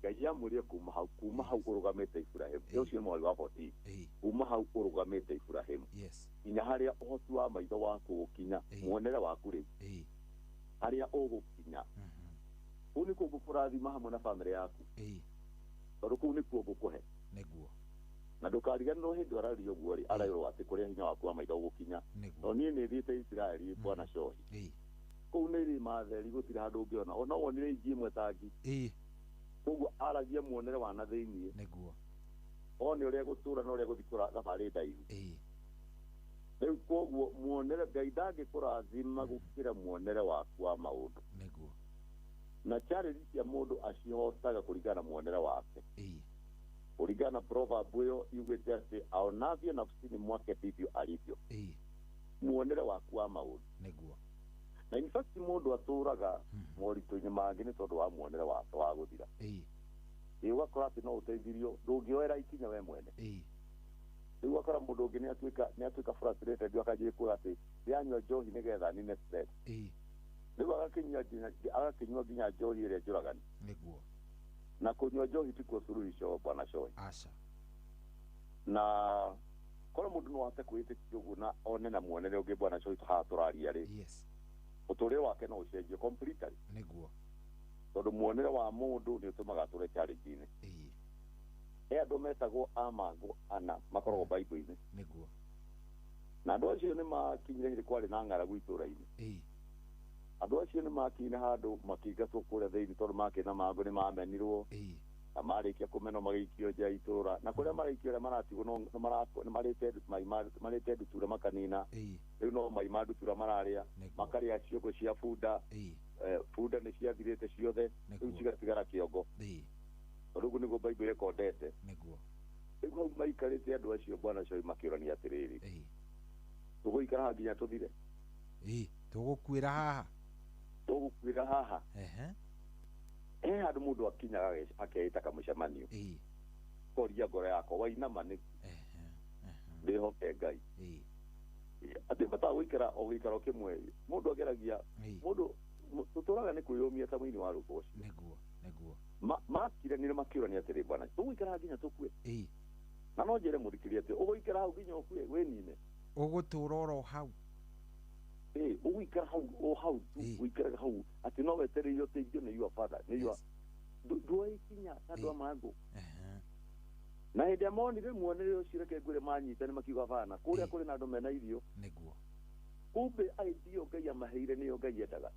[SPEAKER 1] Ngai amwĩrire kuma hau ũrũgamĩte Ibrahimu ũcio nĩ mũhari wa 14 kuma hau ũrũgamĩte Ibrahimu nginya harĩa ũhoti wa maitho waku gũkinya muonere waku rĩ harĩa ũgũkinya kũu nĩkuo ngũkũrathima hamwe na bamĩrĩ yaku tondũ kũu nĩkuo ngũkũhe
[SPEAKER 6] nĩguo
[SPEAKER 1] na ndũkariganĩrwo hĩndĩ araria ũguo rĩ arairwo atĩ kũrĩa hinya waku wa maitho ũgũkinya tondũ niĩ nĩ thiĩte Isiraeli bwana cohi kũu nĩ irĩma theri gũtirĩ handũ ũngĩona ona wonire inji ĩmwe tangi koguo aragia muonere wa na thĩinĩ
[SPEAKER 6] nĩguo
[SPEAKER 1] one ũrĩa gũtũra na ũrĩa gũthikũra thabarĩ ndaihu rĩu koguo muonere Ngai ndangĩkũrathima gũkĩra muonere waku wa maũndũ
[SPEAKER 6] nĩguo
[SPEAKER 1] na challenge cia mũndũ acihotaga kũringana na muonere wake kũringana na proverb ĩyo yugĩte atĩ aonavyo nafsini mwake ndivyo alivyo muonere waku wa maũndũ
[SPEAKER 6] nĩguo
[SPEAKER 1] na in fact mũndũ atũraga moritũ-inĩ mangĩ nĩ tondũ wa muonere wake wa gũthira ũgakora atĩ no ũteithirio ndũngĩoera ikinya we mwene rĩu ũgakora mũndũ ũngĩ nĩ atuĩka frustrated akanjĩrĩria kuuga atĩ ndĩanyua njohi nĩgetha nine stress rĩu agakĩnyua nginya njohi ĩrĩa njũragani
[SPEAKER 6] nĩguo
[SPEAKER 1] na kũnyua njohi tikuo suluhisho bwana cohi
[SPEAKER 6] aca
[SPEAKER 1] na korwo mũndũ no ahote kwĩtĩkia ũguo na one na muonere ũngĩ bwana cohi haha tũraria rĩ ũtũũrĩre wake no ũcenjio completely
[SPEAKER 6] nĩguo
[SPEAKER 1] tondũ muonere wa mũndũ nĩ ũtũmaga atũre challenge-inĩ andũ metagwo amango ana makoragwo Bible-inĩ
[SPEAKER 6] nĩguo
[SPEAKER 1] na andũ acio nĩ makinyire hĩndĩ kwarĩ na ng'aragu itũũra-inĩ andũ acio nĩ makinyire handũ makĩingatwo kũrĩa thĩinĩ tondũ makĩna mango nĩ mamenirwo na marĩkia kũmenwo magĩikio nja itũũra na kũrĩa marĩikio arĩa maratigwo nĩ marĩte ndutura makanina rĩu no mai ma ndutura mararĩa makarĩa ciongo cia bunda bunda nĩ ciathirĩte ciothe rĩu cigatigara kĩongo tondũ ũguo nĩguo Bible ĩkondete ego maikarite andu acio bwana coi makiurania atiriri tuguikara nginya tuthire
[SPEAKER 6] tugukwira haha
[SPEAKER 1] andu mundu akinyaga akeita kamucemanio koria ngoro yako wainama ni ndihoke Ngai ati bata guikara o guikara kimwe mundu ageragia mundu tuturaga ni kwiyumia ta mwini wa ruboci
[SPEAKER 6] neguo
[SPEAKER 1] makire ni makiurania atiri bwana tuguikara nginya tukue na no njere murikiria ati uguikara hau nginya ukue wenine
[SPEAKER 6] ugutura oro hau
[SPEAKER 1] uguikara hau uguikara hau ati no wetereire uteithio ni your father ni your duaikinya andũ amangu na hĩndĩ ya monire muonere ũcio reke ngwĩre manyitane makiuga bana kũrĩa kũrĩ na andũ mena irio
[SPEAKER 6] nĩguo
[SPEAKER 1] kumbe aidio Ngai amaheire nĩyo Ngai endaga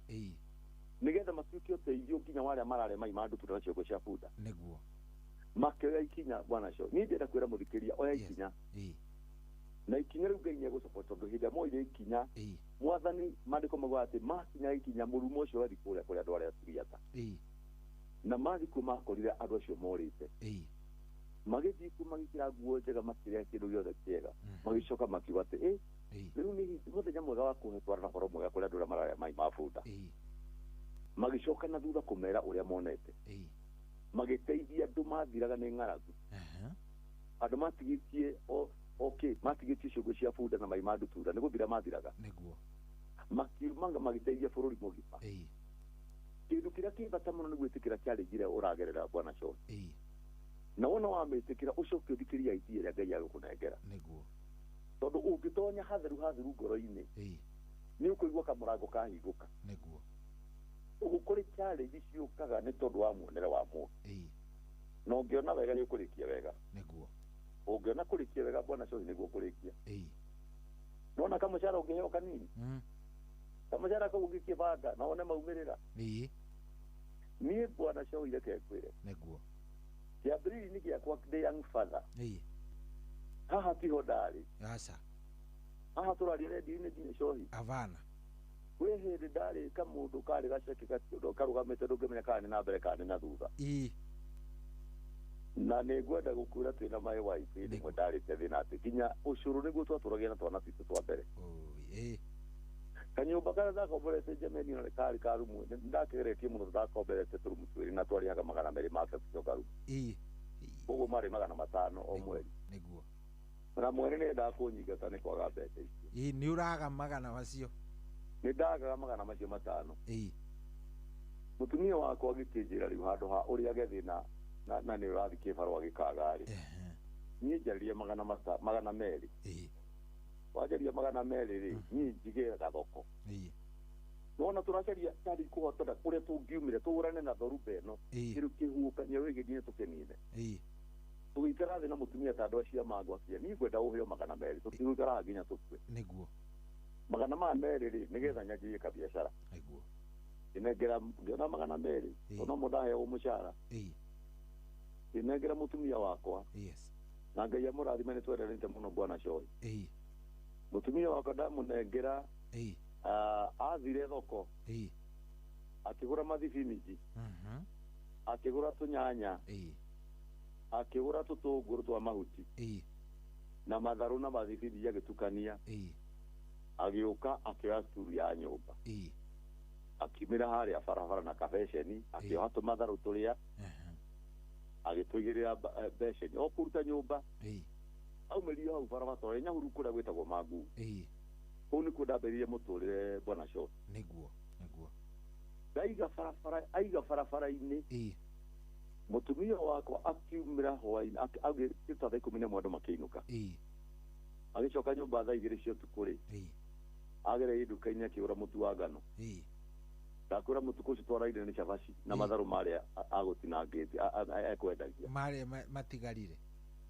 [SPEAKER 1] nĩgetha matuĩke ũteithio nginya warĩa mararĩa mai ma ndutura na ciongo cia bunda
[SPEAKER 6] nĩguo
[SPEAKER 1] makĩoya ikinya bwana cio niĩ ndĩrenda kwĩra mũthikĩria oya ikinya na ikinya rĩu Ngai nĩegũcoka tondũ hĩndĩ ĩrĩa moire ikinya mwathani maandĩko mauga atĩ makinya ikinya mũrumo ũcio wathi kũrĩa kũrĩa andũ arĩa Suriata na mathi kuo makorire andũ acio morĩte magĩthiĩ kuo magĩkĩra nguo njega makĩrĩa kĩndũ gĩothe kĩega magĩcoka makiuga atĩ rĩu nĩ mũthenya mwega wa kũhetwara na horo mwega kũrĩa andũ arĩa mararĩa mai ma bunda magĩcoka na thutha kũmera ũrĩa monete magĩteithia andũ mathiraga nĩ ng'aragu andũ matigĩtie matigĩtie ciongo cia bunda na mai ma ndutura nĩ gũthira mathiraga makiumanga magĩteithia bũrũri mũgima kĩndũ kĩrĩa kĩ bata mũno nĩ gwĩtĩkĩra kĩarĩgire ũragerera bwana Shoni na wona wamĩtĩkĩra ũcoke ũthikĩria itia rĩa Ngai agũkũnengera tondũ ũngĩtonya hatheru ngoro-inĩ nĩ ũkũigua kamũrango kahingũka ũgũkũrĩ challenge ciũkaga nĩ tondũ wa muonere wa mũndũ na ũngĩona wega nĩ ũkũrĩkia wega ũngĩona kũrĩkia wega bwana Shoni nĩguo kũrĩkia nona kamũcara ũngĩheo kanini kamũcara kau ũngĩkĩbanga na wone maumĩrĩra niĩ bwana Shoni reke ngwĩre kĩambĩrĩria-inĩ gĩakwa ndĩ young father haha tiho ndarĩ haha tũraria redio-inĩ nginya Shoni gwĩ hĩndĩ ndarĩ kamũndũ karĩ gaceke karũgamĩte ndũngĩmenya kana nĩ na mbere kana nĩ na thutha na nĩ ngwenda gũkwĩra twĩna my wife rĩmwe ndarĩte thĩna atĩ nginya ũcũrũ nĩguo twatũragia na twana twitũ twa mbere kanyũmba karĩa ndakomborete Njemeni na karĩ ka rumu ndakegeretie mũno ndakomborete tũrumu twĩrĩ na twarĩhaga 200 ma bebcio rumu ũguo marĩ 500 o mweri na mweri nĩ ndaa kũnyingata nĩ kwaga mbeca icio
[SPEAKER 6] nĩ ũraga magana macio
[SPEAKER 1] nĩ ndagaga magana macio 5 mũtumia wakwa agĩkĩnjĩra rĩu handũ ha ũrĩa gethina na nĩ ũrathi kĩbarũa gĩkaga-rĩ niĩ njaririe 200 wajaria 200-rĩ niĩ njigĩre gathoko nona tũracaria tari kũhotana ũrĩa tũngiumire tũgũrane na dhoruba ĩno kĩrũ kĩhuũkania wĩgĩthiĩ tũkenine tũgĩikara thĩ na mũtumia ta andũ acio mangwakia niĩ ngwenda ũheo 200 tũtigũikaraga nginya tũkue
[SPEAKER 6] nĩguo
[SPEAKER 1] 200-rĩ nĩgetha nyanjie kabiacara inengera ngĩona 200 ona mũndũ aheo mũcara inengera mũtumia wakwa na Ngai amũrathime nĩ twendanĩte mũno bwana Shoni mũtumia wakwa ndamũnengera athire thoko akĩgũra mathibiniji akĩgũra tũnyanya akĩgũra tũtũngũrũ twa mahuti na matharũ na mathibiniji agĩtukania agĩũka akĩoya sturu ya nyũmba akiumĩra harĩa barabara na kabeceni akĩoha tũmatharũ tũrĩa agĩtũigĩrĩra beceni o kũruta nyũmba aumĩrio hau barabara tondũ Nyahururu kũrĩa gwĩtagwo Mangu kũu nĩkuo ndambĩrĩirie mũtũrĩre bwana Shoni aiga barabara-inĩ mũtumia wakwa akiumĩra hwainĩ agĩta thaa 11 andũ makĩinũka agĩcoka nyũmba thaa 2 cia ũtukũ-rĩ agereire nduka-inĩ akĩgũra mũtu wa ngano ndakwĩra mũtuko ũcio twaraire nĩ cabaci na matharũ marĩa agũtinangĩte ekwendagia
[SPEAKER 6] marĩa matigarire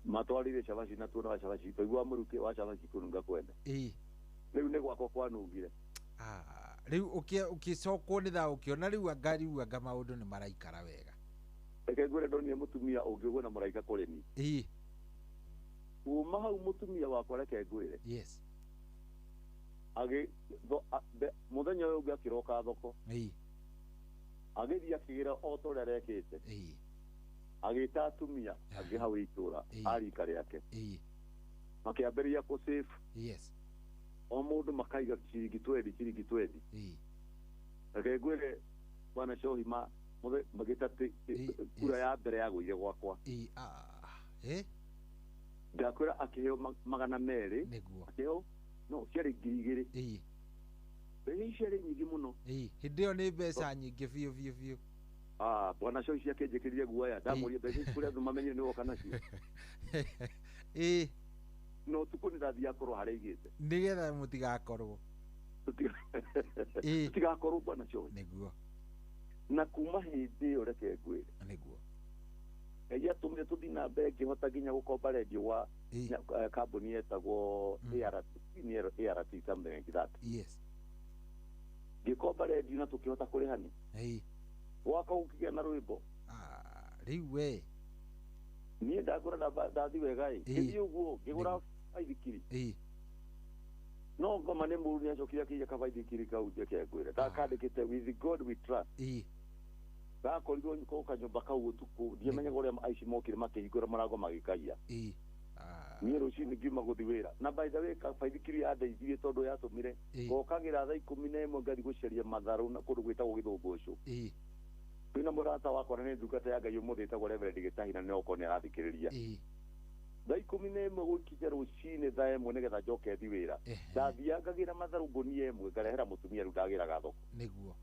[SPEAKER 1] matwarire cabaci na tuona cabaci twaigua mũrukĩ wa cabaci kũnunga kwenda rĩu nĩ gwakwa kwanungire
[SPEAKER 6] rĩu ũkĩcokwo nĩ thaa ũkĩona rĩu anga maũndũ nĩ maraikara wega
[SPEAKER 1] reke ngwĩre ndonire mũtumia ũngĩgwo na mũraika kũrĩ niĩ kuma hau mũtumia wakwa reke ngwĩre mũthenya ũyũ ũngĩ akĩroka thoko agĩthiĩ akĩgĩra o ta ũrĩa arekĩte agita atumia angĩ hau itũra arika rĩake makĩambĩrĩria kũ save o mũndũ makaiga ciringi 20 reke ngwĩre bwana Shohi magĩta kura ya mbere ya gũire gwakwa ndakwĩra akĩheo 200 akĩheo no ciarĩ 2,000 mbeca ciarĩ nyingĩ mũno
[SPEAKER 6] hĩndĩ ĩyo nĩ mbeca nyingĩ biũ
[SPEAKER 1] bwana Shohi ciakĩnjĩkĩrire guoya ndamũria mbeca ici kũrĩa andũ mamenyire nĩ woka nacio no tukũ nĩndathiĩ akorwo harĩa igĩte
[SPEAKER 6] nĩgetha mũtigakorwo
[SPEAKER 1] tutigakorwo bwana Shohi
[SPEAKER 6] nĩguo
[SPEAKER 1] na kuma hĩndĩ ĩyo reke ngwĩre
[SPEAKER 6] nĩguo
[SPEAKER 1] Ngai atũmire tũthiĩ na mbere ngĩhota nginya gũkomba redio wa kambuni yetagwo ART something like that. Ngĩkomba redio na tũkĩhota kũrĩhani gwaka gũkĩgĩa na rwĩmbo
[SPEAKER 6] rĩu we
[SPEAKER 1] niĩ ndagũra ndathi wega gĩthiĩ ũguo ngĩgũra baithikiri no ngoma nĩ mũru nĩacokire akĩiya kabaithikiri kau njeke ngwĩre ndakandĩkĩte with God we trust gakorirwo ko kanyumba kau utuku ndiamenyaga ũrĩa aici mokire makĩhingũra marango magĩkaia niĩ rũcinĩ ngiuma gũthiĩ wĩra na by the way kabaithikiri yandeithirie tondũ yatũmire ngokagĩra thaa 11 ngathi gũcaria matharũ na kũndũ gwĩtagwo Gĩthũngũcũ kwĩna mũrata wakwa na nĩ ndungata ya Ngai ũmũthĩ ĩtagwo Reverend Gĩtahina nĩ okorwo nĩ arathikĩrĩria thaa 11 gũkinya rũcinĩ thaa 1 nĩgetha njoke thiĩ wĩra ndathiangagĩra matharũ ngũnia ĩmwe ngarehera mũtumia rĩu ndagĩraga thoko
[SPEAKER 6] nĩguo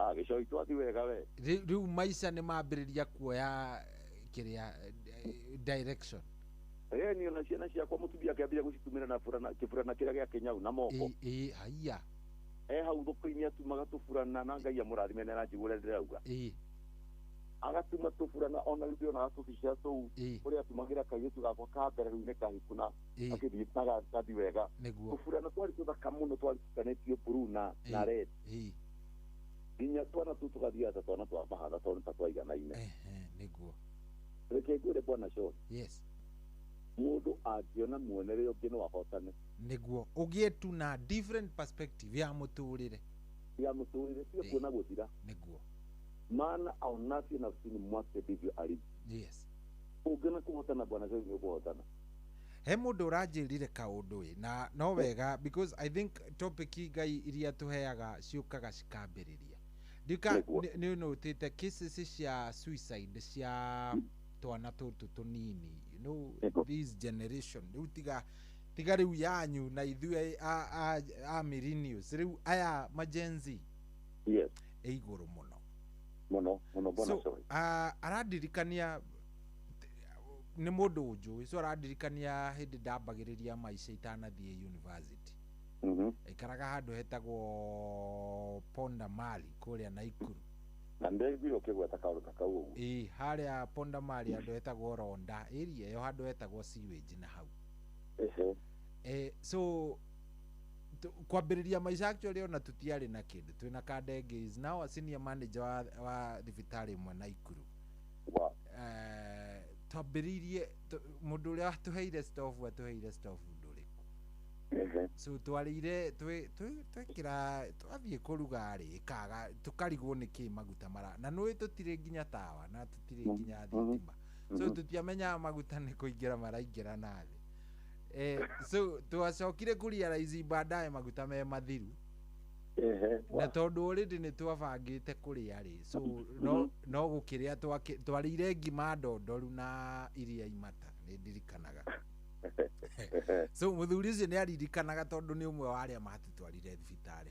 [SPEAKER 1] gĩcoi twathi wega we
[SPEAKER 6] rĩu maica nĩ mambĩrĩria kuoya kĩrĩa direction
[SPEAKER 1] niĩ ona ciana ciakwa mũtumia akĩambia gũcitumĩra na kĩburana kĩrĩa gĩa kĩnyau na moko
[SPEAKER 6] haiya
[SPEAKER 1] hau thoko-inĩ atumaga tũburana na Ngai amũrathime nĩ aranjigũra ndĩrauga agatuma tũburana ona rĩu ndĩrona gatũbica tũu ũrĩa atumagĩra kairĩtu gakwa ka mbere rĩu nĩ kahikuna akĩthiĩ tagathi wega tũburana twarĩ tũthaka mũno twaritukanĩtio blue na red nginya twana tu tugathiaga twana twa mahatha tondũ ta twaiganaine
[SPEAKER 6] nĩguo
[SPEAKER 1] reke ngwĩre bwana Shohi mũndũ angĩona muonere ũngĩ no ahotane
[SPEAKER 6] nĩguo ũgĩe tu na different perspective ya mũtũrĩre
[SPEAKER 1] sio kuona gũthira
[SPEAKER 6] nĩguo
[SPEAKER 1] maana aonatie nafsini mwake ndivyo alivyo ũngĩna kũhotana bwana Shohi nĩ ũkũhotana
[SPEAKER 6] he mũndũ ũranjĩrire kaũndũ na no wega because I think topic Ngai iria tũheaga ciũkaga cikambĩrĩria ndika nĩ notĩte cases cia suicide cia twana tũtũ tũnini this generation rĩu tiga rĩu yanyu na ithuĩ a millennials rĩu aya majenzi igũrũ
[SPEAKER 1] mũno bwana Shohi
[SPEAKER 6] arandirikania nĩ mũndũ ũnjũĩ so arandirikania hĩndĩ ndambagĩrĩria maica itanathiĩ university ikaraga handũ hetagwo Ponda Mali kũrĩa Naikuru
[SPEAKER 1] na ndĩguire ũkĩgweta kaũndũ ta kau ũguo
[SPEAKER 6] harĩa Ponda Mali handũ hetagwo Ronda area ĩyo handũ hetagwo sewage na hau so kwambĩrĩria maica actually ona tũtiarĩ na kĩndũ twĩna kadengis now senior manager wa thibitarĩ ĩmwe Naikuru twambĩrĩirie mũndũ ũrĩa watũheire stofu ndũrĩkũ so twarĩire twekĩra twathiĩ kũruga-rĩ ikaga tũkarigwo nĩkĩ maguta mara na nũĩ tũtirĩ nginya tawa na tũtirĩ nginya thitima so tũtiamenyaga maguta nĩ kũingĩra maraingĩra nathĩ so twacokire kũrealize baadaye maguta me mathiru na tondũ already nĩ twabangĩte kũrĩa-rĩ so no gũkĩrĩa twarĩire ngima ndondoru na iria imata nĩ ndirikanaga so mũthuri ũcio nĩ aririkanaga tondũ nĩ ũmwe wa arĩa matũtwarire thibitarĩ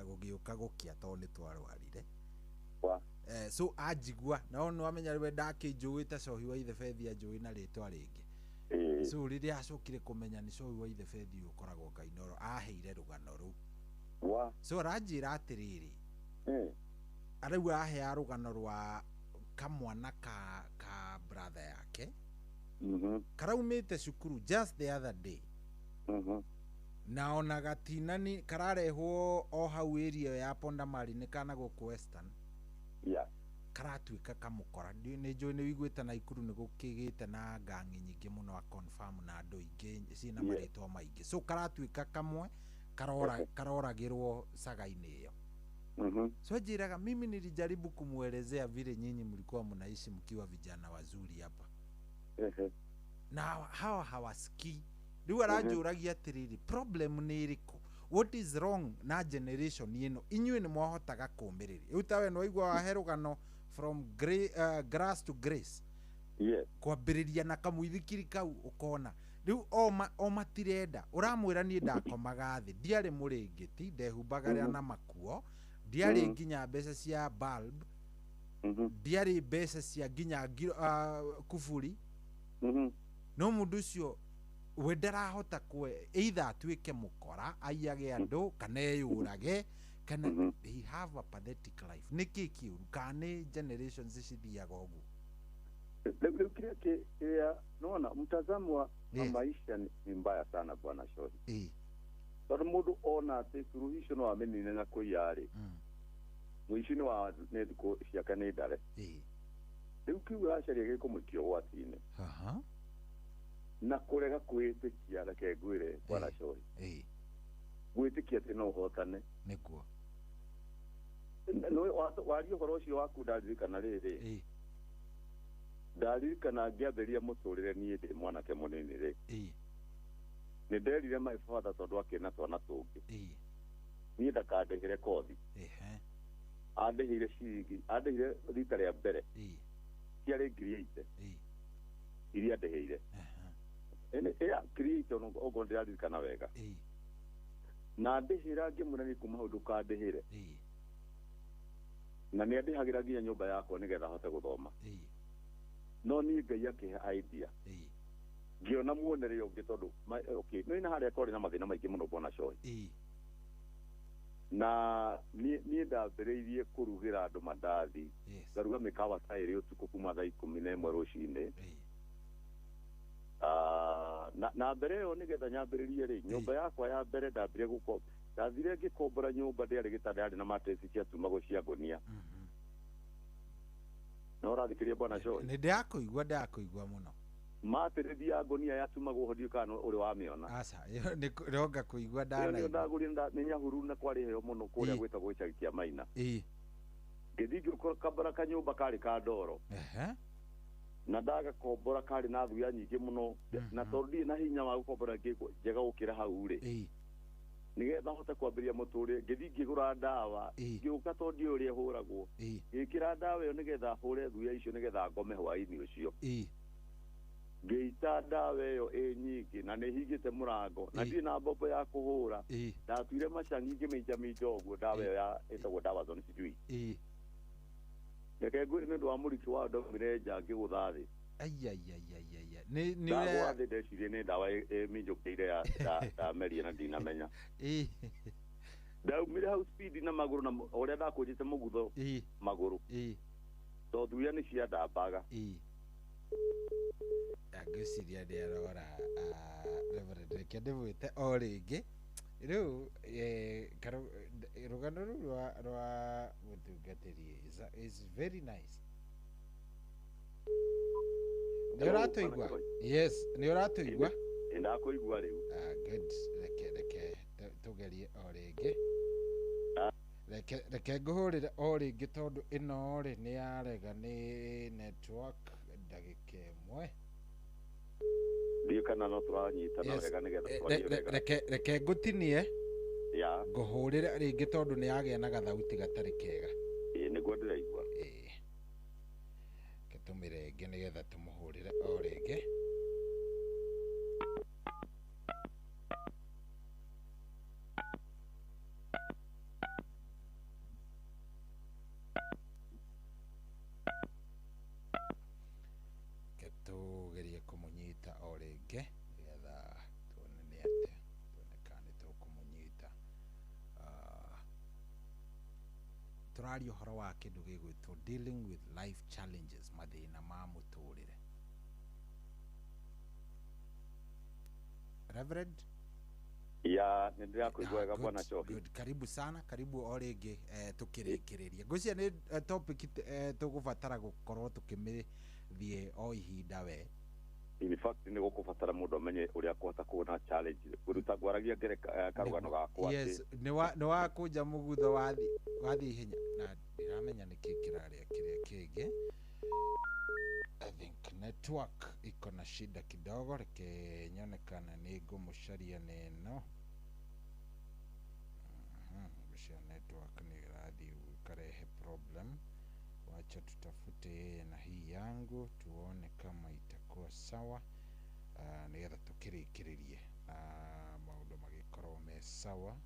[SPEAKER 6] gũgĩũka gũkĩa tondũ nĩ twarwarire so anjigua no amenya rĩwe ndakĩnjũĩte Shohi wa Ithebethia njũĩ na rĩtwa rĩngĩ so rĩrĩa acokire kũmenya nĩ Shohi wa Ithebethia ũkoragwo Kainoro aheire rũgano rũu so aranjĩra atĩrĩrĩ arĩu ahea rũgano rwa kamwana ka brother yake karaumĩte cukuru just the other day na ona gatinani kararehwo o hau area ya Ponda Mali nĩ kana gũkũ Western karatuĩka kamũkora nĩ njũĩ nĩ wiguĩte Naikuru nĩ gũkĩgĩte na ngang'i nyingĩ mũno a confirm na andũ aingĩ ciĩna marĩtwa maingĩ so karatuĩka kamwe karoragĩrwo saga-inĩ ĩyo So jiraga mimi nilijaribu kumuelezea vile nyinyi mlikuwa mnaishi mkiwa vijana wazuri hapa. Na hawa hawasikii. Riu aranjuragia atiriri, problem ni iriku? What is wrong na generation ino? Inyuĩ nĩ mwahotaga kũũmĩrĩria. Rĩu tawe nĩ waigua waherũgano from grass to grace.
[SPEAKER 1] Yes.
[SPEAKER 6] Kwambĩrĩria na kamũithikiri kau ũkona. Rĩu o matirenda. Ũramwĩra niĩ ndakomaga thĩ. Ndiarĩ mũrĩngĩti, ndehumbaga rĩa na makuo. Ndiarĩ nginya mbeca cia bulb. Ndiarĩ mbeca cia nginya kuburi. No mũndũ ũcio we ndarahota either atuĩke mũkora aiyage andũ kana eyũrage kana they have a pathetic life. Nĩkĩ kĩũru kana generations cithiaga ũguo?
[SPEAKER 1] Leo kile naona mtazamo wa maisha ni mbaya sana bwana Shori. Tondũ mũndũ ona atĩ suluhisho no amenine na kũiyarĩ. Mũici wa netiko ciaka nĩ ndare. Rĩu kiuga acaria gĩkũmũikio gwati-inĩ. Na kurega kwĩtĩkia reke ngwĩre bwana Shori. Gwĩtĩkia atĩ no ũhotane
[SPEAKER 6] nĩkuo.
[SPEAKER 1] No wario ũhoro ũcio waku ndaririkana rĩrĩ. Ndaririkana ngĩambĩrĩria mũtũrĩre niĩ ndĩ mwanake mũnini rĩ. Nĩ nderire my father tondũ akĩna twana tũngĩ. Niĩ ndakandĩhĩre kothi. Andĩhĩire ciringi, andĩhĩire rita rĩa mbere. Ciarĩ ngiri 8. Iria ndĩhĩire. Create ogo ndĩraririkana wega. Na ndĩhĩra ngĩmũrani kuma hau ndũkandĩhĩre. Na nĩ andĩhagĩra nginya nyũmba yakwa nĩgetha hote gũthoma. No niĩ Ngai akĩhe idea. Ngĩona muonere ũngĩ tondũ okay, no ina harĩa kwarĩ na mathĩna maingĩ mũno bwana Shoi. Na niĩ ndambĩrĩirie kũrugĩra andũ mandathi. Ngaruga mĩkawa ta ĩrĩ ũtukũ kuma thaa 11 rũcinĩ. Na mbere ĩyo nĩgetha nyambĩrĩrie rĩ, nyũmba yakwa ya mbere ndambire gũkomba. Ndathire ngĩkombora nyũmba ndĩarĩ gĩtanda yarĩ na mattress ciatumagwo cia ngonia. No ũrathikĩria bwana Shoi?
[SPEAKER 6] Nĩ ndakũigua mũno.
[SPEAKER 1] Mattress ya ngonia yatumagwo hodi kana ũrĩ wamĩona.
[SPEAKER 6] Aca, nĩronga kũigua ndana.
[SPEAKER 1] Nĩ ndagũrire nĩ nyahuru na kwarĩ heo mũno kũrĩa gwĩtagwo Icakia Maina. Ngĩthiĩ ngĩkombora kanyũmba karĩ ka ndoro. Na ndagakombora karĩ na thuya nyingĩ mũno na tondũ ndirĩ na hinya wa gũkombora njega gũkĩra hau rĩ. Nĩgetha hote kwambĩrĩria mũtũrĩre ngĩthiĩ ngĩgũra ndawa ngĩũka tondũ ndiũĩ ũrĩa hũragwo. Ngĩkĩra ndawa ĩyo nĩgetha hũre thuya icio nĩgetha ngome hwaĩ-inĩ ũcio. Ngĩita ndawa ĩyo nyingĩ na nĩ hingĩte mũrango na ndirĩ na mbombo ya kũhũra. Ndatuire macangi ngĩmĩnjaminja ũguo ndawa ĩyo ĩtagwo ndawa zone sijui. Reke ngwĩre nĩ ũndũ wa mũriki wa ndomire nja ngĩgũtha thĩ. Ndagwa thĩ ndecirie nĩ ndawa ĩminjũkĩire ya ndameria na ndinamenya. Ndaumire hau speed na magũrũ na ũrĩa ndakũnjĩte mũgutho magũrũ. Tondũ thuya nĩ ciandambaga.
[SPEAKER 6] Ngwĩciria ndĩarora Reverend reke ndĩmwĩte o rĩngĩ. Rĩu rũgano rũu rwa mũtungatĩri is very nice. Nĩ ũratũigua? Yes, nĩ ũratũigua?
[SPEAKER 1] Ndakũigua rĩu.
[SPEAKER 6] Good. Reke tũgerie o rĩngĩ. Reke ngũhũrĩre o rĩngĩ tondũ ĩno rĩ nĩ yarega nĩ network ndagĩka ĩmwe.
[SPEAKER 1] Ndiũ kana no tũranyitana wega nĩgetha twarie wega.
[SPEAKER 6] Reke ngũtinie. Ngũhũrĩre rĩngĩ tondũ nĩ yagĩa na gathauti gatarĩ kega.
[SPEAKER 1] Nĩguo ndĩraigua.
[SPEAKER 6] Tũmĩre ĩngĩ nĩgetha tũmũhũrĩre o rĩngĩ. Tũgerie kũmũnyita o rĩngĩ nĩgetha tuone nĩ atĩa, tuone kana nĩ tũkũmũnyita. Tũraria ũhoro wa kĩndũ gĩgwĩtwo dealing with life challenges, mathĩna ma mũtũrĩre. Reverend?
[SPEAKER 1] Nĩ ndĩrakũigua wega bwana Choki.
[SPEAKER 6] Karibu sana, karibu o rĩngĩ tũkĩrĩkĩrĩria. Ngwĩciria nĩ topic tũgũbatara gũkorwo tũkĩmĩthiĩ o ihinda we.
[SPEAKER 1] in fact ni gukubatara mundu amenye uria kuhota kuona challenge kuruta gwaragia ngere karugano gakwa
[SPEAKER 6] yes ni wa kuja mugutho wathi hinya na ndiramenya niki kiraria kiria kingi. I think network iko na shida kidogo, reke nyonekana ni ngumucaria neno mwisho network ni radhi ukarehe problem. Wacha tutafute yeye na hii yangu tuone kama itakuwa sawa, nigetha tukirikiririe maundu magikorwo me sawa,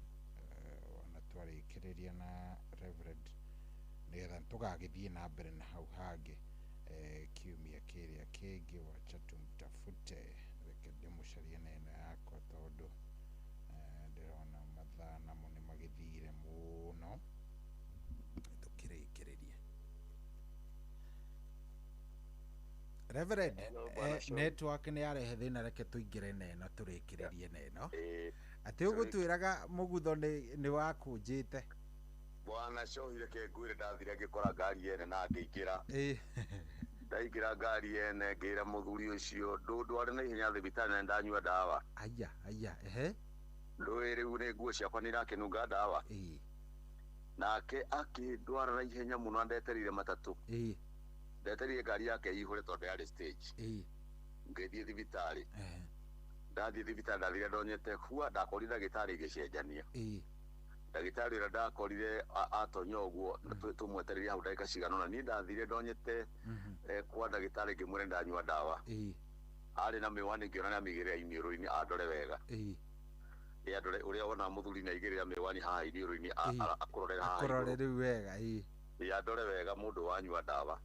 [SPEAKER 6] wana twarikiriria na Reverend nigetha tugagithie na mbere na hau hangi kiumia kiria kingi. Wacha tumtafute, reke ndimucarie neno yakwa tondu ndirona mathaa namo ni magithire muno, tukirikiririe. Reverend, network ni yarehe thina, reke tuingire neno turikiririe neno. Ati ugutwiraga mugutho ni wakunjite
[SPEAKER 1] bwana Shohi, reke ngwire ndathire ngikora ngari yene na ngiingira ndaingira ngari yene ngira muthuri ucio ndwari na ihenya thibitari na ndanyua dawa.
[SPEAKER 6] Aya
[SPEAKER 1] ndwiri riu ni nguo ciakwa ni rakinunga dawa nake akindwara na ihenya muno, ndeterire matatu ndeterire ngari yake ihore tondu yari stage ngithie thibitari. Ndathie thibitari ndathire ndonyete kuwa ndakorire ndagitari igicenjania ndagitari ira ndakorire atonya uguo tumwetereire hau ndagika cigana na ni ndathire ndonyete kwa ndagitari ngimwire ndanyua dawa. Ari na miwani ngiona na migire iniuru-ini andore wega andore uria wona muthuri na igirira miwani haha iniuru-ini akurorere
[SPEAKER 6] wega
[SPEAKER 1] andore wega mundu wanyua dawa.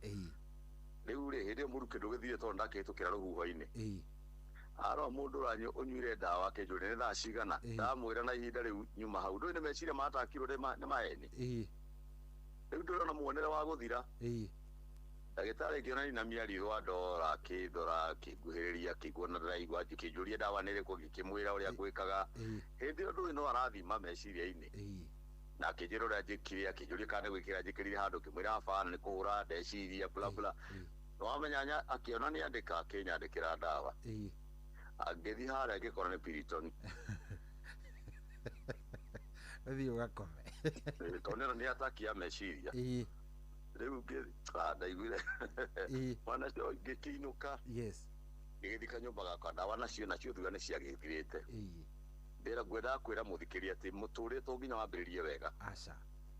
[SPEAKER 1] Riu ri hindi muruke ndugithire tondu ndakitukira ruhuho-ini aro mundu ranyu unyuire dawa kenjure ni thaa cigana ndamwira na ihinda riu nyuma hau nduri ni meciria matakirwo ni maeni riu ndurona muonere wa guthira ndagitari ngiona na miario andora kidora kiguhiriria kiguona ndaigua kijuria dawa niriko gikimwira uria gwikaga hindi ndu no arathima meciria-ini na kijiro ria njikire akijuria kana gwikira njikirire handu kimwira afana ni kuhura ndeciria bla bla no amenyanya akiona ni andika akinyandikira dawa agethi hara ngikora ni Piriton
[SPEAKER 6] athi ugakome
[SPEAKER 1] tonera ni atakia meciria riu ndaiguire wana cio ngikiinuka ngithika nyumba gakwa dawa nacio thuga ni ciagithirite ndira ngwenda kwira muthikiria ati muturire to nginya wambiririe wega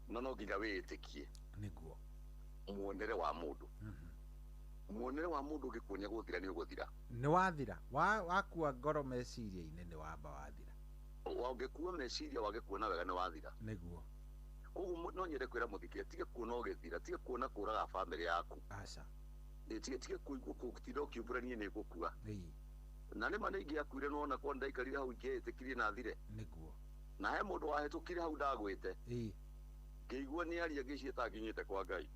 [SPEAKER 1] no nginya witikie
[SPEAKER 6] niguo
[SPEAKER 1] muonere wa mundu muonere wa mundu ngikuonia guthira ni uguthira
[SPEAKER 6] ni wathira wakua ngoro meciria-ini ni wamba wathira
[SPEAKER 1] wangikuwa meciria wagikuona wega ni wathira
[SPEAKER 6] niguo.
[SPEAKER 1] Koguo no nyende kwira muthikiria tige kuona ugithira tige kuona kuraga family yaku tige kutinda ukiumburania ni gukua na nĩ mana ingĩ akuire nona kwa ndaikarire hau ngĩĩtĩkirie na thire
[SPEAKER 6] nĩguo
[SPEAKER 1] na he mũndũ wahĩtũkire hau ndagwĩte ngĩigua nĩ aria ngĩciĩta nginyĩte kwa Ngai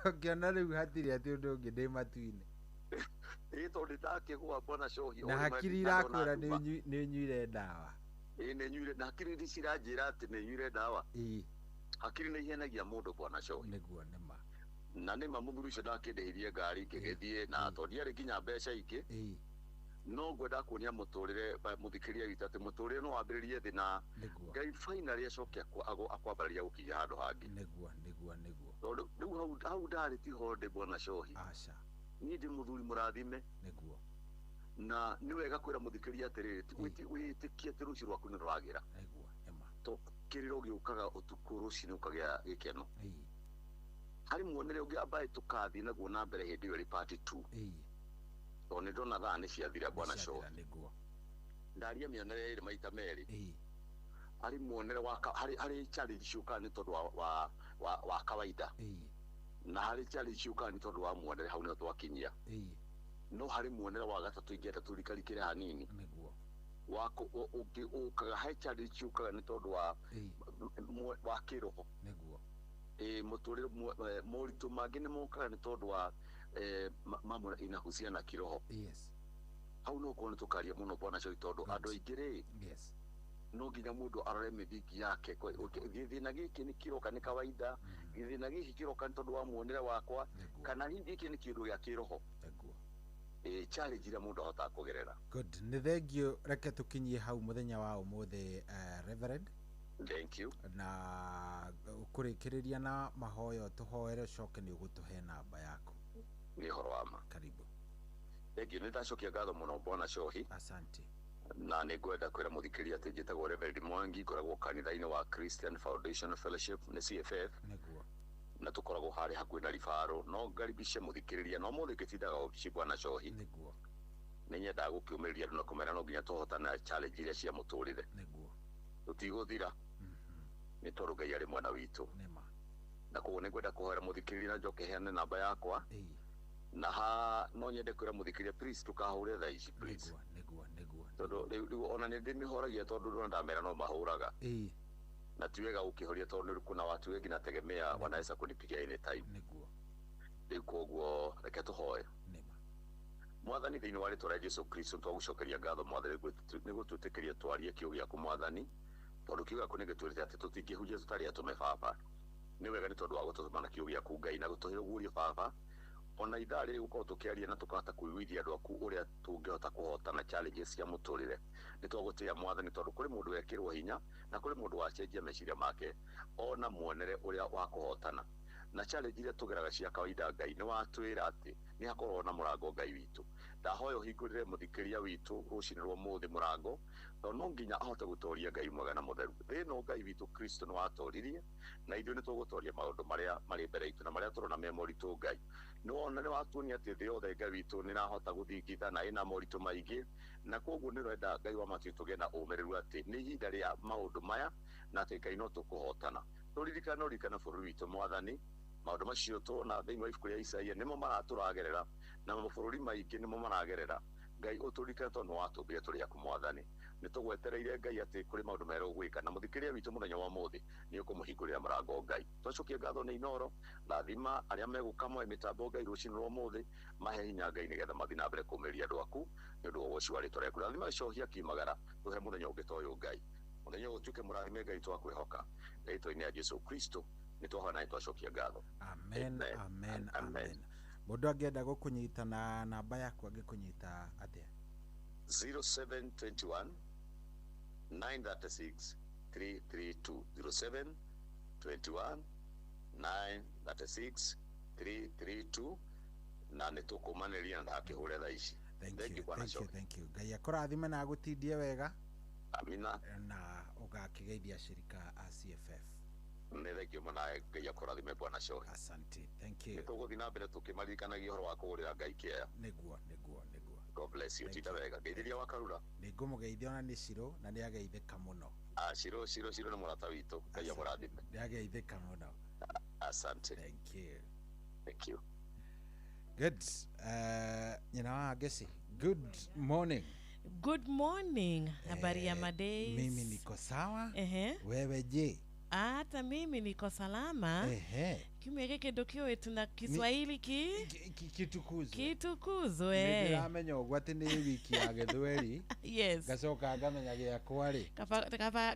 [SPEAKER 6] ũkĩona rĩu hatirĩ atĩ ũndũ ũngĩ ndĩ matu-inĩ
[SPEAKER 1] tondũ ndakĩgũa Bwana Shohi
[SPEAKER 6] na hakiri irakwĩra nĩ nyuire ndawa
[SPEAKER 1] nĩ nyuire na hakiri ciranjĩra atĩ nĩ nyuire ndawa hakiri nĩ ihenagia mũndũ Bwana Shohi
[SPEAKER 6] nĩguo nĩma
[SPEAKER 1] na nĩ mũthuri ũcio ndakĩndĩhirie ngari ngĩgĩthiĩ na tondũ ndiarĩ nginya mbeca ingĩ no ngwenda kuonia mũtũrĩre mũthikĩria witũ atĩ mũtũrĩre no wambĩrĩrie thĩ na Ngai finally acoke akwambararia gũkinya handũ hangĩ
[SPEAKER 6] nĩguo
[SPEAKER 1] tondũ rĩu hau ndarĩ tiho ndĩ Bwana Shohi niĩ ndĩ mũthuri mũrathime
[SPEAKER 6] nĩguo
[SPEAKER 1] na nĩ wega kwĩra mũthikĩria atĩrĩrĩ wĩtĩkie atĩ rũciũ rwaku nĩ rũragĩra to kĩrĩro gĩũkaga ũtukũ rũcinĩ ũkagĩa gĩkeno hari muonere ũngĩ ambaye tukathiĩ naguo na mbere hĩndĩ ĩyo ĩrĩ part 2 tondũ nĩ ndona thaa nĩ ciathira Bwana Shohi ndaria mĩonere ĩrĩ maita merĩ hari muonere harĩ challenge ciũkaga nĩ tondũ wa kawaida na harĩ challenge ciũkaga nĩ tondũ wa muonere hau nĩho twakinyia no harĩ muonere wa gatatũ ingĩenda tũrikarikĩre hanini ũkaga harĩ challenge ciũkaga nĩ tondũ wa kĩroho mũtũrĩre moritũ mangĩ nĩ mokaga nĩ tondũ wa mamwe inahusiana na kiroho hau no korwo nĩ tũkaria mũno Bwana Shohi tondũ andũ aingĩ rĩ no nginya mũndũ arore mĩthingi yake gĩthĩna gĩkĩ nĩ kĩroka nĩ kawaida gĩthĩna gĩkĩ kĩroka nĩ tondũ wa muonere wakwa kana gĩkĩ nĩ kĩndũ gĩa kĩroho challenge ira mundu ahota kugerera.
[SPEAKER 6] Good. Ni thengio reke tukinyie hau muthenya wa umuthi Reverend.
[SPEAKER 1] Thank you.
[SPEAKER 6] Na kurikiriria na mahoyo tuhoere coke ni ugutuhe namba yako.
[SPEAKER 1] Ni horo wama.
[SPEAKER 6] Karibu.
[SPEAKER 1] Thank you. Nitacokia ngatho muno Bwana Shohi.
[SPEAKER 6] Asante.
[SPEAKER 1] Na nigwenda kwira muthikiria ati njitagwo Reverend Mwangi koragwo kanitha-ini wa Christian Foundation Fellowship ni CFF.
[SPEAKER 6] Niguo.
[SPEAKER 1] Na tukoragwo hari hakuhi na Rifaro no ngaribishe muthikiriria no muthikitindaga obici Bwana Shohi.
[SPEAKER 6] Niguo.
[SPEAKER 1] Ninyenda gukiumiriria no kumera no nginya tuhotana challenge iria cia muturire.
[SPEAKER 6] Niguo.
[SPEAKER 1] Tutiguthira. Ni tondu Ngai ari mwana witu. Na koguo nigwenda kuhoera muthikiriria na njoke heane namba yakwa. Na ha no nyende kwira muthikiriria please tukahure thaa ici please.
[SPEAKER 6] Niguo.
[SPEAKER 1] Tondu riu ona ni ndimihoragia tondu ndo ndamera no mahuraga. Na tuwega ukihoria tondu kuna watu wengi nategemea wanaweza kunipigia anytime.
[SPEAKER 6] Niguo.
[SPEAKER 1] Riu koguo reke tuhoe. Mwathani thiini wa ritwa ria Jesu Kristo twagucokeria ngatho Mwathani niguo twitikirie twarie kiugo giaku Mwathani tondu kiugo giaku nigitwirite ati tutingihunjia tutari atume baba. Ni wega ni tondu wa gututhumana kiugo giaku Ngai na gutuhiruguria baba ona ithaa riri gukorwo tukiaria na tukahota kuiguithia andu aku uria tungihota kuhotana challenges cia muturire. Ni twagutia Mwathani tondu kuri mundu wekirwo hinya na kuri mundu wacenjia meciria make ona muonere uria wa kuhotana na challenge iria tugeraga cia kawaida Ngai ni watwira ati ni hakorwo na murango Ngai witu. Ndahoya uhingurire muthikiria witu rucini rwa muthi murango no nginya ahote gutoria Ngai mwega na mutheru. Thino Ngai witu Kristo ni watoririe na ithuĩ ni tugutoria maundu maria mari mbere itu na maria turona me moritu Ngai. Ni wona ni watuonia ati thĩ yothe Ngai witu ni nahota guthingitha na ina moritu maingi na koguo ni renda Ngai wa matu tuge na umereru ati ni ihinda ria maundu maya na ati Ngai no tukuhotana. Turirikana bũrũri witu Mwathani maundu macio tuona thiini wa ibuku ria Isaia nimo maraturagerera na mabũrũri maingi nimo maragerera. Ngai uturikane tondu watumbire turi aku Mwathani. Ni tugwetereire Ngai ati kuri maundu mera ugwika na muthikiria witu muthenya wa muthi ni ukumuhingurira murango Ngai. Twacokia ngatho ni inoro lathima aria megukama mitambo Ngai rucini rwa muthi mahe hinya Ngai nigetha mathi na mbere kumiria andu aku ni undu wa woci wa ritwa riaku. Lathima icohia kimagara tuhe muthenya ungi ta uyu Ngai. Muthenya utuike murathime Ngai twakwihoka ritwa-ini ya Jesu Kristo ni twahana twacokia ngatho.
[SPEAKER 6] Amen. Mundu angienda gukunyita na namba yaku angikunyita atia?
[SPEAKER 1] 0721 936 332 0721 936 332 na ni tukumaniria na akihure thaa ici.
[SPEAKER 6] Thank you. Ngai akurathime na agutindie wega.
[SPEAKER 1] Amina.
[SPEAKER 6] Na ugakigeithia shirika CFF.
[SPEAKER 1] Nithengio muna Ngai akurathime Bwana Shohi.
[SPEAKER 6] Asante. Thank you.
[SPEAKER 1] Nituguthi na mbere tukimarikanagia uhoro wa kugurira Ngai kieya.
[SPEAKER 6] Niguo.
[SPEAKER 1] God bless you. Tita wega. Geithiria wa Karura.
[SPEAKER 6] Ningumugeithia ona ni Ciro na ni ageithika muno.
[SPEAKER 1] Ciro ni murata witu. Ngai amurathime.
[SPEAKER 6] Ni ageithika muno.
[SPEAKER 1] Asante. Thank you.
[SPEAKER 6] Good. Nyina wa Gesi. Good morning.
[SPEAKER 20] Good morning. Habari ya madays?
[SPEAKER 6] Mimi niko sawa. Wewe je?
[SPEAKER 20] Hata mimi niko salama. Kimweke kidogo kio tuna Kiswahili kitukuzo
[SPEAKER 6] Niramenya ogwo ati ni wiki ya Githweri.
[SPEAKER 20] Yes.
[SPEAKER 6] Gacoka ngamenya gya kwari.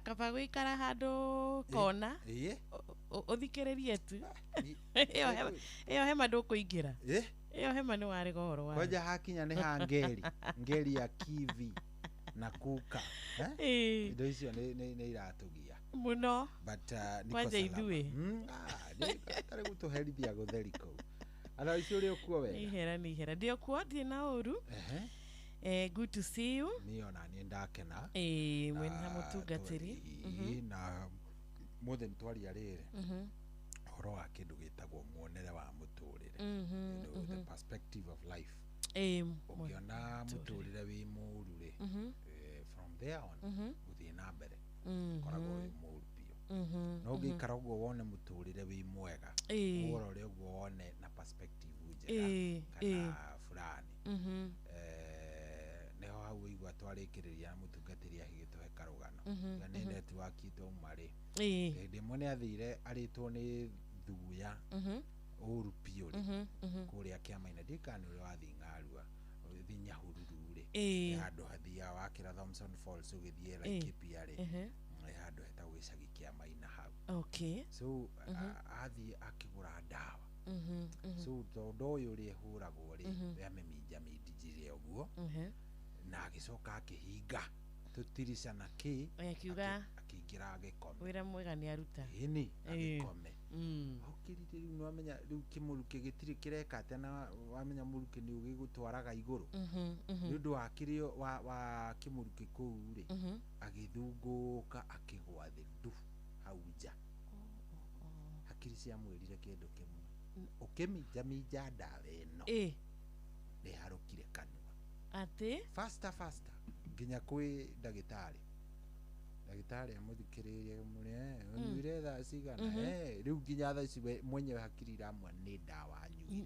[SPEAKER 20] Kaba gwikara hando kona. Uthikiririe tu. Iyo hema ndukuingira. Iyo hema ni wari goro wa.
[SPEAKER 6] Koja hakinya ni ngeli ya kivi na kuka. Indo icio ni iratugia
[SPEAKER 20] muno.
[SPEAKER 6] But niko salama. Tare gutuherithia gutheri kou. Ala icio ri okuo wega.
[SPEAKER 20] Ni hera ndio kuathi na uru. Good to see you.
[SPEAKER 6] Niona ni ndakena.
[SPEAKER 20] Mwena mutungatiri.
[SPEAKER 6] Na muthe ntwari arire. Horo wa kindu gitagwo muonere wa muturire. The perspective of life. Ukiona muturire wi muru ri. From there on guthie na mbere. Koragwo wi muru pio. No ngikara uguo wone muturire wi mwega. Uhoro ri uguo wone na perspective njega kana fulani. Neho hau igwa twarikiriria na mutungatiri ahigituhe karugano. Na ni network itu mari. Ndi mone athire aritwo ni thuya. Uru pio ri. Kuria kiama-ina ndikani uri wathingarua. Thinya hururu ri. Handu hathia wakira Thompson Falls ugithie Laikipia ri. Handu heta gwicagi kiama-ina hau.
[SPEAKER 20] Okay.
[SPEAKER 6] So athi akigura dawa. so todo yuri huragwo ri yameminja mindijire uguo na agicoka akihinga tutirisana ki
[SPEAKER 20] akiuga
[SPEAKER 6] akigira agikome
[SPEAKER 20] wira mwega ni aruta
[SPEAKER 6] ini agikome okirite riu no amenya riu kimuruke gitiri kireka tena wamenya muruke ni ugigutwaraga iguru nundu wa kirio wa kimuruke kuu ri agithunguka akigwa thi hauja hakiri cia mwirire kindu kimwe ukimija ndawa ino ni harukire kanua
[SPEAKER 20] ati
[SPEAKER 6] faster nginya kwi ndagitari amuthikiririe mune unyuire thaa cigana riu nginya thaa ici mwenyewe hakiri ramwe ni ndawa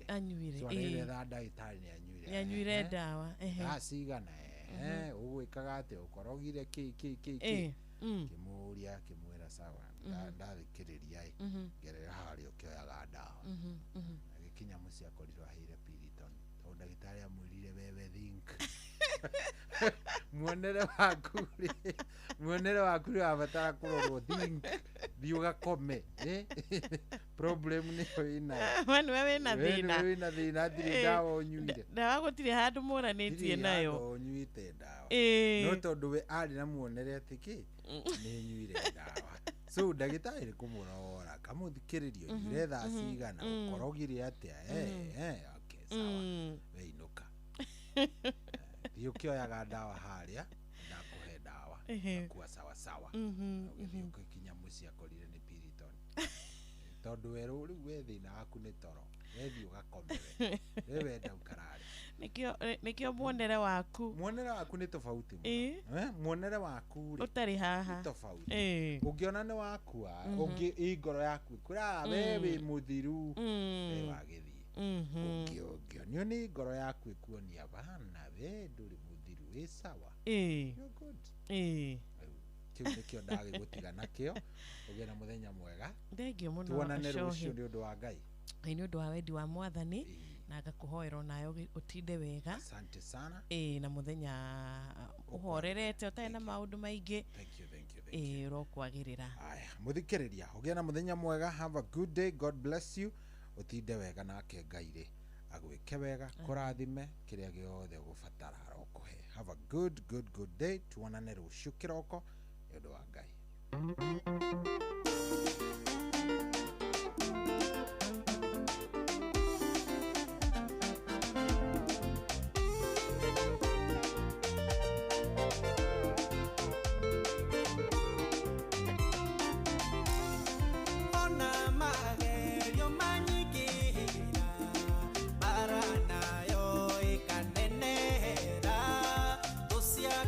[SPEAKER 6] anyuire so tha ndagitari ni
[SPEAKER 20] anyuire ndawa
[SPEAKER 6] thaa cigana ugwikaga ati ukorogire ki kimuria kimwira sawa ndathikiriria ngerera hario kioyaga ndawa agikinya muci akorirwo ahire piriton tondu ndagitari amwirire wewe think muonere waku ri wabatara kurorwo think thiuga kome problem ni wina
[SPEAKER 20] wanu wina
[SPEAKER 6] thina thiri ndawa unyuire
[SPEAKER 20] ndawa gutire handu muranitie nayo
[SPEAKER 6] unyuite ndawa no tondu we ari na muonere atiki ni nyuire ndawa so ndagitari kumurora kamuthikiririo nyuire thaa cigana ukorogire atia okay sawa weinuka thiu kioyaga ndawa haria ndakuhe ndawa kuwa sawa ukikinya muci akorire ni piriton tondu weru riu we thina waku ni toro wethi ugakomere wewe ndaukarare
[SPEAKER 20] nikio muonere waku
[SPEAKER 6] ni tofauti muonere waku ri
[SPEAKER 20] utari haha
[SPEAKER 6] tofauti ungiona ni wakua ungi ingoro yaku kura wewe muthiru wagithi ungio ni ngoro yaku ikuonia bana we nduri muthiru wi sawa you're good kiu nikio ndagi gutiga nakio ugena muthenya mwega
[SPEAKER 20] thengio muno
[SPEAKER 6] tuonane rucio ni undu wa Ngai
[SPEAKER 20] ni undu wa wendi wa Mwathani na agakuhoerwo nayo utinde wega
[SPEAKER 6] asante sana
[SPEAKER 20] na muthenya uhorerete utai na maundu maingi
[SPEAKER 6] thank you
[SPEAKER 20] rokwagirira
[SPEAKER 6] aya muthikiriria ugena muthenya mwega have a good day god bless you utinde wega nake Ngai ri agwike wega kurathime kiria giothe gubatara rokuhe have a good day tuonane rucio kiroko ni undu wa Ngai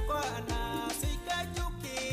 [SPEAKER 18] Kwa na sikajuki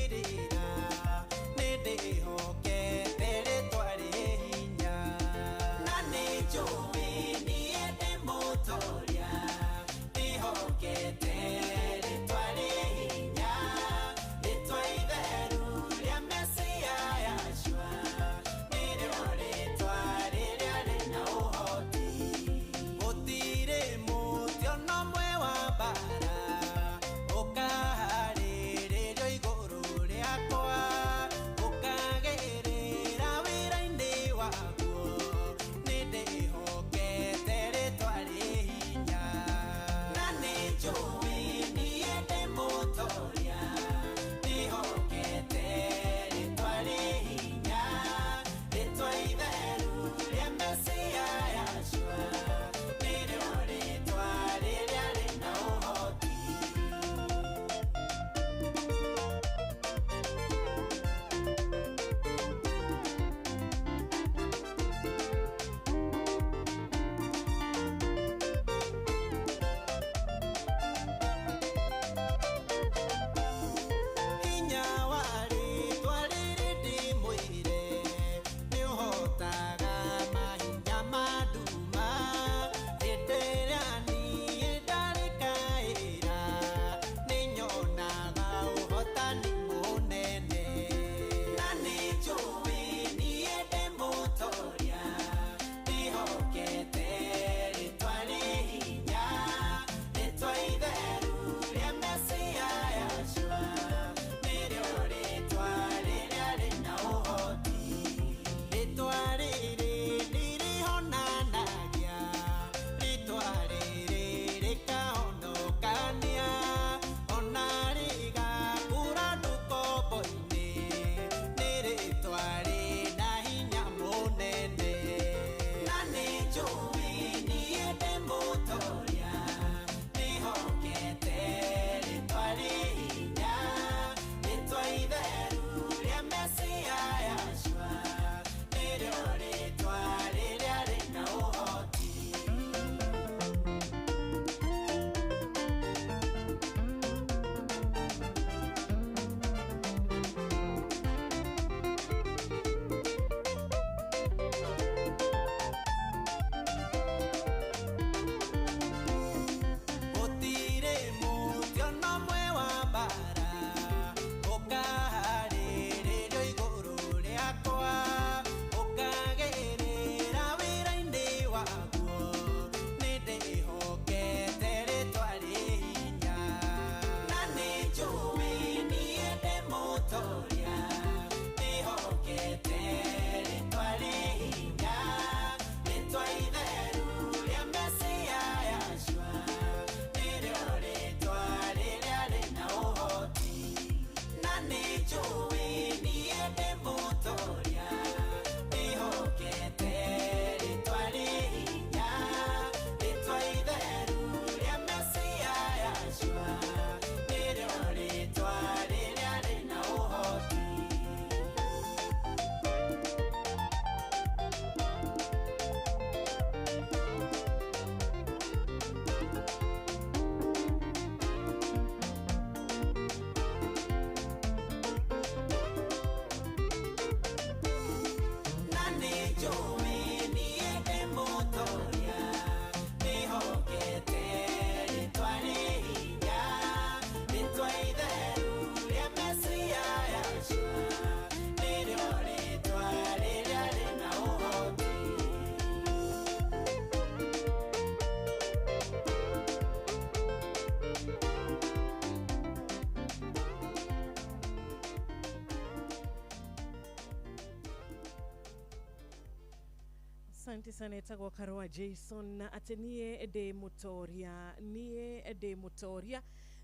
[SPEAKER 9] Asante sana etagwo Karwa Jason ati nie de mutoria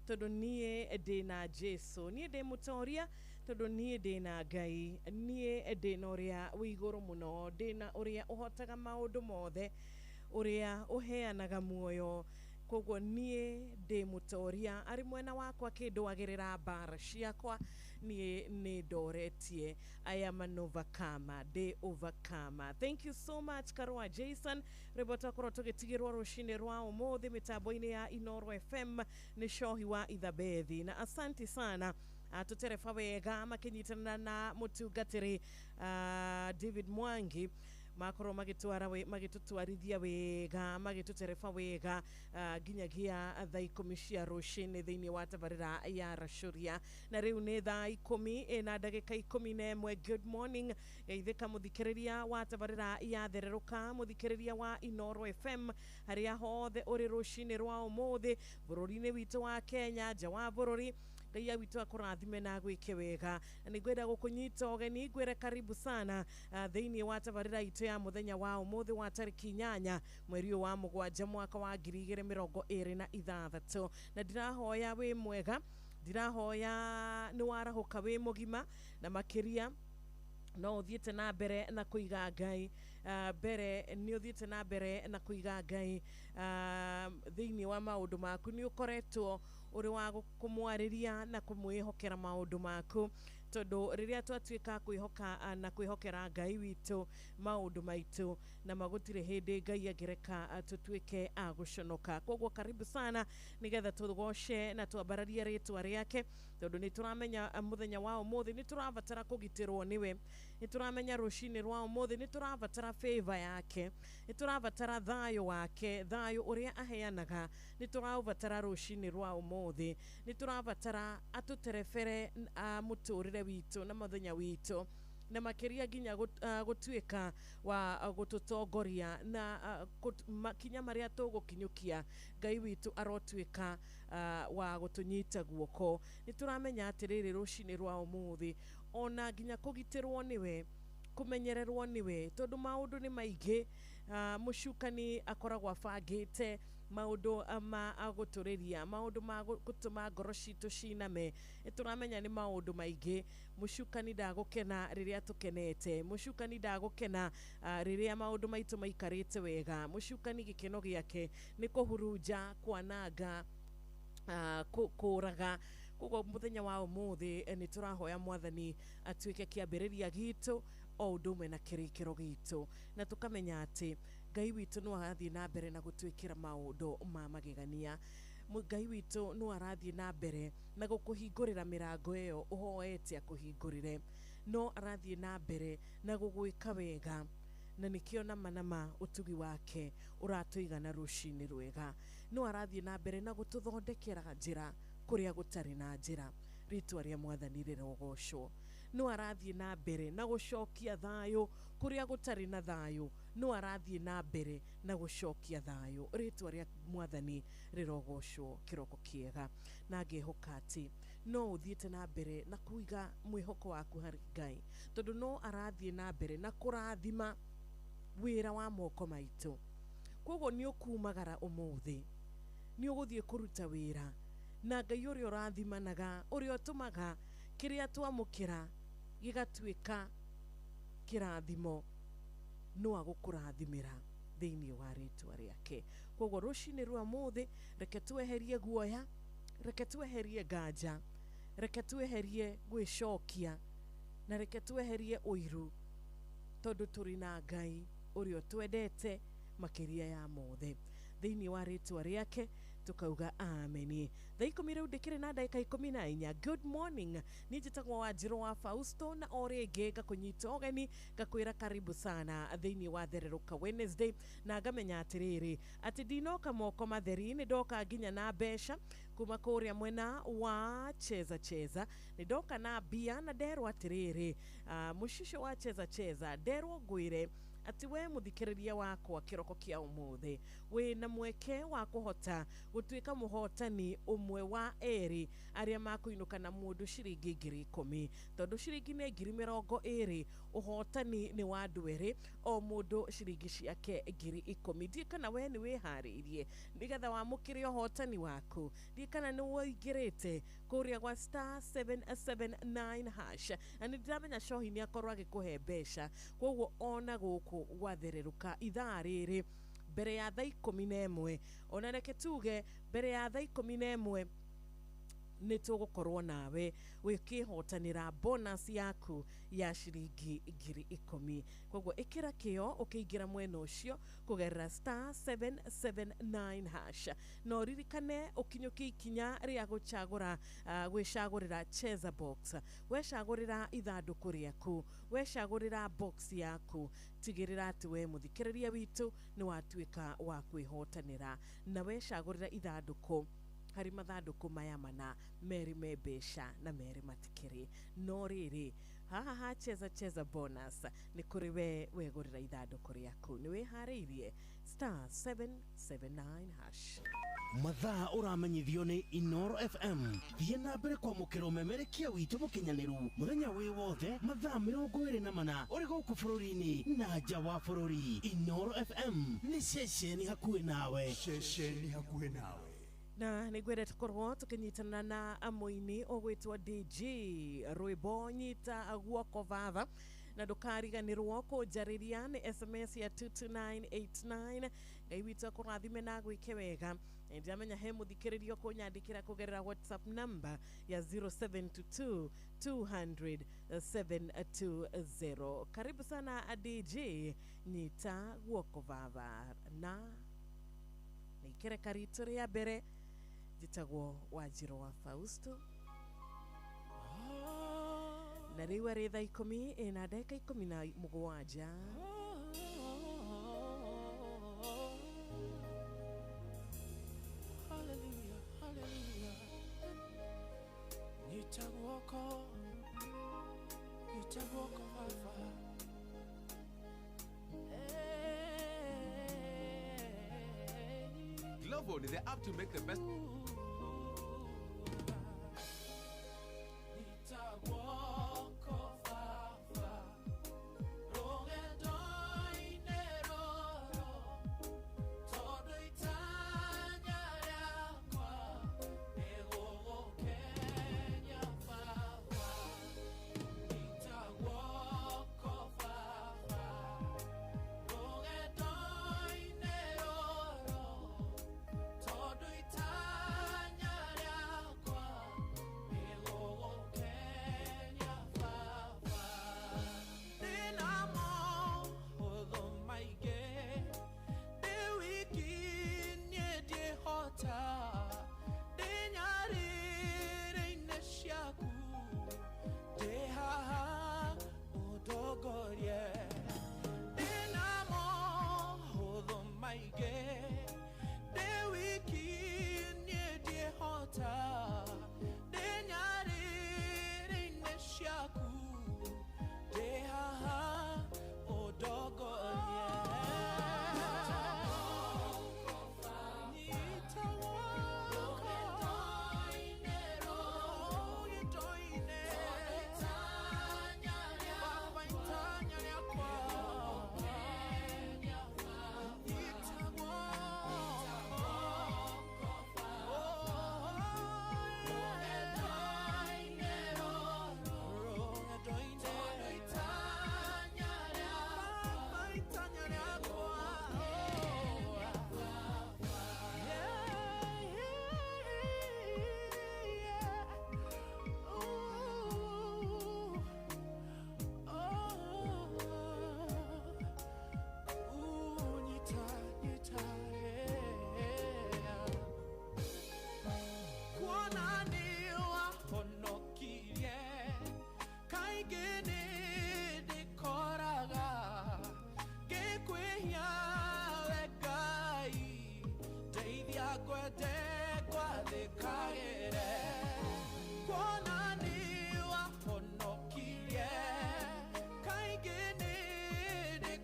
[SPEAKER 9] todo nie de na Jesu nie de mutoria todo nie de na Ngai nie de noria wigoro muno de na uria uhotaga maundu mothe uria uheanaga muoyo koguo nie de mutoria ari mwena wakwa kindwagirira bara ciakwa nie ne doretie. I am an overcomer, de overcomer. Thank you so much Karwa Jason. Rebota koro tugitigirwa rushine rwa umuthi mitambo-ini ya Inoro FM ni shohi wa Ithabethi na asanti sana. Tuterefa wega makinyitana na mutungatiri David Mwangi makoro magitutwarithia wega magituterefa wega ginyagia thaa 10 cia rucini thiini wa tabarira ya Rashuria na riu ni thaa 10 na ndagika 11. Good morning geithika muthikiriria wa tabarira ya thereruka muthikiriria wa Inoro FM haria hothe uri rucini rwa umuthi bururi-ini witu wa Kenya jawa bururi Ngai witu akurathime na gwike wega na nigwenda gukunyita ogeni gwere karibu sana thiini wa tabarira itu ya muthenya wa umuthi wa tariki 8 mweri wa mugwanja mwaka wa 2026 na ndirahoya wi mwega ndirahoya ni warahuka wi mugima na makiria no uthiete na mbere na kuiga Ngai mbere ni uthiete na mbere na kuiga Ngai thiini wa maundu maku ni ukoretwo uri wa kumwariria na kumwihokera maundu maku tondu riria twatuika kwihoka na kwihokera Ngai witu maundu maitu na magutire hindi Ngai agireka tutuike aguconoka. Koguo karibu sana nigetha tugoshe na twambararie ritwa riake tondu ni turamenya muthenya wa umuthi ni turabatara kugitirwo niwe ni turamenya rucini rwa umuthi ni turabatara favor yake ni turabatara thayo wake thayo uria aheanaga ni turabatara rucini rwa umuthi ni turabatara atuterefere muturire witu na muthenya witu na makiria ginya gutuika wa gututongoria na makinya maria tugukinyukia Ngai witu arotuika wa gutunyita guoko ni turamenya atiriri rucini rwa umuthi ona ginya kugitirwo niwe kumenyererwo niwe tondu maundu ni maingi mucukani akoragwo abangite maundu ma aguturiria maundu ma gutuma ngoro citu ciname turamenya ni maundu maingi mucukani ndagukena riria tukenete mucukani ndagukena riria maundu maitu maikarite wega mucukani gikeno giake ni kuhurunja kwananga kuraga koguo muthenya wa umuthi ni turahoya mwathani atuike kiambiriria gitu o undume na kirikiro gitu na tukamenya ati Ngai witu no arathie na mbere na gutwikira maundu ma magegania Ngai witu no arathie na mbere na gukuhingurira mirango iyo uhoete akuhingurire no arathie na mbere na gugwika wega na nikio na manama utugi wake uratuigana rucini rwega no arathie na mbere na gututhondekera njira kuria gutari na njira ritwa ria mwathani rirogocwo no arathie na mbere na gucokia thayo kuria gutari na thayo no arathie na mbere na gucokia thayo ritwa ria mwathani rirogocwo kiroko kiega na ngehoka ati no uthiete na mbere na kuiga mwihoko waku hari Ngai tondu no arathie na mbere na kurathima wira wa moko maitu koguo ni ukumagara umuthi ni uguthie kuruta wira na Ngai uria urathimanaga uria utumaga kiria twamukira gigatuika kirathimo no agukurathimira thiini wa ritwa riake koguo rucini rwa muthi reke tweherie guoya reke tweherie nganja reke tweherie gwicokia na reke tweherie uiru tondu turi na Ngai uria twendete makiria ya mothe thiini wa ritwa riake tukauga ameni. Thaa 10 riu ndikire na ndagika 14. Good morning nijitagwo Wanjiru wa Fausto na orege gakunyita ogeni gakwira karibu sana thiini wa thereruka Wednesday na ngamenya atiriri ati ndinoka moko matheri ni ndoka nginya na besha kuma kuria mwena wa cheza ni ndoka na bia na derwa atiriri mushisho wa cheza derwa ngwire ati we muthikiriria wakwa kiroko kia umuthi we na mweke wa kuhota gutuika muhotani umwe wa eri aria makuinuka na mundu ciringi 10,000 tondu ciringi ni 20,000 uhotani ni wa andu eri o mundu ciringi ciake 10,000 ndikana we ni wihariirie nigetha wamukire uhotani waku ndikana ni woigirite kuria gwa star 779 hash ani ndamenya shohi ni akorwa agikuhe mbeca koguo ona guku gwathereruka ithaa riri mbere ya thaa 11 ona reke tuge mbere ya thaa 11 nitugukorwo nawe wikihotanira bonus yaku ya ciringi 10,000 koguo ikira kio ukiingira mwena ucio kugerera star 779 hash no ririkane ukinyuki ikinya ria guchagura gwicagurira cheza box wecagurira ithanduku riaku wecagurira box yaku tigirira ati we muthikiriria witu ni watuika wa kwihotanira na wecagurira ithanduku hari mathanduku maya mana meri mebesha na meri matikiri no riri haha cheza bonus ni kuri we wegurira ithanduku riaku ni wihariirie star 779 hash
[SPEAKER 10] mathaa uramenyithio ni Inoro FM thie na mbere kwa mukiro memerekia witu mukinyaniru muthenya wi wothe mathaa 24 uri guku bururi-ini na nja wa bururi. Inoro FM ni ceceni hakuhi nawe, ceceni hakuhi nawe.
[SPEAKER 9] na nigwere tukorwo tukinyitana na amoini ogwitwa DG Rwimbo nyita guoko vava na ndukariganirwo kunjariria ni SMS ya 22989 ngai witu akurathime na gwike wega ndamenya he muthikiririo kunyandikira kugerera WhatsApp number ya 0722 200 720. Karibu sana DG nyita guoko vava na nikire karituri ya bere jitagwo Wajiro wa Fausto na riu ari thaa 10 na dakika 17.
[SPEAKER 12] Hallelujah, hallelujah. Nitaguoko baba.
[SPEAKER 21] Glovo is the app to make the best.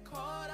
[SPEAKER 12] Caught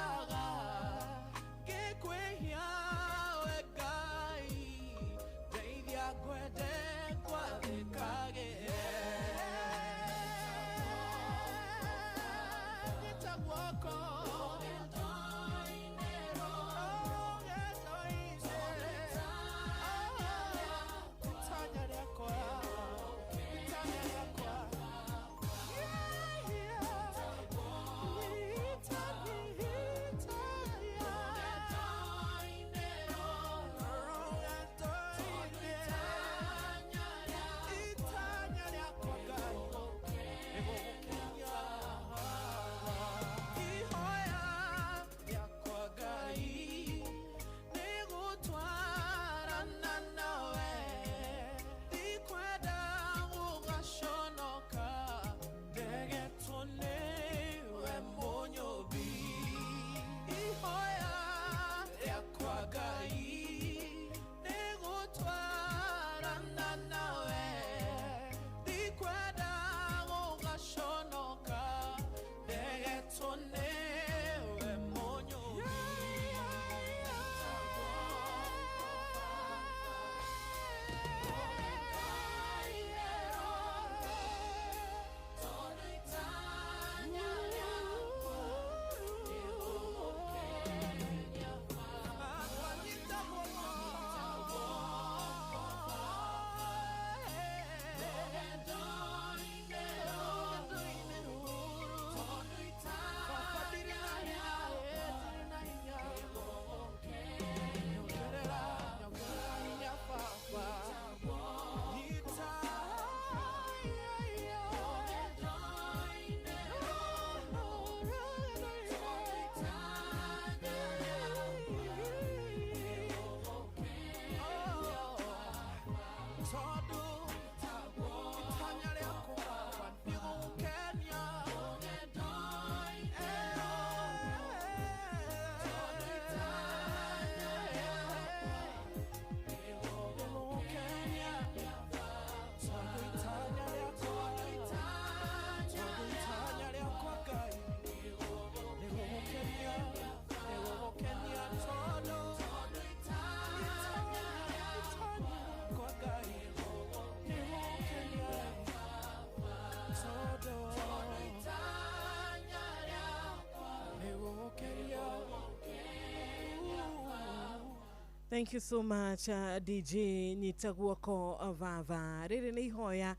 [SPEAKER 9] Thank you so much, DJ Nyitaguoko Vava. Riri ni ihoya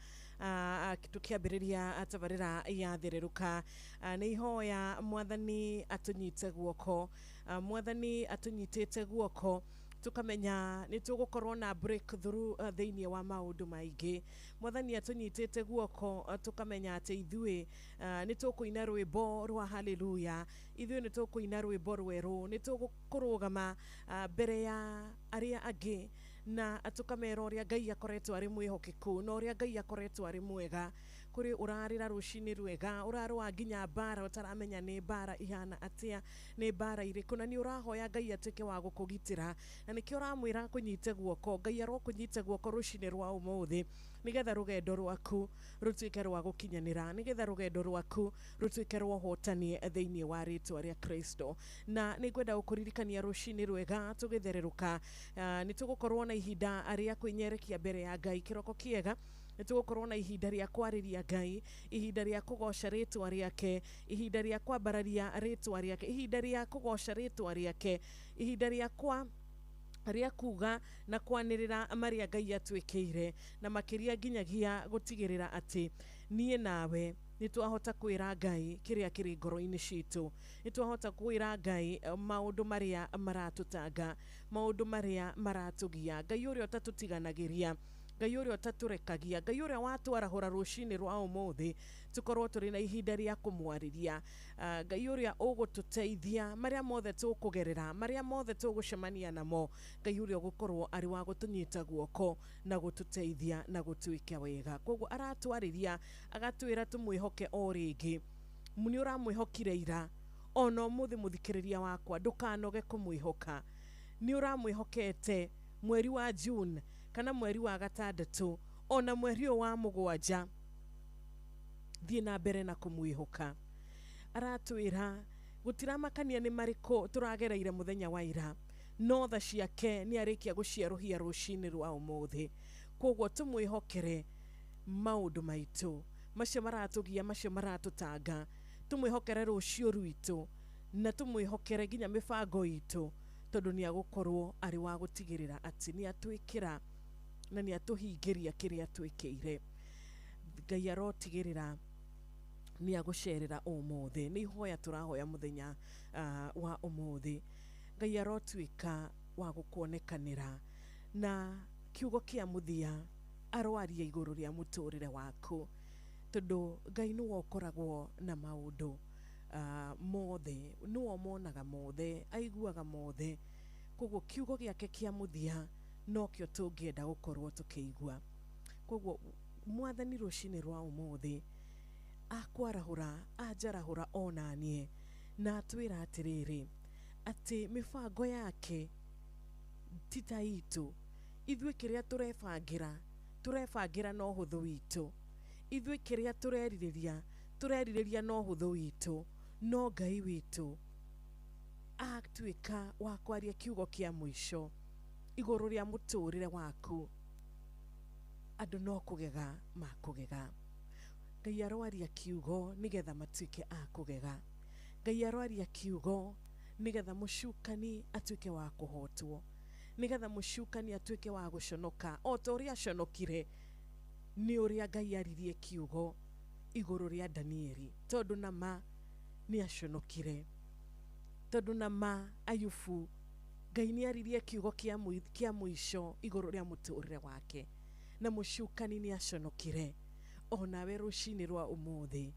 [SPEAKER 9] tukiambiriria atabarira yathereruka ni ihoya mwathani atunyite guoko, mwathani atunyitite guoko tukamenya ni tugukorwo na breakthrough thiini wa maundu maingi. Mwathani atunyitite guoko tukamenya ati ithui ni tukuina rwimbo rwa haleluya, ithui ni tukuina rwimbo rweru, ni tukurugama mbere ya aria angi na tukamera uria Ngai akoretwo ari mwihokeku na uria Ngai akoretwo ari mwega. Kuri urarira rushini rwega, urarwa nginya bara utaramenya ni bara ihana atia, ni bara iriku, na ni urahoya Ngai atuike wa gukugitira, na nikio uramwira kunyite guoko. Ngai aro kunyite guoko rushini rwa umuthi nigetha rugendo rwaku rutuike rwa gukinyanira, nigetha rugendo rwaku rutuike rwa hotani thiini wa ritwa ria Kristo. Na nigwenda gukuririkania rushini rwega tugithereruka, ni tugukorwo na ihinda aria kwinyerekia mbere ya Ngai kiroko kiega, nitugukorwo na ihinda ria kwariria Ngai, ihinda ria kugoca ritwa riake, ihinda ria kwambararia ritwa riake, ihinda ria kugoca ritwa riake, ihinda ria ria kuga na kwanirira maria Ngai atwikire, na makiria nginyagia gutigirira ati nie nawe nitwahota kwira Ngai kiria kiri ngoro-ini citu, nitwahota kwira Ngai maundu maria maratutanga, maundu maria maratugia. Ngai uria utatutiganagiriria, Ngai uria utaturekagia, Ngai uria watwarahura rushini rwa umuthi tukorwo turi na ihinda ria kumwariria, Ngai uria ugututeithia maria mothe tukugerera, maria mothe tugucemania namo. Ngai uria gukorwo ari wa gutunyita guoko na gututeithia na gutuika wega. Koguo aratwariria agatwira tumwihoke o ringi. Muni uramwihokire ira, ono muthi muthikiriria wakwa ndukanoge kumwihoka. Ni uramwihokete mweri wa June kana mweri wa gatandatu, ona mweri wa mugwanja, thie na mbere na kumwihoka. Aratwira gutiramakania ni mariko turagereire muthenya wa ira, no tha ciake ni arikia gucieruhia rushini rwa umuthi. Koguo tumwihokere maundu maitu macio maratugia, macio maratutanga, tumwihokere rucio rwitu na tumwihokere nginya mibango itu, tondu ni agukorwo ari wa gutigirira ati ni atwikira na ni atuhingiria kiria atwikire. Ngai arotigirira ni agucerera umuthi. Ni ihoya turahoya muthenya wa umuthi. Ngai arotwika wa gukuonekanira na kiugo kia muthia arwaria iguru ria muturire waku, tondu Ngai nuwo koragwo na maundu mothe, nuwo monaga mothe, aiguaga mothe. Koguo kiugo giake kia muthia no kio tungienda gukorwo tukiigua. Koguo mwathani rushini rwa umuthi akwarahura, ajarahura onanie na atwira atiriri ati mibango yake tita itu. Ithui kiria turebangira no huthu witu, ithui kiria tureririria no huthu witu, no Ngai witu atwika wa kwaria kiugo kia mwisho iguru ria muturire waku. Andu no kugega makugega. Ngai arwaria kiugo nigetha matwike akugega. Ngai arwaria kiugo nigetha mucukani atwike wa kuhotwo, nigetha mucukani atwike wa guconoka. O ta uria aconokire ni uria Ngai aririe kiugo iguru ria Danieli, tondu nama ni aconokire, tondu nama Ayubu Ngai ni aririe kiugo kia mwisho iguru ria muturire wake, na mucukani ni aconokire. Onawe rushini rwa umuthi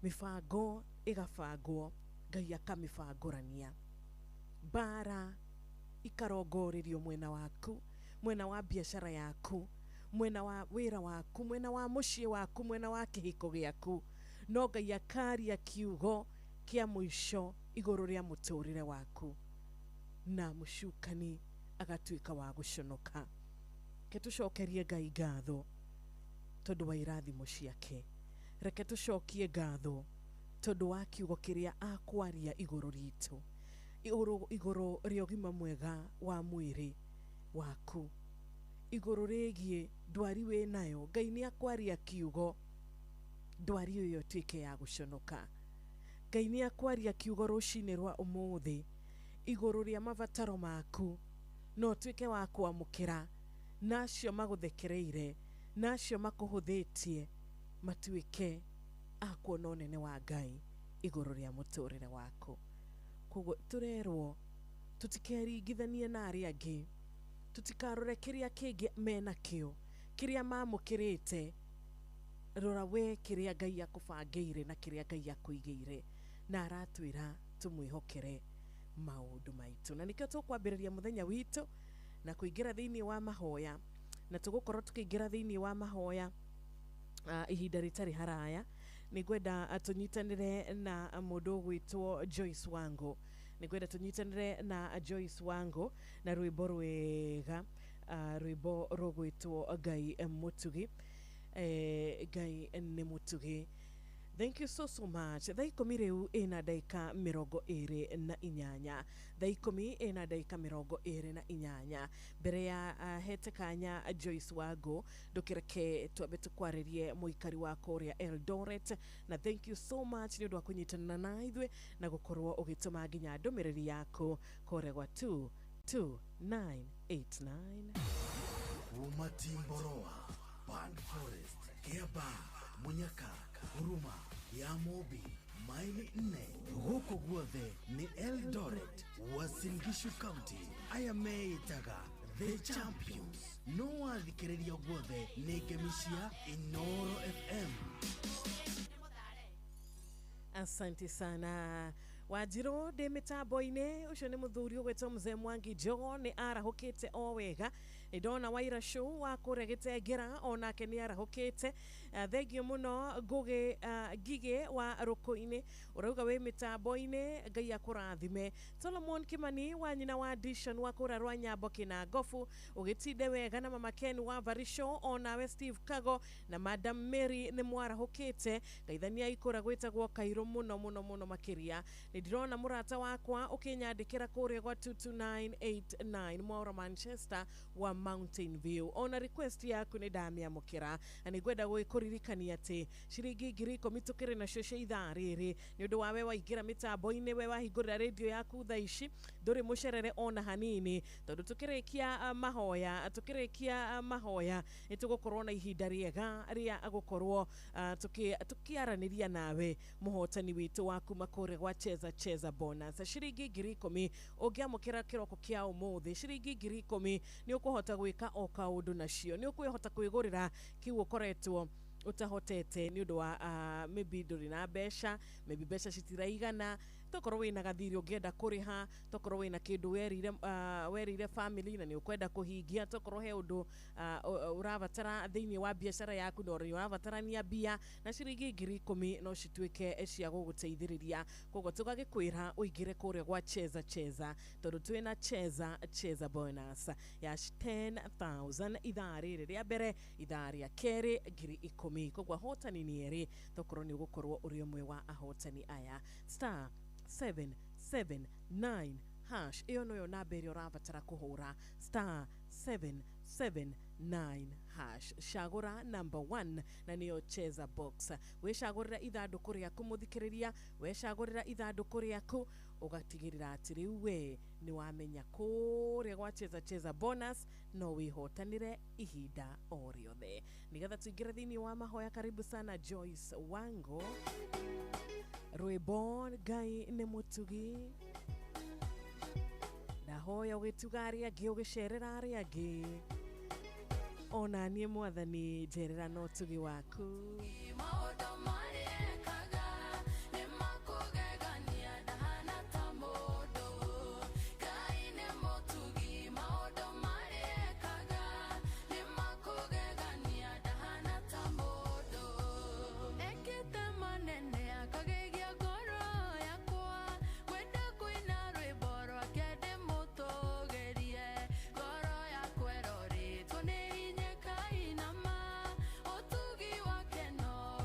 [SPEAKER 9] mibango igabangwo, Ngai akamibangurania. Bara ikarongorerio mwena waku, mwena wa biashara yaku, mwena wa wira waku, mwena wa mucii waku, mwena wa kihiko giaku, no Ngai akaria kiugo kia mwisho iguru ria muturire waku, na mucukani agatwika wa guconoka. Ketucokerie Ngai ngatho tondu wa irathimo ciake. Reke tucokie ngatho tondu wa kiugo kiria akwaria iguru ritu, iguru ria ugima mwega wa mwiri waku, iguru rigie ndwari we nayo. Ngai ni akwaria kiugo, ndwari iyo twike ya guconoka. Ngai ni akwaria kiugo rushini rwa umuthi iguru ria mabataro maku, no twike wa kwamukira nacio maguthekereire nacio makuhuthitie matuike akuona unene wa Ngai iguru ria muturire waku. Koguo turerwo tutikeringithanie na aria angi, tutikarore kiria kingi mena kio, kiria mamukirite. Rora we kiria Ngai akubangeire na kiria Ngai akuigeire, na aratwira tumwihokere maundu maitu. Na nikio tukwambiriria muthenya witu na kuingira thiini wa mahoya, na tugukorwo tukiingira thiini wa mahoya ihinda ritari haraya. Nigwenda atunyitanire na mundu gwitwo Joyce Wango, nigwenda tunyitanire na Joyce Wango na rwimbo rwega, rwimbo rogwitwo Ngai Mutugi. Ngai ni mutugi. Thank you so much. Thaikomi riu ina daika 28. Thaikomi ina daika 28. Mbere ya hete kanya Joyce Wango, ndukireke twabe tukwaririe muikari wa Korea Eldoret. Na thank you so much ni undu wa kunyitana na ithwe na gukorwo ugituma nginya ndumiriri yako koregwa 22989.
[SPEAKER 10] Umatimboroa, Band Forest, Kiaba, Munyaka, Huruma, Yamobi, Maili 4, huko guothe ni Eldoret, Uasin Gishu County, Ayameitaga, The Champions. No wathikiriria guothe ni Gemishia Inoro FM.
[SPEAKER 9] Asante sana. Wajiro de metaboine ucio ni muthuri ugwetwo Mzee Mwangi Jogo ni arahukite o wega. Idona Waira Show wa kuregete gera onake ni arahukite. Thegio muno Ngugi Gige wa Rukoine urauga we metaboine Ngai akurathime. Solomon Kimani wa nyina wa Addition wa kurarwa Nyambo Kinagofu ugitinde wega na mama Ken wa Varisho onawe Steve Kago na Madam Mary ni mwarahukite. Ngaithania ikura gwetagwo Kairo muno makiria. Nidirona murata wakwa ukinyandikira kuria gwa 22989 Mwaura Manchester wa Mountain View. Ona request yaku ni Damia Mukira anigwenda gwikuririkania ati shiringi 10,000 mitukire na shoshe ithaa riri ni undu wawe waigira mitambo-ini we wahingurira radio yaku thaa ici nduri musherere ona hanini tondu tukirikia mahoya nitugukorwo na ihinda riega ria agukorwo tukiaraniria nawe muhotani witu waku makore gwa cheza bonus shiringi 10,000 ungiamukira kiroko kia umuthi shiringi 10,000 ni ukuhota gwika o kaundu nacio ni ukwihota kwigurira kiu ukoretwo utahotete ni undu wa maybe nduri na besha maybe besha citiraigana tokorwo wina gathiri ungienda kuriha tokorwo wina kindu werire family na ni ukwenda kuhingia tokorwo he undu uravatara thiini wa biashara yaku no uravatara bia na shiringi 10,000 no cituike cia guguteithiriria koguo tugagikwira uigire kuria gwa cheza tondu twina cheza bonus ya 10,000 ithaa riri ria mbere ithaa ria keri 10,000 koguo hotani ni eri tokorwo ni ugukorwo uri umwe wa ahotani aya star 779 hash iyo noyo namba ĩrĩa ũrabatara kuhura star 779 hash shagura number 1 na niyo cheza box we shagurira ithanduku rĩaku muthikiriria we shagurira ithanduku rĩaku ugatigirira ati riu we ni wamenya kuria gwa cheza bonus no wihotanire ihinda o riothe nigetha tuingire thiini wa mahoya. Karibu sana Joyce Wango. Rwimbo Ngai ni mutugi ndahoya ugituga aria angi ugicerera aria angi ona nie mwathani njerera no tugi waku
[SPEAKER 4] Tony Nyeka inama, otugi wake no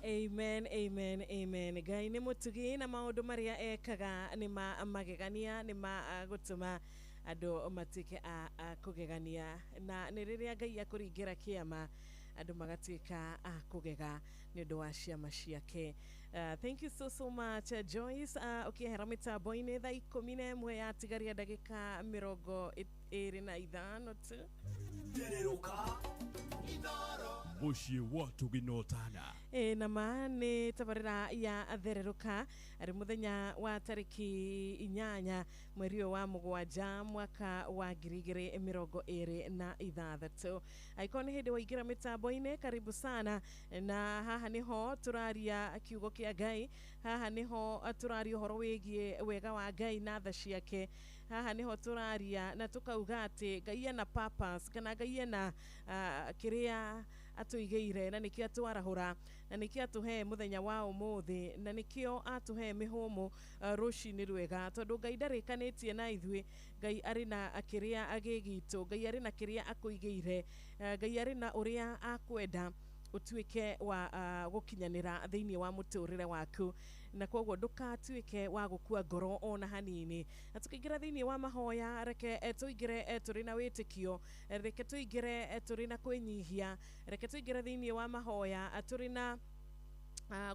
[SPEAKER 9] Amen, amen, amen. Ngai nĩ mũtugi na maũndũ marĩa ekaga nĩ magegania, nĩ gũtũma andũ matuĩke a kũgegania, na nĩ rĩrĩa Ngai akũringĩra kĩama andũ magatuĩka a kũgega nĩ ũndũ wa ciama ciake. Thank you so much Joyce. Ũkĩehera mĩtambo-inĩ thaa 11 yatigaria ndagĩka 25 tu.
[SPEAKER 7] Thererũka mũciĩ watu ginotana.
[SPEAKER 9] Nama nĩ tabarĩra ya thererũka arĩ mũthenya wa tarĩki 8 mweri wa mũgwanja mwaka wa 2026. Aiko nĩ hĩndĩ waingĩra mĩtambo-inĩ, karibu sana, na haha nĩho tũraria kiugo kĩa Ngai, haha nĩho tũraria ũhoro wĩgiĩ wega wa Ngai na tha ciake, haha nĩho tũraria na tũkauga atĩ Ngai ena purpose kana Ngai ena kĩrĩa atũigĩire, na nĩkĩo atwarahũra, na nĩkĩo atũhe mũthenya wa ũmũthĩ, na nĩkĩo atũhe mĩhũmũ rũcinĩ rwega, tondũ Ngai ndarĩkanĩtie na ithuĩ. Ngai arĩ na kĩrĩa agĩgitũ, Ngai arĩ na kĩrĩa akũigĩire, Ngai arĩ na ũrĩa akwenda utuĩke wa gũkinyanĩra thĩinĩ wa mũtũrĩre waku, na koguo ndũkatuĩke wa gũkua ngoro ona hanini. Na tũkĩingĩra thĩinĩ wa mahoya, reke tũingĩre tũrĩ na wĩtĩkio, reke tũingĩre tũrĩ na kwĩnyihia, reke tũingĩre thĩinĩ wa mahoya tũrĩ na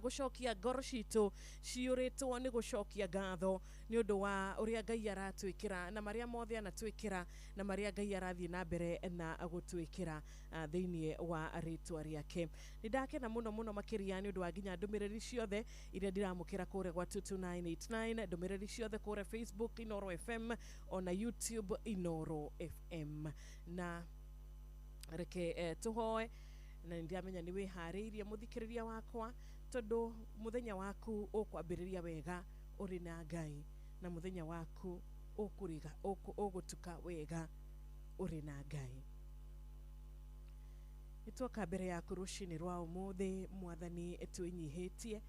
[SPEAKER 9] gũcokia ngoro citũ ciũrĩtwo nĩ gũcokia ngatho nĩ ũndũ wa ũrĩa Ngai aratwĩkĩra na marĩa mothe anatwĩkĩra na marĩa Ngai arathiĩ na mbere na gũtwĩkĩra thĩinĩ wa rĩtwa rĩake. Nĩ ndakena mũno mũno makĩria nĩ ũndũ wa nginya ndũmĩrĩri ciothe iria ndiramũkĩra kũrĩa gwa 22989, ndũmĩrĩri ciothe kũrĩa Facebook Inoro FM, ona YouTube Inoro FM. Na reke tũhoe, na ndiamenya nĩ wĩharĩirie mũthikĩrĩria wakwa, tondũ mũthenya waku ũkwambĩrĩria wega ũrĩ na Ngai, na mũthenya waku ũgũtuka wega ũrĩ na Ngai. Nĩtwoka mbere yaku rũcinĩ rwa ũmũthĩ, Mwathani twĩnyihĩtie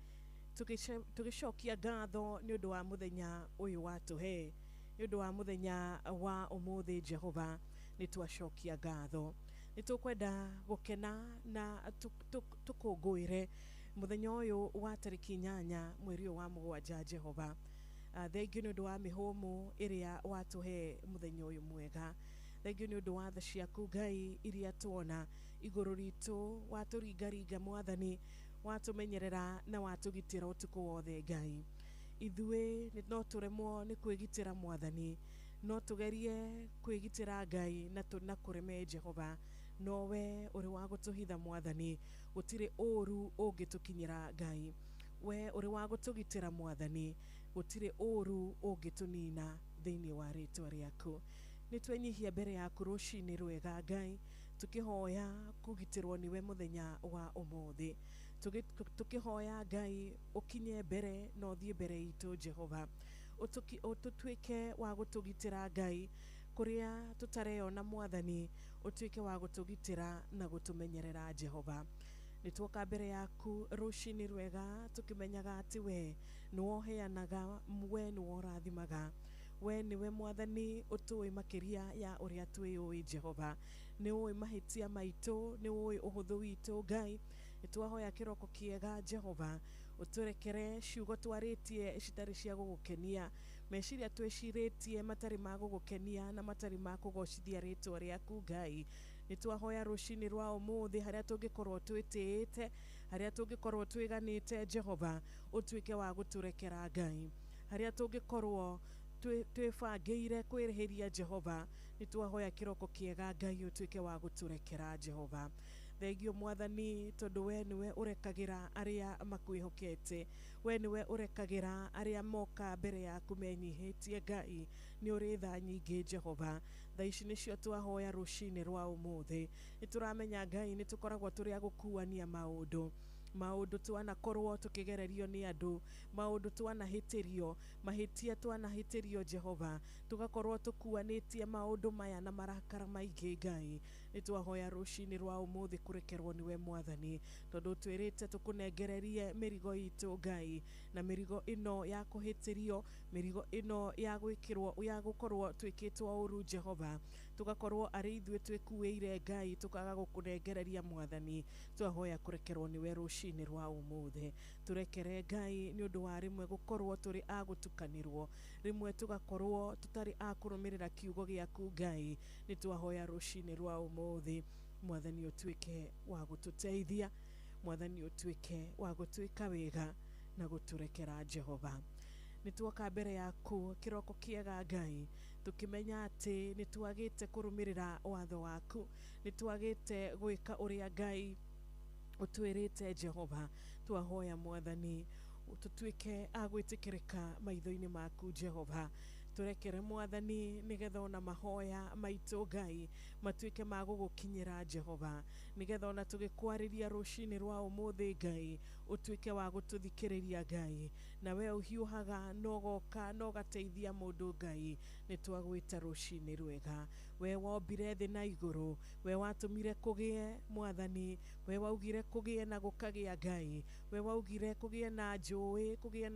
[SPEAKER 9] tũgĩcokia ngatho nĩ ũndũ wa mũthenya ũyũ watũhe, nĩ ũndũ wa mũthenya wa ũmũthĩ Jehova, nĩtwacokia ngatho. Nĩtũkwenda gũkena na tũkũngũĩre mũthenya ũyũ wa tarĩki 8 mweri wa mũgwanja Jehova. Thengiũ nĩ ũndũ wa mĩhũmũ ĩrĩa watũhe mũthenya ũyũ mwega, thengiũ nĩ ũndũ wa tha ciaku Ngai iria tuona igũrũ ritũ, watũringaringa Mwathani, watũmenyerera na watũgitĩra ũtukũ wothe Ngai. Ithuĩ no tũremwo nĩ kwĩgitĩra Mwathani, no tũgerie kwĩgitĩra Ngai na kũreme Jehova, no we ũrĩ wa gũtũhitha Mwathani, gũtirĩ ũru ũngĩtũkinyĩra Ngai. We ũrĩ wa gũtũgitĩra Mwathani, gũtirĩ ũru ũngĩtũnina thĩinĩ wa rĩtwa rĩaku. Nĩtwenyihia mbere yaku rũcinĩ rwega Ngai, tũkĩhoya kũgitĩrwo nĩwe mũthenya wa ũmũthĩ, tũkĩhoya Ngai ũkinye mbere na ũthiĩ mbere itũ Jehova, ũtũtuĩke wa gũtũgitĩra Ngai kũrĩa tũtareyona Mwathani, ũtuĩke wa gũtũgitĩra na gũtũmenyerera Jehova. Nĩtwoka mbere yaku rũcinĩ rwega tũkĩmenyaga atĩ we nĩwoheanaga, we nĩworathimaga, we nĩwe Mwathani ũtũĩ makĩria ya ũrĩa twĩũĩ Jehova, nĩũĩ mahĩtia maitũ, nĩũĩ ũhũthũ witũ Ngai. Nĩtwahoya kĩroko kĩega Jehova, ũtũrekere ciugo twarĩtie citarĩ cia gũgũkenia, meciria twĩcirĩtie matarĩ ma gũgũkenia na matarĩ ma kũgocithia rĩtwa rĩaku Ngai. Nĩtwahoya rũcinĩ rwa ũmũthĩ harĩa tũngĩkorwo twĩtĩĩte, harĩa tũngĩkorwo twĩganĩte Jehova, ũtuĩke wa gũtũrekera Ngai, harĩa tũngĩkorwo twĩbangĩire kwĩrĩhĩria Jehova, nĩtwahoya kĩroko kĩega Ngai ũtuĩke wa gũtũrekera Jehova. Thengio Mwathani, tondũ we nĩwe ũrekagĩra arĩa makwĩhokete, we nĩwe ũrekagĩra arĩa moka mbere yaku menyihĩtie Ngai, nĩ ũrĩ tha nyingĩ Jehova. Tha ici nĩcio twahoya rũcinĩ rwa ũmũthĩ, nĩtũramenya Ngai nĩtũkoragwo tũrĩ a gũkuania maũndũ twanakorwo tũkĩgererio nĩ andũ, maũndũ twanahĩtĩrio, mahĩtia twanahĩtĩrio Jehova, tũgakorwo tũkuanĩtie maũndũ maya na marakara maingĩ Ngai, nĩ twahoya rũcinĩ rwa ũmũthĩ kũrekerwo nĩwe Mwathani, tondũ twĩrĩte tũkũnengererie mĩrigo itũ Ngai, na mĩrigo ĩno ya kũhĩtĩrio, mĩrigo ĩno ya gwĩkĩrwo ya gũkorwo twĩkĩtwo ũru Jehova, tugakorwo arĩ ithuĩ twĩkuĩire Ngai, tukaga gũkũnengereria Mwathani. Twahoya kũrekerwo nĩwe rũcinĩ rwa ũmũthĩ, turekere Ngai nĩ ũndũ wa rĩmwe gũkorwo tũrĩ a gũtukanĩrwo, rĩmwe tugakorwo tũtarĩ a kũrũmĩrĩra kiugo gĩaku Ngai. Nĩ twahoya rũcinĩ rwa ũmũthĩ, Mwathani ũtuĩke wa gũtũteithia, Mwathani ũtuĩke wa gũtwĩka wega na gũtũrekera Jehova. Nĩ tuoka mbere yaku kĩroko kĩega Ngai, tukimenya atĩ nĩ twagĩte kũrũmĩrĩra watho waku, nĩ twagĩte gwĩka ũrĩa Ngai ũtwĩrĩte Jehova. Twahoya Mwathani tũtuĩke a gwĩtĩkĩrĩka maitho-inĩ maku Jehova, turekere Mwathani nĩgetha ona mahoya maitũ Ngai matuĩke ma gũgũkinyĩra Jehova, nĩgetha ona tũgĩkwarĩria rũcinĩ rwa ũmũthĩ Ngai ũtuĩke wa gũtũthikĩrĩria Ngai, na we ũhiũhaga nogoka nogateithia mũndũ Ngai. Nĩ twagwĩta rũcinĩ rwega, we wombire thĩ na igũrũ, we watũmire kũgĩe Mwathani, we waugire kũgĩe na gũkagĩa Ngai, we waugire kũgĩe na njũĩ, kũgĩe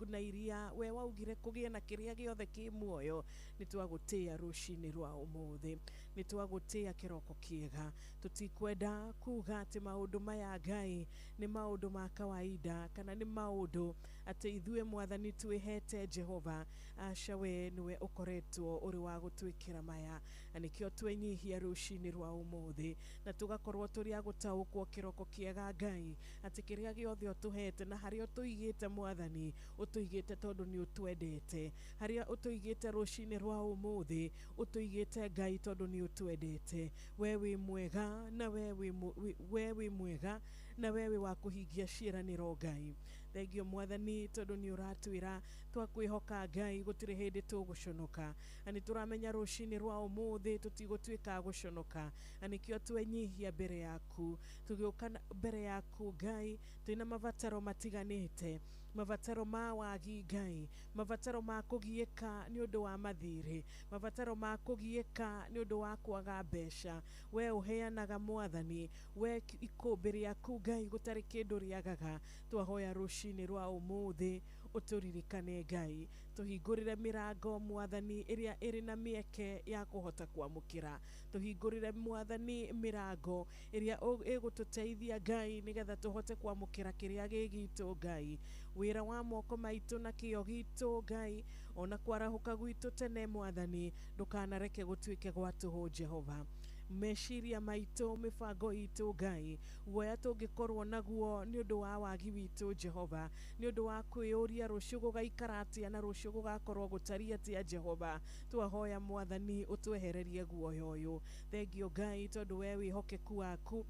[SPEAKER 9] na iria, we waugire kũgĩe na kĩrĩa gĩothe kĩ muoyo. Nĩ twagũtĩĩa rũcinĩ rwa ũmũthĩ, nĩ twagũtĩĩa kĩroko kĩega, tũtikwenda kuga atĩ maũndũ maya Ngai nĩ maũndũ ma kawaida, kana nĩ maũndũ atĩ ithuĩ Mwathani twĩhete Jehova. Aca, we nĩwe ũkoretwo ũrĩ wa gũtwĩkĩra maya, na nĩkĩo twenyihia rũcinĩ rwa ũmũthĩ, na tũgakorwo tũrĩ a gũtaũkwo kĩroko kĩega Ngai, atĩ kĩrĩa gĩothe ũtũhete na harĩa ũtũigĩte Mwathani, ũtũigĩte tondũ nĩ ũtwendete. Harĩa ũtũigĩte rũcinĩ rwa ũmũthĩ, ũtũigĩte Ngai tondũ nĩ ũtwendete. We wĩ mwega, na we wĩ mwega, na we wĩ wa kũhingia ciĩranĩro Ngai. Thengio Mwathani tondũ nĩ ũratwĩra twakwĩhoka Ngai gũtirĩ hĩndĩ tũgũconoka, na nĩ tũramenya rũcinĩ rwa ũmũthĩ tũtigũtuĩka gũconoka, na nĩkĩo twenyihia mbere yaku, tũgĩũka mbere yaku Ngai twĩna mabataro matiganĩte, mabataro ma wagi Ngai, mabataro ma kũgiĩka nĩ ũndũ wa mathirĩ, mabataro ma kũgiĩka nĩ ũndũ wa kwaga mbeca. We ũheanaga Mwathani, we ikũmbĩ rĩaku Ngai gũtarĩ kĩndũ rĩagaga. Twahoya rũcinĩ rwa ũmũthĩ ũtũririkane Ngai, tũhingũrĩre mĩrango Mwathani ĩrĩa ĩrĩ na mĩeke ya kũhota kwamũkĩra, tũhingũrĩre Mwathani mĩrango ĩrĩa ĩgũtũteithia Ngai nĩgetha tũhote kwamũkĩra kĩrĩa gĩgitũ Ngai. Wĩra wa moko maitũ na kĩyo gitũ Ngai, ona kwarahũka gwitũ tene Mwathani, ndũkanareke gũtuĩke gwa tũhũ Jehova. Meciria maitũ, mĩbango itũ Ngai, guoya tũngĩkorwo naguo nĩ ũndũ wa wagi witũ Jehova, nĩ ũndũ wa kwĩyũria rũciũ gũgaikara atĩa na rũciũ gũgakorwo gũtariĩ atĩa Jehova. Twahoya Mwathani ũtwehererie guoya ũyũ. Thengio Ngai tondũ we wĩhokeku waku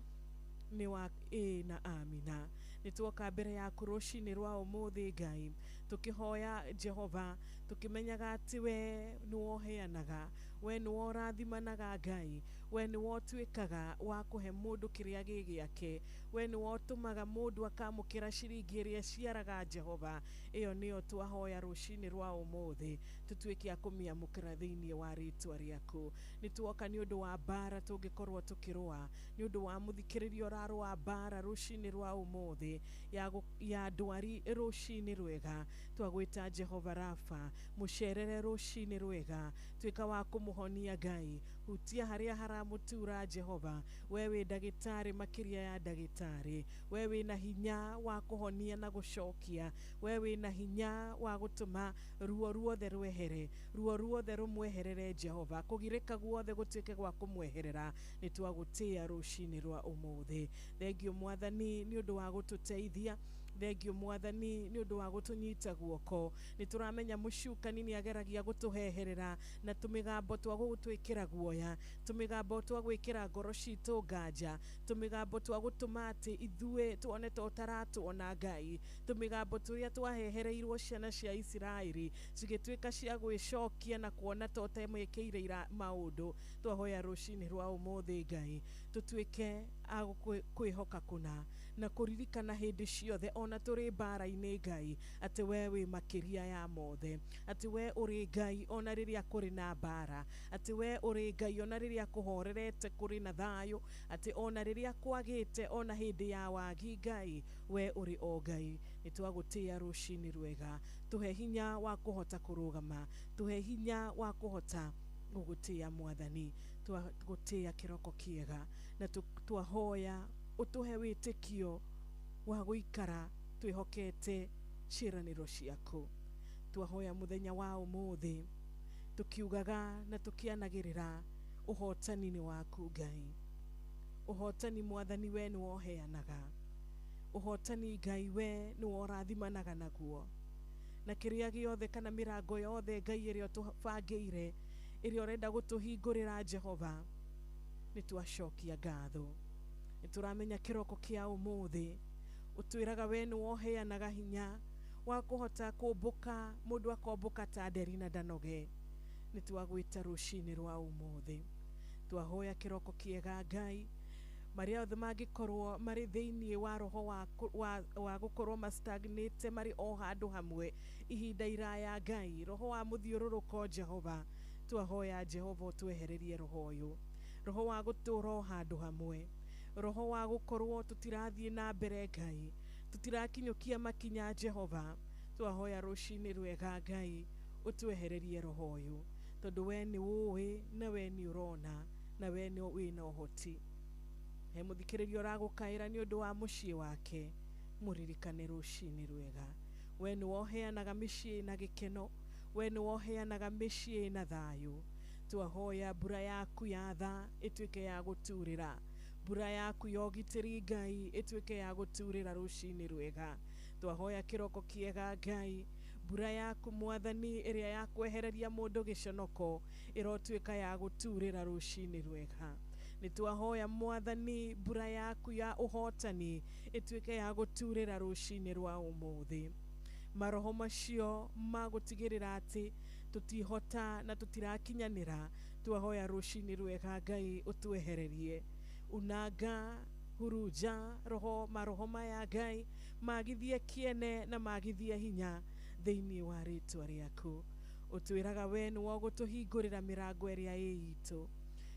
[SPEAKER 9] nĩ wa na amina. Nĩ tuoka mbere yaku rũcinĩ rwa ũmũthĩ Ngai, tũkĩhoya Jehova, tũkĩmenyaga atĩ we nĩ woheanaga, we nĩ worathimanaga Ngai, we nĩ wotuĩkaga wa kũhe mũndũ kĩrĩa gĩgĩake, we nĩ wotũmaga mũndũ akamũkĩra ciringi ĩrĩa ciaraga Jehova. Ĩyo nĩyo twahoya rũcinĩ rwa ũmũthĩ, tũtuĩke a kũmĩamũkĩra thĩinĩ wa rĩtwa rĩaku. Nĩ tuoka nĩ ũndũ wa mbara tũngĩkorwo tũkĩrũa, nĩ ũndũ wa mũthikĩrĩria ũrarũa mbara rũcinĩ rwa ũmũthĩ ya ndwari rũcinĩ rwega. Twagwĩta Jehova Rafa, mũcerere rũcinĩ rwega, tuĩka wa kũmũhonia Ngai, hutia harĩa haramũtura Jehova. We wĩ ndagĩtarĩ makĩria ya ndagĩtarĩ, we wĩ na hinya wa kũhonia na gũcokia, we wĩ na hinya wa gũtũma ruo ruothe rwehere, ruo ruothe rũmweherere Jehova, kũgirĩka guothe gũtuĩke gwa kũmweherera. Nĩ twagũtĩĩa rũcinĩ rwa ũmũthĩ. Thengio Mwathani nĩ ũndũ wa gũtũteithia, thengio Mwathani nĩ ũndũ wa gũtũnyita guoko. Nĩ tũramenya mũcukani nĩ ageragia gũtũheherera na tũmĩgambo twa gũtwĩkĩra guoya, tũmĩgambo twa gwĩkĩra ngoro citũ nganja, tũmĩgambo twa gũtũma atĩ ithuĩ tuone ta ũtaratuona Ngai, tũmĩgambo tũrĩa twahehereirwo ciana cia Isiraeli cigĩtuĩka cia gwĩcokia na kuona ta ũtemwĩkĩire maũndũ. Twahoya rũcinĩ rwa ũmũthĩ Ngai, tũtuĩke agũkwĩhoka kũna na kũririkana hĩndĩ ciothe ona tũrĩ mbara-inĩ Ngai atĩ we wĩ makĩria ya mothe, atĩ we ũrĩ Ngai ona rĩrĩa kũrĩ na mbara, atĩ we ũrĩ Ngai ona rĩrĩa kũhorerete kũrĩ na thayũ, atĩ ona rĩrĩa kwagĩte ona hĩndĩ ya wagi Ngai we ũrĩ o Ngai. Nĩ twagũtĩĩa rũcinĩ rwega, tũhe hinya wa kũhota kũrũgama, tũhe hinya wa kũhota gũgũtĩĩa Mwathani, twagũtĩĩa kĩroko kĩega na twahoya ũtũhe wĩtĩkio wa gũikara twĩhokete ciĩranĩro ciaku. Twahoya mũthenya wa ũmũthĩ tukiugaga na tukianagĩrĩra ũhotani nĩ waku Ngai. Ũhotani Mwathani we nĩ woheanaga, ũhotani Ngai we nĩ worathimanaga naguo, na kĩrĩa gĩothe kana mĩrango yothe Ngai ĩrĩa ũtũbangĩire ĩrĩa ũrenda gũtũhingũrĩra Jehova, nĩ twacokia ngatho. Nĩ tũramenya kĩroko kĩa ũmũthĩ ũtwĩraga we nĩ woheanaga hinya wa kũhota kũmbũka, mũndũ akombũka ta nderi na ndanoge. Nĩ twagwĩta rũcinĩ rwa ũmũthĩ, twahoya kĩroko kĩega Ngai, marĩa othe mangĩkorwo marĩ thĩinĩ wa roho wa gũkorwo mastagnate marĩ o handũ hamwe ihinda iraya Ngai, roho wa mũthiũrũrũko Jehova, twahoya Jehova ũtwehererie roho ũyũ, roho wa gũtũra handũ hamwe, roho wa gũkorwo tũtirathiĩ na mbere Ngai, tũtirakinyũkia makinya Jehova. Twahoya rũcinĩ rwega Ngai ũtwehererie roho ũyũ, tondũ we nĩ ũĩ na we nĩ ũrona na we nĩ wĩna ũhoti. He mũthikĩrĩria ũragũkaĩra nĩ ũndũ wa mũciĩ wake, mũririkane rũcinĩ rwega. We nĩ woheanaga mĩciĩ na gĩkeno, we nĩ woheanaga mĩciĩ na thayũ. Twahoya mbura yaku ya tha ĩtuĩke ya gũturĩra, mbura yaku ya ũgitĩri Ngai ĩtuĩke ya gũturĩra rũcinĩ rwega. Twahoya kĩroko kĩega Ngai, mbura yaku Mwathani ĩrĩa ya kwehereria mũndũ gĩconoko ĩrotuĩka ya gũturĩra rũcinĩ rwega. Nĩ twahoya Mwathani mbura yaku ya ũhotani ĩtuĩke ya gũturĩra rũcinĩ rwa ũmũthĩ. Maroho macio magũtigĩrĩra atĩ tũtihota na tũtirakinyanĩra, twahoya rũcinĩ rwega Ngai ũtwehererie. Unanga, huruja, maroho maya Ngai magithie kiene na magithie hinya thĩinĩ wa rĩtwa rĩaku. Ũtwĩraga we nĩ wagũtũhingũrĩra mĩrango ĩrĩa ĩ itũ.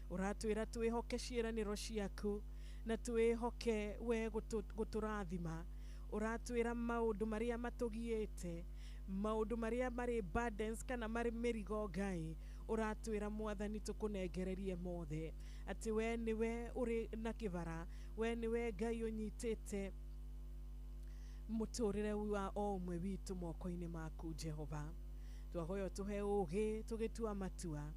[SPEAKER 9] Ũratwĩra twĩhoke ciĩranĩro ciaku na twĩhoke we gũtũrathima. Ũratwĩra maũndũ marĩa matũgiĩte, maũndũ marĩa marĩ burdens kana marĩ mĩrigo Ngai, ũratwĩra Mwathani tũkũnengererie mothe, atĩ we nĩwe ũrĩ na kĩbara, we nĩwe Ngai ũnyitĩte mũtũrĩre wa o ũmwe witũ moko-inĩ maku Jehova. Twahoya tũhe ũgĩ tũgĩtua matua,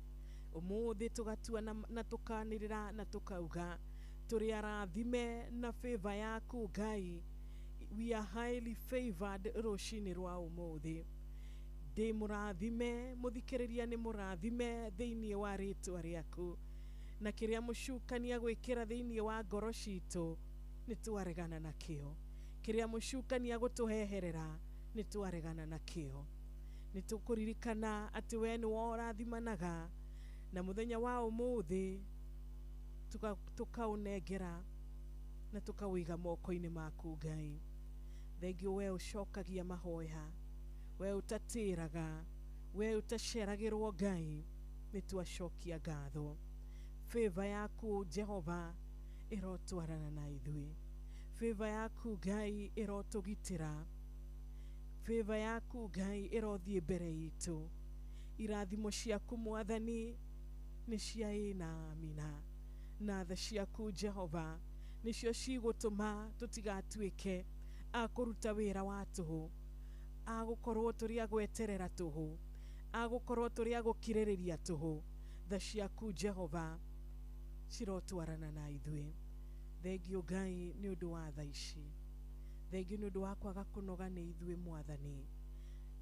[SPEAKER 9] ũmũthĩ tũgatua na tũkanĩrĩra na tũkauga tũrĩ arathime na favor yaku Ngai. We are highly favored rũcinĩ rwa ũmũthĩ. Ndĩ mũrathime, mũthikĩrĩria nĩ mũrathime thĩinĩ wa rĩtwa rĩaku, na kĩrĩa mũcukania gwĩkĩra thĩinĩ wa ngoro citũ nĩ twaregana nakĩo. Kĩrĩa mũcukania gũtũheherera nĩ twaregana nakĩo. Nĩ tũkũririkana atĩ we nĩ worathimanaga, na mũthenya wa ũmũthĩ tũkaũnengera na tũkawĩiga moko-inĩ maku Ngai. Thengio we ũcokagia mahoya, we ũtatĩraga, we ũtaceragĩrwo Ngai, nĩ twacokia ngatho. Favor yaku Jehova ĩrotwarana na ithuĩ. Favor yaku Ngai ĩrotũgitĩra. Favor yaku Ngai ĩrothiĩ mbere itũ. Irathimo ciaku Mwathani nĩ cia ĩ na amina. Na tha ciaku Jehova nĩcio cigũtũma tũtigatuĩke a kũruta wĩra wa tũhũ, a gũkorwo tũrĩ a gweterera tũhũ, a gũkorwo tũrĩ a gũkirĩrĩria tũhũ. Tha ciaku Jehova cirotwarana na ithuĩ. Thengio Ngai nĩ ũndũ wa tha ici. Thengio nĩ ũndũ wa kwaga kũnoga nĩ ithuĩ Mwathani.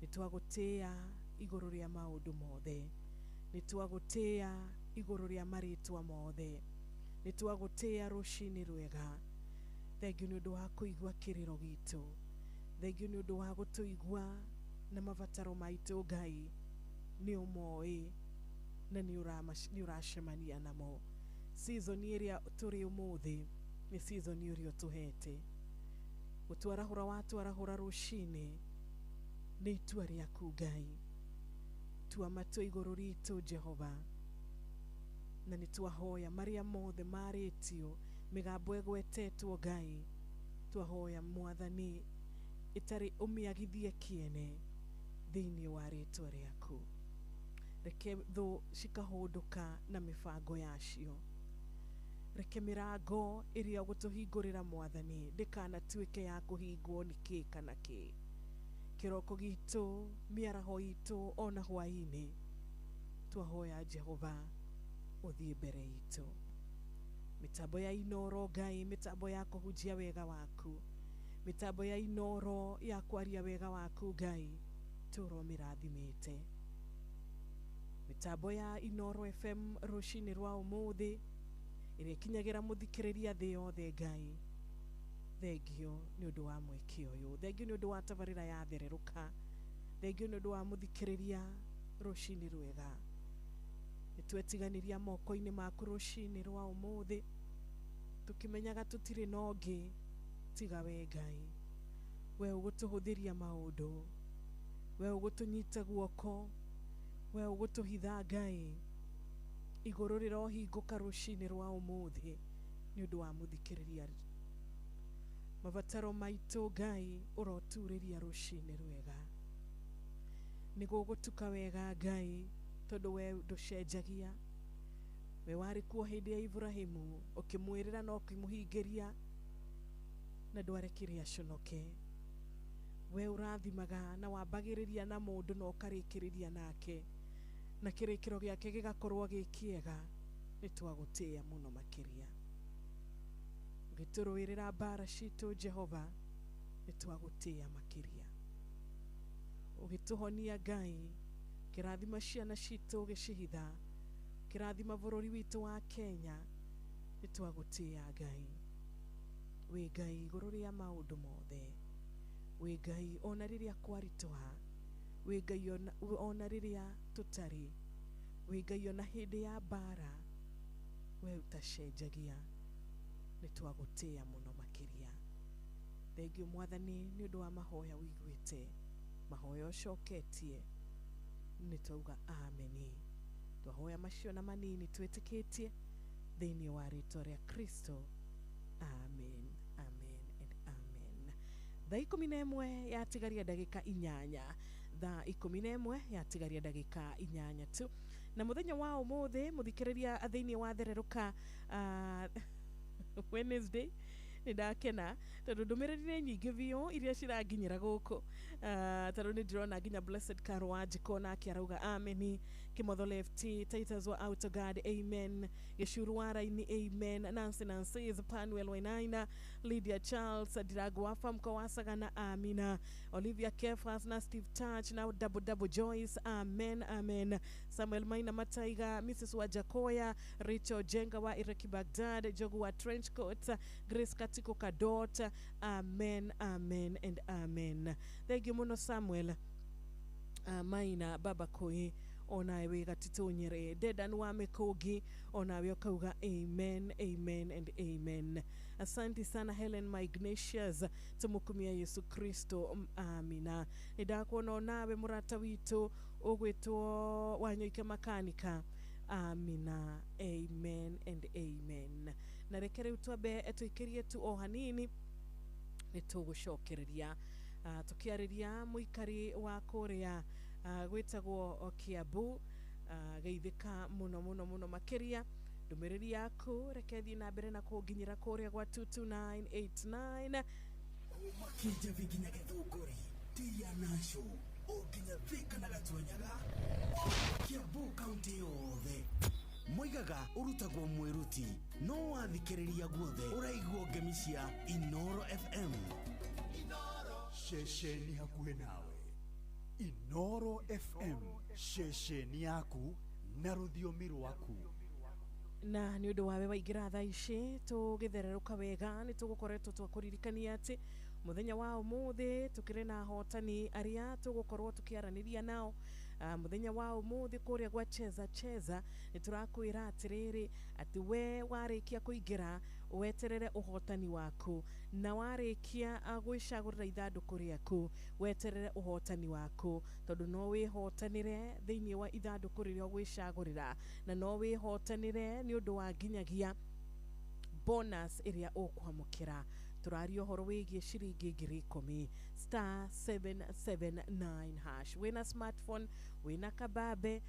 [SPEAKER 9] Nĩ twagũtĩĩa igũrũ rĩa maũndũ mothe. Nĩ twagũtĩĩa igũrũ rĩa marĩtwa mothe. Nĩ twagũtĩĩa rũcinĩ rwega. Thengio nĩ ũndũ wa kũigua kĩrĩro gitũ. Thengio nĩ ũndũ wa gũtũigua na mabataro maitũ Ngai nĩ ũmoĩ na nĩ ũracemania namo. Season ĩrĩa tũrĩ ũmũthĩ nĩ season ũrĩa ũtũhete. Gũtwarahũra watwarahũra rũcinĩ nĩ itua rĩaku Ngai. Tua matua igũrũ ritũ Jehova, na nĩ twahoya marĩa mothe marĩtio mĩgambo ĩgwetetwo Ngai. Twahoya Mwathani ĩtarĩ ũmĩagithie kĩene thĩinĩ wa rĩtwa rĩaku. Reke thũ cikahũndũka na mĩbango yacio. Reke mĩrango ĩrĩa gũtũhingũrĩra Mwathani ndĩkanatuĩke ya kũhingwo nĩ kĩ kana kĩ. Kĩroko gitũ, mĩaraho itũ, ona hwainĩ, twahoya Jehova ũthiĩ mbere itũ. Mĩtambo ya Inoro Ngai, mĩtambo ya kũhunjia wega waku, mĩtambo ya Inoro ya kwaria wega waku Ngai, tũro mĩrathimĩte. Mĩtambo ya Inoro FM rũcinĩ rwa ũmũthĩ ĩrĩa ikinyagĩra mũthikĩrĩria thĩ yothe Ngai, thengio nĩ ũndũ wa mweke ũyũ, thengio nĩ ũndũ wa tabarĩra ya thererũka, thengio nĩ ũndũ wa mũthikĩrĩria rũcinĩ rwega. Nĩtwetiganĩria moko-inĩ maku rũcinĩ rwa ũmũthĩ, tũkĩmenyaga tũtirĩ na ũngĩ tiga we Ngai. We ũgũtũhũthĩria maũndũ, we ũgũtũnyita guoko, we ũgũtũhitha Ngai. Igũrũ rĩrohingũka rũcinĩ rwa ũmũthĩ nĩ ũndũ wa mũthikĩrĩria. Mabataro maitũ Ngai ũroturĩria rũcinĩ rwega. Nĩgũgũtuka wega Ngai, tondũ we ndũcenjagia. We warĩ kuo hĩndĩ ya Ibrahimu, ũkĩmwĩrĩra na ũkĩmũhingĩria na ndwarekire aconoke. We ũrathimaga na wambagĩrĩria na mũndũ na ũkarĩkĩrĩria nake, na kĩrĩkĩro gĩake gĩgakorwo gĩ kĩega. Nĩtwagũtĩĩa mũno makĩria. Ũgĩtũrũĩrĩra mbara citũ Jehova, nĩtwagũtĩĩa makĩria. Ũgĩtũhonia Ngai, kĩrathima ciana citũ ũgĩcihitha, kĩrathima bũrũri witũ wa Kenya, nĩtwagũtĩĩa Ngai. Wĩ Ngai igũrũ rĩa maũndũ mothe. Wĩ Ngai ona rĩrĩa kwaritũha, wĩ Ngai ona rĩrĩa tũtarĩ, wĩ Ngai ona hĩndĩ ya mbara, we utacenjagia. Nĩtwagũtĩĩa mũno makĩria. Thengio Mwathani nĩ ũndũ wa mahoya wĩiguĩte, mahoya ũcoketie, nĩtwauga ameni. Twahoya macio na manini twĩtĩkĩtie thĩinĩ wa rĩtwa rĩa Kristo. Amen, amen and amen. Thaa 11 yatigaria ndagĩka 8, thaa 11 yatigaria ndagĩka 8 tu. Na mũthenya wa ũmũthĩ mũthikĩrĩria thĩinĩ wa thererũka Wednesday, nĩndakena tondũ ndũmĩrĩri nĩ nyingĩ biũ iria ciranginyĩra gũkũ. Tondũ nĩndĩrona nginya Blessed Caro Wanjiko nake arauga ameni. Kimotho Lefty, Titus wa Autogad, amen. Gĩcuru wa Raini, amen. Nancy Nancy's, Panuel Wainaina, Lydia Charles, Diragu wa Famko wa Sagana, amina. Olivia Kefas na Steve Touch na Double Joyce, amen, amen. Samuel Maina Mataiga, Mrs. wa Jakoya, Rachel Jenga wa Ireki Baghdad, Jogu wa Trenchcoat, Grace Katiko Kadot, amen, amen and amen. Thank you muno Samuel Maina Baba Koi, onawe wega titonyere. Dedan wa Mekogi, onawe ukauga amen, amen and amen. Asante sana Helen Maignatius, tumukumia Yesu Kristo, amina. Nidakuona onawe murata witu ugwitwo Wanyoike Makanika, amina, amen and amen. Na rekere utwabe etuikirie tu o hanini nitugucokereria tukiariria muikari wa Korea gwitagwo Kiambu, geithika muno muno muno makiria. Ndumiriri yaku rekethi na mbere na kunginyira Korea gwa 22989
[SPEAKER 10] Makija viginya githunguri tia nasho oginya thika na gatonyaga Kiambu kaunti yothe. Moigaga urutagwo mwiruti no wathikiriria guothe uraigwo ngemi cia Inoro FM.
[SPEAKER 7] Shesheni hakuhe nawe. Inoro FM, shesheni yaku na rũthiomi rwaku.
[SPEAKER 9] Na nĩ ũndũ wawe waingĩra thaa ici tũgĩthererũka wega nĩtũgũkoretwo twakũririkania atĩ mũthenya wa ũmũthĩ tũkĩrĩ na hotani arĩa tũgũkorwo tũkĩaranĩria nao. Mũthenya wa ũmũthĩ kũrĩa gwa cheza nĩtũrakwĩra atĩrĩrĩ atĩ we warĩkia kũingĩra weterere uhotani waku na warikia gwicagurira ithanduku riaku weterere uhotani waku tondu no wihotanire thiini wa ithanduku riria gwicagurira na no wihotanire ni undu wa nginyagia bonus iria ukwamukira turario horo wigie ciringi 10 *779# wina smartphone wina kababe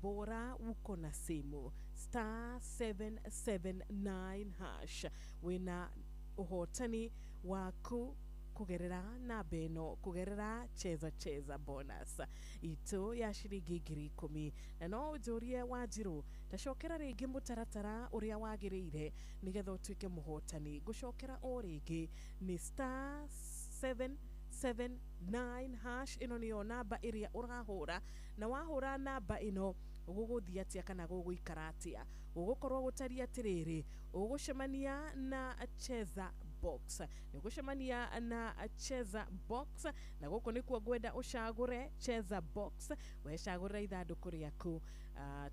[SPEAKER 9] bora uko na simu *779# wina uhotani waku kugerera na beno kugerera cheza bonus itu ya ciringi 10,000 na no ujurie Wanjiru tacokera ringi mutaratara uria wagiriire nigetha utuike muhotani gucokera o ringi ni *779# ino niyo namba iria urahura na wahura namba ino uguguthia atia kana guguikara atia ugukorwo gutaria atiriri ugucemania na cheza box nigucemania na cheza box na guko nikuo gwenda ucagure cheza box wecagurira ithanduku riaku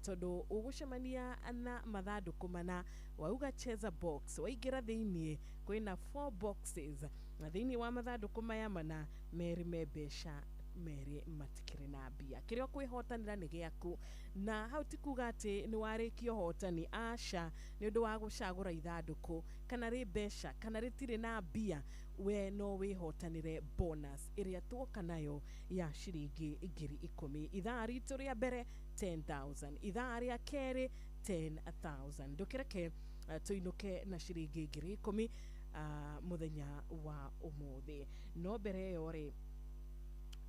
[SPEAKER 9] tondu ugucemania na mathanduku mana wauga cheza box waigira thiini kwina 4 boxes na thiini wa mathanduku maya mana meri mebesha meri matikire na mbia kirio kwihotanira ni giaku na hau tikuga ati ni warikio hotani asha ni undu wa gucagura ithanduku kana ri besha kana ritire na mbia we no wihotanire bonus iria tuoka nayo ya ciringi 10,000 ithaa ritu ria mbere 10,000 ithaa ria keri 10,000 ndukireke tuinuke na ciringi 10,000 muthenya wa umuthi no mbere yo ri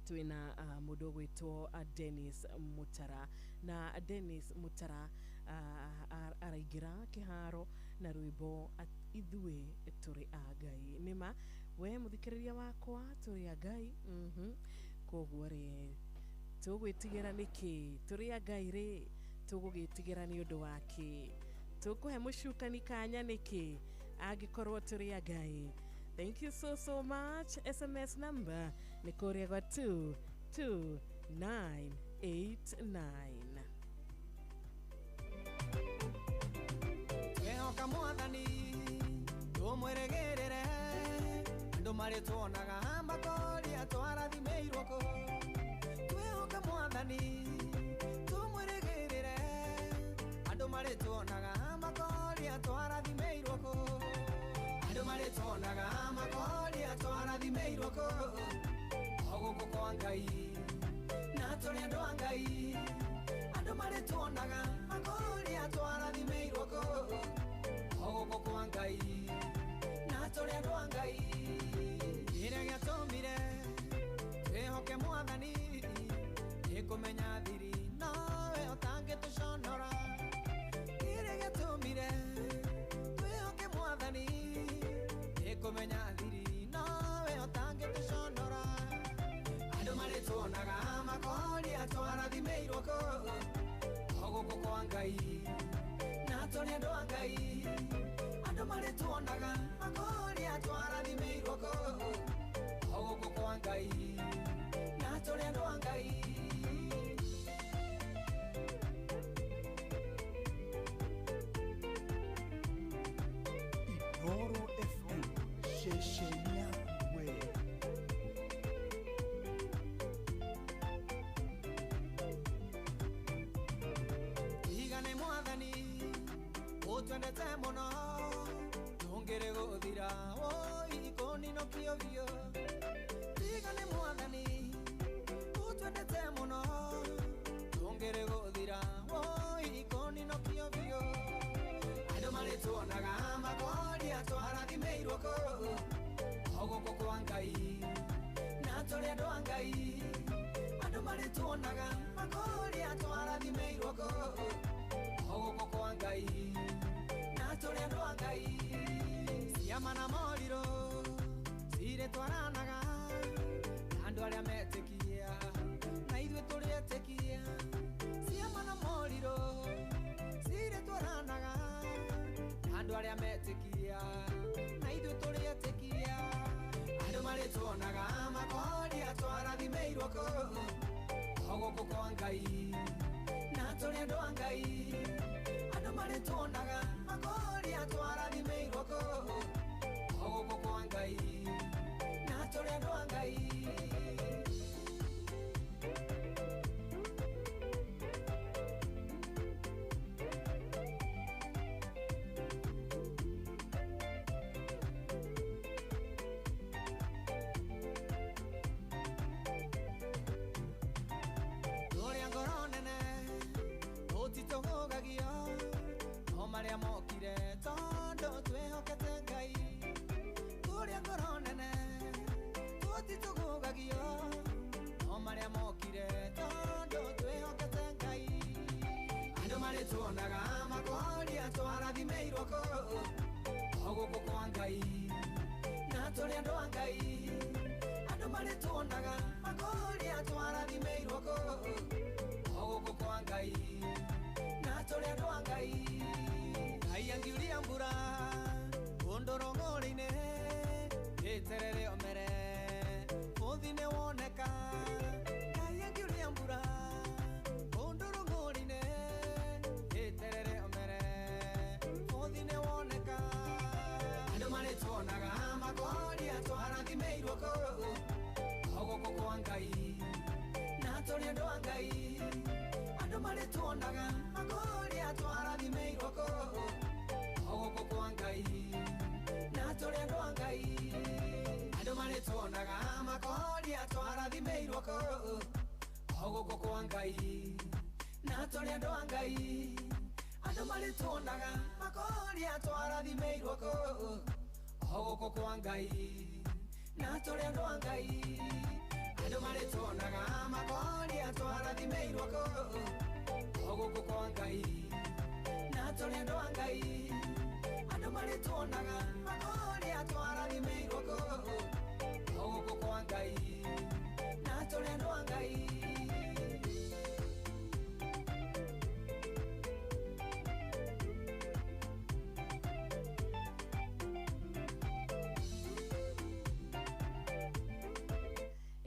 [SPEAKER 9] twina mundu gwitwo Dennis Mutara na Dennis Mutara araigira kiharo na rwimbo ithue turi agai nima we muthikiriria wakwa turi agai koguo ri tugwitigira niki turi agai ri tugugitigira ni undu wake tukuhe mucukani kanya niki agikorwo turi agai. Thank you so much. SMS number nikoria kwa 22989.
[SPEAKER 18] Twehoka mwathani tumweregerere andu mari tuonaga makoria twarathimeirwo ko twehoka mwathani tumweregerere andu mari tuonaga makoria twarathimeirwo ko andu mari tuonaga makoria twarathimeirwo ko oguko kwa Ngai na turi andu a Ngai andu mari tuonaga makoria twarathimeirwo ko oguko kwa Ngai na turi andu a Ngai ire giatumire twehoke mwathani ikumenya thiri nawe utangitusonora ire giatumire twehoke mwathani ikumenya thiri nawe utangitusonora andu mari tuonaga makoria twarathimeirwo ko oguko kwa Ngai na turi andu a Ngai andu mari tuonaga makoria twarathimeirwo ko oguko kwa Ngai na turi andu a Ngai.
[SPEAKER 10] Inoro FM Sheshenia we
[SPEAKER 18] igane mwathani utwendete muno tungire guthira ikonino kiovio igane mwathani utwendete muno tungire guthira ikonino kiovio andu mari tuonaga makoria twarathimeirwo ko oguko kwa Ngai na turi andu a Ngai andu mari tuonaga makoria twarathimeirwo ko oguko kwa Ngai na turi andu a Ngai ciama na moriro cire twaranaga andu aria metikia na ithue turi etikia ciama na moriro cire twaranaga andu aria metikia na ithue turi etikia andu mari tuonaga makoria twarathimeirwo ko oguko kwa Ngai na turi andu a Ngai andu marĩtuonaga makori atwarathimĩirwo gũkũ kwa Ngai na tũrĩ andũ a Ngai. Maria mokire tondo twehokete Ngai kuria ngoro nene tutitugugagio o maria mokire tondo twehokete Ngai andu marĩtuonaga makori atwarathimĩirwo gũkũ kwa Ngai na tũrĩ andũ a Ngai andu marĩtuonaga makori atwarathimĩirwo gũkũ kwa Ngai na tũrĩ andũ a Ngai. Ayangiuria mbura kundorongore-inĩ ĩterere omere mũthi nĩ woneka. Ayangiuria mbura kundorongore-inĩ ĩterere omere mũthi nĩ woneka. Andũ marĩtuonaga makori atwarathimĩirwo gũkũ kwa Ngai na tũrĩ andũ a Ngai. Andũ marĩtuonaga makori atwarathimĩirwo gũkũ kwa Ngai na tũrĩ andũ a Ngai. Andũ marĩtuonaga makori atwarathimĩirwo gũkũ kwa Ngai na tũrĩ andũ a Ngai. Andũ marĩtuonaga makori atwarathimĩirwo gũkũ kwa Ngai na tũrĩ andũ a Ngai. Andũ marĩtuonaga makori atwarathimĩirwo gũkũ kwa Ngai na tũrĩ andũ a Ngai. Andũ marĩtuonaga makori atwarathimĩirwo gũkũ kwa Ngai na tũrĩ andũ a Ngai.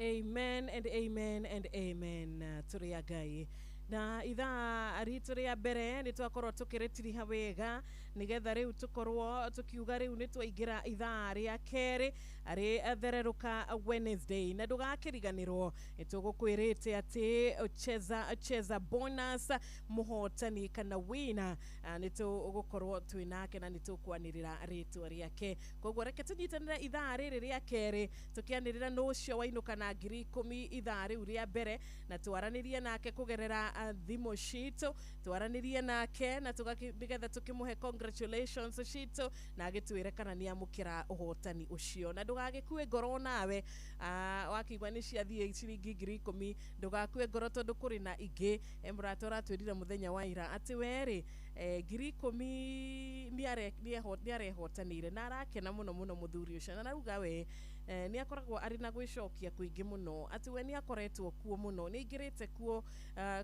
[SPEAKER 9] Amen and amen and amen. Tũrĩ a Ngai na ithaa ritũ rĩa mbere nĩ twakorwo tũkĩrĩtiriha wega nĩgetha rĩu tũkorwo tũkiuga rĩu nĩ twaingĩra ithaa rĩa kerĩ arĩ thererũka Wednesday na ndũgakĩriganĩrwo nĩ tũgũkwĩrĩte atĩ cheza bonus mũhotani kana wina nĩ tũgũkorwo twĩnake na nĩ tũkwanĩrĩra rĩtwa rĩake. Koguo reke tũnyitanĩre ithaa rĩrĩ rĩa kerĩ tũkĩanĩrĩra nũ ũcio wainũka na 10,000 ithaa rĩu rĩa mbere na twaranĩrie nake kũgerera thimo citũ twaranĩrie nake na nĩgetha tũkĩmũhe congratulations citũ na agĩtwĩre kana nĩ amũkĩra ũhotani ũcio. Na ndũgagĩkue ngoro nawe wakĩigua nĩ ciathiĩ ciringi 10,000 ndũgakue ngoro tondũ kũrĩ na ingĩ. Mũrata ũratwĩrire mũthenya wa ira atĩ werĩ 10,000 nĩ arehotanĩire na arakena mũno mũno mũthuri ũcio na narauga we nĩ akoragwo arĩ na gwĩcokia kũingĩ mũno atĩ we nĩ akoretwo kuo mũno nĩ aingĩrĩte kuo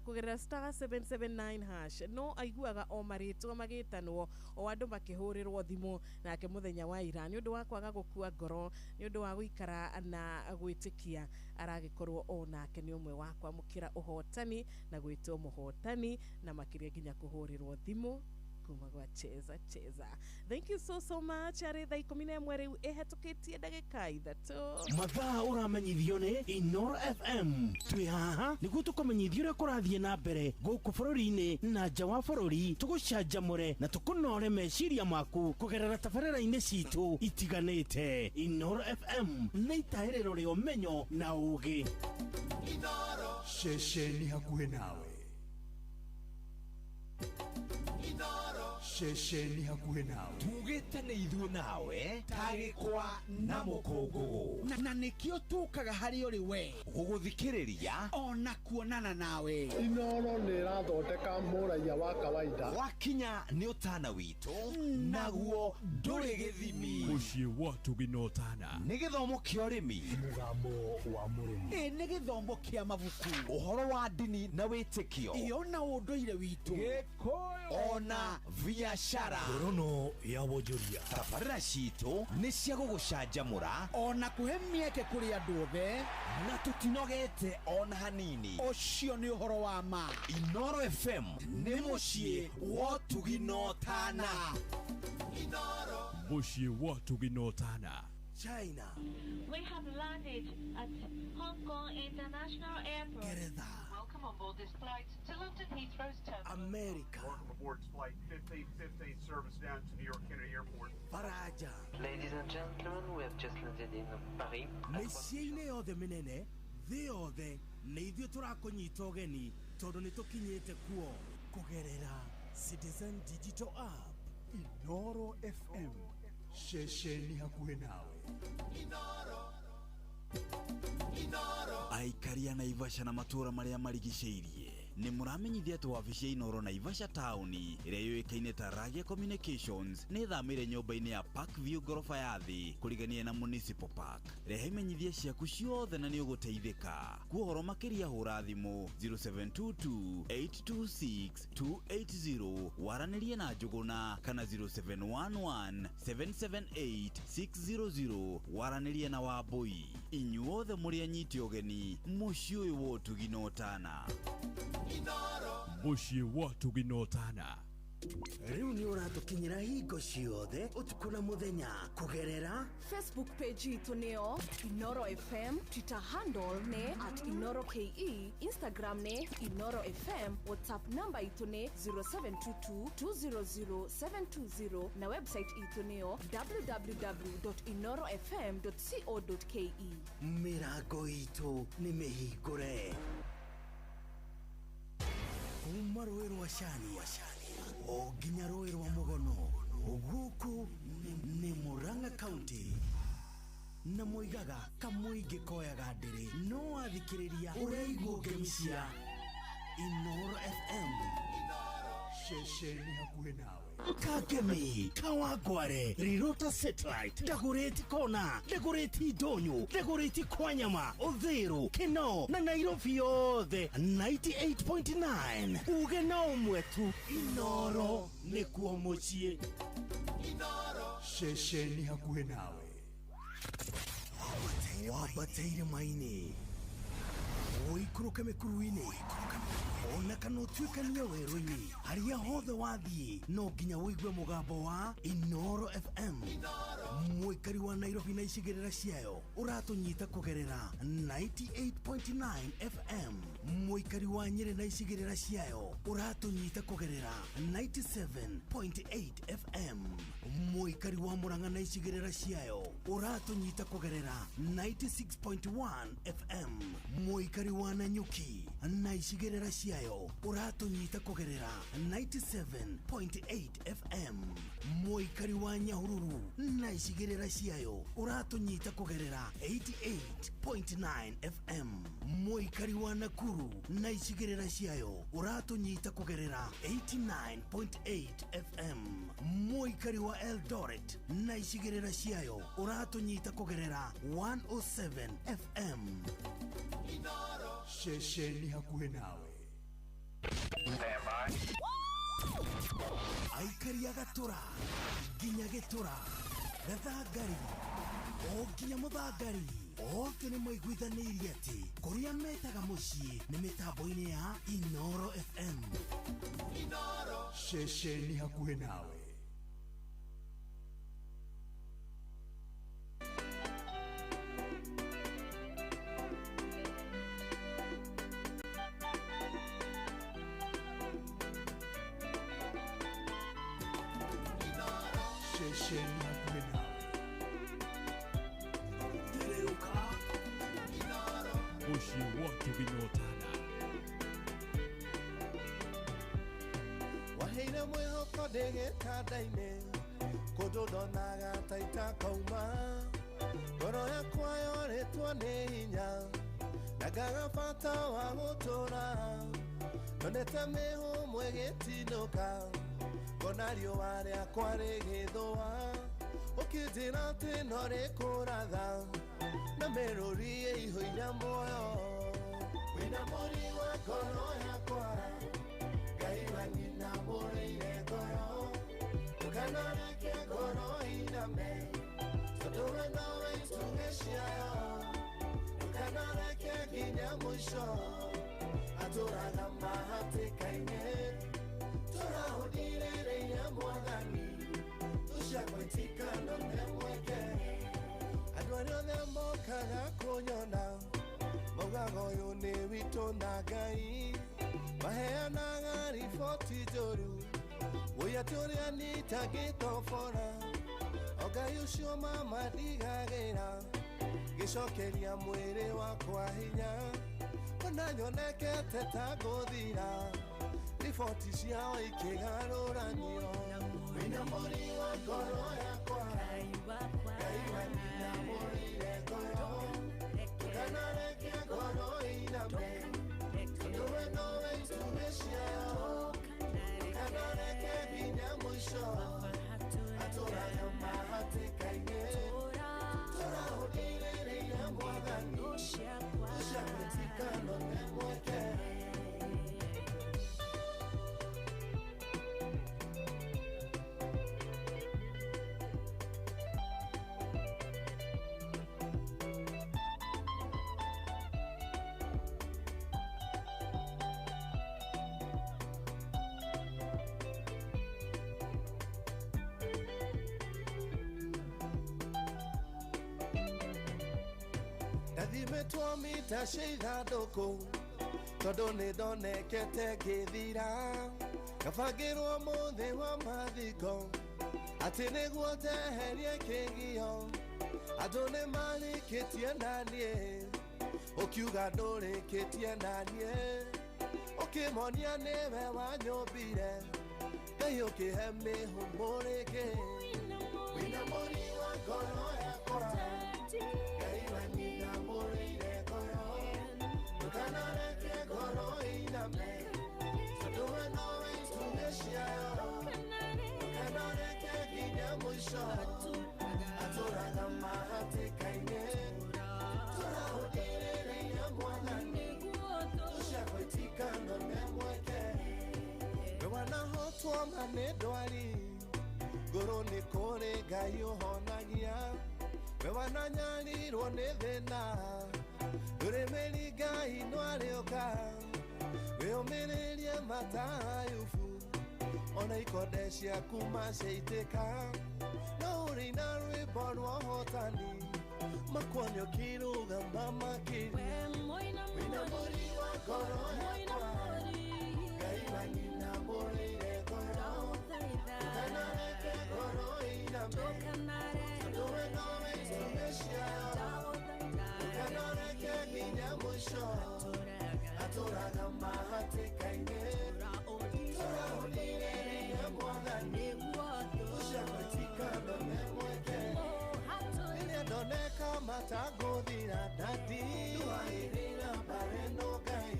[SPEAKER 9] kũgerera star 779 hash no aiguaga o marĩtwa magĩtanwo o andũ makĩhũrĩrwo thimũ nake mũthenya wa ira nĩ ũndũ wa kwaga gũkua ngoro nĩ ũndũ wa gũikara na gwĩtĩkia aragĩkorwo o nake nĩ ũmwe wa kwamũkĩra ũhotani na gwĩtwo mũhotani na makĩria nginya kũhũrĩrwo thimũ kuma gwa cheza. Thank you so much. Arĩ thaa 11 rĩu ĩhetũkĩtie ndagĩka 3
[SPEAKER 10] mathaa ũramenyithio nĩ Inoro FM. Twĩ haha nĩguo tũkũmenyithia ũrĩa kũrathiĩ na mbere gũkũ bũrũri-inĩ na nja wa bũrũri, tũgũcanjamũre na tũkũnore meciria maku kũgerera tabarĩra-inĩ citũ itiganĩte. Inoro FM nĩ itaĩrĩro rĩa ũmenyo na ũũgĩ.
[SPEAKER 15] Inoro
[SPEAKER 7] Ceceni hakuhĩ nawe.
[SPEAKER 15] Inoro
[SPEAKER 7] Ceceni hakuhĩ nawe.
[SPEAKER 4] Tugĩte nĩ ithuĩ nawe tagĩkwa na mũkũngũgũ
[SPEAKER 11] na nĩkĩo tũkaga harĩ ũrĩ we
[SPEAKER 4] gũgũthikĩrĩria
[SPEAKER 11] ona kuonana nawe.
[SPEAKER 22] Inoro nĩ ĩrathondeka mũraia wa kawaida.
[SPEAKER 4] Wakinya nĩ ũtana witũ naguo ndũrĩ gĩthimi.
[SPEAKER 7] Mũciĩ watu gĩnotana
[SPEAKER 4] nĩ gĩthomo kĩa ũrĩmi,
[SPEAKER 22] mũgambo wa mũrĩmi,
[SPEAKER 11] nĩ gĩthomo kĩa mabuku,
[SPEAKER 4] ũhoro wa ndini na wĩtĩkio,
[SPEAKER 11] iyo na ũndũire witũ,
[SPEAKER 4] Gĩkũyũ ona biashara
[SPEAKER 7] ngorono ya wonjoria
[SPEAKER 4] tabarĩra citũ nĩ cia gũgũcanjamũra
[SPEAKER 10] ona kuhe mieke kuri andu othe
[SPEAKER 4] na tũtinogete ona hanini.
[SPEAKER 10] Ũcio nĩ ũhoro wa ma.
[SPEAKER 4] Inoro FM nĩ mũciĩ wa ũtugi na ũtana.
[SPEAKER 7] mũciĩ wa ũtugi na ũtana.
[SPEAKER 10] China.
[SPEAKER 13] We have landed at Hong Kong International Airport. Welcome on board this flight to London Heathrow's terminal.
[SPEAKER 10] America.
[SPEAKER 17] Welcome aboard flight 1515 service down to New York Kennedy Airport.
[SPEAKER 10] Faraja.
[SPEAKER 13] Ladies and gentlemen, we have just landed in Paris.
[SPEAKER 10] Mĩciĩ-inĩ yothe mĩnene thĩ yothe nĩ ithuĩ tũrakũnyita ũgeni tondũ nĩ tũkinyĩte kuo kũgerera Citizen Digital App.
[SPEAKER 23] Inoro FM, ceceni hakuhĩ nawe.
[SPEAKER 8] Aikaria Naivasha na matũra marĩa marigicĩirie nĩ mũramenyithia atĩ wabici ya Inoro Naivasha taũni ĩrĩa yũĩkaine ta Ragia Communications nĩ thamĩire nyũmba-inĩ ya Parkview ngorofa ya thĩ kũrigania na Municipal Park. Rehe imenyithia ciaku ciothe na nĩ ũgũteithĩka. Kwa ũhoro makĩria hũra thimũ 0722-826-280 waranĩrie na Njũgũna kana 0711-778-600 waranĩrie na Wambui. Inyuothe mũrĩ anyiti ũgeni mũciĩ ũyũ wa ũtugi na ũtana.
[SPEAKER 7] mũciĩ wa ũtugi na ũtana.
[SPEAKER 10] Rĩu nĩ ũratũkinyĩra hingo ciothe ũtukũ na mũthenya kũgerera
[SPEAKER 24] Facebook page itũ nĩyo Inoro FM, Twitter handle nĩ @InoroKE, Instagram nĩ Inoro FM, WhatsApp number itũ nĩ 0722200720 na website itũ nĩyo www.inorofm.co.ke.
[SPEAKER 10] Mĩrango itũ nĩ mĩhingũre kuma rũĩ rwa Cania o nginya rũĩ rwa Mũgono. Gũkũ nĩ Murang'a County na moigaga kamũingĩ koyaga ndĩrĩ no athikĩrĩria ũraigua ngemi cia Inoro FM,
[SPEAKER 23] ceceni hakuhĩ nawe.
[SPEAKER 10] Kagemi, Kawangware, Rirota Satellite, Dagoretti Kona, Dagoretti Donyo, Dagoretti Kwanyama, Odhero, Keno, na Nairobi yothe 98.9. Uge na umwetu Inoro nĩ kuo mũciĩ.
[SPEAKER 23] Ceceni hakuhĩ nawe.
[SPEAKER 10] Wabateire maini ũikũrũke mĩkuru-inĩ ona kana ũtuĩkanie werũ-inĩ harĩa hothe wathiĩ no nginya wĩigue mũgambo wa Inoro FM. Mũikari wa Nairobi na icigĩrĩra ciayo ũratũnyita kũgerera 98.9 FM. Mũikari wa Nyĩrĩ na icigĩrĩra ciayo ũratũnyita kũgerera 97.8 FM. Mũikari wa Murang'a na icigĩrĩra ciayo ũratũnyita kũgerera 96.1 FM. Mũikari wa Nanyuki na icigĩrĩra ciayo ũratũnyita kũgerera 97.8 FM. Mũikari wa Nyahururu na icigĩrĩra ciayo ũratũnyita kũgerera 88.9 FM. Mũikari wa Nakuru na icigĩrĩra ciayo ũratũnyita kũgerera 89.8 FM. Mũikari wa Eldoret na icigĩrĩra ciayo ũratũnyita kũgerera 107 FM.
[SPEAKER 23] Ceceni hakuhĩ nawe.
[SPEAKER 10] Aikari a Gatũra nginya Gĩtũra, Gathangari o nginya Mũthangari othe nĩ maiguithanĩirie atĩ kũrĩa metaga mũciĩ nĩ mĩtambo-inĩ ya Inoro FM.
[SPEAKER 23] Ceceni hakuhĩ nawe.
[SPEAKER 7] mũciĩ wa ũtugi na ũtana.
[SPEAKER 12] Waheire mwĩhoko ndĩ gĩtanda-inĩ kũndũ ndonaga ta itakouma, ngoro yakwa yorĩtwo nĩ hinya na ngaga bata wa gũtũra, nyonete mĩhũmũ ĩgĩtinũka ngona riũa rĩakwa rĩgĩthũa, ũkĩnjĩra atĩ no rĩkũratha na mĩrũri ĩihũire muoyo, wĩna mũri wa ngoro yakwa Ngai wa nyina mũrĩire ngoro
[SPEAKER 18] Tukanareke ngoro iname Tondũwe nowe itugĩ ciayo Tukanareke nginya mũico Atũraga mahatĩka-inĩ Tũrahũthĩrĩria Mwathani Tũcakũitika ndone mweke Andũ arĩa othe mokaga kũnyona Maugaga ũyũ nĩ witũ na Ngai Maheanaga riboti njũru Woya tũrĩa nitangĩtobora O Ngai ũcio mamandigagĩra Gĩcokeria mwĩrĩ wakwa hinya Ona nyonekete ta ngũthira Riboti ciao ikĩgarũranio Wĩna mũri wa ngoro yakwa Ngai wanĩnyamũrĩire ngoro Tukanareke ngoro iname Tondũwe nowe itugĩ ciayo Tukanareke nginya mũico Atũraga mahatĩka-inĩ Tũrahũthĩrĩria Mwathani Tũcakũitika ndone mweke Ndathimĩtwo mita cia ithandũkũ Tondũ nĩndonekete ngĩthira Ngabangĩrwo mũthĩ wa mathiko Atĩ nĩguo ndeherie kĩgio Andũ nĩmarĩkĩtie naniĩ Ũkiuga ndũrĩkĩtie naniĩ Ũkĩmonia nĩwe wanyũmbire Ngai ũkĩhe mĩhũmũrĩkĩ Wĩna mũri wa ngoro yakwa Ngai wanĩnyamũrĩire ngoro Tukanareke ngoro iname Tondũwe nowe itugĩ ciayo Tukanareke nginya mũico Atũraga mahatĩka-inĩ Tũrahũthĩrĩria Mwathani Tũcakũitika ndone mweke We wanahotwo ma nĩ ndwari Ngoro nĩ kũrĩ Ngai ũhonagia We wananyarirwo nĩ thĩna Ndũrĩmĩri Ngai nĩarĩũka Wĩyũmĩrĩrie mata Ayubu Ona ikonde ciaku maciaitĩka No ũrĩ na rwĩmbo rwa ũhotani Makuonio kĩrũgama makĩria Wĩna mũri wa ngoro yakwa Ngai wanĩnyamũrĩire ngoro Tukanareke ngoro iname Tondũwe nowe itugĩ ciayo Tukanareke nginya mũico Atũraga mahatĩka-inĩ Tũrahũthĩrĩria Mwathani Tũcakũitika ndone mweke Rĩrĩa ndoneka matangũthira ndati Ndwahĩrĩra mbareno Ngai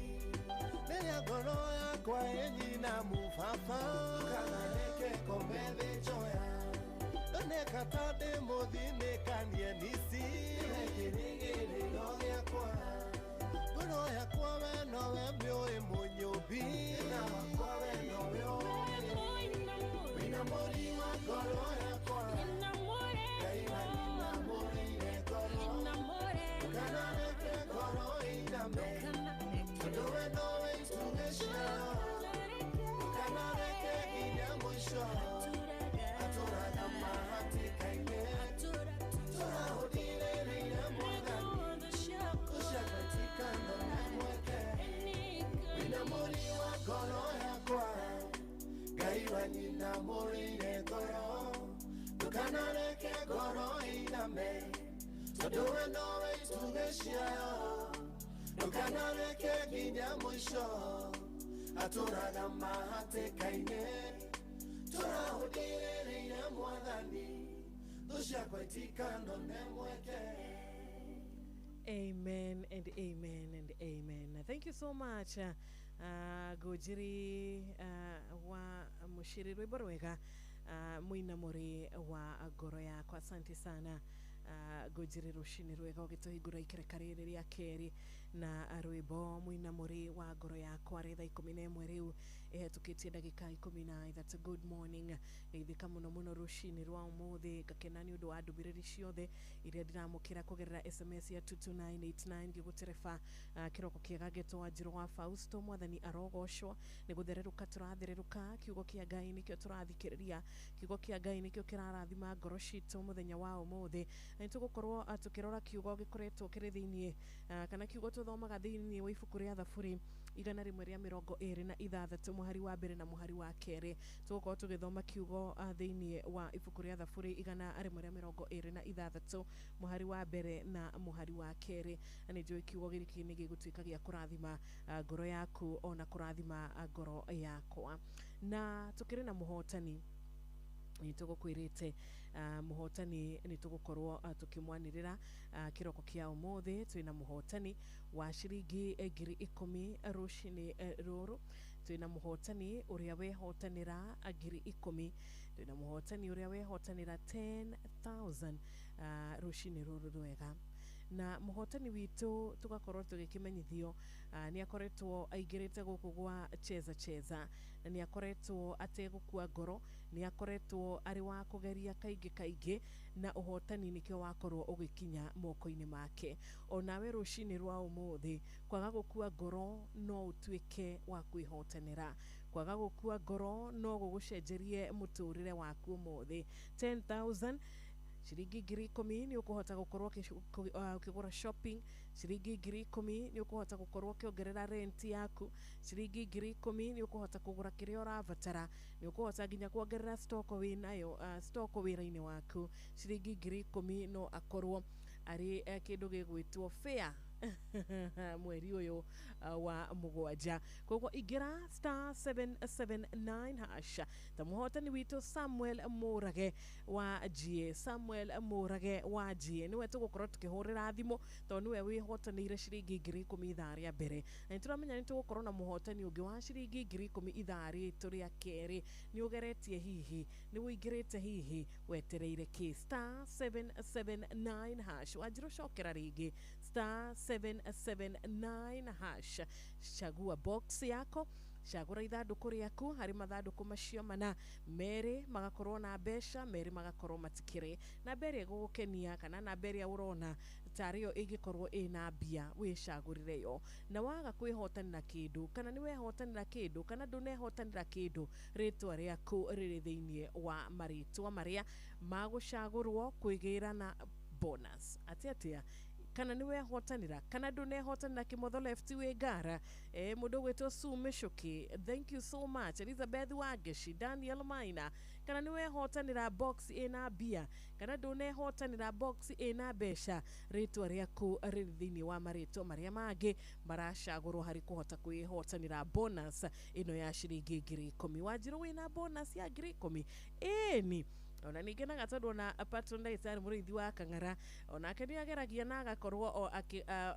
[SPEAKER 18] Rĩrĩa ngoro yakwa ĩnyina mũbaba Tukanareke kombe thĩnjoya Ndoneka ta ndĩ mũthinĩkanie nisi Kĩrĩgĩrĩro gĩakwa Ngoro yakwa we nowe mĩũĩ mũnyũmbi Na wakwa we nowe ũĩ Wĩna mũri wa ngoro yakwa Ngai wanĩnyamũrĩire ngoro Tukanareke ngoro iname Tondũwe nowe itugĩ ciayo Tukanareke nginya mũico Atũraga mahatĩka-inĩ Tũrahũthĩrĩria Mwathani Tũcakũitika ndone mweke Wĩna mũri wa ngoro yakwa Ngai wanĩnyamũrĩire ngoro Tukanareke ngoro iname Tondũwe nowe itugĩ ciayo Tukanareke nginya mũico Atũraga mahatĩka-inĩ Tũrahũthĩrĩria Mwathani Tũcakũitika ndone mweke
[SPEAKER 9] Amen and amen and amen. Thank you so much. Gojiri wa mushiri rwimbo rwega mwina muri wa ngoro yakwa. Asante sana. Gojiri rushini rwega ugituhingura ikereka riri ria keri na rwimbo mwina muri wa ngoro yakwa ri thaa 11 riu tukitie ndagika 10 that's a good morning ithika muno rushini rwa umuthi gakenani undu wa ndubiriri ciothe iria ndiramukira kugerera SMS ya 22989 giguterefa kiroko kiega getwa Njiro wa Fausto mwathani arogoshwo ni guthereruka turathereruka kiugo kia Ngai nikio turathikiriria kiugo kia Ngai nikio kirarathima ngoro citu muthenya wa umuthi ni tugukorwo tukirora kiugo gikoretwo kiri thiini kana kiugo tuthomaga thiini wa ibuku ria Thaburi 126 muhari wa mbere na muhari wa kere tugukorwo tugithoma kiugo thiini wa ibuku ria Thaburi 126 muhari wa mbere na muhari wa kere ni njui kiugo giki ni gigutuika gia kurathima ngoro yaku ona kurathima ngoro yakwa na tukiri na muhotani nitugukwirite muhotani nitugukorwo tukimwanirira kiroko kia umuthi twina muhotani wa shiringi 10,000 rushini ruru twina muhotani uria wehotanira 10,000 twina muhotani uria wehotanira 10,000 rushini ruru rwega na muhotani witu tugakorwo tugikimenyithio ni akoretwo aigirite guku gwa cheza na ni akoretwo ategukua ngoro ni akoretwo ari wa kugeria kaingi na uhotani nikio wakorwo ugikinya moko-ini make onawe rushini rwa umuthi kwaga gukua ngoro no utwike wa kwihotanira kwaga gukua ngoro no gugucenjerie muturire waku umuthi 10,000 shiringi 10,000 ni ukuhota gukorwo ukigura shopping shiringi 10,000 ni ukuhota gukorwo ukiongerera rent yaku shiringi 10,000 ni ukuhota kugura kiria urabatara ni ukuhota nginya kuongerera stock winayo stock wira-ini waku shiringi 10,000 no akorwo ari kindu gigwitwo fair mweri uyu wa mugwanja koguo igira *779 hash ta muhotani witu Samuel Murage wa GA Samuel Murage wa GA niwe tugukorwo tukihurira thimu to niwe wihotanire shiringi 10,000 itharia mbere na turamenya ni tugukorwo na muhotani ungi wa shiringi 10,000 itharia turia keri ni ugeretie hihi ni uigirite hihi wetereire ki *779 hash wajiro shokera ringi *779 hash chagua box yako chagura ithanduku riaku hari mathanduku macio mana meri magakorwo na besha meri magakorwo matikire na beri egugukenia kana na beri ya urona tario igikorwo ina bia wicagurire yo na waga kwihotanira kindu kana ni wehotanira kindu kana ndunehotanira kindu ritwa riaku riri thiini wa maritwa maria magucagurwo kwigira na bonus atia kana ni wehotanira kana ndunehotanira kimotho left we gara mundu gwetwo Sumishuki thank you so much Elizabeth Wageshi Daniel Maina kana ni wehotanira box ina bia kana ndunehotanira box ina besha ritwa riaku riri thiini wa maritwa maria mangi maracagurwo hari kuhota kwihotanira bonus ino ya shiringi 10,000 wajiro wina bonus ya 10,000 eni ona ninge na gatondu na patronize ari murithi wa Kang'ara ona akeni ageragia na agakorwo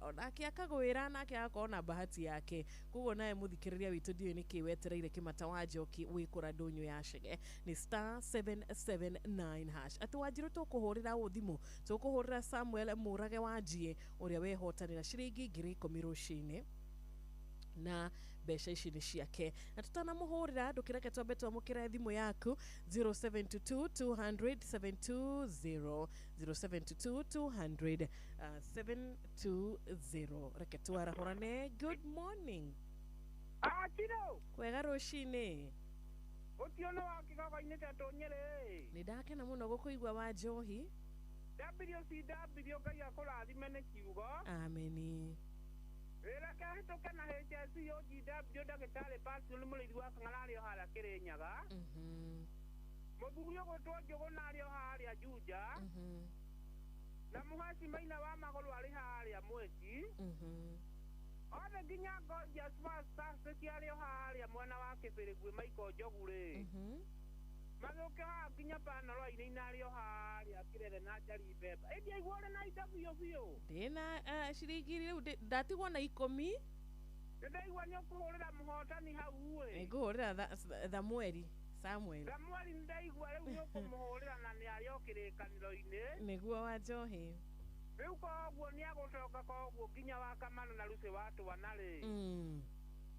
[SPEAKER 9] ona akiakagwira na akiakorwo na bahati yake kugo naye muthikiriria witu ndio niki wetereire kimata wa Njoki wikura ndunyu ya shege ni *779 hash atwajiro tukuhurira uthimu tukuhurira Samuel Murage wa GA uria wehotanira shiringi 10,000 rushini na besha ici ni ciake na tutanamuhurira ndukireke twambe twamukira thimu yaku 0722000720 0722000720 reke twarahurane good morning
[SPEAKER 2] Tino
[SPEAKER 9] kwega rushini
[SPEAKER 2] utiono wa kigogo-ini tatonyere
[SPEAKER 9] ni ndakena muno gukuigwa wa Njohi
[SPEAKER 2] WCW Ngai akurathime ni kiugo
[SPEAKER 9] ameni
[SPEAKER 2] Wira kahituke na HSC OGW ndagitari Pastor Murithi wa Kang'ara ario haria Kirinyaga muthuri ugwitwo Njugu na ario haria Juja na Muhaci Maina wa Maguru ari haria Mweci othe nginya Gorgeous Stars ario haria mwena wa Kibirigwi Michael Njoguri maguke ha nginya Panoro-ini inario haria Kirere na Njari Beba indi aiguore na itabio bio
[SPEAKER 9] ndina shiringi riu ndatigwo na 10
[SPEAKER 2] ndaigua ni ukuhurira muhotani hau we
[SPEAKER 9] nguhurira Samuel
[SPEAKER 2] ndaigua riu ni ukumuhurira na ni ario kirikaniro-ini
[SPEAKER 9] niguo wa Njohi
[SPEAKER 2] riu koguo ni agucoka koguo nginya wa Kamano na Lucy wa Twana ri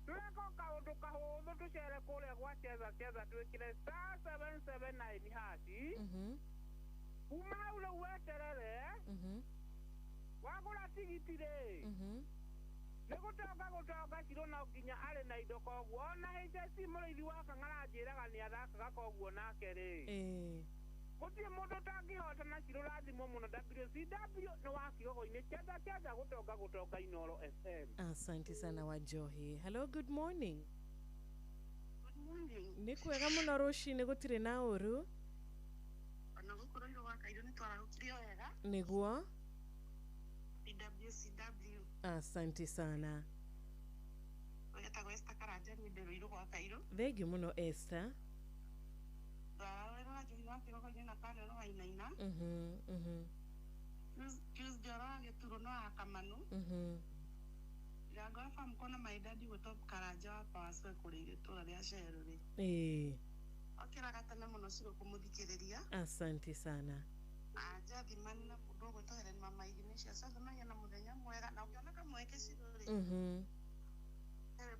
[SPEAKER 2] tureko kaundu kahũthũ tũcere kũrĩa gwa cheza twĩkĩre star 779 haci kuma hau rĩu weterere wagũra tigiti rĩ nĩ gũtonga cirũ na nginya arĩ na indo koguo ona HSC mũrĩithi wa Kang'ara njĩraga nĩ athakaga koguo nake rĩ gũtirĩ mũndũ ũtangĩhotana cirũ rathimwo mũno WCW nĩ wa kigogo-inĩ cheza gũtonga Inooro FM.
[SPEAKER 20] Asante sana Wanjohi. Hello, good morning.
[SPEAKER 3] Good morning.
[SPEAKER 20] Nĩ kwega mũno rũcinĩ gũtirĩ na ũru.
[SPEAKER 3] Ona gũkũ rũirũ wa Kairũ nĩ twarahũkire wega.
[SPEAKER 20] Nĩguo?
[SPEAKER 3] WCW.
[SPEAKER 20] Asante sana.
[SPEAKER 3] Wetagwo Esther Karanja nĩ ndĩ rũirũ wa Kairũ.
[SPEAKER 20] Thengiũ mũno Esther.
[SPEAKER 3] Rũra Njohi wa Kĩgogo-inĩ na Karen Wainaina. Tuesday wa Gĩturo no Akamanu. Jango FM kona maidadi gũtop Karanja wa Pawaswe kũrĩ itũra rĩa Sherũ rĩ. Okĩraga tene mũno cirũ kũmũthikĩrĩria.
[SPEAKER 20] Asante sana.
[SPEAKER 3] Ajathi manna mũndũ gũtohere mama Ignacia sasa no yana mũthenya mwega na ũkĩona kamweke cirũ rĩ.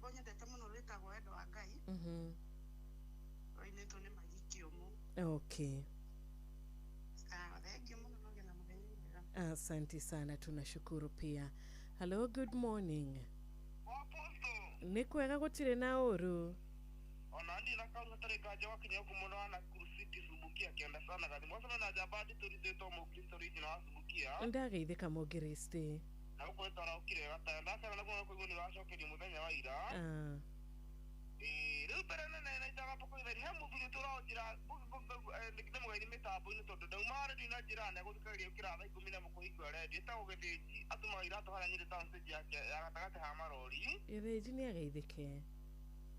[SPEAKER 3] Bonye ndete mũno rĩtagwo Wendo wa Ngai. Roinĩtwo nĩ magikio mu.
[SPEAKER 20] Okay.
[SPEAKER 3] Sawa, thank you mũno no yana mũthenya mwega.
[SPEAKER 20] Asante sana, tunashukuru pia. Hello, good morning. Nĩ kwega gũtirĩ na ũru.
[SPEAKER 5] Ona ndi na kaunga tare kaja wakinya kumona na City Subukia kienda sana gani. Mwasana na jabadi tulizeto mu Kristo original wa Subukia.
[SPEAKER 20] Ndageithĩka mũngiristi.
[SPEAKER 5] Na uko etara ukire gata ndakara na kwa kuiguni wacokeria muthenya wa ira. Rĩu mbere nene na itaga poko itheri he mũthuri tũrojira ndikite mũgaini mĩtambo-inĩ tondũ ndauma redio na njĩra nene gũthikagĩria kĩratha 10 na mũkũhingũra redio ĩtagwo gĩthĩnji atũmaga iratũ harĩa Nyĩrĩ town stage ya gatagatĩ ha marori.
[SPEAKER 20] Gĩthĩnji nĩ ageithĩke.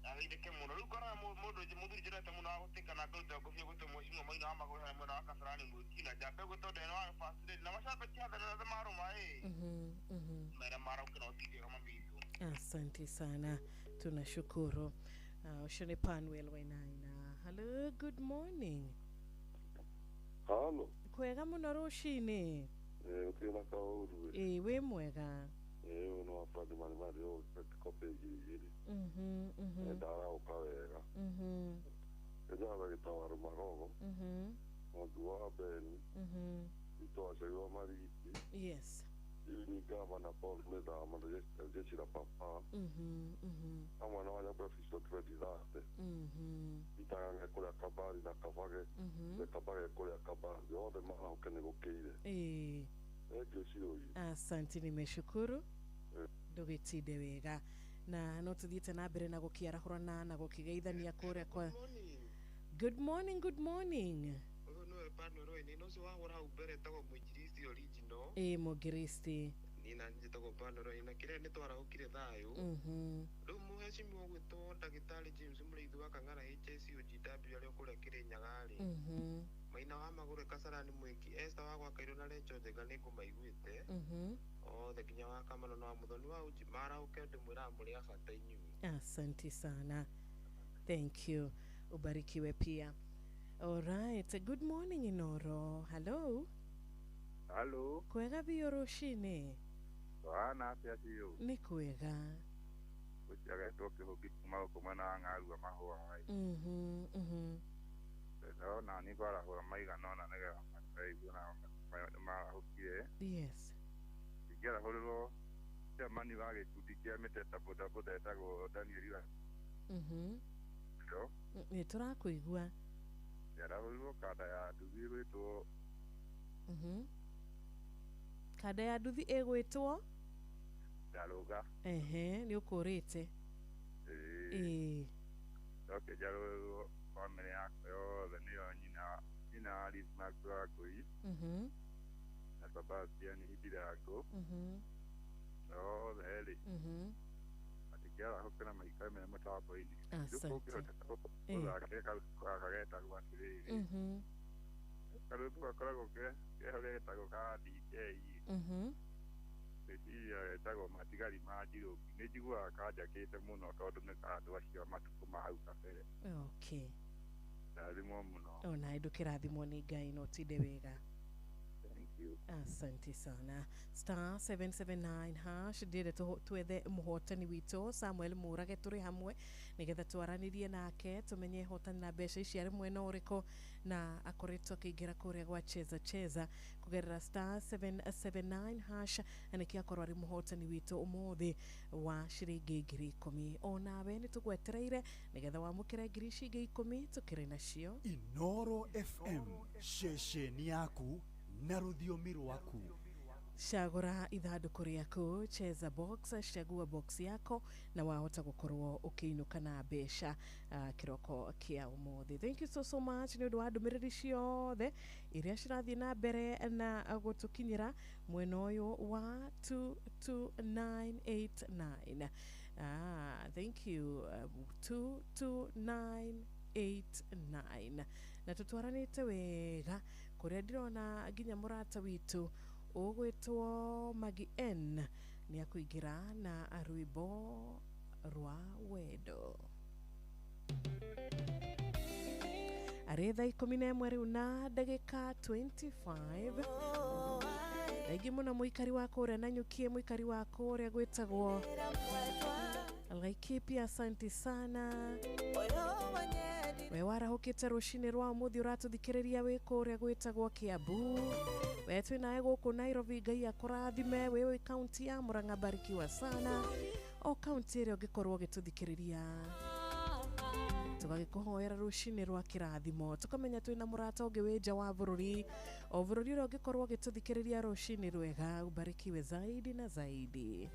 [SPEAKER 5] Ageithĩke mũno rĩu ngora mũthuri njĩrete mũno wa gũtĩka na ngũruta ngũbia gũte Mheshimiwa Maina wa Magũrũ harĩa mwena wa Kasarani Mwĩkina Njambe gũtondũ eno wa first lady na macambĩki hatha marũma mere maraukĩra ũtithio kama mbitũ.
[SPEAKER 20] Asante sana, tunashukuru. Oshone Panuel Wainaina. Hello, good morning.
[SPEAKER 16] Halo.
[SPEAKER 20] Kwega mũno rũcinĩ.
[SPEAKER 16] Ũkĩona kaũru.
[SPEAKER 20] Wĩ mwega.
[SPEAKER 16] Ũno wa Fadi Mari o kope igiri. Ndara ukawega. Ndio agitawaru magogo. Mũndũ wa Beni. Ito acegwa mariti.
[SPEAKER 20] Yes.
[SPEAKER 16] Ni gavana Paul Meda ambaye jeshira papa. Kama na wale professor Tredizate. Itanga kule kabari na kavage. Kabage kule kabari. Ode maha ukene gukire.
[SPEAKER 20] Asante, nimeshukuru. Ndũgĩtinde wega na no tuthiĩte na mbere na gũkĩarahũrana na gũkĩgeithania kũrĩa kwa. Good morning, good morning.
[SPEAKER 5] No pano roi ni no so wa hora ubere tago mwinjiristi original.
[SPEAKER 20] Mũngiristi.
[SPEAKER 5] Ni na njitago pano roi na kire ni twara ukire thayo. Rĩu mũhecimiwa gwĩtwo ndagĩtarĩ James mũrĩithi wa Kang'ara HSCOGW arĩa kũrĩa Kĩrĩnyaga rĩ. Maina wa Magũrũ Kasarani Mwĩki Esther wa gwa Kairũ na Recho Njega nĩ ngũmaiguĩte. Othe nginya wa Kamano na Muthoni wa Uji mara ukende mwĩra mũrĩ abata inyuĩ.
[SPEAKER 20] Asante sana. Thank you. Ubarikiwe pia. All right. Good morning Inooro. Hello.
[SPEAKER 19] Hello.
[SPEAKER 20] Kwega biyo rũcinĩ.
[SPEAKER 19] Wana atĩa biyo?
[SPEAKER 20] Nĩ kwega.
[SPEAKER 19] Gũtiaga toke hoki kuma kumana ng'arua mahũa wai. Sasa na ni bara hũra maigana ona nĩgetha mateithio na marahũkire.
[SPEAKER 20] Yes.
[SPEAKER 19] Ingĩra hũrĩrwo mani wa gĩkundi kĩa mĩteta bodaboda etagwo Daniel wa.
[SPEAKER 20] Nĩ tũrakũigua.
[SPEAKER 19] Yarahũrirwo kada ya nduthi ĩgwĩtwo.
[SPEAKER 20] Kada ya nduthi ĩgwĩtwo
[SPEAKER 19] Ndarũga.
[SPEAKER 20] Nĩ ũkũrĩte.
[SPEAKER 19] Okay, jarũrirwo family yakwa yothe nĩyo nyina Alice Magwagũi. Na baba pia ni Ibirango. Yothe erĩ. Atikĩara hũkĩra maikare me mũtambo-inĩ. Gũthakageta gwa atĩrĩrĩ. Karũtu gakoragwo kehoria getagwo ka DJ. Nĩciria getagwo matigari ma Njirũngi. Nĩ njiguaga kanjakĩte mũno tondũ nĩ andũ acio matukũ ma hau kabere.
[SPEAKER 20] Okay.
[SPEAKER 19] Ndathimwo mũno.
[SPEAKER 20] Ona ndũkĩrathimwo nĩ Ngai no tinde wega.
[SPEAKER 16] you.
[SPEAKER 20] Asante sana. Star 779 hash ndire twethe muhotani wito Samuel Murage turi hamwe nigetha twaranirie nake tumenye hotani na mbeca ici ari mwena uriko na akoretwo akiingira kuria gwa cheza kugerera star 779 hash aniki akorwo ari muhotani wito umuthi wa ciringi 10,000 onawe ni tugwetereire nigetha wamukire ngiri ici 10,000 tukire nacio.
[SPEAKER 23] Inoro FM shesheni yaku na rũthiomi rwaku.
[SPEAKER 20] Shagura ithanduku riaku cheza box, shagua box yako na wahota gukorwo ukiinuka na mbeca kiroko kia umuthi. Thank you so much ni undu wa ndumiriri ciothe iria cirathie na mbere na gutukinyira mwena uyu wa 22989. Thank you 22989 na tutwaranite wega kuria ndirona nginya murata witu ugwitwo Magi N ni akuingira na arwimbo rwa wendo aretha 11 riu na ndagika 25 Daigi muna muikari wako uria nanyukie muikari wako uria gwitagwo Laikipia. Asante sana we warahukite rushini rwa muthi uratuthikiriria wiko uria gwitagwo Kiambu. We twinae guku Nairobi, Ngai akurathime. Wewe kaunti ya Murang'a barikiwa sana. O kaunti ĩrĩa ũngĩkorwo ũgĩtũthikĩrĩria tugagĩkũhoera rushini rwa kĩrathimo. Tukamenya twĩna mũrata ũngĩ wĩ nja wa bũrũri, o bũrũri ũrĩa ũngĩkorwo ũgĩtũthikĩrĩria rushini rwega, ubarikiwe zaidi na zaidi.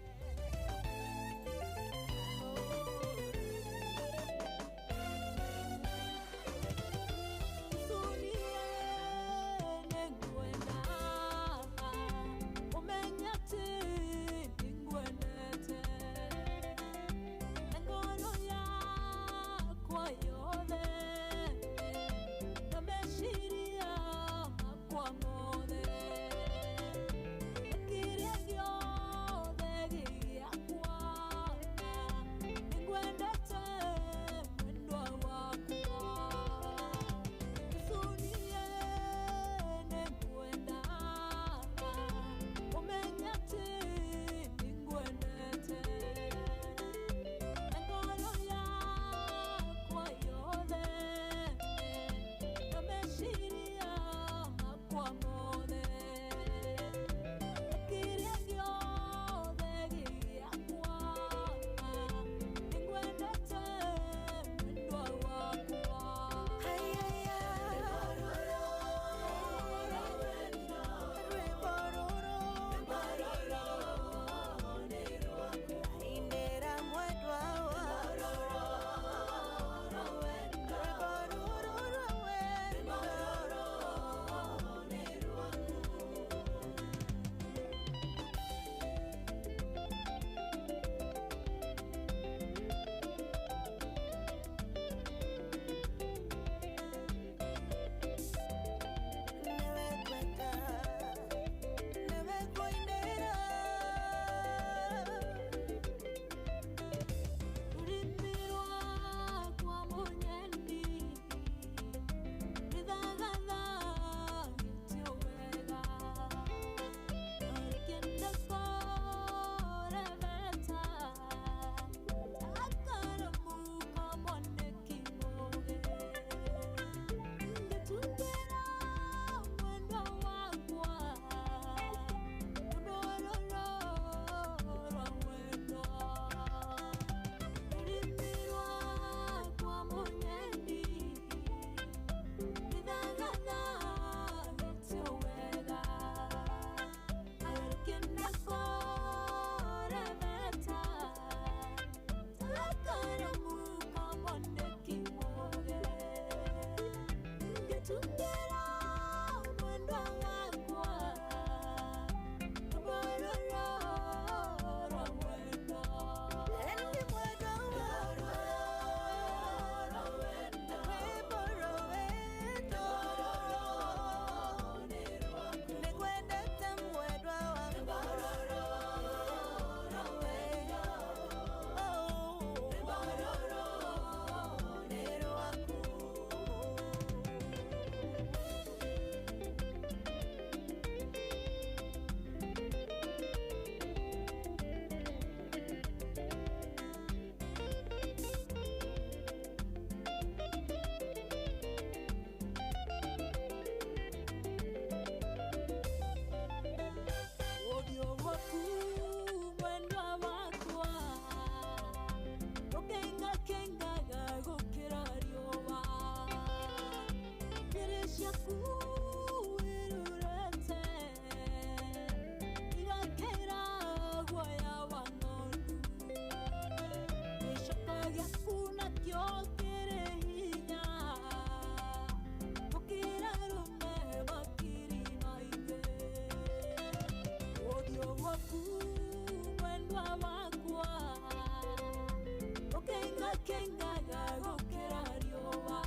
[SPEAKER 1] kengaga gukira riũa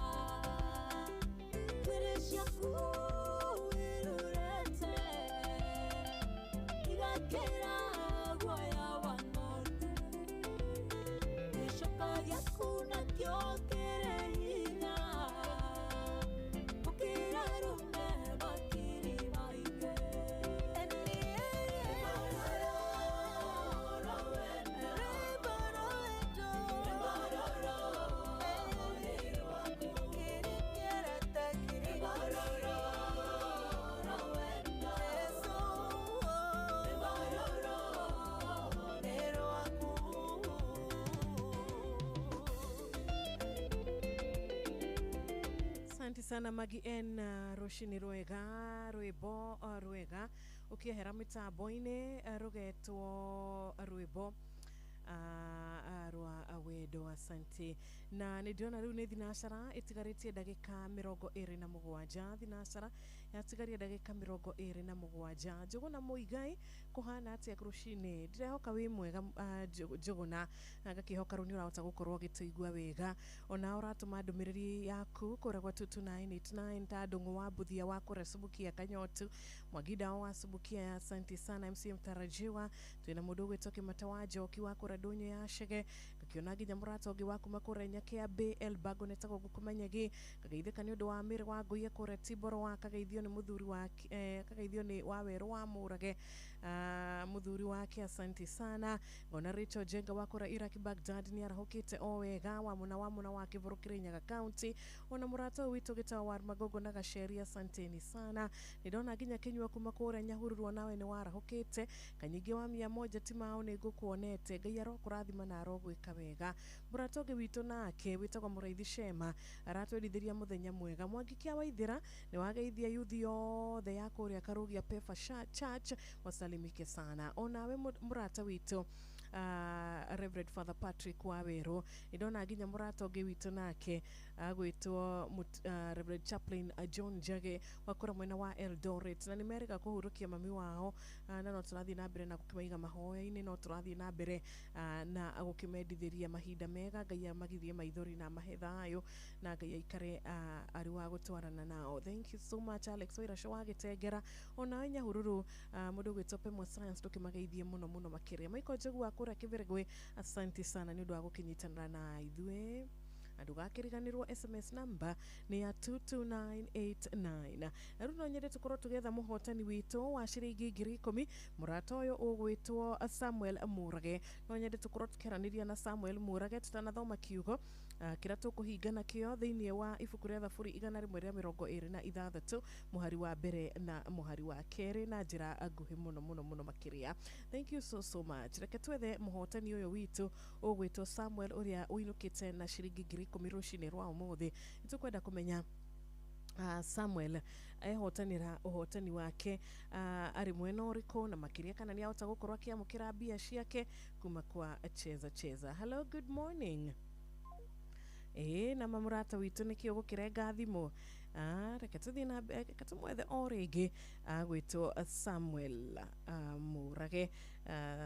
[SPEAKER 1] twĩrĩ ciaku irurete igakĩra guoya wa ng'ondu gĩcoka gĩaku nakĩo kĩrĩ hinya gũkĩra rũme bakiri maingĩ
[SPEAKER 20] Asante sana Magi N Roshini Rwega Rwĩbo Rwega ũkĩehera mĩtambo-inĩ rũgetwo rwĩbo rwa wendo. Asante na nĩ ndĩrona rĩu nĩ thinacara ĩtigarĩtie ndagĩka 27 thinacara yatigaria ndagĩka 27 Njũgũna Mũigai kũhana atĩa rũcinĩ ndĩrehoka wĩ mwega Njũgũna ngakĩhoka rĩu nĩ ũrahota gũkorwo ũgĩtũigua wega ona ũratũma ndũmĩrĩri yaku kũragwa 22989 ta Ndũng'ũ wa Mbuthia wa kũrĩa Subukia Kanyotu Mwagida wa Subukia. Asante sana MC Mtarajiwa twĩna mũndũ ũgwĩtwo Kĩmata wa Njoki wa kũrĩa Ndũnyũ ya Shege ngakĩona nginya mũrata ũngĩ wa kuma kũrĩa Nyakĩambi Elbago netagwo Gũkũmanyagi ngageithĩka nĩ ũndũ wa Mĩrĩ wa Ngũiye kũrĩa Tiboro wa kageithio nĩ mũthuri wa kageithio nĩ wa Werũ wa Mũrage mũthuri wake. Asante sana ngona Rachel Jenga wa kũrĩa Iraq Baghdad nĩ arahũkĩte o wega wa mũna wa Kĩbũrũ Kĩrĩnyaga County ona mũrata ũyũ witũ gĩtawa wa Magogo na Gaceri. Asanteni sana nĩ ndona nginya Kĩnyua kuma kũrĩa Nyahururu nawe nĩ warahũkĩte Kanyingĩ wa 100 timao nĩ ngũkuonete Ngai arokũrathima na arogwĩka wega. Mũrata ũngĩ witũ nake wĩtagwo Mũraithi Shema aratwendithĩria mũthenya mwega. Mwangi Kĩa Waithĩra nĩ wageithia yuthi yothe ya kũrĩa Karugia Pefa Church wasalimike sana. Onawe mũrata witũ Reverend Father Patrick Waweru nĩ ndona nginya mũrata ũngĩ witũ nake agwĩtwo Reverend Chaplain John Njage wakũra mwena wa Eldoret na nĩ merĩga kũhurũkia mami wao na no tũrathiĩ na mbere na gũkĩmaiga mahoya-inĩ no tũrathiĩ na mbere na gũkĩmendithĩria mahinda mega. Ngai amagithie maithori na mahe thayũ na Ngai aikare arĩ wa gũtwarana nao. Thank you so much Alex Wairasho wa Gĩtengera onawe Nyahururu mũndũ ũgwĩtwo Pemo Science tũkĩmageithie mũno makĩria. Michael Njogu wa kũrĩa Kĩbĩrĩgwe asante sana nĩ ũndũ wa gũkĩnyitanĩra na ithuĩ. Ndũgakĩriganĩrwo SMS number nĩ ya 22989 na rĩu no nyende tũkorwo tũgetha mũhotani witũ wa ciringi 10,000 mũrata ũyũ ũgwĩtwo Samuel Mũrage. No nyende tũkorwo tũkĩaranĩria na Samuel Mũrage tutanathoma kiugo kĩrĩa tũkũhinga nakĩo thĩinĩ wa ibuku rĩa Thaburi 126 mũhari wa mbere na mũhari wa kerĩ na njĩra nguhĩ mũno makĩria. Thank you so much. Reke twethe mũhotani ũyũ witũ ũgwĩtwo Samuel ũrĩa ũinũkĩte na ciringi 10,000 rũcinĩ rwa ũmũthĩ. Nĩtũkwenda kũmenya Samuel ehotanĩra ũhotani wake arĩ mwena ũrĩkũ na makĩria kana nĩ ahota gũkorwo akĩamũkĩra mbia ciake kuma kwa Cheza. Hello, good morning. Na mamũrata witũ nĩkĩo gũkĩrenga thimũ. Reke tũthiĩ na reke tũmwethe o rĩngĩ agwĩtwo Samuel Mũrage.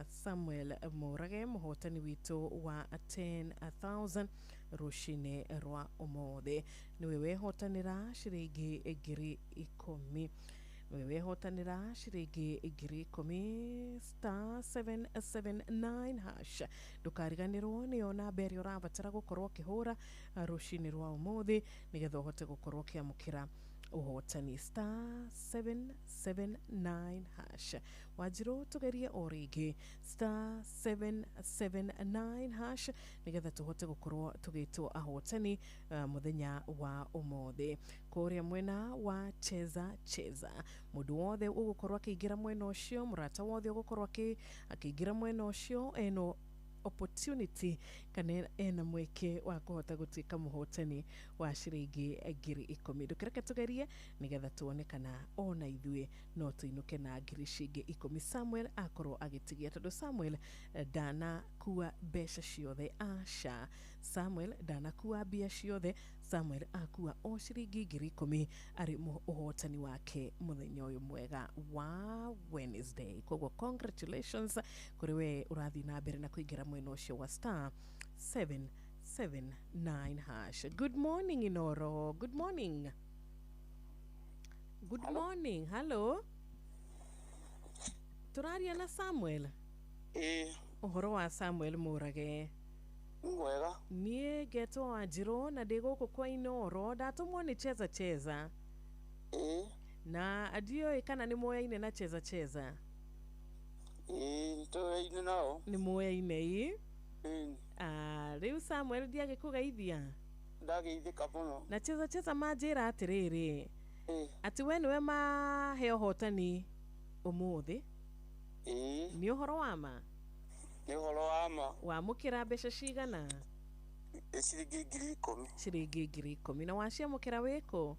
[SPEAKER 20] Samuel Mũrage mũhotani witũ wa 10,000 rũcinĩ rwa ũmũthĩ. Nĩwe wehotanĩra ciringi 10,000. Nĩwe wehotanĩra ciringi 10,000 *779 hash. Ndũkariganĩrwo nĩyo namba ĩrĩa ũrabatara gũkorwo ũkĩhũra rũcinĩ rwa ũmũthĩ nĩgetha ũhote gũkorwo ũkĩamũkĩra ũhotani *779 hash. Wanjirũ tũgerie o rĩngĩ *779 hash nĩgetha tũhote gũkorwo tũgĩtwo ahotani mũthenya wa ũmũthĩ. Kũrĩa mwena wa Cheza mũndũ wothe ũgũkorwo akĩingĩra mwena ũcio mũrata wothe ũgũkorwo akĩingĩra mwena ũcio eno opportunity kana ena mweke wa kũhota gũtuĩka mũhotani wa ciringi 10,000. Ndũkĩreke tũgerie nĩgetha tuone kana ona ithuĩ no tũinũke na ciringi 10,000. Samuel akorwo agĩtigia tondũ Samuel ndanakua mbeca ciothe aca. Samuel ndanakua mbia ciothe. Samuel akua o ciringi 10,000 arĩ ũhotani wake mũthenya ũyũ mwega wa Wednesday. Koguo congratulations kũrĩ we ũrathiĩ na mbere na kũingĩra mwena ũcio wa *779 *779#. Good morning, Inoro. Good morning. Good morning. Hello. Turaria na Samuel. Uhoro wa Samuel Murage.
[SPEAKER 6] Mwega.
[SPEAKER 20] Nie geto wa Jiro na dego kwa Inoro. Datumwo ni cheza. Na adio ikana ni moya ine na cheza.
[SPEAKER 6] To ine nao.
[SPEAKER 20] Ni moya ine hii. Riu Samuel diage kugaithia.
[SPEAKER 6] Ndageithika muno.
[SPEAKER 20] Na cheza majira atiriri. Ati we niwe maheo hotani umuthi. Ni uhoro wama.
[SPEAKER 6] Ni uhoro wama.
[SPEAKER 20] Wamukira mbeca cigana?
[SPEAKER 6] Ciringi 10,000.
[SPEAKER 20] Ciringi 10,000. Na waciamukira wiko?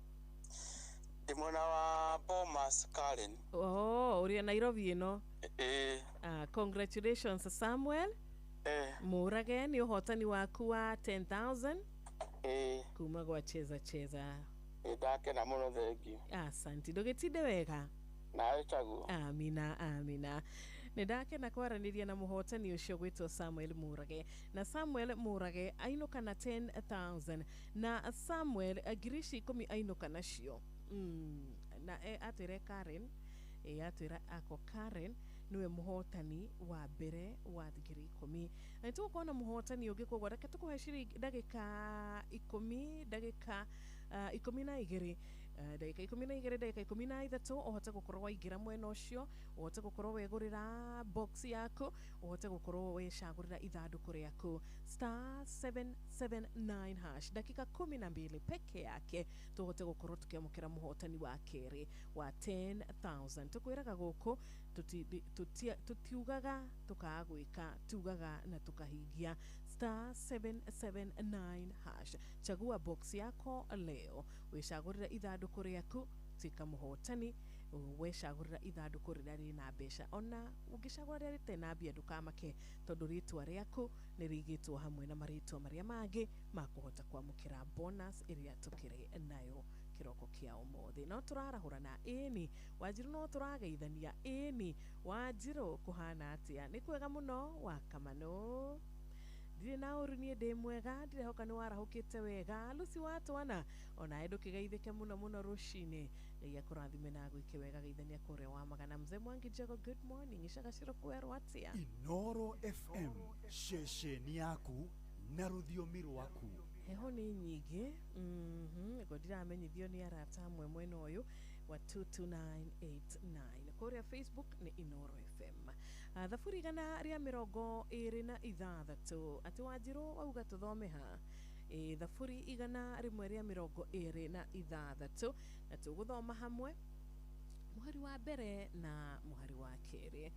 [SPEAKER 6] Ndi mwena wa Bomas Karen.
[SPEAKER 20] Uri Nairobi ino. Congratulations Samuel. Murage ni uhotani waku wa 10,000. Kuma gwa cheza.
[SPEAKER 6] Ndakena muno thengi.
[SPEAKER 20] Asante ndugitinde wega.
[SPEAKER 6] Nawe taguo.
[SPEAKER 20] Amina. Nindakena kwaraniria na muhotani ucio gwitwo Samuel Murage. Na Samuel Murage ainuka na 10,000 na Samuel girishi 10 ainuka nacio. Na atire Karen atira ako Karen niwe muhotani wa mbere wa ngiri 10. Na tukuona muhotani ungi kogwa reke tukuhe ciringi ndagika 10 ndagika 12 ndagika 12 ndagika 13 uhote gukorwo waingira mwena ucio uhote gukorwo wegurira box yaku uhote gukorwo wecagurira ithanduku riaku *779# dakika 12 peke yake tuhote gukorwo tukiamukira muhotani wa keri wa 10,000 tukwiraga guku tutiugaga tukagwika tugaga na tukahingia *779# chagua box yako leo wecagurira ithanduku riaku tika muhotani wecagurira ithanduku riria rina mbeca ona ungicagura riria ritena mbia ndukamake tondu ritwa riaku ni rigitwo hamwe na maritwa maria mangi makuhota kwamukira bonus iria tukiri nayo kiroko kia umuthi. No turarahura na ini Wanjiru, no turageithania ini Wanjiru, kuhana atia? Ni kwega muno wakamano. Ndire na uru nie ndi mwega, ndire hoka ni warahukite wega. Lucy watwana ona edo kigeithike muno rushine ya kurathime na gwike wega geithania kure wa magana. Mzee Mwangi Jago, good morning. Ishaga shiro kweru atia?
[SPEAKER 23] Inoro FM shesheni yaku na rũthiomi rwaku.
[SPEAKER 20] Heho ni nyingi ngo ndiramenyithio ni arata amwe mwena uyu wa 22989 kuria Facebook ni Inoro FM. Thafuri igana ria 26 ati Wanjiru auga tuthome ha. Thafuri igana rimwe ria 26 na tuguthoma hamwe muhari wa mbere na muhari wa keri.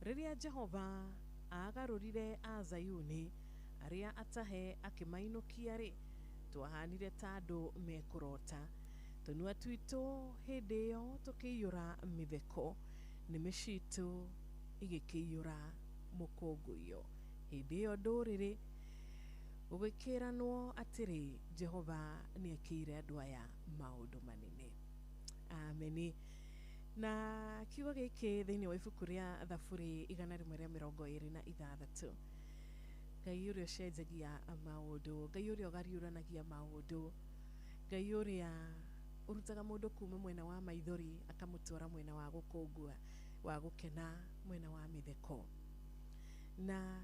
[SPEAKER 20] Riria Jehova agarurire a Zayuni aria atahe akimainukia ri twahanire tandu mekurota tunua twitu hindi yo tukiyura mitheko ni mishitu igikiyura mukunguyo hindi yo nduriri ugikiranwo atiri Jehova ni akire andu aya maundu manene. Ameni. Na kiugo giki thiini wa ibuku ria Thaburi igana rimwe ria 26 Ngai uria cenjagia maundu, Ngai uria ugariuranagia maundu, Ngai uria urutaga mundu kuma mwena wa maithori akamutwara mwena wa gukungua, wa gukena, mwena wa mitheko. Na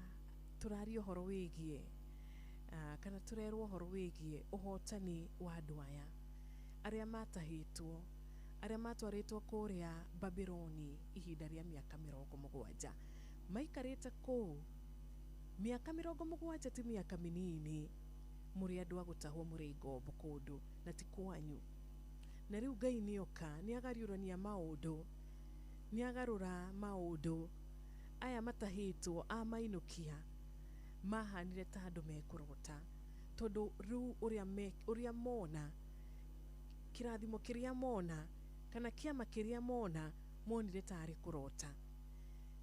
[SPEAKER 20] turario horo wigie kana turerwo horo wigie uhotani wa andu aya aria matahitwo, aria matwaritwo kuria Babyloni ihinda ria miaka 70 maikarite kuu. Miaka 70 ti miaka minini, muri andu agutahwo muri ngombo kundu na ti kwanyu. Na riu Ngai nioka ni agariurania maundu, ni agarura maundu aya matahitwo amainukia mahanire ta andu mekurota tondu riu uria mona kirathimo kiria mona kana kiama kiria mona monire tari kurota.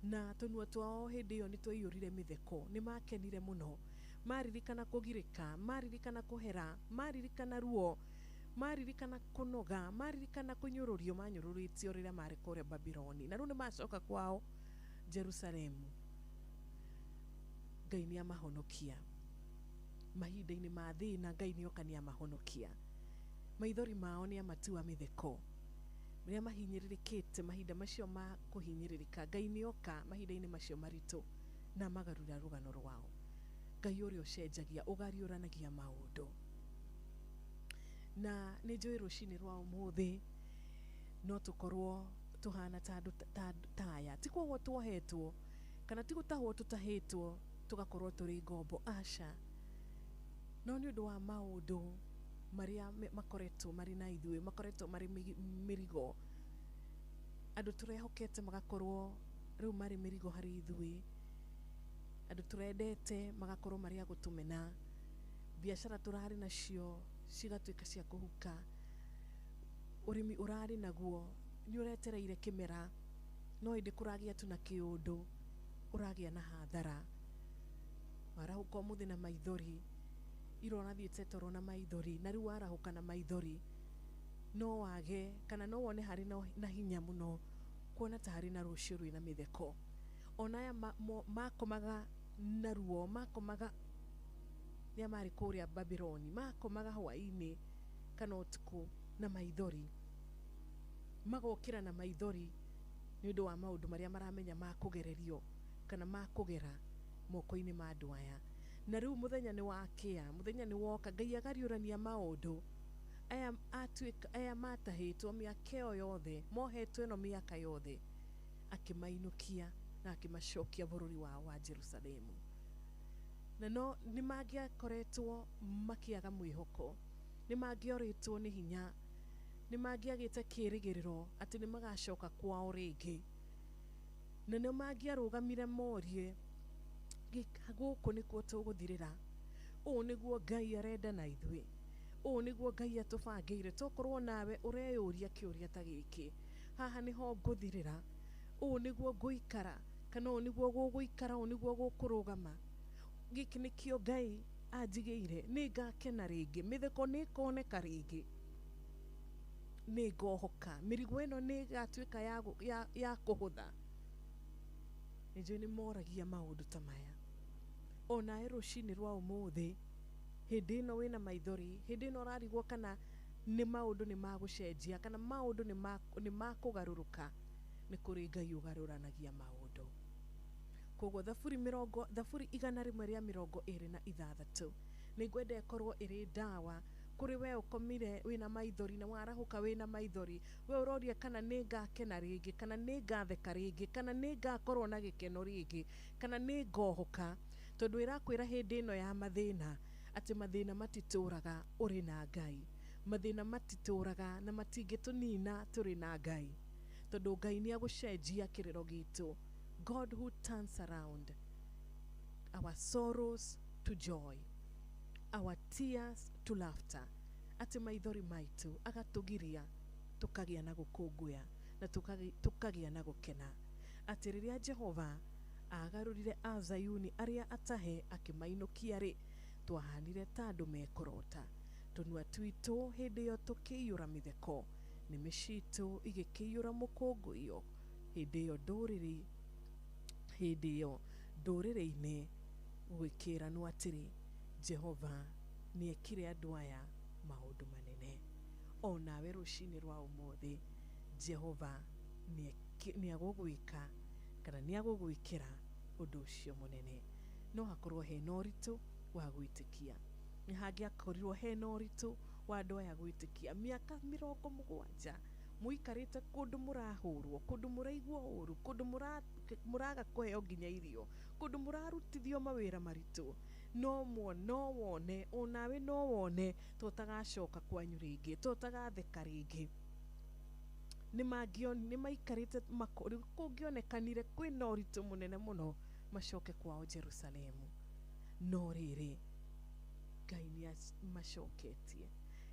[SPEAKER 20] Na tunua twao hindi yo ni twaiyurire mitheko, ni makenire muno, maririkana kugirika, maririkana kuhera, maririkana ruo, maririkana kunoga, maririkana kunyururio manyururitio riria mari kure Babyloni. Na riu ni macoka kwao Jerusalemu. Ngai ni amahonokia mahinda-inĩ ma thĩna Ngai nĩoka nĩamahonokia. Maithori mao nĩamatua mĩtheko. Rĩrĩa mahinyĩrĩrĩkĩte mahinda macio ma kũhinyĩrĩrĩka, Ngai nĩoka mahinda-inĩ macio maritũ na magarura rũgano rwao. Ngai ũrĩa ũcenjagia, ũgariũranagia maũndũ. Na nĩ njũĩ rũcinĩ rwa ũmũthĩ no tũkorwo tuhana ta aya. Ti koguo tuohetwo kana ti gũtahwo tũtahĩtwo tugakorwo tũrĩ ngombo, aca. No nĩ ũndũ wa maũndũ marĩa makoretwo marĩ na ithuĩ, makoretwo marĩ mĩrigo, andũ tũrehokete magakorwo rĩu marĩ mĩrigo harĩ ithuĩ, andũ tũrendete magakorwo marĩ a gũtũmena, biacara tũrarĩ nacio cigatuĩka cia kũhuka, ũrĩmi ũrarĩ naguo nĩ ũretereire kĩmera, no ĩndĩ kũragĩa tu na kĩũndũ, ũragĩa na hathara. Warahũka ũmũthĩ na maithori, ira ũrathiĩte toro na maithori, na rĩu warahũka na maithori, no wage kana no wone harĩ na hinya mũno kuona ta harĩ na rũciũ rwĩna mĩtheko. Ona aya makomaga na ruo, makomaga rĩrĩa marĩ kũrĩa Babyloni, makomaga hwaĩ-inĩ kana ũtukũ na maithori, magokĩra na maithori nĩ ũndũ wa maũndũ marĩa maramenya makũgererio kana makũgera moko-inĩ ma andũ aya. Na rĩu mũthenya nĩ wakĩa, mũthenya nĩ woka, Ngai agariũrania maũndũ. Aya matahĩtwo mĩaka ĩyo yothe, mohetwo ĩno mĩaka yothe, akĩmainũkia na akĩmacokia bũrũri wao wa Jerusalemu. Na no nĩ mangĩakoretwo makĩaga mwĩhoko, nĩ mangĩorĩtwo nĩ hinya, nĩ mangĩagĩte kĩĩrĩgĩrĩro atĩ nĩ magacoka kwao rĩngĩ, na nĩ mangĩarũgamire morie gũkũ nĩkuo tũgũthirĩra. Ũũ nĩguo Ngai arenda na ithuĩ, ũũ nĩguo Ngai atũbangĩire. Tokorwo nawe ũreyũria kĩũria ta gĩkĩ, haha nĩho ngũthirĩra, ũũ nĩguo ngũikara, kana ũũ nĩguo gũgũikara, ũũ nĩguo gũkũrũgama. Gĩkĩ nĩkĩo Ngai anjigĩire, nĩ ngakena rĩngĩ, mĩtheko nĩ ĩkoneka rĩngĩ, nĩ ngohoka, mĩrigo ĩno nĩ ĩgatuĩka ya kũhũtha. Nĩ njũĩ nĩ moragia maũndũ ta maya. Onawe rũcinĩ rwa ũmũthĩ, hĩndĩ ĩno wĩna maithori, hĩndĩ ĩno ũrarigwo kana nĩ maũndũ nĩ magũcenjia kana maũndũ nĩ makũgarũrũka, nĩ kũrĩ Ngai ũgarũranagia maũndũ. Koguo Thaburi 126 nĩ ngwenda ĩkorwo ĩrĩ ndawa kũrĩ we ũkomire wĩna maithori na warahũka wĩna maithori, we ũroria kana nĩ ngakena rĩngĩ, kana nĩ ngatheka rĩngĩ, kana nĩ ngakorwo na gĩkeno rĩngĩ, kana nĩ ngohoka. Tondũ ĩrakwĩra hĩndĩ ĩno ya mathĩna atĩ mathĩna matitũraga ũrĩ na Ngai, mathĩna matitũraga na matingĩtũnina tũrĩ na Ngai, tondũ Ngai nĩ agũcenjia kĩrĩro gitũ. God who turns around our sorrows to joy, our tears to laughter. Atĩ maithori maitũ agatũgiria tũkagĩa na gũkũngũya na tũkagĩa na gũkena. Atĩ rĩrĩa Jehova agarũrire a Zayuni arĩa atahe akĩmainũkia rĩ, twahanire ta andũ mekũrota. Tũnua twitũ hĩndĩ ĩyo tũkĩiyũra mĩtheko, nĩmĩ citũ igĩkĩiyũra mũkũngũiyo. Hĩndĩ ĩyo ndũrĩrĩ-inĩ gũgĩkĩranwo atĩrĩ, Jehova nĩ ekire andũ aya maũndũ manene. Onawe rũcinĩ rwa ũmũthĩ, Jehova nĩ agũgwĩka kana nĩ agũgwĩkĩra ũndũ ũcio mũnene. No hakorwo hena ũritũ wa gwĩtĩkia, nĩ hangĩakorirwo hena ũritũ wa andũ aya gwĩtĩkia. Mĩaka 70 mũikarĩte kũndũ mũrahũrwo, kũndũ mũraigua ũru, kũndũ mũraga kũheo nginya irio, kũndũ mũrarutithio mawĩra maritũ. No wone, onawe no wone tũtagacoka kwanyu rĩngĩ, tũtagatheka rĩngĩ. Nĩ maikarĩte kũngĩonekanire kwĩna ũritũ mũnene mũno macoke kwao Jerusalemu. No rĩrĩ, Ngai nĩ amacoketie,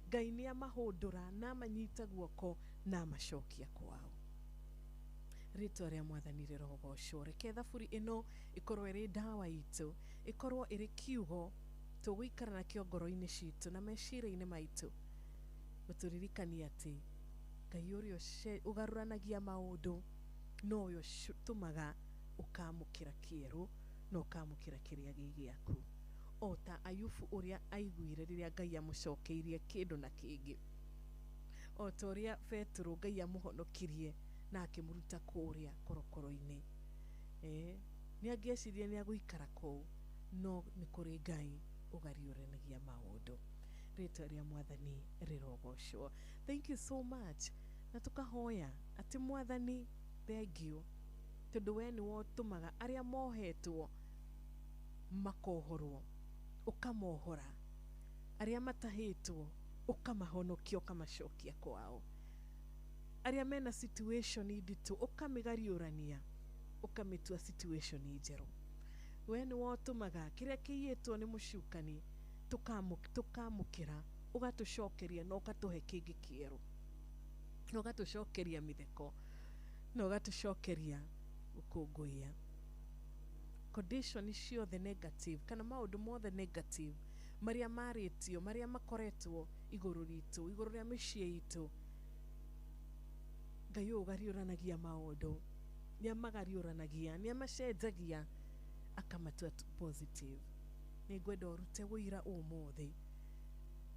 [SPEAKER 20] Ngai nĩ amahũndũra na amanyita guoko na amacokia kwao. Rĩtwa rĩa Mwathani rĩrogocwo. Reke thaburi ĩno ĩkorwo ĩrĩ ndawa itũ, ĩkorwo ĩrĩ kiugo tũgũikara nakĩo ngoro-inĩ citũ na meciria-inĩ maitũ, gũtũririkania atĩ Ngai ũrĩa ũgarũranagia maũndũ no ũyũ ũtũmaga ũkamũkĩra kĩerũ na ũkamũkĩra kĩrĩa gĩ gĩaku. ota Ayubu uria aiguire riria Ngai amucokeirie kindu na kingi, ota uria Petro Ngai amuhonokirie na akimuruta kuria korokoro-ini. Ni angĩecirie ni agũikara kũu, no ni kũrĩ Ngai ũgariũranagia maũndũ. Rĩtwa rĩa Mwathani rĩrogocwo. Thank you so much. Na tukahoya ati Mwathani thengio, tondu we nĩwe ũtũmaga arĩa mohetwo makohorwo, ũkamohora, arĩa matahĩtwo ũkamahonokia, ũkamacokia kwao, arĩa mena situation nditũ ũkamĩgariũrania, ũkamĩtua situation njerũ. We nĩwe ũtũmaga kĩrĩa kĩiyĩtwo nĩ mũcukani tukamũkĩra, ũgatũcokeria na ũgatũhe kĩngĩ kĩerũ, na ũgatũcokeria mĩtheko, na ũgatũcokeria gũkũngũiya. Condition ciothe negative kana maũndũ mothe negative marĩa marĩtio, marĩa makoretwo igũrũ ritũ, igũrũ rĩa mĩciĩ itũ, Ngai ũgariũranagia maũndũ, nĩ amagariũranagia, nĩ amacenjagia, akamatua positive. Nĩ ngwenda ũrute wĩira ũmũthĩ,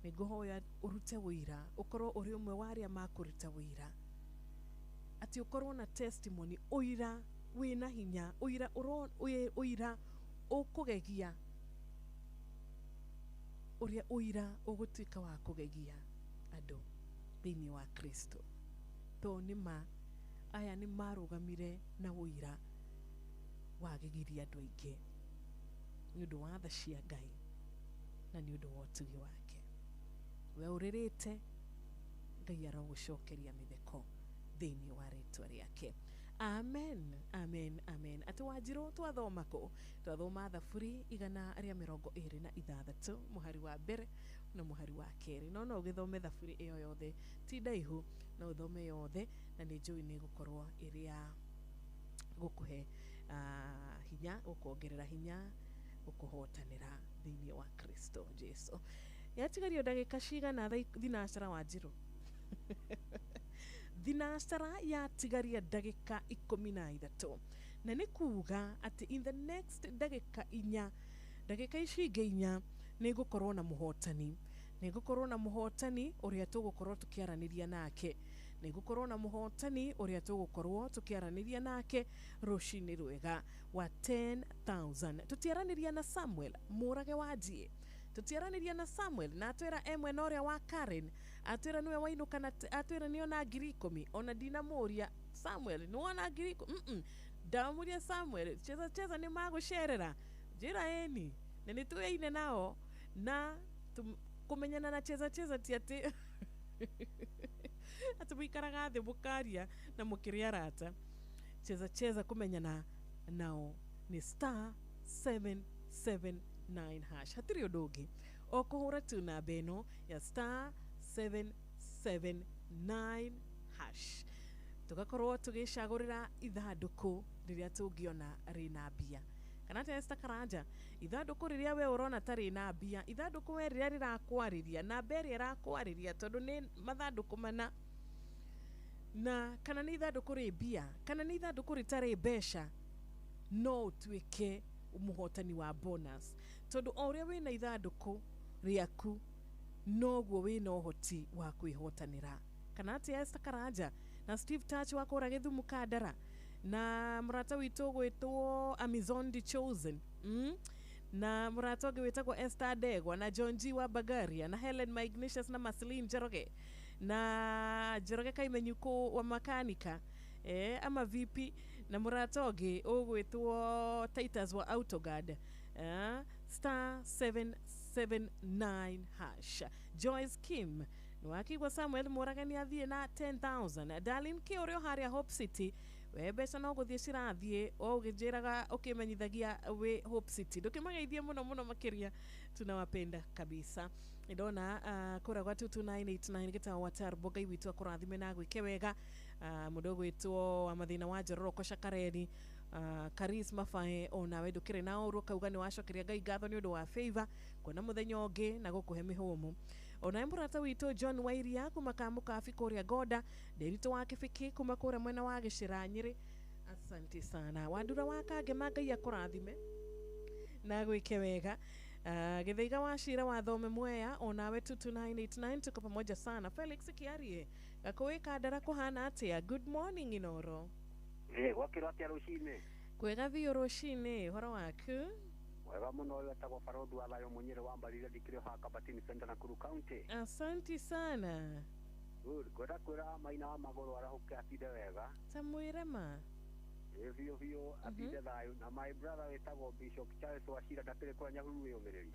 [SPEAKER 20] nĩ ngũhoya ũrute wĩira, ũkorwo ũrĩ ũmwe wa arĩa makũruta wĩira, atĩ ũkorwo na testimony, ũira wĩna hinya, ũira ũkũgegia, ũrĩa ũira ũgũtuĩka wa kũgegia andũ thĩinĩ wa Kristo. To nĩma aya nĩ marũgamire na ũira wagegirie andũ aingĩ nĩ ũndũ wa tha cia Ngai na nĩ ũndũ wa ũtugi wake. We ũrĩrĩte, Ngai arogũcokeria mĩtheko thĩinĩ wa rĩtwa rĩake. Amen, amen, amen. Atĩ Wanjirũ twathoma kũ? Twathoma Thaburi 126 mũhari wa mbere na mũhari wa kerĩ. No ũgĩthome Thaburi ĩyo yothe, ti ndaihu, no ũthome yothe, na nĩ njũĩ nĩ gũkorwo ĩrĩ ya gũkũhe hinya, gũkuongerera hinya, gũkũhotanĩra thĩinĩ wa Kristo Jesu. Yatigario ndagĩka cigana thinacara Wanjirũ? Thinacara yatigaria ndagĩka 13, na nĩ kuuga atĩ in the next ndagĩka 4, ndagĩka ici ingĩ 4 nĩ gũkorwo na mũhotani, nĩ gũkorwo na mũhotani ũrĩa tũgũkorwo tũkĩaranĩria nake, nĩ gũkorwo na mũhotani ũrĩa tũgũkorwo tũkĩaranĩria nake rũcinĩ rwega wa 10,000. Tũtiaranĩria na Samuel mũrage wanjie, tũtiaranĩria na Samuel na atwĩra mwena ũrĩa wa Karen, atwĩra niwe wainũka na atwĩra nĩ ona 10,000, ona ndinamũria Samuel nĩ wona 10,000. Ndamũria Samuel, cheza nĩ magũcerera, njĩra eni na nĩ twĩine nao na kũmenyana na cheza ti atĩ atĩ mũikaraga thĩ mũkaria na mũkĩrĩa rata. Cheza kũmenyana nao nĩ *779 hash. Hatirĩ ũndũ ũngĩ, o kũhũra tu namba ĩno ya *779 hash, tugakorwo tũgĩcagũrĩra ithandũkũ rĩrĩa tũngĩona rĩna mbia. Kana Esther Karanja, ithandũkũ rĩrĩa we ũrona tarĩ na mbia, ithandũkũ we rĩrĩa rĩrakwarĩria na mbere ĩrakwarĩria, tondũ nĩ mathandũkũ mana, na kana nĩ ithandũkũ rĩ mbia, kana nĩ ithandũkũ rĩtarĩ mbeca, no ũtuĩke mũhotani wa bonus, tondũ o ũrĩa wĩna ithandũkũ rĩaku noguo wĩna ũhoti wa kwĩhotanĩra. Kana atĩ Esther Karanja na Steve Touch wa kũra Gĩthumu Kandara, na mũrata witũ gwĩtwo Amazon The Chosen, na mũrata ũngĩ wĩtagwo Esther Ndegwa, na John G wa Bagaria, na Helen Magnicius, na Marceline Njoroge, na Njoroge Kaimenyuko wa Makanika, ama vipi, na mũrata ũngĩ ũgwĩtwo Titus wa Autoguard, *779 hash. Joyce Kim nwakigwa Samuel Moragani athiĩ na 10,000. Darlene Kĩũrĩa harĩa Hope City, we mbeca no gũthiĩ cirathiĩ o ũgĩnjĩraga ũkĩmenyithagia we Hope City, ndũkĩmageithie mũno makĩria, tunawapenda kabisa. Ndona kũra gwa 22989 gĩtawa wa Tarbo, Ngai witũ akũrathime na gwĩke wega. Mũndũ gwĩtwo wa mathĩna wa Njororoko Shakareni, Karis Mafae, ona we ndũkĩrĩ na ũru, kauga nĩ wacokeria Ngai ngatho nĩ ũndũ wa favor, kuona mũthenya ũngĩ na gũkũhe mĩhũmũ. Ona mũrata witũ John Wairia kuma Kamukabi kũrĩa Goda, Nderito wa Kĩbĩkĩ kuma kũrĩa mwena wa Gĩcĩra Nyĩrĩ, asante sana. Wandura wa Kangema, Ngai akũrathime na gwĩke wega. Githaiga wa Shira wa Thome Mwea onawe 22989 tuko pamoja sana. Felix Kiarie gakwika ndara kuhana atia? Good morning Inoro.
[SPEAKER 14] Wakira atia rucine?
[SPEAKER 20] Kwega thio rucine, horo waku?
[SPEAKER 14] Wega muno wetagwo Barodu Alayo Munyere wambarire dikire haka Batini Center Nakuru County.
[SPEAKER 20] Asante sana.
[SPEAKER 14] Good. Kwera maina wa magoro arahuke atide wega.
[SPEAKER 20] Tamwire ma.
[SPEAKER 14] Vio atide thayo na my brother wetagwo Bishop Charles Washira ndakire kwa nyahuru yomereri.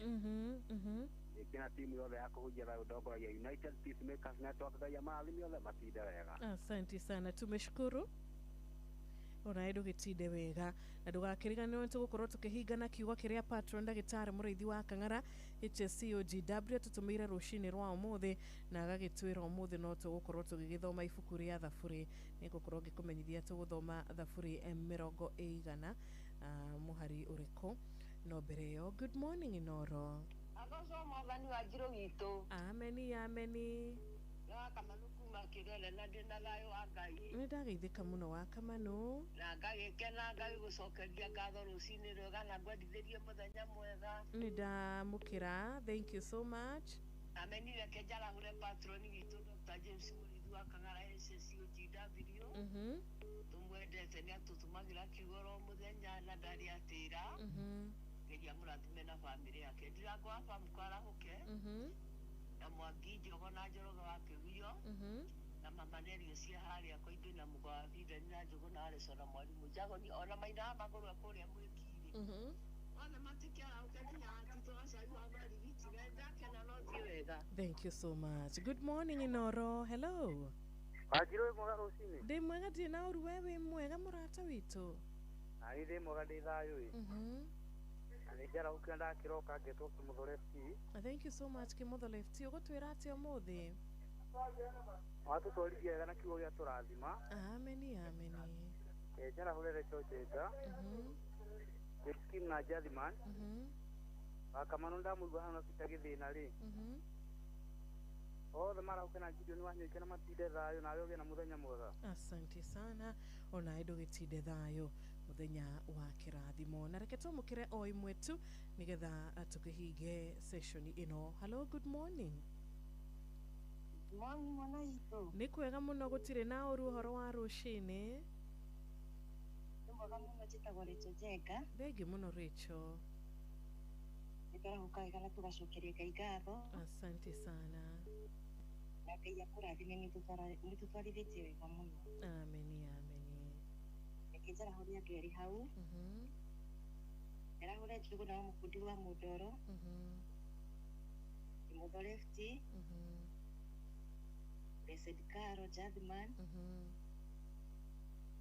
[SPEAKER 14] Kina timu yothe ya kuhujia thayo ndogo ya United Peacemakers Network ya maalimi yothe matide wega.
[SPEAKER 20] Asante sana, tumeshukuru. Onaido gitide wega na ndugakiriganirwo nitugukorwo tukihingana kiugo kiria patron ndagitari muriithi wa Kang'ara HSCOGW tutumire rucini rwa umuthi na agagitwira umuthi no tugukorwo tugigithoma ibuku ria thaburi nigukorwo ngikumenyithia tuguthoma thaburi 100 muhari uriku no mbere yo. Good morning Inoro.
[SPEAKER 15] Agoso mwathani wa njiro witu.
[SPEAKER 20] Ameni.
[SPEAKER 15] Kamanuku makirele na ndina thayo Ngai.
[SPEAKER 20] Nĩndageithĩka mũno wa Kamanu.
[SPEAKER 15] Na ngagĩkena ngagĩgũcokeria ngatho rũcinĩ rwega na ngwendithĩrie mũthenya mwega.
[SPEAKER 20] Nĩndamũkĩra, thank you so much.
[SPEAKER 15] Amenire kenjarahure patroni witũ Dr. James Mũrithi wa Kang'ara HSCOGW. Tũmwendete nĩ atũtũmagĩra kiugo ro mũthenya na ndarĩ atĩra. Ngeria mũrathime na bamĩrĩ yake. Ndirango wa bamũkara huke. Na Mwangi Njogo na Njoroge wa Kĩguyo na Mama Nerio cia harĩa Koimbĩ na Mũgo wa Vidani na Njogo na Aresona Mwarimu Njagoni ona maina wa magũrũ kũrĩa Mwĩkiri. Ona matikĩara ũkenya atitũ acari wa Marigiti na ndakena no thiĩ wega.
[SPEAKER 20] Thank you so much. Good morning Inoro. Hello.
[SPEAKER 14] Ajiro mwega rũcinĩ.
[SPEAKER 20] Ndĩ mwega ndĩ na ũru wewe mwega mũrata witũ.
[SPEAKER 14] Ai ndĩ mwega ndĩ thayũ ĩ. Nijara ukenda kiroka geto Kimotho Lefty.
[SPEAKER 20] Thank you so much Kimotho Lefty. Ugutwira ati umuthi.
[SPEAKER 14] Watu twarithia wega na kiugo gia turathima.
[SPEAKER 20] Ameni.
[SPEAKER 14] Njara hulere chochega. Skim na Jadman. Akamano ndamuruga hano kitagithina ri. Othe mara ukena jidio ni wanyu ikena matide thayo nawe uge na muthenya mwega.
[SPEAKER 20] Asante sana. Ona indo gitide thayo muthenya wa kirathimo na reke tumukire o imwe tu nigetha tukihinge session ino. Hello, good morning.
[SPEAKER 15] Good morning mwana itu.
[SPEAKER 20] Ni kwega muno gutire na uru uhoro wa rucini.
[SPEAKER 15] Mboga muno jitagwo Rachel Jega.
[SPEAKER 20] Thegi muno Rachel.
[SPEAKER 15] Nĩngara gũkaigana tũgacokeria Ngai ngatho.
[SPEAKER 20] Asante sana.
[SPEAKER 15] Na Ngai akũrathime nĩtũtwarithĩtie wega mũno.
[SPEAKER 20] Ameni.
[SPEAKER 15] Njara horia ngeri hau. Era hore Njogu na Mũkundi wa Mũndoro. Kimotho Lefty. Blessed Caro Jadman.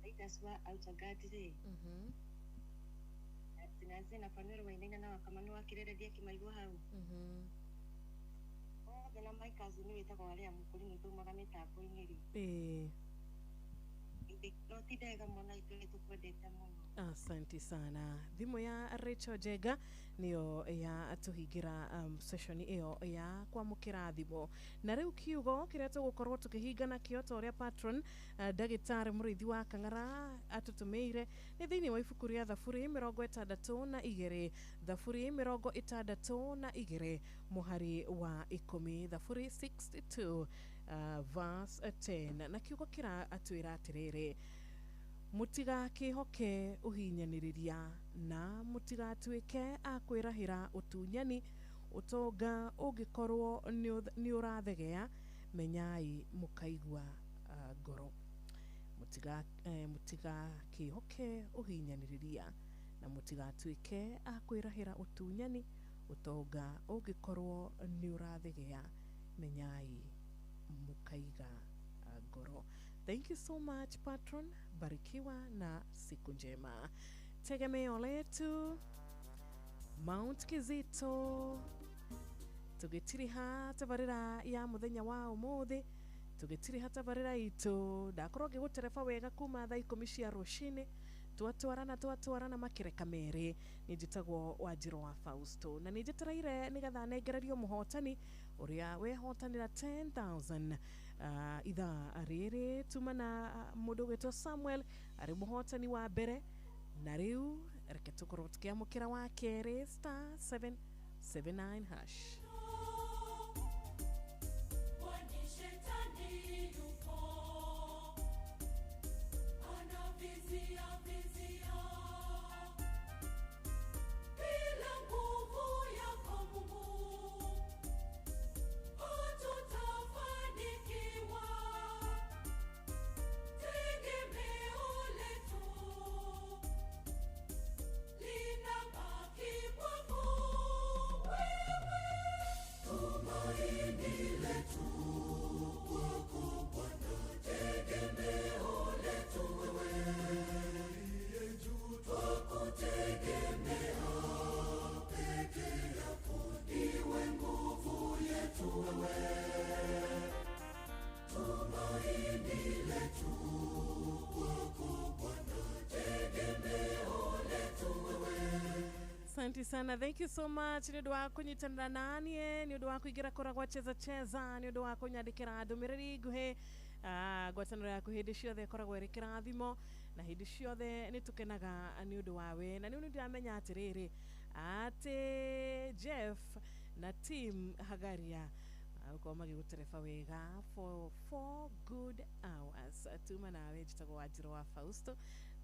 [SPEAKER 15] Titus wa Autagatire. Tinazi na Fanuel Wainaina na Wakamanu wa Kirereria Kimaigua hau. Othe na my cousin wĩtagwo arĩa Mũkũri nĩtũmaga mĩtambo-inĩ ri. No tidega mwana itu tukwendete muno.
[SPEAKER 20] Asante sana. Thimu ya Rachel Jega niyo ya atuhingira session iyo ya kwamukira thimo. Na riu kiugo kiria tugukorwo tukihingana kio toria patron ndagitari Mũriithi wa Kang'ara atutumeire ni thiini wa ibuku ria thaburi 62 thaburi 62 muhari wa 10 thaburi 62 verse 10 na kiugo kira atwira atiriri mutiga kihoke uhinyaniriria na mutiga twike akwirahira utunyani utonga ungikorwo ni urathegea menyai mukaigwa ngoro mutiga kihoke uhinyaniriria na mutiga twike akwirahira utunyani utonga ungikorwo ni urathegea menyai mukaiga ngoro. Thank you so much patron, barikiwa na siku njema. Tegemeo letu Mount Kizito tugitiriha tabarira ya muthenya wa umuthi tugitiriha tabarira itu ndakorwo ngigutereba wega kuma thaa 10 cia rucini twatwarana makireka mere nijitagwo Wanjiro wa Fausto na nijitaraire nigetha nengererio muhotani uria wehotanira 10,000 itha riri tumana mundu gwitwo Samuel ari muhotani wa mbere na riu reke tukorwo tukiamukira wa keri *7 *79 hash. Asante sana, thank you so much. Ni ndo wako nyitanda nanie, ni ndo wako igira kora kwa cheza, ni ndo wako nyandikira ndumiriri guhe gwatanira yaku hindi ciothe kora gwerekera thimo na hindi ciothe nitukenaga ni ndo wawe na ni ndo amenya atiriri ate Jeff na team Hagaria uko magiguterefa wega for 4 good hours. Tuma nawe jitago wajiro wa Fausto.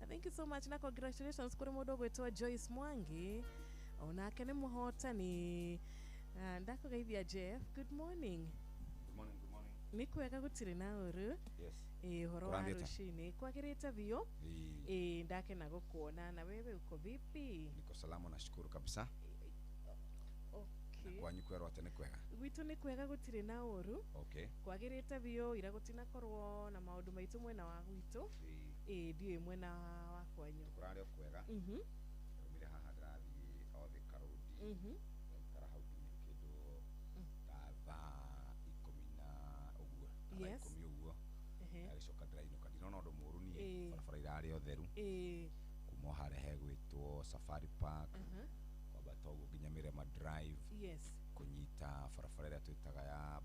[SPEAKER 20] Thank you so much na congratulations kuri mudogo wetu Joyce Mwangi. Onake ni muhotani. Ndako gaithia Jeff. Good morning.
[SPEAKER 4] Good morning.
[SPEAKER 20] Nikwega gutire na uru.
[SPEAKER 4] Yes.
[SPEAKER 20] Horo wa rushini. Kwagirite bio. Ndake na gukuona na wewe uko vipi?
[SPEAKER 4] Niko salama nashukuru kabisa.
[SPEAKER 20] Okay.
[SPEAKER 4] Kwanyu kwero atene kwega.
[SPEAKER 20] Gwitu ni kwega gutire na uru.
[SPEAKER 4] Okay.
[SPEAKER 20] Kwagirite bio ira gutina korwo na maundu maitu mwena wa gwitu. Dio mwena wa kwanyu.
[SPEAKER 4] Kurari kwega. Umire haha grathi othe karudi. Kara hau kido tava ikomina uguo.
[SPEAKER 20] Yes.
[SPEAKER 4] Ikomi uguo. Alicoka draino kadino no ndo muru ni barabara irari otheru. Kumo hare hegwitwo Safari Park. Kwa batogo ginya Mirema Drive.
[SPEAKER 20] Yes.
[SPEAKER 4] Kunyita barabara ira twitaga ya